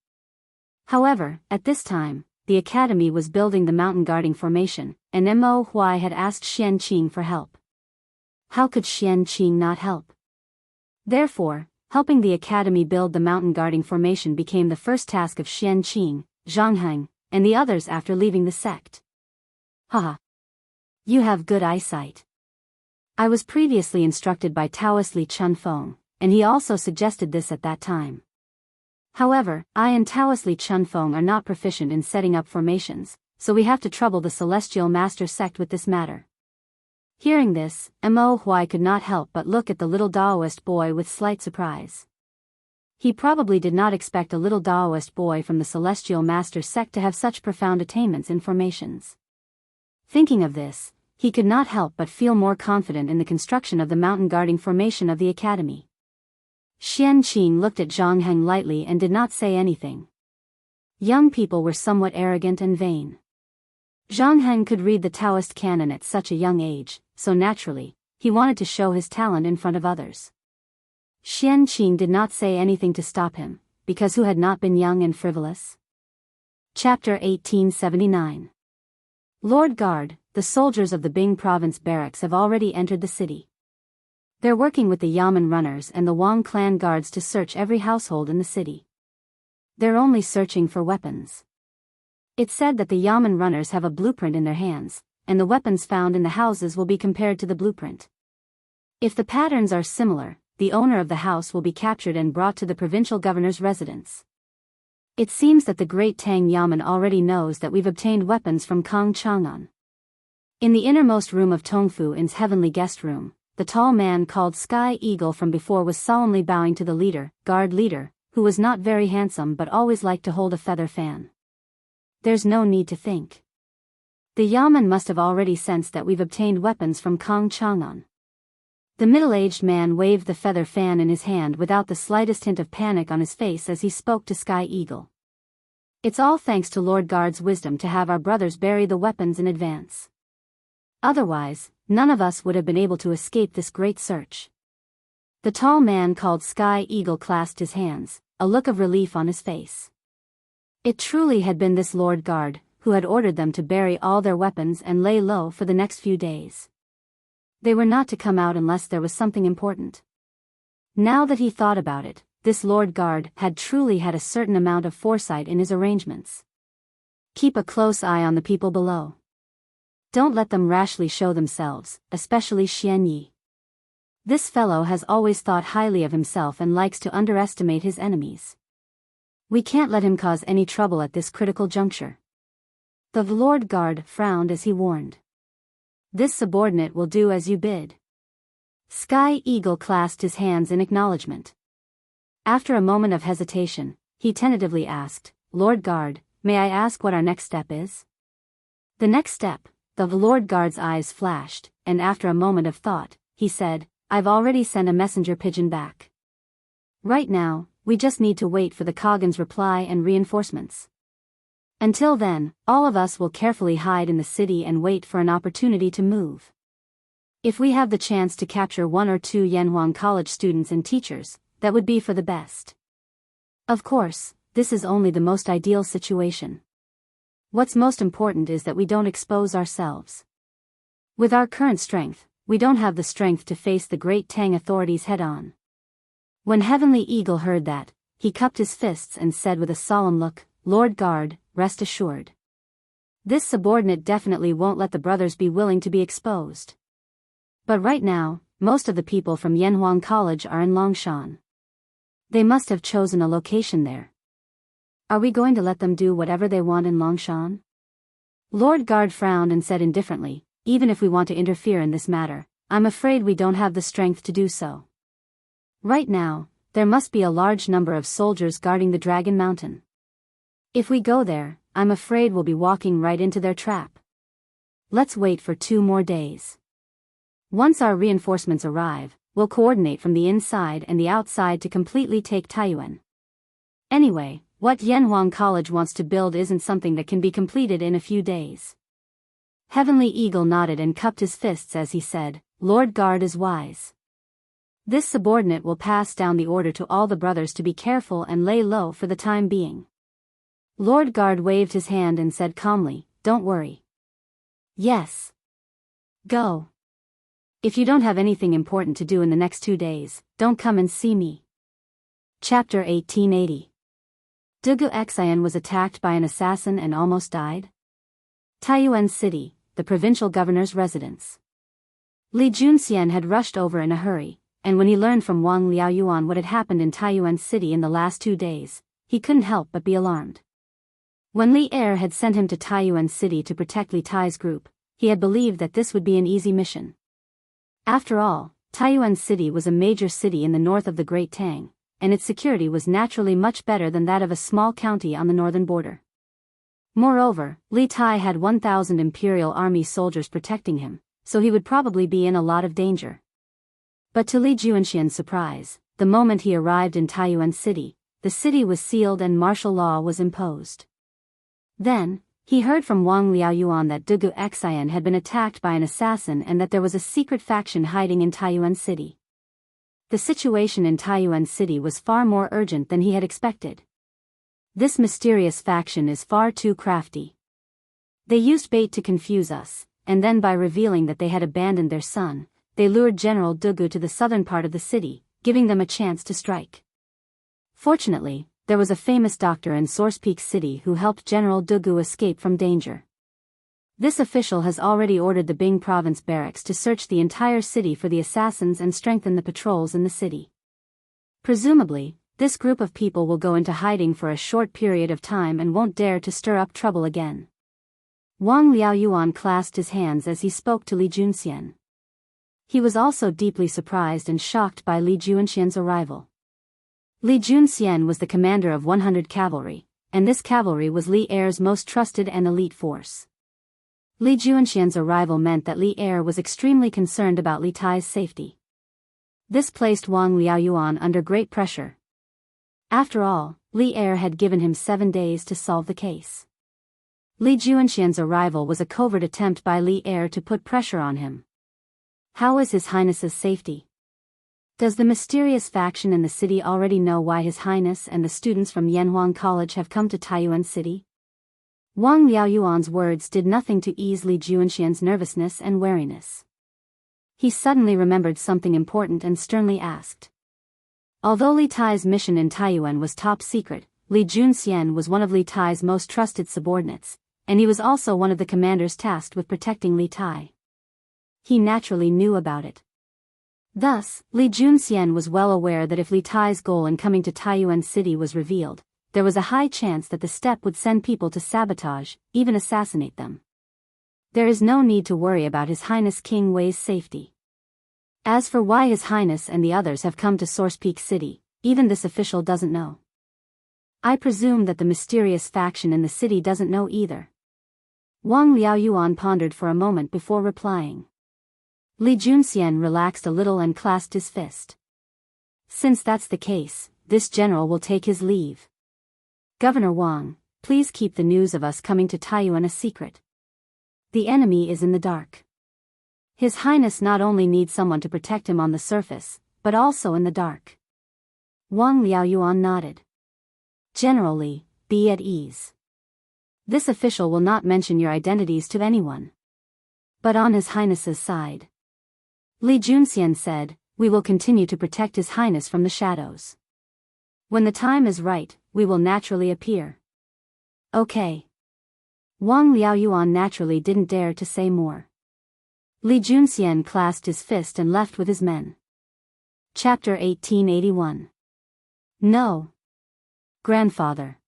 However, at this time, the academy was building the mountain guarding formation, and Mo Huai had asked Qianqing for help. How could Qianqing not help? Therefore, helping the academy build the mountain guarding formation became the first task of Qianqing, Zhongheng, and the others after leaving the sect. Haha. You have good eyesight. I was previously instructed by Taoist Li Chunfeng, and he also suggested this at that time. However, I and Taoist Li Chunfeng are not proficient in setting up formations, so we have to trouble the Celestial Master sect with this matter. Hearing this, Mo Huai could not help but look at the little Taoist boy with slight surprise. He probably did not expect a little Taoist boy from the Celestial Master sect to have such profound attainments in formations. Thinking of this, he could not help but feel more confident in the construction of the mountain guarding formation of the academy. Qianqing looked at Zhongheng lightly and did not say anything. Young people were somewhat arrogant and vain. Zhongheng could read the Taoist canon at such a young age, so naturally, he wanted to show his talent in front of others. Qianqing did not say anything to stop him, because who had not been young and frivolous? Chapter 1879. Lord Guard, the soldiers of the Bing province barracks have already entered the city. They're working with the Yamen runners and the Wang clan guards to search every household in the city. They're only searching for weapons. It's said that the Yamen runners have a blueprint in their hands, and the weapons found in the houses will be compared to the blueprint. If the patterns are similar, the owner of the house will be captured and brought to the provincial governor's residence. It seems that the great Tang Yamen already knows that we've obtained weapons from Kong Chang'an. In the innermost room of Tongfu In's heavenly guest room, the tall man called Sky Eagle from before was solemnly bowing to the leader, guard leader, who was not very handsome but always liked to hold a feather fan. There's no need to think. The Yamen must have already sensed that we've obtained weapons from Kong Chang'an. The middle-aged man waved the feather fan in his hand without the slightest hint of panic on his face as he spoke to Sky Eagle. It's all thanks to Lord Guard's wisdom to have our brothers bury the weapons in advance. Otherwise, none of us would have been able to escape this great search. The tall man called Sky Eagle clasped his hands, a look of relief on his face. It truly had been this Lord Guard, who had ordered them to bury all their weapons and lay low for the next few days. They were not to come out unless there was something important. Now that he thought about it, this Lord Guard had truly had a certain amount of foresight in his arrangements. Keep a close eye on the people below. Don't let them rashly show themselves, especially Xian Yi. This fellow has always thought highly of himself and likes to underestimate his enemies. We can't let him cause any trouble at this critical juncture. The Lord Guard frowned as he warned. This subordinate will do as you bid. Sky Eagle clasped his hands in acknowledgement. After a moment of hesitation, he tentatively asked, Lord Guard, may I ask what our next step is? The next step, the Lord Guard's eyes flashed, and after a moment of thought, he said, I've already sent a messenger pigeon back. Right now, we just need to wait for the Kaghan's reply and reinforcements. Until then, all of us will carefully hide in the city and wait for an opportunity to move. If we have the chance to capture 1 or 2 Yanhuang College students and teachers, that would be for the best. Of course, this is only the most ideal situation. What's most important is that we don't expose ourselves. With our current strength, we don't have the strength to face the great Tang authorities head-on. When Heavenly Eagle heard that, he cupped his fists and said with a solemn look, Lord Guard, rest assured. This subordinate definitely won't let the brothers be willing to be exposed. But right now, most of the people from Yanhuang College are in Longshan. They must have chosen a location there. Are we going to let them do whatever they want in Longshan? Lord Guard frowned and said indifferently, even if we want to interfere in this matter, I'm afraid we don't have the strength to do so. Right now, there must be a large number of soldiers guarding the Dragon Mountain. If we go there, I'm afraid we'll be walking right into their trap. Let's wait for 2 more days. Once our reinforcements arrive, we'll coordinate from the inside and the outside to completely take Taiyuan. Anyway, what Yanhuang College wants to build isn't something that can be completed in a few days. Heavenly Eagle nodded and cupped his fists as he said, Lord Guard is wise. This subordinate will pass down the order to all the brothers to be careful and lay low for the time being. Lord Guard waved his hand and said calmly, don't worry. Yes. Go. If you don't have anything important to do in the next 2 days, don't come and see me. Chapter 1880. Dugu Xian was attacked by an assassin and almost died. Taiyuan City, the provincial governor's residence. Li Junxian had rushed over in a hurry, and when he learned from Wang Liaoyuan what had happened in Taiyuan City in the last 2 days, he couldn't help but be alarmed. When Li Er had sent him to Taiyuan City to protect Li Tai's group, he had believed that this would be an easy mission. After all, Taiyuan City was a major city in the north of the Great Tang, and its security was naturally much better than that of a small county on the northern border. Moreover, Li Tai had 1,000 Imperial Army soldiers protecting him, so he would probably be in a lot of danger. But to Li Juanxian's surprise, the moment he arrived in Taiyuan City, the city was sealed and martial law was imposed. Then, he heard from Wang Liaoyuan that Dugu Xian had been attacked by an assassin and that there was a secret faction hiding in Taiyuan City. The situation in Taiyuan City was far more urgent than he had expected. This mysterious faction is far too crafty. They used bait to confuse us, and then by revealing that they had abandoned their son, they lured General Dugu to the southern part of the city, giving them a chance to strike. Fortunately, there was a famous doctor in Source Peak City who helped General Dugu escape from danger. This official has already ordered the Bing Province barracks to search the entire city for the assassins and strengthen the patrols in the city. Presumably, this group of people will go into hiding for a short period of time and won't dare to stir up trouble again. Wang Liaoyuan clasped his hands as he spoke to Li Junxian. He was also deeply surprised and shocked by Li Juanxian's arrival. Li Junxian was the commander of 100 cavalry, and this cavalry was Li Er's most trusted and elite force. Li Juanxian's arrival meant that Li Er was extremely concerned about Li Tai's safety. This placed Wang Liaoyuan under great pressure. After all, Li Er had given him 7 days to solve the case. Li Juanxian's arrival was a covert attempt by Li Er to put pressure on him. How is His Highness's safety? Does the mysterious faction in the city already know why His Highness and the students from Yanhuang College have come to Taiyuan City? Wang Liaoyuan's words did nothing to ease Li Juanxian's nervousness and wariness. He suddenly remembered something important and sternly asked. Although Li Tai's mission in Taiyuan was top secret, Li Junxian was one of Li Tai's most trusted subordinates, and he was also one of the commanders tasked with protecting Li Tai. He naturally knew about it. Thus, Li Junxian was well aware that if Li Tai's goal in coming to Taiyuan City was revealed, there was a high chance that the step would send people to sabotage, even assassinate them. There is no need to worry about His Highness King Wei's safety. As for why His Highness and the others have come to Source Peak City, even this official doesn't know. I presume that the mysterious faction in the city doesn't know either. Wang Liaoyuan pondered for a moment before replying. Li Junxian relaxed a little and clasped his fist. Since that's the case, this general will take his leave. Governor Wang, please keep the news of us coming to Taiyuan a secret. The enemy is in the dark. His Highness not only needs someone to protect him on the surface, but also in the dark. Wang Liaoyuan nodded. General Li, be at ease. This official will not mention your identities to anyone. But on His Highness's side, Li Junxian said, we will continue to protect His Highness from the shadows. When the time is right, we will naturally appear. Okay. Wang Liaoyuan naturally didn't dare to say more. Li Junxian clasped his fist and left with his men. Chapter 1881. No. Grandfather.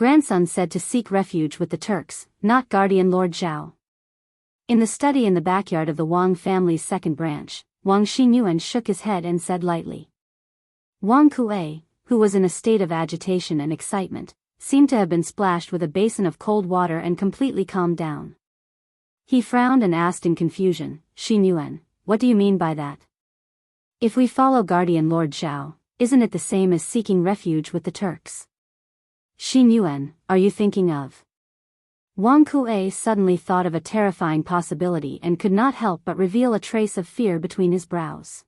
Grandson said to seek refuge with the Turks, not guardian Lord Zhao. In the study in the backyard of the Wang family's second branch, Wang Xinyuan shook his head and said lightly. Wang Kuei, who was in a state of agitation and excitement, seemed to have been splashed with a basin of cold water and completely calmed down. He frowned and asked in confusion, Xinyuan, what do you mean by that? If we follow guardian Lord Zhao, isn't it the same as seeking refuge with the Turks? Xinyuan, are you thinking of? Wang Kuei suddenly thought of a terrifying possibility and could not help but reveal a trace of fear between his brows.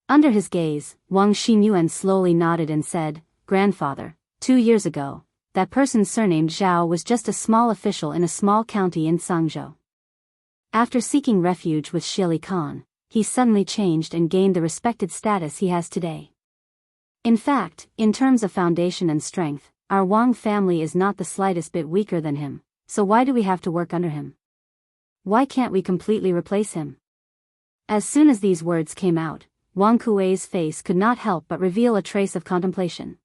Under his gaze, Wang Xinyuan slowly nodded and said, Grandfather, 2 years ago, that person surnamed Zhao was just a small official in a small county in Sangzhou. After seeking refuge with Shili Khan, he suddenly changed and gained the respected status he has today. In fact, in terms of foundation and strength, our Wang family is not the slightest bit weaker than him, so why do we have to work under him? Why can't we completely replace him? As soon as these words came out, Wang Kuei's face could not help but reveal a trace of contemplation.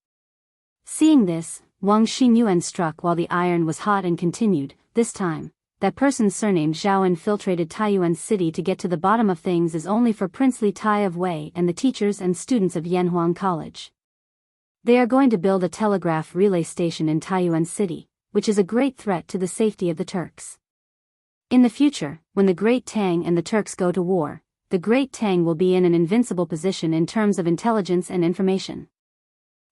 Seeing this, Wang Xinyuan struck while the iron was hot and continued, this time, that person surnamed Zhao infiltrated Taiyuan city to get to the bottom of things is only for princely Tai of Wei and the teachers and students of Yanhuang College. They are going to build a telegraph relay station in Taiyuan city, which is a great threat to the safety of the Turks. In the future, when the Great Tang and the Turks go to war, the Great Tang will be in an invincible position in terms of intelligence and information.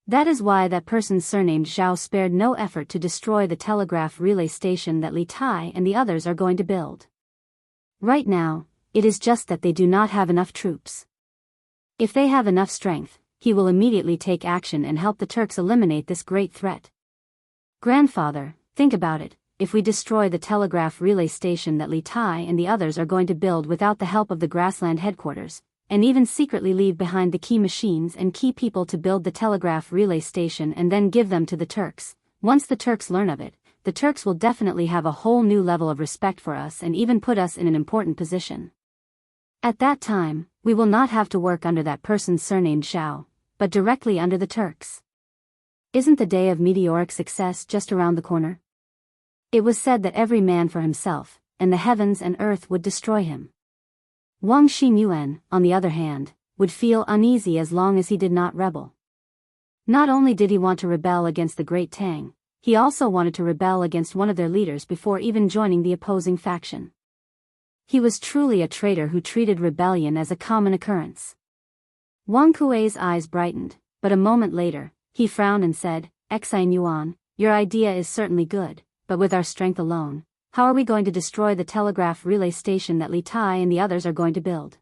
That is why that person surnamed Zhao spared no effort to destroy the telegraph relay station that Li Tai and the others are going to build. Right now, it is just that they do not have enough troops. If they have enough strength, he will immediately take action and help the Turks eliminate this great threat. Grandfather, think about it. If we destroy the telegraph relay station that Li Tai and the others are going to build without the help of the grassland headquarters, and even secretly leave behind the key machines and key people to build the telegraph relay station and then give them to the Turks, once the Turks learn of it, the Turks will definitely have a whole new level of respect for us and even put us in an important position. At that time, we will not have to work under that person surnamed Zhao, but directly under the Turks. Isn't the day of meteoric success just around the corner? It was said that every man for himself, and the heavens and earth would destroy him. Wang Xinyuan, on the other hand, would feel uneasy as long as he did not rebel. Not only did he want to rebel against the Great Tang, he also wanted to rebel against one of their leaders before even joining the opposing faction. He was truly a traitor who treated rebellion as a common occurrence. Wang Kuei's eyes brightened, but a moment later, he frowned and said, Xinyuan, your idea is certainly good, but with our strength alone, how are we going to destroy the telegraph relay station that Li Tai and the others are going to build?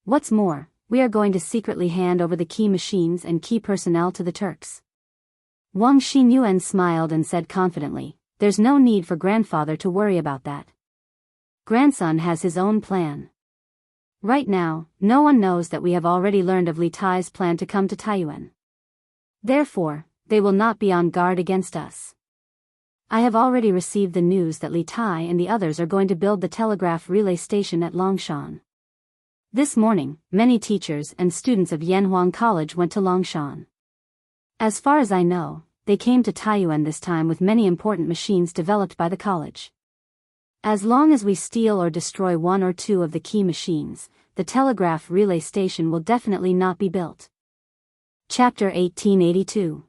What's more, we are going to secretly hand over the key machines and key personnel to the Turks. Wang Xinyuan smiled and said confidently, there's no need for grandfather to worry about that. Grandson has his own plan. Right now, no one knows that we have already learned of Li Tai's plan to come to Taiyuan. Therefore, they will not be on guard against us. I have already received the news that Li Tai and the others are going to build the telegraph relay station at Longshan. This morning, many teachers and students of Yanhuang College went to Longshan. As far as I know, they came to Taiyuan this time with many important machines developed by the college. As long as we steal or destroy one or two of the key machines, the telegraph relay station will definitely not be built. Chapter 1882.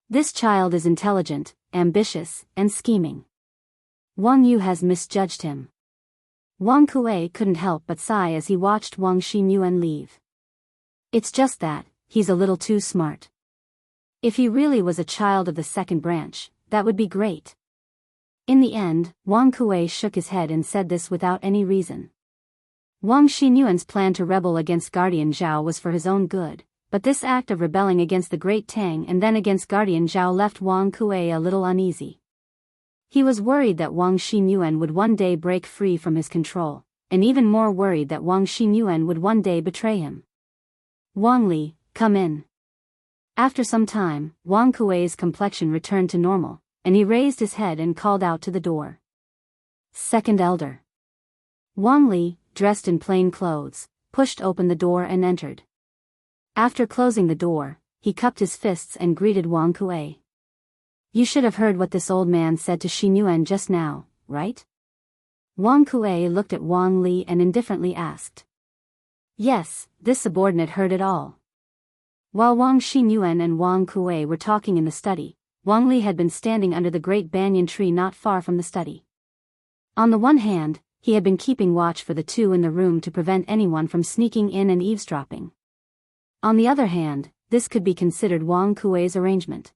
This child is intelligent, ambitious, and scheming. Wang Yu has misjudged him. Wang Kuei couldn't help but sigh as he watched Wang Xinyuan leave. It's just that, he's a little too smart. If he really was a child of the second branch, that would be great. In the end, Wang Kuei shook his head and said this without any reason. Wang Xinyuan's plan to rebel against Guardian Zhao was for his own good, but this act of rebelling against the Great Tang and then against Guardian Zhao left Wang Kuei a little uneasy. He was worried that Wang Xinyuan would one day break free from his control, and even more worried that Wang Xinyuan would one day betray him. Wang Li, come in. After some time, Wang Kuei's complexion returned to normal, and he raised his head and called out to the door. Second Elder. Wang Li, dressed in plain clothes, pushed open the door and entered. After closing the door, he cupped his fists and greeted Wang Kuei. You should have heard what this old man said to Xi Yuan just now, right? Wang Kuei looked at Wang Li and indifferently asked. Yes, this subordinate heard it all. While Wang Xinyuan and Wang Kuei were talking in the study, Wang Li had been standing under the great banyan tree not far from the study. On the one hand, he had been keeping watch for the two in the room to prevent anyone from sneaking in and eavesdropping. On the other hand, this could be considered Wang Kuei's arrangement.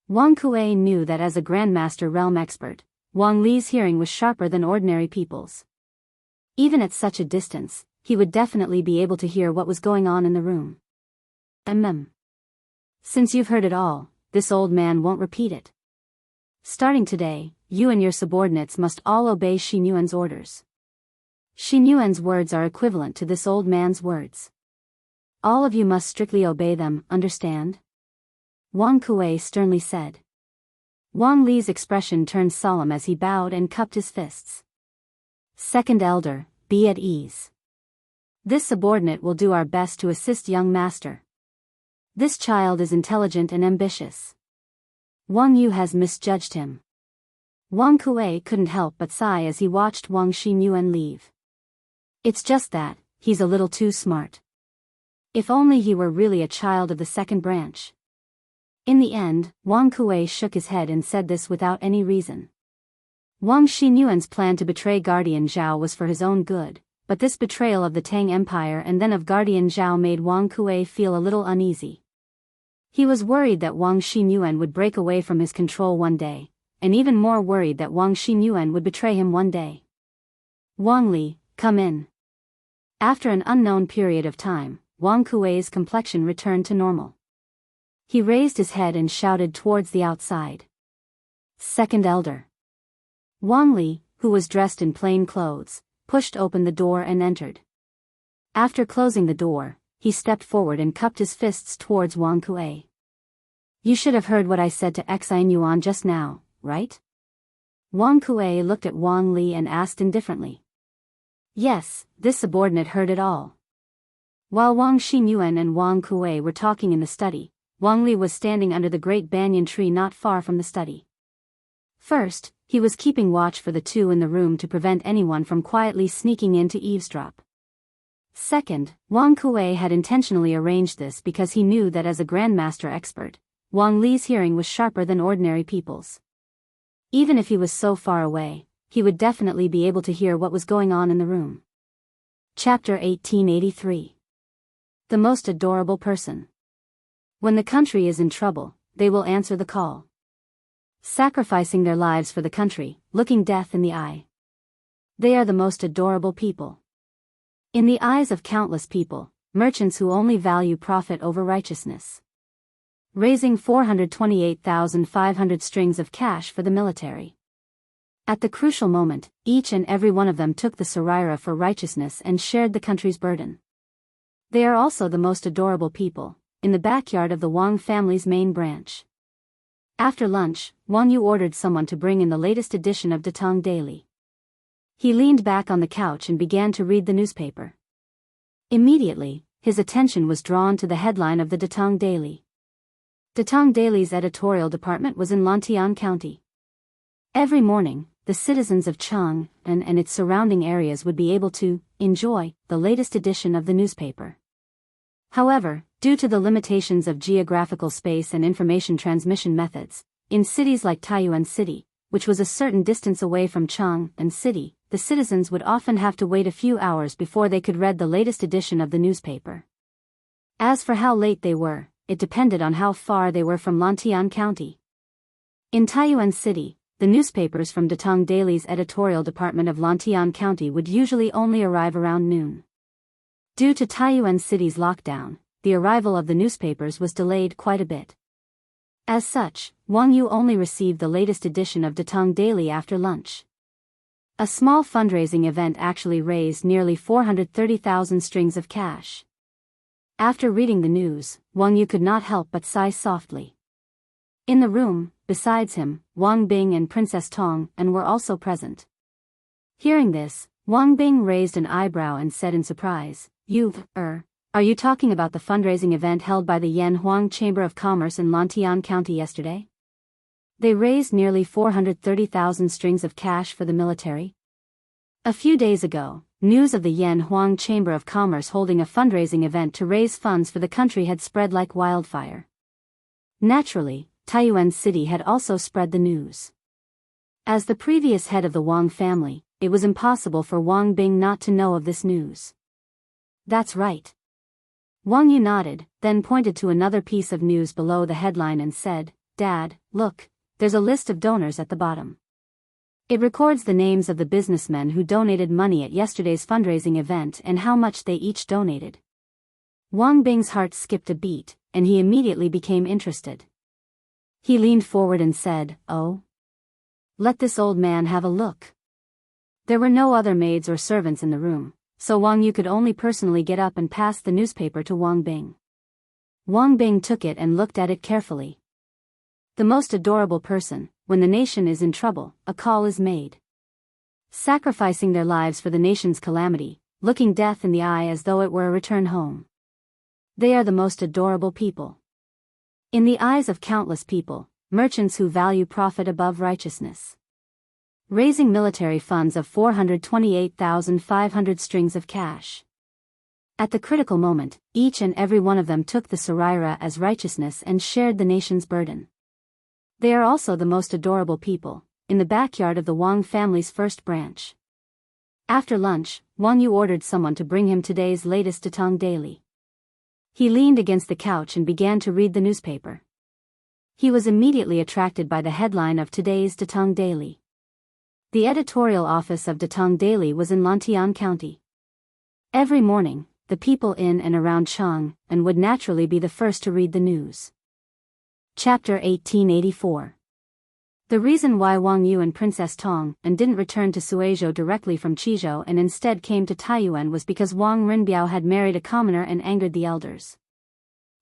Wang Kuei knew that as a Grandmaster realm expert, Wang Li's hearing was sharper than ordinary people's. Even at such a distance, he would definitely be able to hear what was going on in the room. Since you've heard it all, this old man won't repeat it. Starting today, you and your subordinates must all obey Xinyuan's orders. Xinyuan's words are equivalent to this old man's words. All of you must strictly obey them, understand? Wang Kuei sternly said. Wang Li's expression turned solemn as he bowed and cupped his fists. Second elder, be at ease. This subordinate will do our best to assist young master. This child is intelligent and ambitious. Wang Yu has misjudged him. Wang Kuei couldn't help but sigh as he watched Wang Xinyuan leave. It's just that, he's a little too smart. If only he were really a child of the second branch. In the end, Wang Kuei shook his head and said this without any reason. Wang Xinyuan's plan to betray Guardian Zhao was for his own good, but this betrayal of the Tang Empire and then of Guardian Zhao made Wang Kuei feel a little uneasy. He was worried that Wang Xinyuan would break away from his control one day, and even more worried that Wang Xinyuan would betray him one day. Wang Li, come in. After an unknown period of time, Wang Kuei's complexion returned to normal. He raised his head and shouted towards the outside. Second elder. Wang Li, who was dressed in plain clothes, pushed open the door and entered. After closing the door, he stepped forward and cupped his fists towards Wang Kuei. You should have heard what I said to Xinyuan just now, right? Wang Kuei looked at Wang Li and asked indifferently. Yes, this subordinate heard it all. While Wang Xinyuan and Wang Kuei were talking in the study, Wang Li was standing under the great banyan tree not far from the study. First, he was keeping watch for the two in the room to prevent anyone from quietly sneaking in to eavesdrop. Second, Wang Kuei had intentionally arranged this because he knew that as a Grandmaster expert, Wang Li's hearing was sharper than ordinary people's. Even if he was so far away, he would definitely be able to hear what was going on in the room. Chapter 1883. The most adorable person. When the country is in trouble, they will answer the call. Sacrificing their lives for the country, looking death in the eye. They are the most adorable people. In the eyes of countless people, merchants who only value profit over righteousness. Raising 428,500 strings of cash for the military. At the crucial moment, each and every one of them took the Sarira for righteousness and shared the country's burden. They are also the most adorable people, in the backyard of the Wang family's main branch. After lunch, Wang Yu ordered someone to bring in the latest edition of Datong Daily. He leaned back on the couch and began to read the newspaper. Immediately, his attention was drawn to the headline of the Datong Daily. Datong Daily's editorial department was in Lantian County. Every morning, the citizens of Chang and its surrounding areas would be able to enjoy the latest edition of the newspaper. However, due to the limitations of geographical space and information transmission methods, in cities like Taiyuan City, which was a certain distance away from Chang'an City, the citizens would often have to wait a few hours before they could read the latest edition of the newspaper. As for how late they were, it depended on how far they were from Lantian County. In Taiyuan City, the newspapers from Datong Daily's editorial department of Lantian County would usually only arrive around noon. Due to Taiyuan City's lockdown, the arrival of the newspapers was delayed quite a bit. As such, Wang Yu only received the latest edition of Datong Daily after lunch. A small fundraising event actually raised nearly 430,000 strings of cash. After reading the news, Wang Yu could not help but sigh softly. In the room, besides him, Wang Bing and Princess Tong were also present. Hearing this, Wang Bing raised an eyebrow and said in surprise, Are you talking about the fundraising event held by the Yan Huang Chamber of Commerce in Lantian County yesterday? They raised nearly 430,000 strings of cash for the military. A few days ago, news of the Yanhuang Chamber of Commerce holding a fundraising event to raise funds for the country had spread like wildfire. Naturally, Taiyuan City had also spread the news. As the previous head of the Wang family, it was impossible for Wang Bing not to know of this news. That's right. Wang Yu nodded, then pointed to another piece of news below the headline and said, "Dad, look, there's a list of donors at the bottom. It records the names of the businessmen who donated money at yesterday's fundraising event and how much they each donated." Wang Bing's heart skipped a beat, and he immediately became interested. He leaned forward and said, "Oh? Let this old man have a look." There were no other maids or servants in the room, so Wang Yu could only personally get up and pass the newspaper to Wang Bing. Wang Bing took it and looked at it carefully. The most adorable person, when the nation is in trouble, a call is made. Sacrificing their lives for the nation's calamity, looking death in the eye as though it were a return home. They are the most adorable people. In the eyes of countless people, merchants who value profit above righteousness. Raising military funds of 428,500 strings of cash. At the critical moment, each and every one of them took the Saraira as righteousness and shared the nation's burden. They are also the most adorable people, in the backyard of the Wang family's first branch. After lunch, Wang Yu ordered someone to bring him today's latest Datong Daily. He leaned against the couch and began to read the newspaper. He was immediately attracted by the headline of today's Datong Daily. The editorial office of Datong Daily was in Lantian County. Every morning, the people in and around Chang'an would naturally be the first to read the news. Chapter 1884. The reason why Wang Yu and Princess Tong didn't return to Suizhou directly from Qizhou and instead came to Taiyuan was because Wang Rinbiao had married a commoner and angered the elders.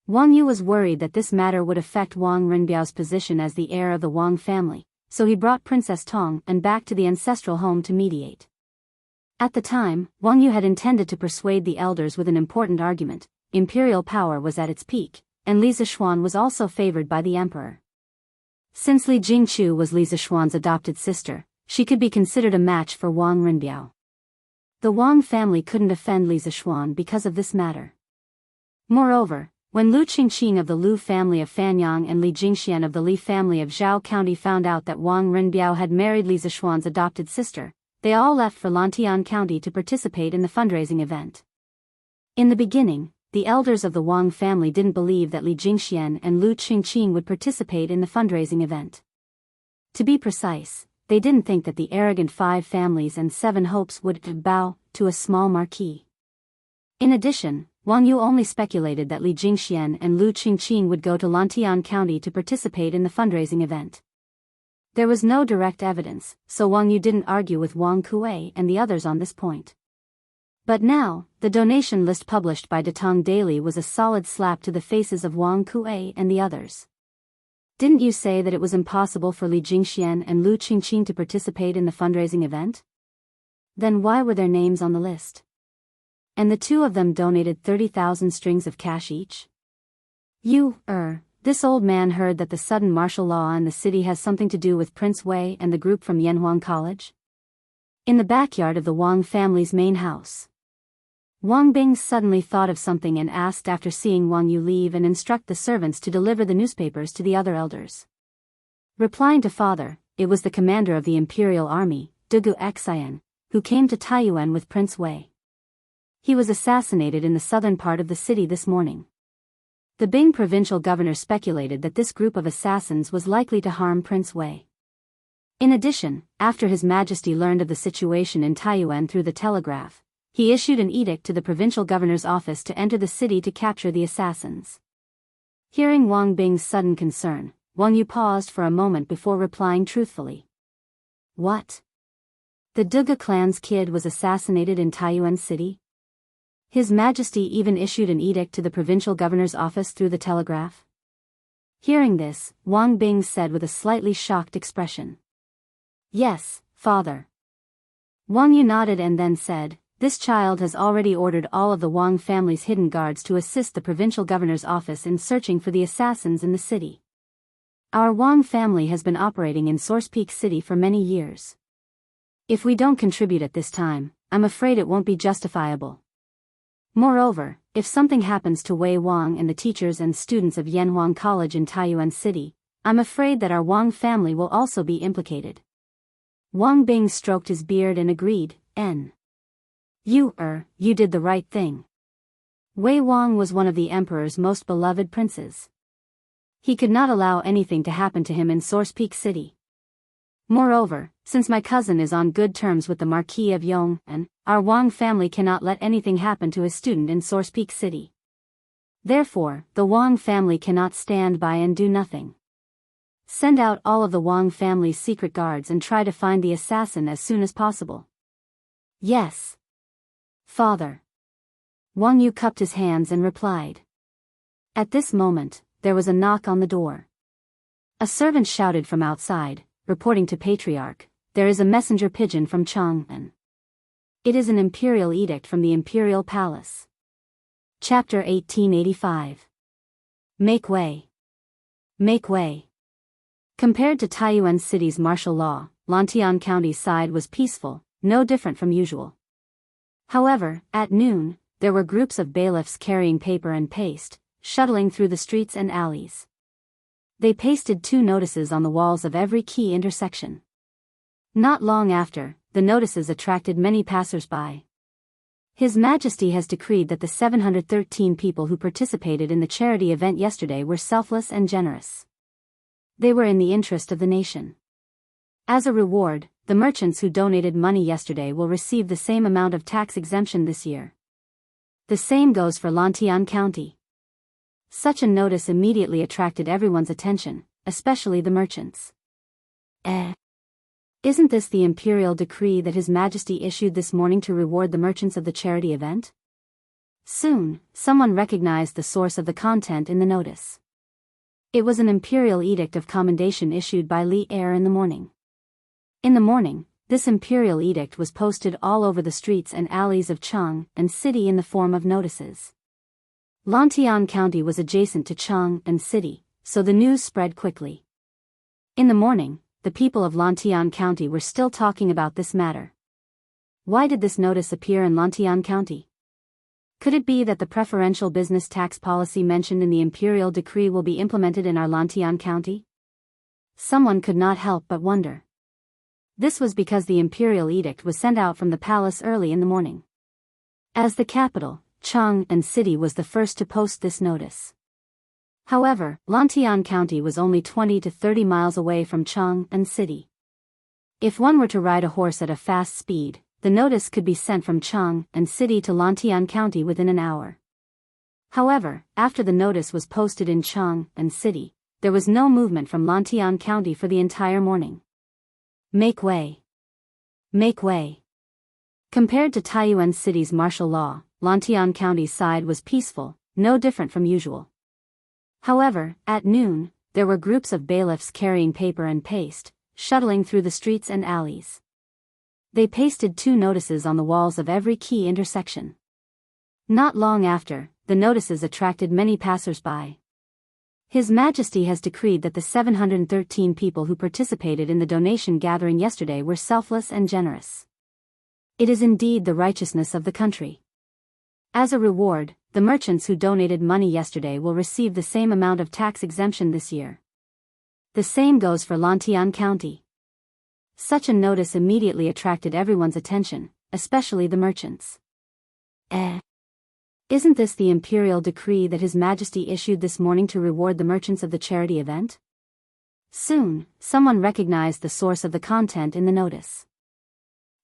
Wang Yu was worried that this matter would affect Wang Rinbiao's position as the heir of the Wang family, so he brought Princess Tong back to the ancestral home to mediate. At the time, Wang Yu had intended to persuade the elders with an important argument. Imperial power was at its peak, and Li Zishuan was also favored by the emperor. Since Li Jingchu was Li Zishuan's adopted sister, she could be considered a match for Wang Rinbiao. The Wang family couldn't offend Li Zishuan because of this matter. Moreover, when Lu Qingqing of the Lu family of Fanyang and Li Jingxian of the Li family of Zhao County found out that Wang Rinbiao had married Li Zishuan's adopted sister, they all left for Lantian County to participate in the fundraising event. In the beginning, the elders of the Wang family didn't believe that Li Jingxian and Lu Qingqing would participate in the fundraising event. To be precise, they didn't think that the arrogant 5 families and 7 hopes would bow to a small marquis. In addition, Wang Yu only speculated that Li Jingxian and Lu Qingqing would go to Lantian County to participate in the fundraising event. There was no direct evidence, so Wang Yu didn't argue with Wang Kuei and the others on this point. But now, the donation list published by Datong Daily was a solid slap to the faces of Wang Kuei and the others. Didn't you say that it was impossible for Li Jingxian and Lu Qingqing to participate in the fundraising event? Then why were their names on the list? And the 2 of them donated 30,000 strings of cash each? This old man heard that the sudden martial law in the city has something to do with Prince Wei and the group from Yanhuang College? In the backyard of the Wang family's main house. Wang Bing suddenly thought of something and asked after seeing Wang Yu leave and instruct the servants to deliver the newspapers to the other elders. Replying to father, it was the commander of the imperial army, Dugu Xian, who came to Taiyuan with Prince Wei. He was assassinated in the southern part of the city this morning. The Bing provincial governor speculated that this group of assassins was likely to harm Prince Wei. In addition, after His Majesty learned of the situation in Taiyuan through the telegraph, he issued an edict to the provincial governor's office to enter the city to capture the assassins. Hearing Wang Bing's sudden concern, Wang Yu paused for a moment before replying truthfully. What? The Duga clan's kid was assassinated in Taiyuan City? His Majesty even issued an edict to the provincial governor's office through the telegraph? Hearing this, Wang Bing said with a slightly shocked expression. Yes, father. Wang Yu nodded and then said, this child has already ordered all of the Wang family's hidden guards to assist the provincial governor's office in searching for the assassins in the city. Our Wang family has been operating in Source Peak City for many years. If we don't contribute at this time, I'm afraid it won't be justifiable. Moreover, if something happens to Wei Wang and the teachers and students of Yanhuang College in Taiyuan City, I'm afraid that our Wang family will also be implicated. Wang Bing stroked his beard and agreed, You did the right thing. Wei Wang was one of the emperor's most beloved princes. He could not allow anything to happen to him in Source Peak City. Moreover, since my cousin is on good terms with the Marquis of Yong, and our Wang family cannot let anything happen to his student in Source Peak City. Therefore, the Wang family cannot stand by and do nothing. Send out all of the Wang family's secret guards and try to find the assassin as soon as possible. Yes. Father. Wang Yu cupped his hands and replied. At this moment, there was a knock on the door. A servant shouted from outside, reporting to Patriarch, there is a messenger pigeon from Chang'an. It is an imperial edict from the imperial palace. Chapter 1885. Make way. Make way. Compared to Taiyuan City's martial law, Lantian County's side was peaceful, no different from usual. However, at noon, there were groups of bailiffs carrying paper and paste, shuttling through the streets and alleys. They pasted 2 notices on the walls of every key intersection. Not long after, the notices attracted many passers-by. His Majesty has decreed that the 713 people who participated in the charity event yesterday were selfless and generous. They were in the interest of the nation. As a reward, the merchants who donated money yesterday will receive the same amount of tax exemption this year. The same goes for Lantian County. Such a notice immediately attracted everyone's attention, especially the merchants. Isn't this the imperial decree that His Majesty issued this morning to reward the merchants of the charity event? Soon, someone recognized the source of the content in the notice. It was an imperial edict of commendation issued by Li Er in the morning. In the morning, this imperial edict was posted all over the streets and alleys of Chang'an City in the form of notices. Lantian County was adjacent to Chang'an City, so the news spread quickly. In the morning, the people of Lantian County were still talking about this matter. Why did this notice appear in Lantian County? Could it be that the preferential business tax policy mentioned in the imperial decree will be implemented in our Lantian County? Someone could not help but wonder. This was because the imperial edict was sent out from the palace early in the morning. As the capital, Chang'an City was the first to post this notice. However, Lantian County was only 20 to 30 miles away from Chang'an City. If one were to ride a horse at a fast speed, the notice could be sent from Chang'an City to Lantian County within an hour. However, after the notice was posted in Chang'an City, there was no movement from Lantian County for the entire morning. Make way. Make way. Compared to Taiyuan City's martial law, Lantian County's side was peaceful, no different from usual. However, at noon, there were groups of bailiffs carrying paper and paste, shuttling through the streets and alleys. They pasted 2 notices on the walls of every key intersection. Not long after, the notices attracted many passers-by. His Majesty has decreed that the 713 people who participated in the donation gathering yesterday were selfless and generous. It is indeed the righteousness of the country. As a reward, the merchants who donated money yesterday will receive the same amount of tax exemption this year. The same goes for Lantian County. Such a notice immediately attracted everyone's attention, especially the merchants. Isn't this the imperial decree that His Majesty issued this morning to reward the merchants of the charity event? Soon, someone recognized the source of the content in the notice.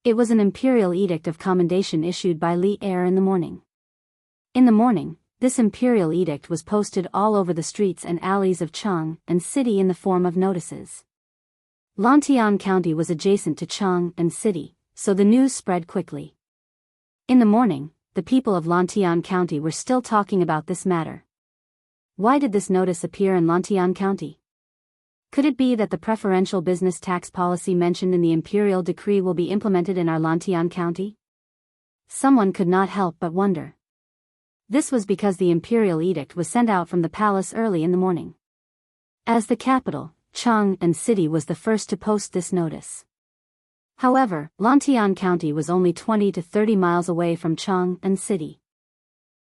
It was an imperial edict of commendation issued by Li Er in the morning. In the morning, this imperial edict was posted all over the streets and alleys of Chang'an City in the form of notices. Lantian County was adjacent to Chang'an City, so the news spread quickly. In the morning, the people of Lantian County were still talking about this matter. Why did this notice appear in Lantian County? Could it be that the preferential business tax policy mentioned in the imperial decree will be implemented in our Lantian County? Someone could not help but wonder. This was because the imperial edict was sent out from the palace early in the morning. As the capital, Chang and City was the first to post this notice. However, Lantian County was only 20 to 30 miles away from Chang and City.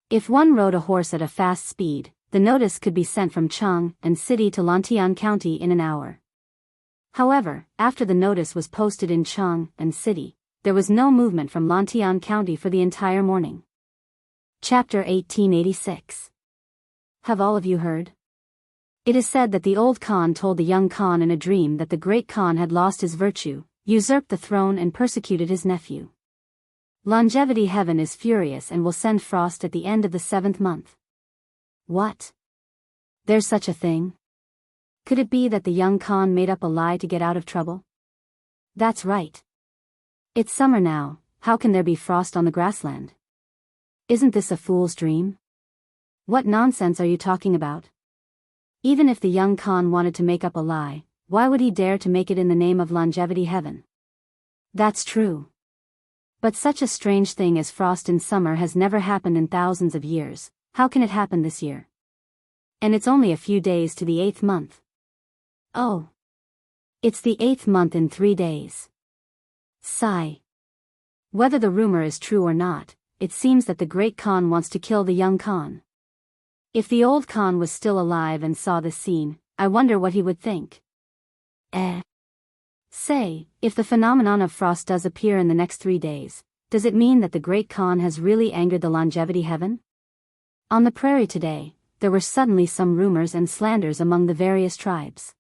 If one rode a horse at a fast speed, the notice could be sent from Chang and City to Lantian County in an hour. However, after the notice was posted in Chang and City, there was no movement from Lantian County for the entire morning. Chapter 1886. Have all of you heard? It is said that the old Khan told the young Khan in a dream that the great Khan had lost his virtue, usurped the throne and persecuted his nephew. Longevity Heaven is furious and will send frost at the end of the 7th month. What? There's such a thing? Could it be that the young Khan made up a lie to get out of trouble? That's right. It's summer now, how can there be frost on the grassland? Isn't this a fool's dream? What nonsense are you talking about? Even if the young Khan wanted to make up a lie, why would he dare to make it in the name of Longevity Heaven? That's true. But such a strange thing as frost in summer has never happened in thousands of years. How can it happen this year? And it's only a few days to the 8th month. Oh. It's the 8th month in 3 days. Sigh. Whether the rumor is true or not, it seems that the great Khan wants to kill the young Khan. If the old Khan was still alive and saw this scene, I wonder what he would think. Say, if the phenomenon of frost does appear in the next 3 days, does it mean that the great Khan has really angered the Longevity Heaven? On the prairie today, there were suddenly some rumors and slanders among the various tribes.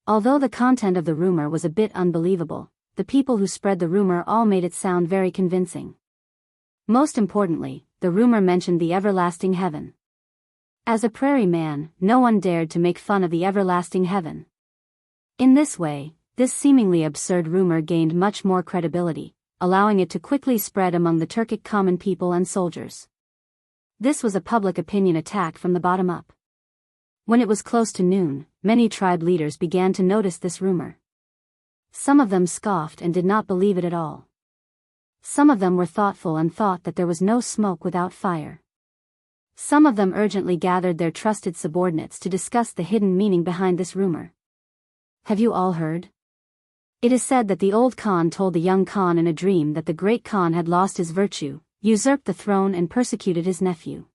Although the content of the rumor was a bit unbelievable, the people who spread the rumor all made it sound very convincing. Most importantly, the rumor mentioned the everlasting heaven. As a prairie man, no one dared to make fun of the everlasting heaven. In this way, this seemingly absurd rumor gained much more credibility, allowing it to quickly spread among the Turkic common people and soldiers. This was a public opinion attack from the bottom up. When it was close to noon, many tribe leaders began to notice this rumor. Some of them scoffed and did not believe it at all. Some of them were thoughtful and thought that there was no smoke without fire. Some of them urgently gathered their trusted subordinates to discuss the hidden meaning behind this rumor. Have you all heard? It is said that the old Khan told the young Khan in a dream that the great Khan had lost his virtue, usurped the throne and persecuted his nephew.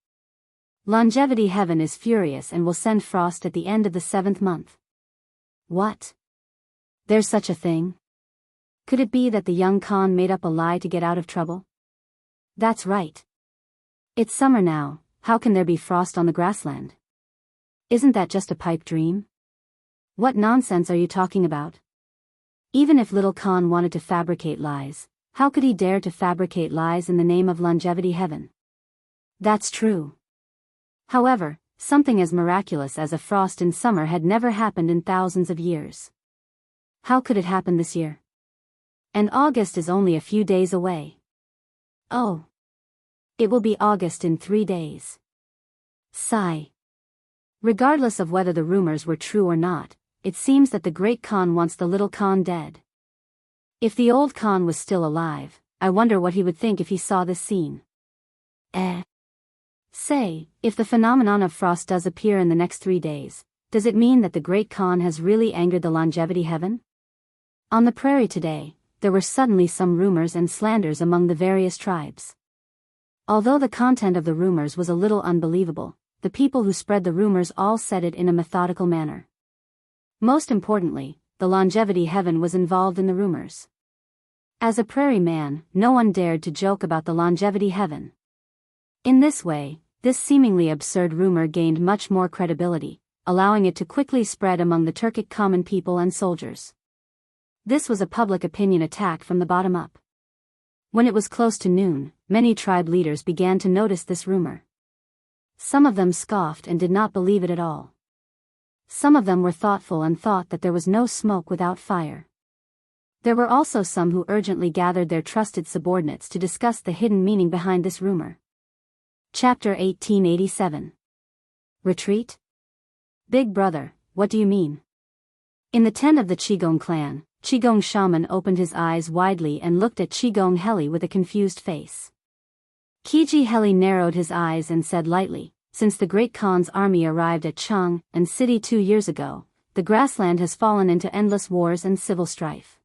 Longevity Heaven is furious and will send frost at the end of the 7th month. What? There's such a thing? Could it be that the young Khan made up a lie to get out of trouble? That's right. It's summer now, how can there be frost on the grassland? Isn't that just a pipe dream? What nonsense are you talking about? Even if little Khan wanted to fabricate lies, how could he dare to fabricate lies in the name of Longevity Heaven? That's true. However, something as miraculous as a frost in summer had never happened in thousands of years. How could it happen this year? And August is only a few days away. Oh. It will be August in 3 days. Sigh. Regardless of whether the rumors were true or not, it seems that the great Khan wants the little Khan dead. If the old Khan was still alive, I wonder what he would think if he saw this scene. Say, if the phenomenon of frost does appear in the next 3 days, does it mean that the great Khan has really angered the Longevity Heaven? On the prairie today, there were suddenly some rumors and slanders among the various tribes. Although the content of the rumors was a little unbelievable, the people who spread the rumors all said it in a methodical manner. Most importantly, the Longevity Heaven was involved in the rumors. As a prairie man, no one dared to joke about the Longevity Heaven. In this way, this seemingly absurd rumor gained much more credibility, allowing it to quickly spread among the Turkic common people and soldiers. This was a public opinion attack from the bottom up. When it was close to noon, many tribe leaders began to notice this rumor. Some of them scoffed and did not believe it at all. Some of them were thoughtful and thought that there was no smoke without fire. There were also some who urgently gathered their trusted subordinates to discuss the hidden meaning behind this rumor. Chapter 1887. Retreat? Big brother, what do you mean? In the tent of the Qigong clan, Qigong shaman opened his eyes widely and looked at Qigong Heli with a confused face. Qiji Heli narrowed his eyes and said lightly, since the great Khan's army arrived at Chang and City 2 years ago, the the grassland has fallen into endless wars and civil strife.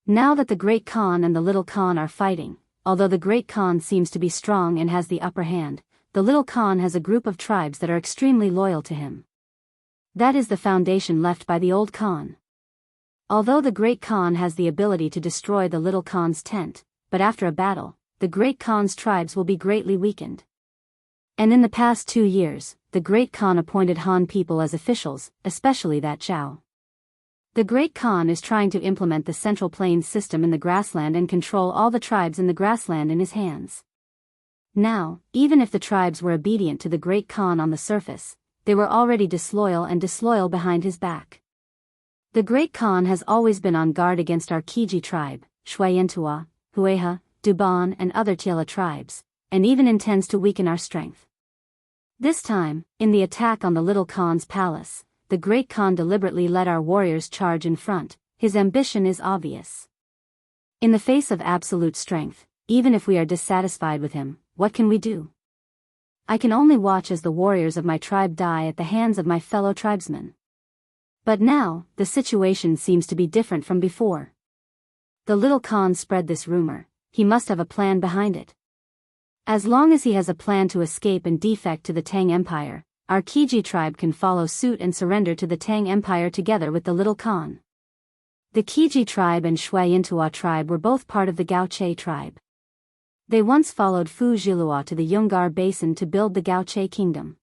Now that the Great Khan and the Little Khan are fighting, although the Great Khan seems to be strong and has the upper hand, the Little Khan has a group of tribes that are extremely loyal to him. That is the foundation left by the old Khan. Although the Great Khan has the ability to destroy the Little Khan's tent, but after a battle, the Great Khan's tribes will be greatly weakened. And in the past 2 years, the Great Khan appointed Han people as officials, especially that Zhao. The Great Khan is trying to implement the Central Plains system in the grassland and control all the tribes in the grassland in his hands. Now, even if the tribes were obedient to the Great Khan on the surface, they were already disloyal behind his back. The Great Khan has always been on guard against our Kiji tribe, Shuayentua, Hueha, Duban and other Tiela tribes, and even intends to weaken our strength. This time, in the attack on the Little Khan's palace, the Great Khan deliberately let our warriors charge in front. His ambition is obvious. In the face of absolute strength, even if we are dissatisfied with him, what can we do? I can only watch as the warriors of my tribe die at the hands of my fellow tribesmen. But now, the situation seems to be different from before. The Little Khan spread this rumor. He must have a plan behind it. As long as he has a plan to escape and defect to the Tang Empire, our Kiji tribe can follow suit and surrender to the Tang Empire together with the Little Khan. The Kiji tribe and Shuayentua tribe were both part of the Gaoche tribe. They once followed Fu Zhilua to the Yungar Basin to build the Gaoche kingdom.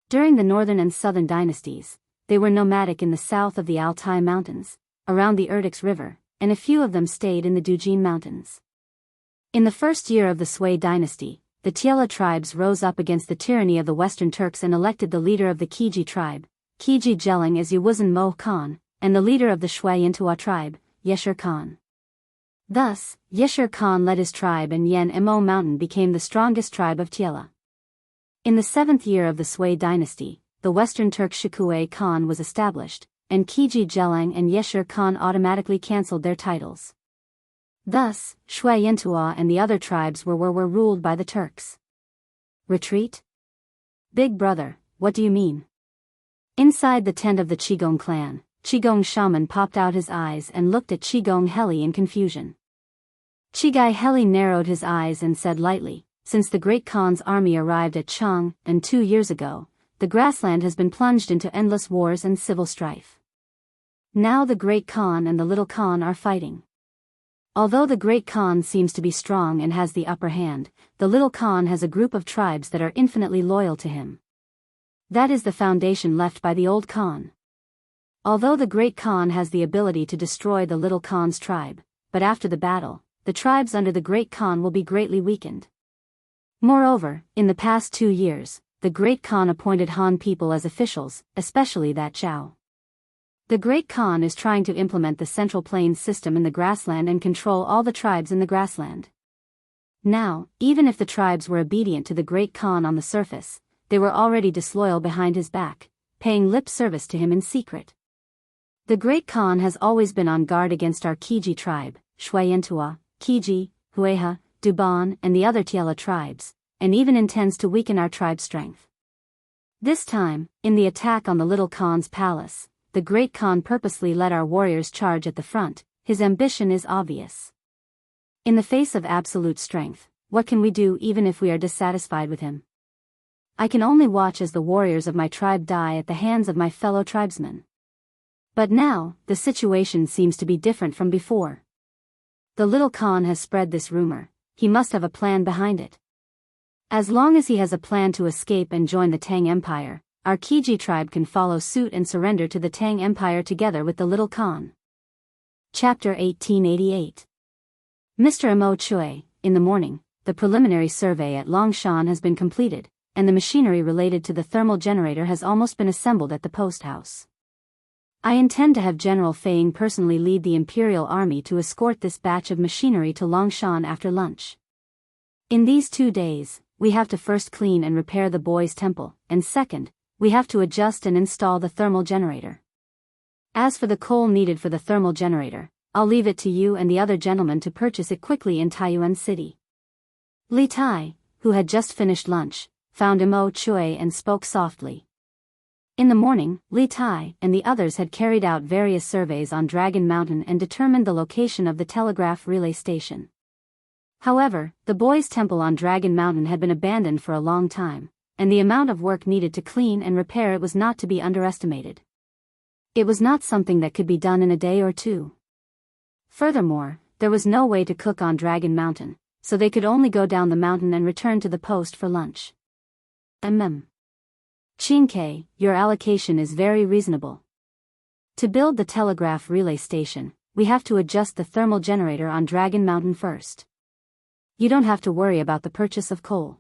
During the northern and southern dynasties, they were nomadic in the south of the Altai Mountains, around the Erdix River, and a few of them stayed in the Dujin Mountains. In the first year of the Sui dynasty, the Tiela tribes rose up against the tyranny of the Western Turks and elected the leader of the Kiji tribe, Kiji Jeling as Yuwuzan Mo Khan, and the leader of the Shuayentua tribe, Yeshur Khan. Thus, Yeshur Khan led his tribe and Yen Mo Mountain became the strongest tribe of Tiela. In the 7th year of the Sui dynasty, the Western Turk Shikue Khan was established, and Kiji Jeling and Yeshur Khan automatically cancelled their titles. Thus, Shuayentua and the other tribes were ruled by the Turks. Retreat? Big brother, what do you mean? Inside the tent of the Qigong clan, Qigong shaman popped out his eyes and looked at Qigong Heli in confusion. Qigai Heli narrowed his eyes and said lightly, since the Great Khan's army arrived at Chang, and 2 years ago, the grassland has been plunged into endless wars and civil strife. Now the Great Khan and the Little Khan are fighting. Although the Great Khan seems to be strong and has the upper hand, the Little Khan has a group of tribes that are infinitely loyal to him. That is the foundation left by the old Khan. Although the Great Khan has the ability to destroy the Little Khan's tribe, but after the battle, the tribes under the Great Khan will be greatly weakened. Moreover, in the past 2 years, the Great Khan appointed Han people as officials, especially that Zhao. The Great Khan is trying to implement the Central Plains system in the grassland and control all the tribes in the grassland. Now, even if the tribes were obedient to the Great Khan on the surface, they were already disloyal behind his back, paying lip service to him in secret. The Great Khan has always been on guard against our Kiji tribe, Shuayentua, Kiji, Hueha, Duban and the other Tiela tribes, and even intends to weaken our tribe's strength. This time, in the attack on the Little Khan's palace, the Great Khan purposely let our warriors charge at the front. His ambition is obvious. In the face of absolute strength, what can we do even if we are dissatisfied with him? I can only watch as the warriors of my tribe die at the hands of my fellow tribesmen. But now, the situation seems to be different from before. The Little Khan has spread this rumor. He must have a plan behind it. As long as he has a plan to escape and join the Tang Empire, our Kiji tribe can follow suit and surrender to the Tang Empire together with the Little Khan. Chapter 1888. Mr. Imo Chui, in the morning, the preliminary survey at Longshan has been completed, and the machinery related to the thermal generator has almost been assembled at the post house. I intend to have General Feiying personally lead the Imperial Army to escort this batch of machinery to Longshan after lunch. In these 2 days, we have to first clean and repair the boys' temple, and second, we have to adjust and install the thermal generator. As for the coal needed for the thermal generator, I'll leave it to you and the other gentlemen to purchase it quickly in Taiyuan City. Li Tai, who had just finished lunch, found Imo Chui and spoke softly. In the morning, Li Tai and the others had carried out various surveys on Dragon Mountain and determined the location of the telegraph relay station. However, the boys' temple on Dragon Mountain had been abandoned for a long time, and the amount of work needed to clean and repair it was not to be underestimated. It was not something that could be done in a day or two. Furthermore, there was no way to cook on Dragon Mountain, so they could only go down the mountain and return to the post for lunch. Qingke, your allocation is very reasonable. To build the telegraph relay station, we have to adjust the thermal generator on Dragon Mountain first. You don't have to worry about the purchase of coal.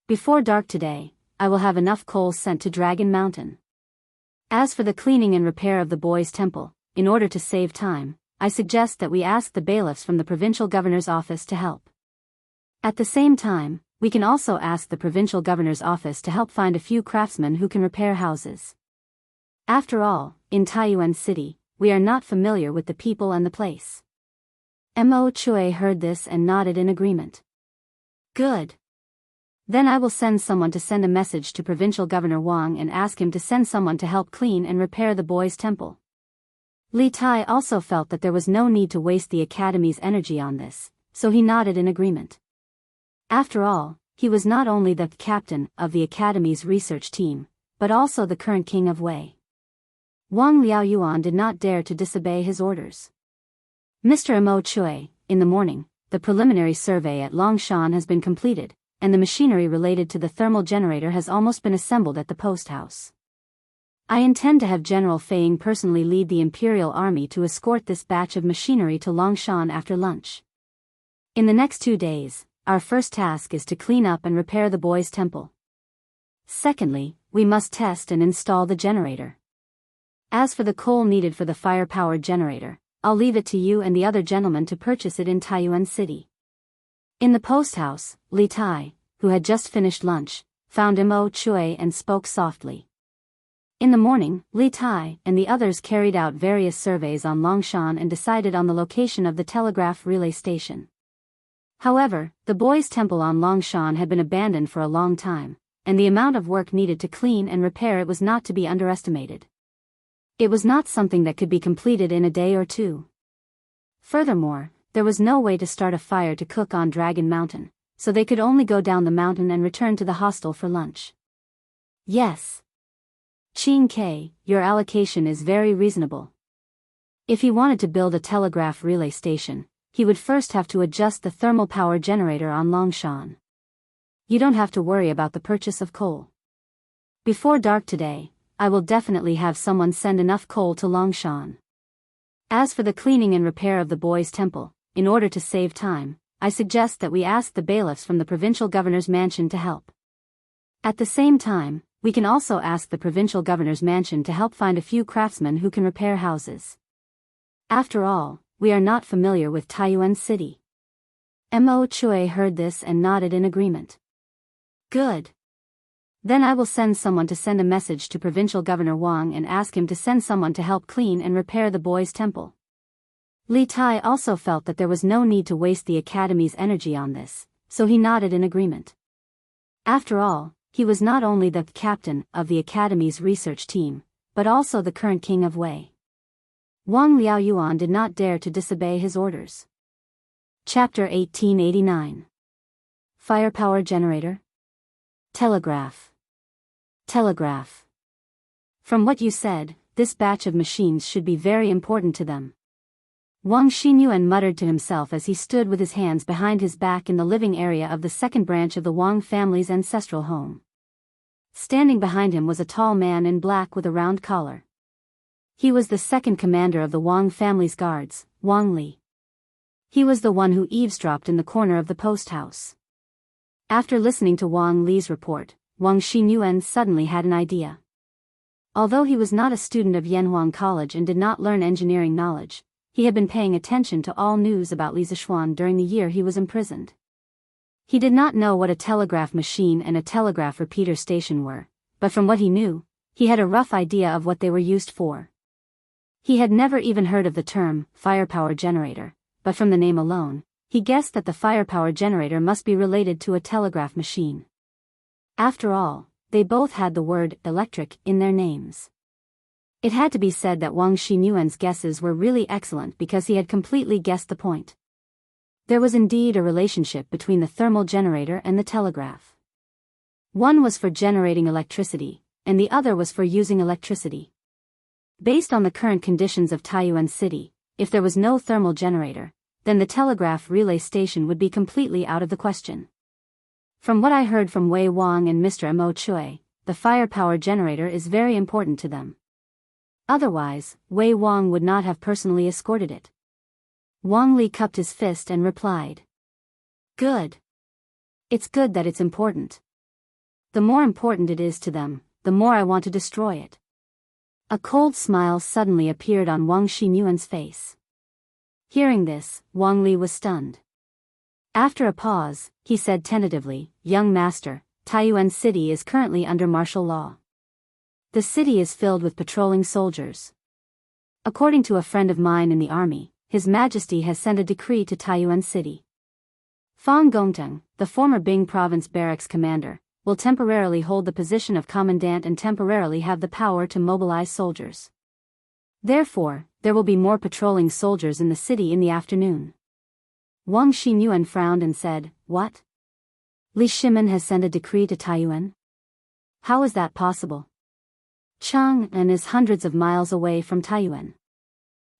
Before dark today, I will have enough coal sent to Dragon Mountain. As for the cleaning and repair of the boys' temple, in order to save time, I suggest that we ask the bailiffs from the provincial governor's office to help. At the same time, we can also ask the provincial governor's office to help find a few craftsmen who can repair houses. After all, in Taiyuan City, we are not familiar with the people and the place. Mo Chui heard this and nodded in agreement. Good. Then I will send someone to send a message to Provincial Governor Wang and ask him to send someone to help clean and repair the boys' temple. Li Tai also felt that there was no need to waste the Academy's energy on this, so he nodded in agreement. After all, he was not only the captain of the Academy's research team, but also the current king of Wei. Wang Liaoyuan did not dare to disobey his orders. Mr. Mo Chui, in the morning, the preliminary survey at Longshan has been completed, and the machinery related to the thermal generator has almost been assembled at the post house. I intend to have General Feiying personally lead the Imperial Army to escort this batch of machinery to Longshan after lunch. In the next 2 days, our first task is to clean up and repair the boys' temple. Secondly, we must test and install the generator. As for the coal needed for the fire-powered generator, I'll leave it to you and the other gentlemen to purchase it in Taiyuan City. In the post house, Li Tai, who had just finished lunch, found Mo Chui and spoke softly. In the morning, Li Tai and the others carried out various surveys on Longshan and decided on the location of the telegraph relay station. However, the boys' temple on Longshan had been abandoned for a long time, and the amount of work needed to clean and repair it was not to be underestimated. It was not something that could be completed in a day or two. Furthermore, there was no way to start a fire to cook on Dragon Mountain, so they could only go down the mountain and return to the hostel for lunch. Yes. Qingke, your allocation is very reasonable. If he wanted to build a telegraph relay station, he would first have to adjust the thermal power generator on Longshan. You don't have to worry about the purchase of coal. Before dark today, I will definitely have someone send enough coal to Longshan. As for the cleaning and repair of the boys' temple, in order to save time, I suggest that we ask the bailiffs from the provincial governor's mansion to help. At the same time, we can also ask the provincial governor's mansion to help find a few craftsmen who can repair houses. After all, we are not familiar with Taiyuan City. Mo Chui heard this and nodded in agreement. Good. Then I will send someone to send a message to Provincial Governor Wang and ask him to send someone to help clean and repair the boys' temple. Li Tai also felt that there was no need to waste the Academy's energy on this, so he nodded in agreement. After all, he was not only the captain of the Academy's research team, but also the current king of Wei. Wang Liaoyuan did not dare to disobey his orders. Chapter 1889. Firepower Generator. Telegraph. From what you said, this batch of machines should be very important to them. Wang Xinyuan muttered to himself as he stood with his hands behind his back in the living area of the second branch of the Wang family's ancestral home. Standing behind him was a tall man in black with a round collar. He was the second commander of the Wang family's guards, Wang Li. He was the one who eavesdropped in the corner of the post house. After listening to Wang Li's report, Wang Xinyuan suddenly had an idea. Although he was not a student of Yanhuang College and did not learn engineering knowledge, he had been paying attention to all news about Li Zishuan during the year he was imprisoned. He did not know what a telegraph machine and a telegraph repeater station were, but from what he knew, he had a rough idea of what they were used for. He had never even heard of the term firepower generator, but from the name alone, he guessed that the firepower generator must be related to a telegraph machine. After all, they both had the word electric in their names. It had to be said that Wang Xinyuan's guesses were really excellent because he had completely guessed the point. There was indeed a relationship between the thermal generator and the telegraph. One was for generating electricity, and the other was for using electricity. Based on the current conditions of Taiyuan City, if there was no thermal generator, then the telegraph relay station would be completely out of the question. From what I heard from Wei Wang and Mr. Mo Chui, the firepower generator is very important to them. Otherwise, Wei Wang would not have personally escorted it. Wang Li cupped his fist and replied. Good. It's good that it's important. The more important it is to them, the more I want to destroy it. A cold smile suddenly appeared on Wang Xinyuan's face. Hearing this, Wang Li was stunned. After a pause, he said tentatively, "Young master, Taiyuan City is currently under martial law. The city is filled with patrolling soldiers. According to a friend of mine in the army, His Majesty has sent a decree to Taiyuan City. Fang Gongteng, the former Bing Province barracks commander, will temporarily hold the position of commandant and temporarily have the power to mobilize soldiers. Therefore, there will be more patrolling soldiers in the city in the afternoon." Wang Xinyuan frowned and said, "What? Li Shimin has sent a decree to Taiyuan? How is that possible? Chang'an is hundreds of miles away from Taiyuan.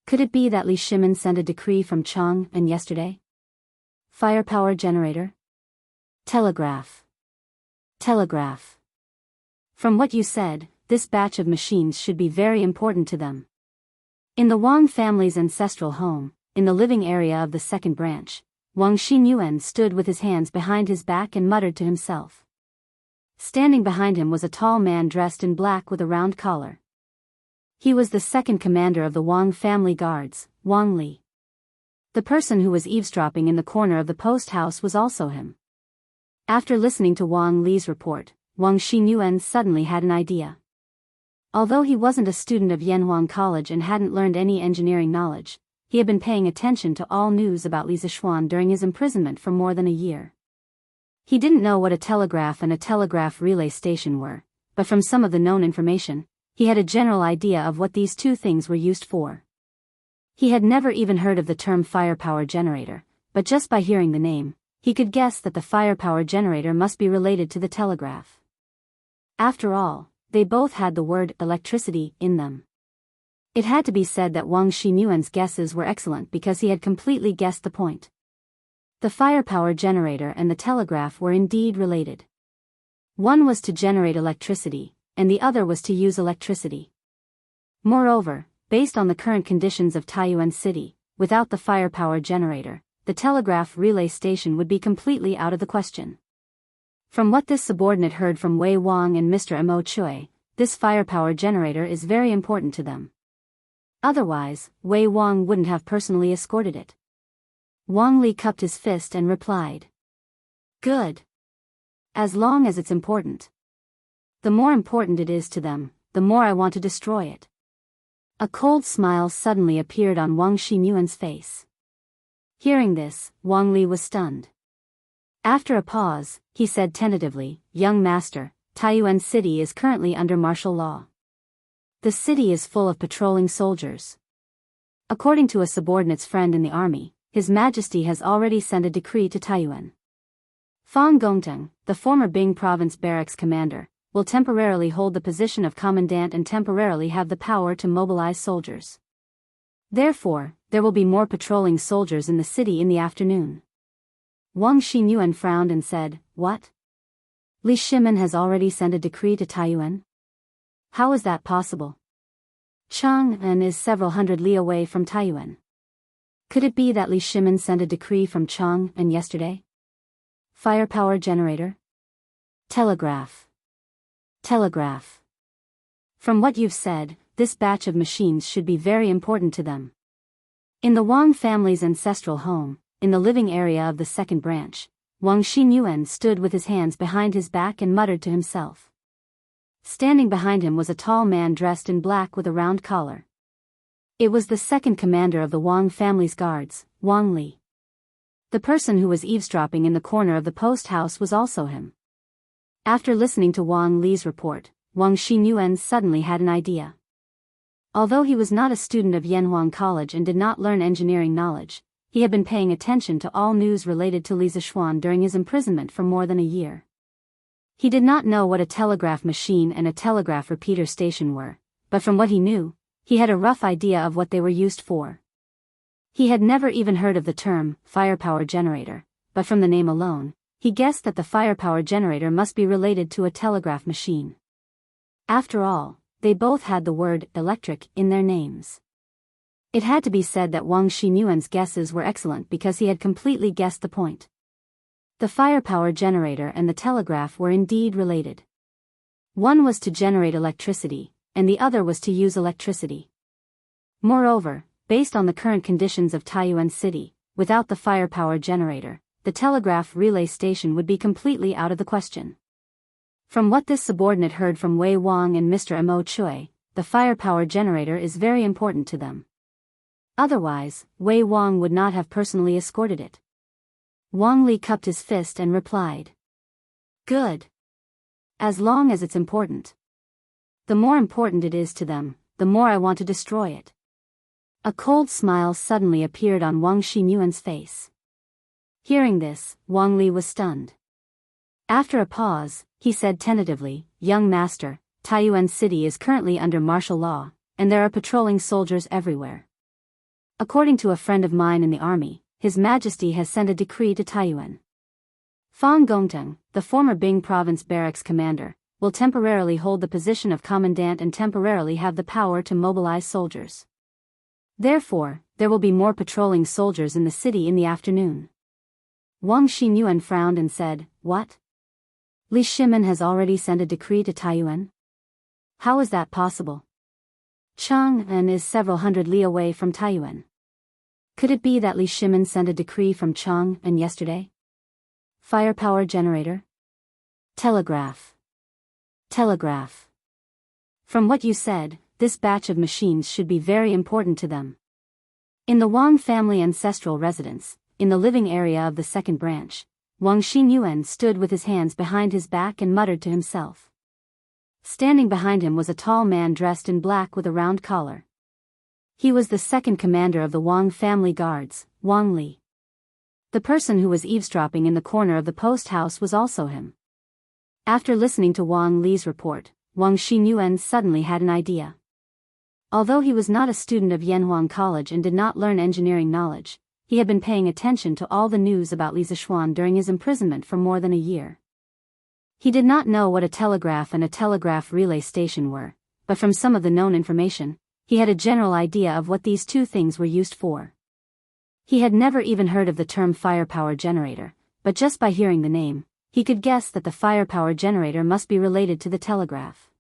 Could it be that Li Shimin sent a decree from Chang'an yesterday? Firepower generator? Telegraph. Telegraph. From what you said, this batch of machines should be very important to them." In the Wang family's ancestral home, in the living area of the second branch, Wang Xinyuan stood with his hands behind his back and muttered to himself. Standing behind him was a tall man dressed in black with a round collar. He was the second commander of the Wang family guards, Wang Li. The person who was eavesdropping in the corner of the post house was also him. After listening to Wang Li's report, Wang Xinyuan suddenly had an idea. Although he wasn't a student of Yanhuang College and hadn't learned any engineering knowledge, he had been paying attention to all news about Li Zishuan during his imprisonment for more than a year. He didn't know what a telegraph and a telegraph relay station were, but from some of the known information, he had a general idea of what these two things were used for. He had never even heard of the term firepower generator, but just by hearing the name, he could guess that the firepower generator must be related to the telegraph. After all, they both had the word electricity in them. It had to be said that Wang Xinyuan's guesses were excellent because he had completely guessed the point. The firepower generator and the telegraph were indeed related. One was to generate electricity, and the other was to use electricity. Moreover, based on the current conditions of Taiyuan City, without the firepower generator, the telegraph relay station would be completely out of the question. From what this subordinate heard from Wei Wang and Mr. Mo Chui, this firepower generator is very important to them. Otherwise, Wei Wang wouldn't have personally escorted it. Wang Li cupped his fist and replied. "Good. As long as it's important. The more important it is to them, the more I want to destroy it." A cold smile suddenly appeared on Wang Xinyuan's face. Hearing this, Wang Li was stunned. After a pause, he said tentatively, "Young master, Taiyuan City is currently under martial law. The city is full of patrolling soldiers. According to a subordinate's friend in the army, His Majesty has already sent a decree to Taiyuan. Fang Gongteng, the former Bing Province barracks commander, will temporarily hold the position of commandant and temporarily have the power to mobilize soldiers. Therefore, there will be more patrolling soldiers in the city in the afternoon." Wang Xinyuan frowned and said, "What? Li Shimin has already sent a decree to Taiyuan? How is that possible? Chang'an is several hundred li away from Taiyuan. Could it be that Li Shimin sent a decree from Chang'an yesterday? Firepower generator? Telegraph. Telegraph. From what you've said, this batch of machines should be very important to them." In the Wang family's ancestral home, in the living area of the second branch, Wang Xinyuan stood with his hands behind his back and muttered to himself. Standing behind him was a tall man dressed in black with a round collar. It was the second commander of the Wang family's guards, Wang Li. The person who was eavesdropping in the corner of the post house was also him. After listening to Wang Li's report, Wang Xinyuan suddenly had an idea. Although he was not a student of Yanhuang College and did not learn engineering knowledge, he had been paying attention to all news related to Li Zishuan during his imprisonment for more than a year. He did not know what a telegraph machine and a telegraph repeater station were, but from what he knew, he had a rough idea of what they were used for. He had never even heard of the term firepower generator, but from the name alone, he guessed that the firepower generator must be related to a telegraph machine. After all, they both had the word electric in their names. It had to be said that Wang Xinyuan's guesses were excellent because he had completely guessed the point. The firepower generator and the telegraph were indeed related. One was to generate electricity, and the other was to use electricity. Moreover, based on the current conditions of Taiyuan City, without the firepower generator, the telegraph relay station would be completely out of the question. From what this subordinate heard from Wei Wang and Mr. Mo Chui, the firepower generator is very important to them. Otherwise, Wei Wang would not have personally escorted it. Wang Li cupped his fist and replied. Good. As long as it's important. The more important it is to them, the more I want to destroy it. A cold smile suddenly appeared on Wang Xinyuan's face. Hearing this, Wang Li was stunned. After a pause, he said tentatively, Young master, Taiyuan City is currently under martial law, and there are patrolling soldiers everywhere. According to a friend of mine in the army, His Majesty has sent a decree to Taiyuan. Fang Gongteng, the former Bing Province barracks commander, will temporarily hold the position of commandant and temporarily have the power to mobilize soldiers. Therefore, there will be more patrolling soldiers in the city in the afternoon. Wang Xinyuan frowned and said, What? Li Shimin has already sent a decree to Taiyuan? How is that possible? Chang'an is several hundred li away from Taiyuan. Could it be that Li Shimin sent a decree from Chang'an yesterday? Firepower generator? Telegraph. Telegraph. From what you said, this batch of machines should be very important to them. In the Wang family ancestral residence, in the living area of the second branch, Wang Xinyuan stood with his hands behind his back and muttered to himself. Standing behind him was a tall man dressed in black with a round collar. He was the second commander of the Wang family guards, Wang Li. The person who was eavesdropping in the corner of the post house was also him. After listening to Wang Li's report, Wang Xinyuan suddenly had an idea. Although he was not a student of Yanhuang College and did not learn engineering knowledge, he had been paying attention to all the news about Li Zishuan during his imprisonment for more than a year. He did not know what a telegraph and a telegraph relay station were, but from some of the known information, he had a general idea of what these two things were used for. He had never even heard of the term firepower generator, but just by hearing the name, he could guess that the firepower generator must be related to the telegraph.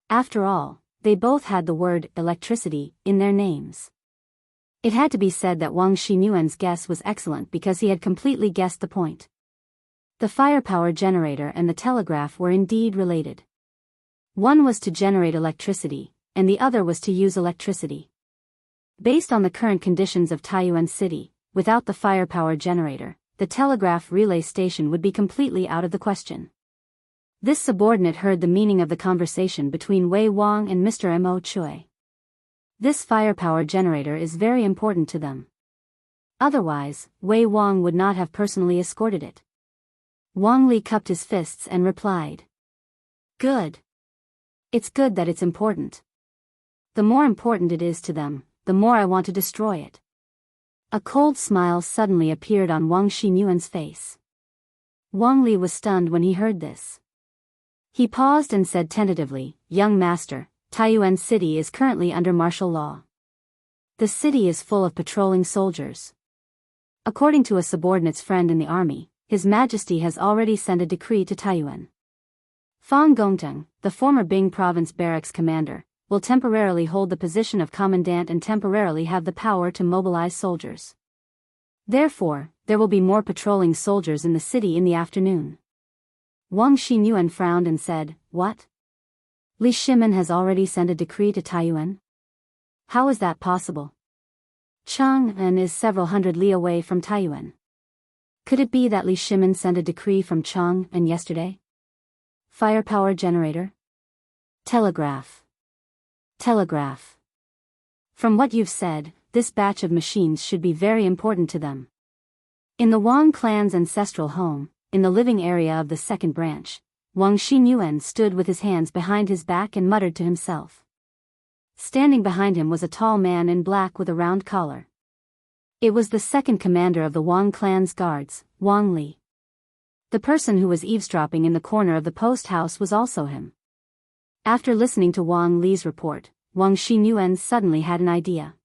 After all, they both had the word electricity in their names. It had to be said that Wang Xinyuan's guess was excellent because he had completely guessed the point. The firepower generator and the telegraph were indeed related. One was to generate electricity, and the other was to use electricity. Based on the current conditions of Taiyuan City, without the firepower generator, the telegraph relay station would be completely out of the question. This subordinate heard the meaning of the conversation between Wei Wang and Mr. Mo Chui. This firepower generator is very important to them. Otherwise, Wei Wang would not have personally escorted it. Wang Li cupped his fists and replied. Good. It's good that it's important. The more important it is to them, the more I want to destroy it. A cold smile suddenly appeared on Wang Xinyuan's face. Wang Li was stunned when he heard this. He paused and said tentatively, Young master, Taiyuan City is currently under martial law. The city is full of patrolling soldiers. According to a subordinate's friend in the army, His Majesty has already sent a decree to Taiyuan. Fang Gongteng, the former Bing Province barracks commander, will temporarily hold the position of commandant and temporarily have the power to mobilize soldiers. Therefore, there will be more patrolling soldiers in the city in the afternoon. Wang Xinyuan frowned and said, What? Li Shimin has already sent a decree to Taiyuan? How is that possible? Chang'an is several hundred li away from Taiyuan. Could it be that Li Shimin sent a decree from Chang'an yesterday? Firepower generator? Telegraph. Telegraph. From what you've said, this batch of machines should be very important to them. In the Wang clan's ancestral home, in the living area of the second branch, Wang Xinyuan stood with his hands behind his back and muttered to himself. Standing behind him was a tall man in black with a round collar. It was the second commander of the Wang clan's guards, Wang Li. The person who was eavesdropping in the corner of the post house was also him. After listening to Wang Li's report, Wang Xinyuan suddenly had an idea.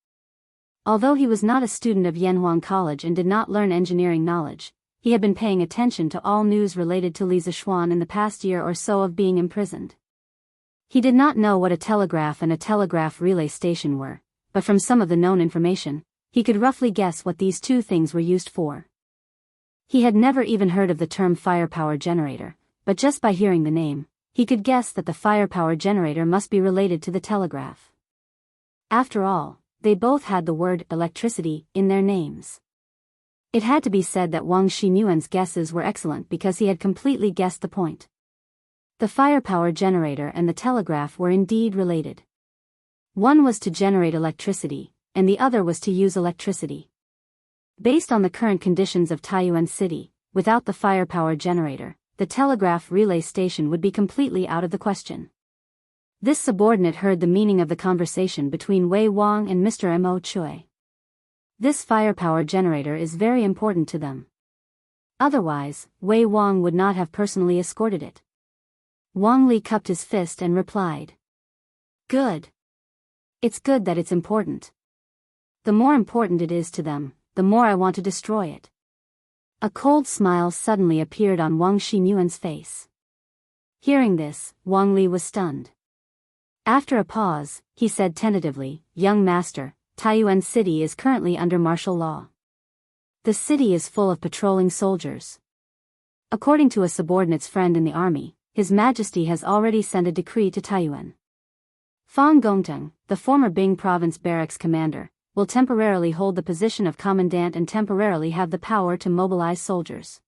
Although he was not a student of Yanhuang College and did not learn engineering knowledge, he had been paying attention to all news related to Li Zixuan in the past year or so of being imprisoned. He did not know what a telegraph and a telegraph relay station were, but from some of the known information, he could roughly guess what these two things were used for. He had never even heard of the term firepower generator, but just by hearing the name, he could guess that the firepower generator must be related to the telegraph. After all, they both had the word electricity in their names. It had to be said that Wang Xinyuan's guesses were excellent because he had completely guessed the point. The firepower generator and the telegraph were indeed related. One was to generate electricity, and the other was to use electricity. Based on the current conditions of Taiyuan City, without the firepower generator, the telegraph relay station would be completely out of the question. This subordinate heard the meaning of the conversation between Wei Wang and Mr. Mo Chui. This firepower generator is very important to them. Otherwise, Wei Wang would not have personally escorted it. Wang Li cupped his fist and replied. Good. It's good that it's important. The more important it is to them, the more I want to destroy it. A cold smile suddenly appeared on Wang Xinyuan's face. Hearing this, Wang Li was stunned. After a pause, he said tentatively, Young master, Taiyuan City is currently under martial law. The city is full of patrolling soldiers. According to a subordinate's friend in the army, His Majesty has already sent a decree to Taiyuan. Fang Gongteng, the former Bing province barracks commander, will temporarily hold the position of commandant and temporarily have the power to mobilize soldiers.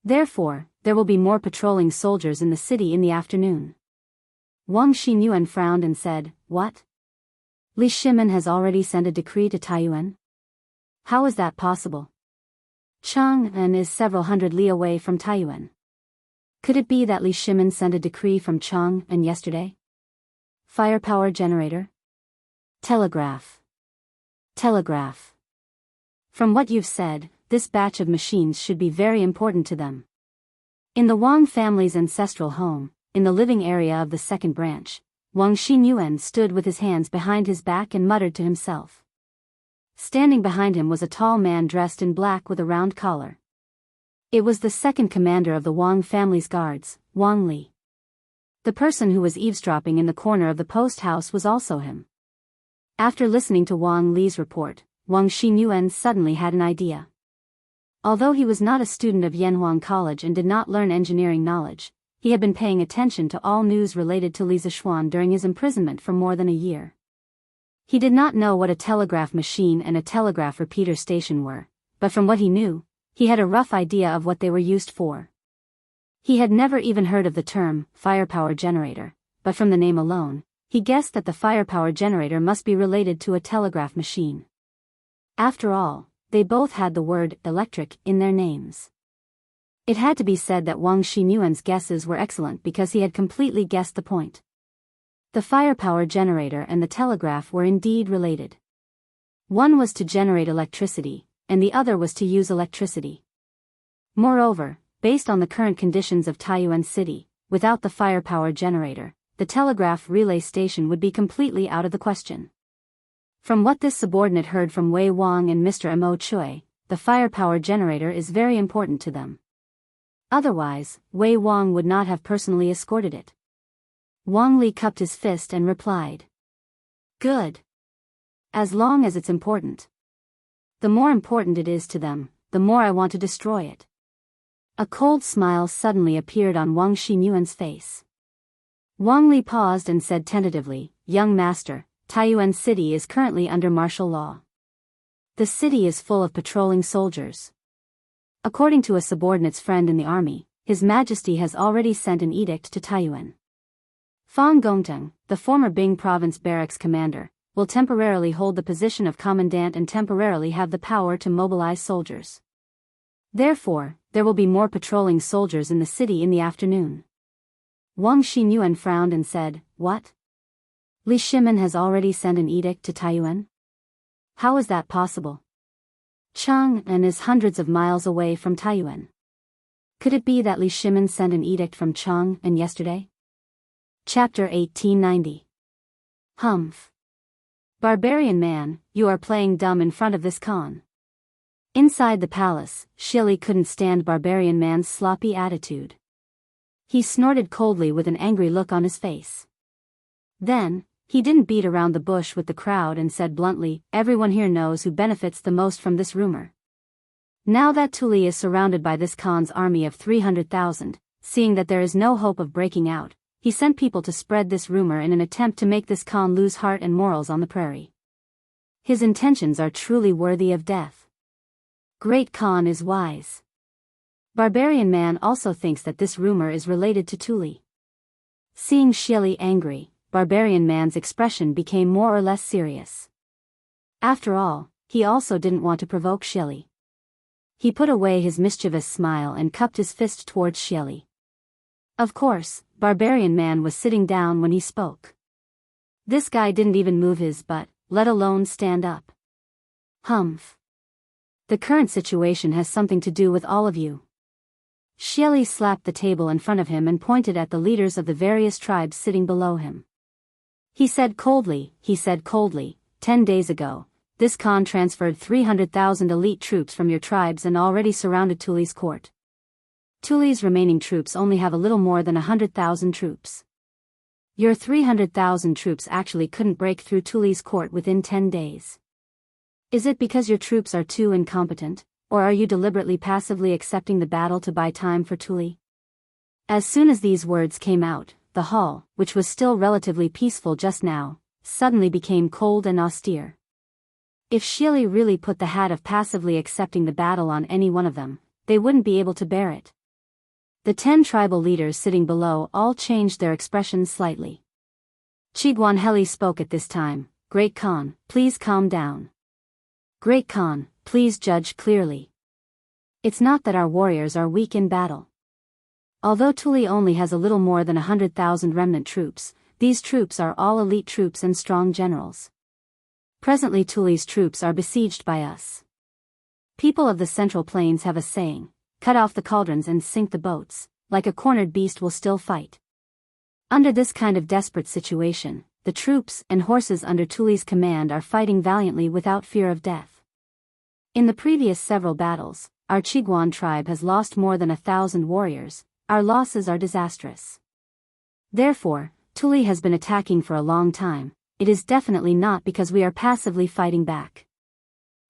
Therefore, there will be more patrolling soldiers in the city in the afternoon. Wang Xinyuan frowned and said, What? Li Shimin has already sent a decree to Taiyuan? How is that possible? Chang'an is several hundred li away from Taiyuan. Could it be that Li Shimin sent a decree from Chang'an yesterday? Firepower generator? Telegraph. Telegraph. From what you've said, this batch of machines should be very important to them. In the Wang family's ancestral home, in the living area of the second branch, Wang Xinyuan stood with his hands behind his back and muttered to himself. Standing behind him was a tall man dressed in black with a round collar. It was the second commander of the Wang family's guards, Wang Li. The person who was eavesdropping in the corner of the post house was also him. After listening to Wang Li's report, Wang Xinyuan suddenly had an idea. Although he was not a student of Yanhuang College and did not learn engineering knowledge, he had been paying attention to all news related to Li Zixuan during his imprisonment for more than a year. He did not know what a telegraph machine and a telegraph repeater station were, but from what he knew, he had a rough idea of what they were used for. He had never even heard of the term firepower generator, but from the name alone, he guessed that the firepower generator must be related to a telegraph machine. After all, they both had the word electric in their names. It had to be said that Wang Xinyuan's guesses were excellent because he had completely guessed the point. The firepower generator and the telegraph were indeed related. One was to generate electricity, and the other was to use electricity. Moreover, based on the current conditions of Taiyuan City, without the firepower generator, the telegraph relay station would be completely out of the question. From what this subordinate heard from Wei Wang and Mr. Mo Chui, the firepower generator is very important to them. Otherwise, Wei Wang would not have personally escorted it. Wang Li cupped his fist and replied. Good. As long as it's important. The more important it is to them, the more I want to destroy it. A cold smile suddenly appeared on Wang Xinyuan's face. Wang Li paused and said tentatively, Young master, Taiyuan City is currently under martial law. The city is full of patrolling soldiers. According to a subordinate's friend in the army, His Majesty has already sent an edict to Taiyuan. Fang Gongteng, the former Bing Province barracks commander, will temporarily hold the position of commandant and temporarily have the power to mobilize soldiers. Therefore, there will be more patrolling soldiers in the city in the afternoon. Wang Xinyuan frowned and said, "What? Li Shimin has already sent an edict to Taiyuan? How is that possible? Chang'an is hundreds of miles away from Taiyuan. Could it be that Li Shimin sent an edict from Chang'an yesterday?" Chapter 1890. Humph. Barbarian man, you are playing dumb in front of this Khan. Inside the palace, Shili couldn't stand Barbarian man's sloppy attitude. He snorted coldly with an angry look on his face. Then, he didn't beat around the bush with the crowd and said bluntly, "Everyone here knows who benefits the most from this rumor. Now that Tuli is surrounded by this Khan's army of 300,000, seeing that there is no hope of breaking out, he sent people to spread this rumor in an attempt to make this Khan lose heart and morals on the prairie. His intentions are truly worthy of death. Great Khan is wise. Barbarian man also thinks that this rumor is related to Tuli." Seeing Shili angry, Barbarian man's expression became more or less serious. After all, he also didn't want to provoke Shili. He put away his mischievous smile and cupped his fist towards Shili. Of course, Barbarian man was sitting down when he spoke. This guy didn't even move his butt, let alone stand up. Humph. The current situation has something to do with all of you. Shili slapped the table in front of him and pointed at the leaders of the various tribes sitting below him. He said coldly, 10 days ago, this Khan transferred 300,000 elite troops from your tribes and already surrounded Tuli's court. Tuli's remaining troops only have a little more than 100,000 troops. Your 300,000 troops actually couldn't break through Tuli's court within 10 days. Is it because your troops are too incompetent, or are you deliberately passively accepting the battle to buy time for Tuli? As soon as these words came out, the hall, which was still relatively peaceful just now, suddenly became cold and austere. If Shili really put the hat of passively accepting the battle on any one of them, they wouldn't be able to bear it. The 10 tribal leaders sitting below all changed their expressions slightly. Chiguan Heli spoke at this time, "Great Khan, please calm down. Great Khan, please judge clearly. It's not that our warriors are weak in battle. Although Tuli only has a little more than 100,000 remnant troops, these troops are all elite troops and strong generals. Presently Tuli's troops are besieged by us. People of the Central Plains have a saying, cut off the cauldrons and sink the boats, like a cornered beast will still fight. Under this kind of desperate situation, the troops and horses under Tuli's command are fighting valiantly without fear of death. In the previous several battles, our Chiguan tribe has lost more than 1,000 warriors. Our losses are disastrous. Therefore, Tuli has been attacking for a long time. It is definitely not because we are passively fighting back."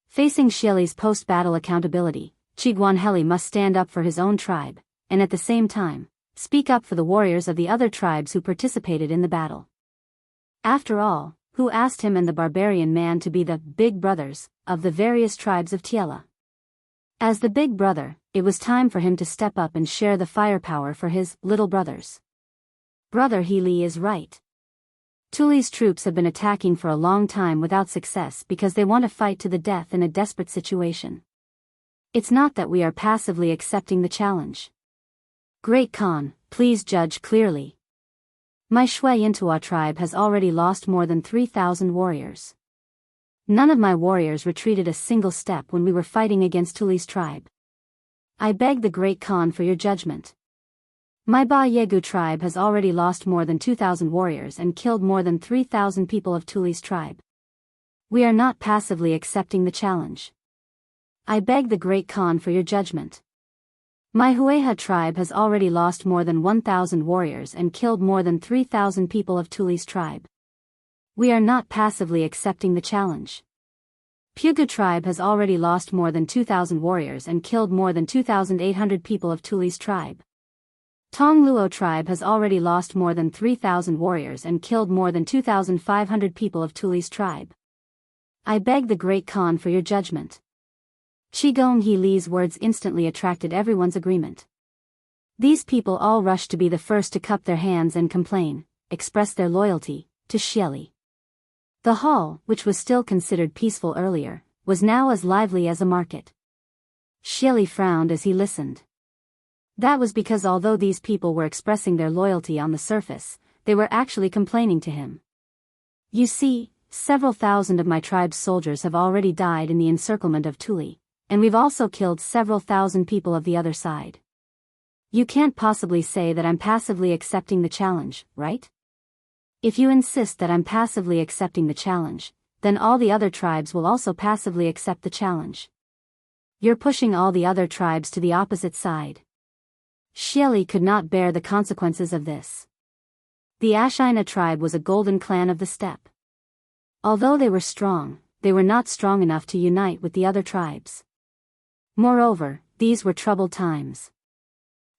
Facing Shili's post-battle accountability, Chiguan Heli must stand up for his own tribe, and at the same time, speak up for the warriors of the other tribes who participated in the battle. After all, who asked him and the barbarian man to be the big brothers of the various tribes of Tiela? As the big brother, it was time for him to step up and share the firepower for his little brothers. Brother Healy is right. Tuli's troops have been attacking for a long time without success because they want to fight to the death in a desperate situation. It's not that we are passively accepting the challenge. Great Khan, please judge clearly. My Shui Yintua tribe has already lost more than 3,000 warriors. None of my warriors retreated a single step when we were fighting against Tuli's tribe. I beg the Great Khan for your judgment. My Ba Yegu tribe has already lost more than 2,000 warriors and killed more than 3,000 people of Tuli's tribe. We are not passively accepting the challenge. I beg the Great Khan for your judgment. My Hueha tribe has already lost more than 1,000 warriors and killed more than 3,000 people of Tuli's tribe. We are not passively accepting the challenge. Pugu tribe has already lost more than 2,000 warriors and killed more than 2,800 people of Tuli's tribe. Tong Luo tribe has already lost more than 3,000 warriors and killed more than 2,500 people of Tuli's tribe. I beg the Great Khan for your judgment. Qigong He Li's words instantly attracted everyone's agreement. These people all rushed to be the first to cup their hands and complain, express their loyalty, to Xieli. The hall, which was still considered peaceful earlier, was now as lively as a market. Xieli frowned as he listened. That was because although these people were expressing their loyalty on the surface, they were actually complaining to him. You see, several thousand of my tribe's soldiers have already died in the encirclement of Tuli, and we've also killed several thousand people of the other side. You can't possibly say that I'm passively accepting the challenge, right? If you insist that I'm passively accepting the challenge, then all the other tribes will also passively accept the challenge. You're pushing all the other tribes to the opposite side. Xieli could not bear the consequences of this. The Ashina tribe was a golden clan of the steppe. Although they were strong, they were not strong enough to unite with the other tribes. Moreover, these were troubled times.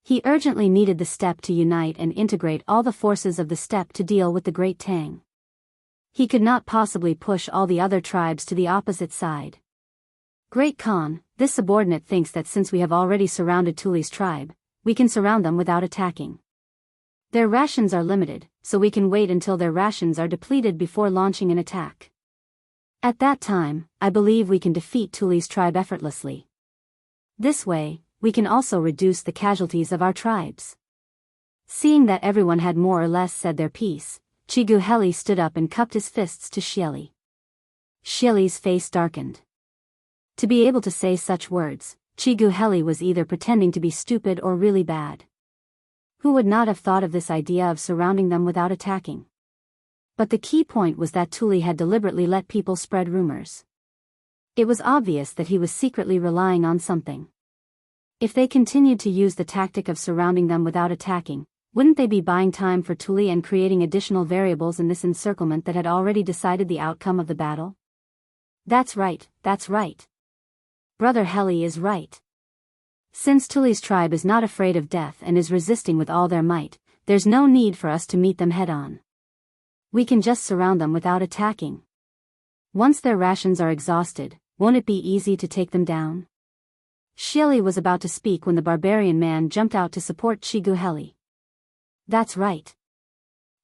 He urgently needed the steppe to unite and integrate all the forces of the steppe to deal with the Great Tang. He could not possibly push all the other tribes to the opposite side. Great Khan, this subordinate thinks that since we have already surrounded Tuli's tribe, we can surround them without attacking. Their rations are limited, so we can wait until their rations are depleted before launching an attack. At that time, I believe we can defeat Tuli's tribe effortlessly. This way, we can also reduce the casualties of our tribes. Seeing that everyone had more or less said their piece, Chiguheli stood up and cupped his fists to Xieli. Xieli's face darkened. To be able to say such words, Chiguheli was either pretending to be stupid or really bad. Who would not have thought of this idea of surrounding them without attacking? But the key point was that Tuli had deliberately let people spread rumors. It was obvious that he was secretly relying on something. If they continued to use the tactic of surrounding them without attacking, wouldn't they be buying time for Tuli and creating additional variables in this encirclement that had already decided the outcome of the battle? That's right, that's right. Brother Heli is right. Since Tuli's tribe is not afraid of death and is resisting with all their might, there's no need for us to meet them head-on. We can just surround them without attacking. Once their rations are exhausted, won't it be easy to take them down? Xieli was about to speak when the barbarian man jumped out to support Chiguheli. That's right.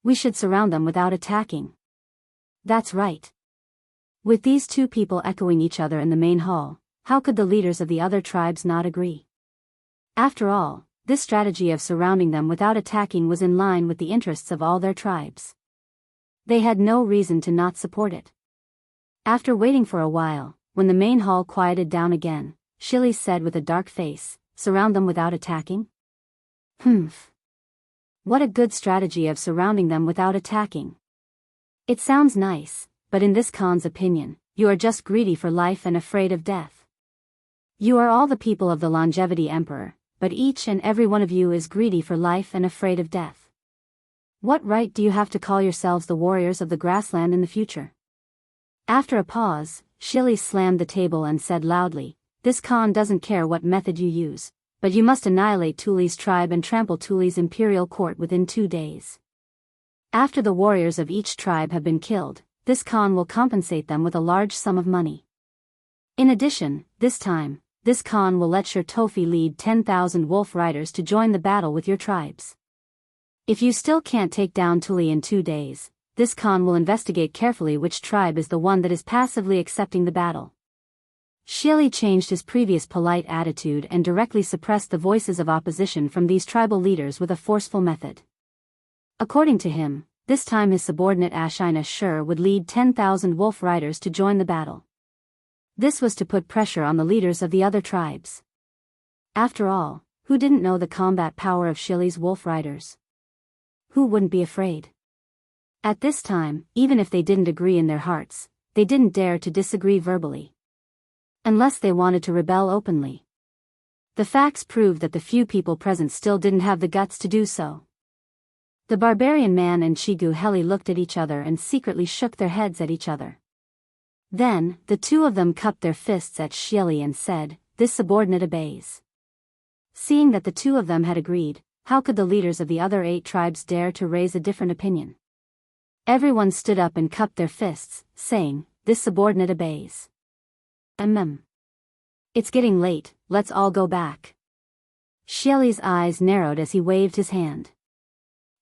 We should surround them without attacking. That's right. With these two people echoing each other in the main hall, how could the leaders of the other tribes not agree? After all, this strategy of surrounding them without attacking was in line with the interests of all their tribes. They had no reason to not support it. After waiting for a while, when the main hall quieted down again, Xieli said with a dark face, "Surround them without attacking?" Humph. What a good strategy of surrounding them without attacking. It sounds nice, but in this Khan's opinion, you are just greedy for life and afraid of death. You are all the people of the Longevity Emperor, but each and every one of you is greedy for life and afraid of death. What right do you have to call yourselves the warriors of the grassland in the future? After a pause, Xieli slammed the table and said loudly, "This Khan doesn't care what method you use, but you must annihilate Tuli's tribe and trample Tuli's imperial court within 2 days. After the warriors of each tribe have been killed, this Khan will compensate them with a large sum of money. In addition, this time, this Khan will let Sher Tofi lead 10,000 wolf riders to join the battle with your tribes. If you still can't take down Tuli in 2 days, this Khan will investigate carefully which tribe is the one that is passively accepting the battle." Xieli changed his previous polite attitude and directly suppressed the voices of opposition from these tribal leaders with a forceful method. According to him, this time his subordinate Ashina Shur would lead 10,000 wolf riders to join the battle. This was to put pressure on the leaders of the other tribes. After all, who didn't know the combat power of Xieli's wolf riders? Who wouldn't be afraid? At this time, even if they didn't agree in their hearts, they didn't dare to disagree verbally. Unless they wanted to rebel openly. The facts proved that the few people present still didn't have the guts to do so. The barbarian man and Chiguheli looked at each other and secretly shook their heads at each other. Then, the two of them cupped their fists at Xieli and said, "This subordinate obeys." Seeing that the two of them had agreed, how could the leaders of the other 8 tribes dare to raise a different opinion? Everyone stood up and cupped their fists, saying, "This subordinate obeys." It's getting late, let's all go back. Shelley's eyes narrowed as he waved his hand.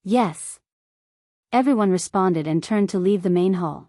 Yes. Everyone responded and turned to leave the main hall.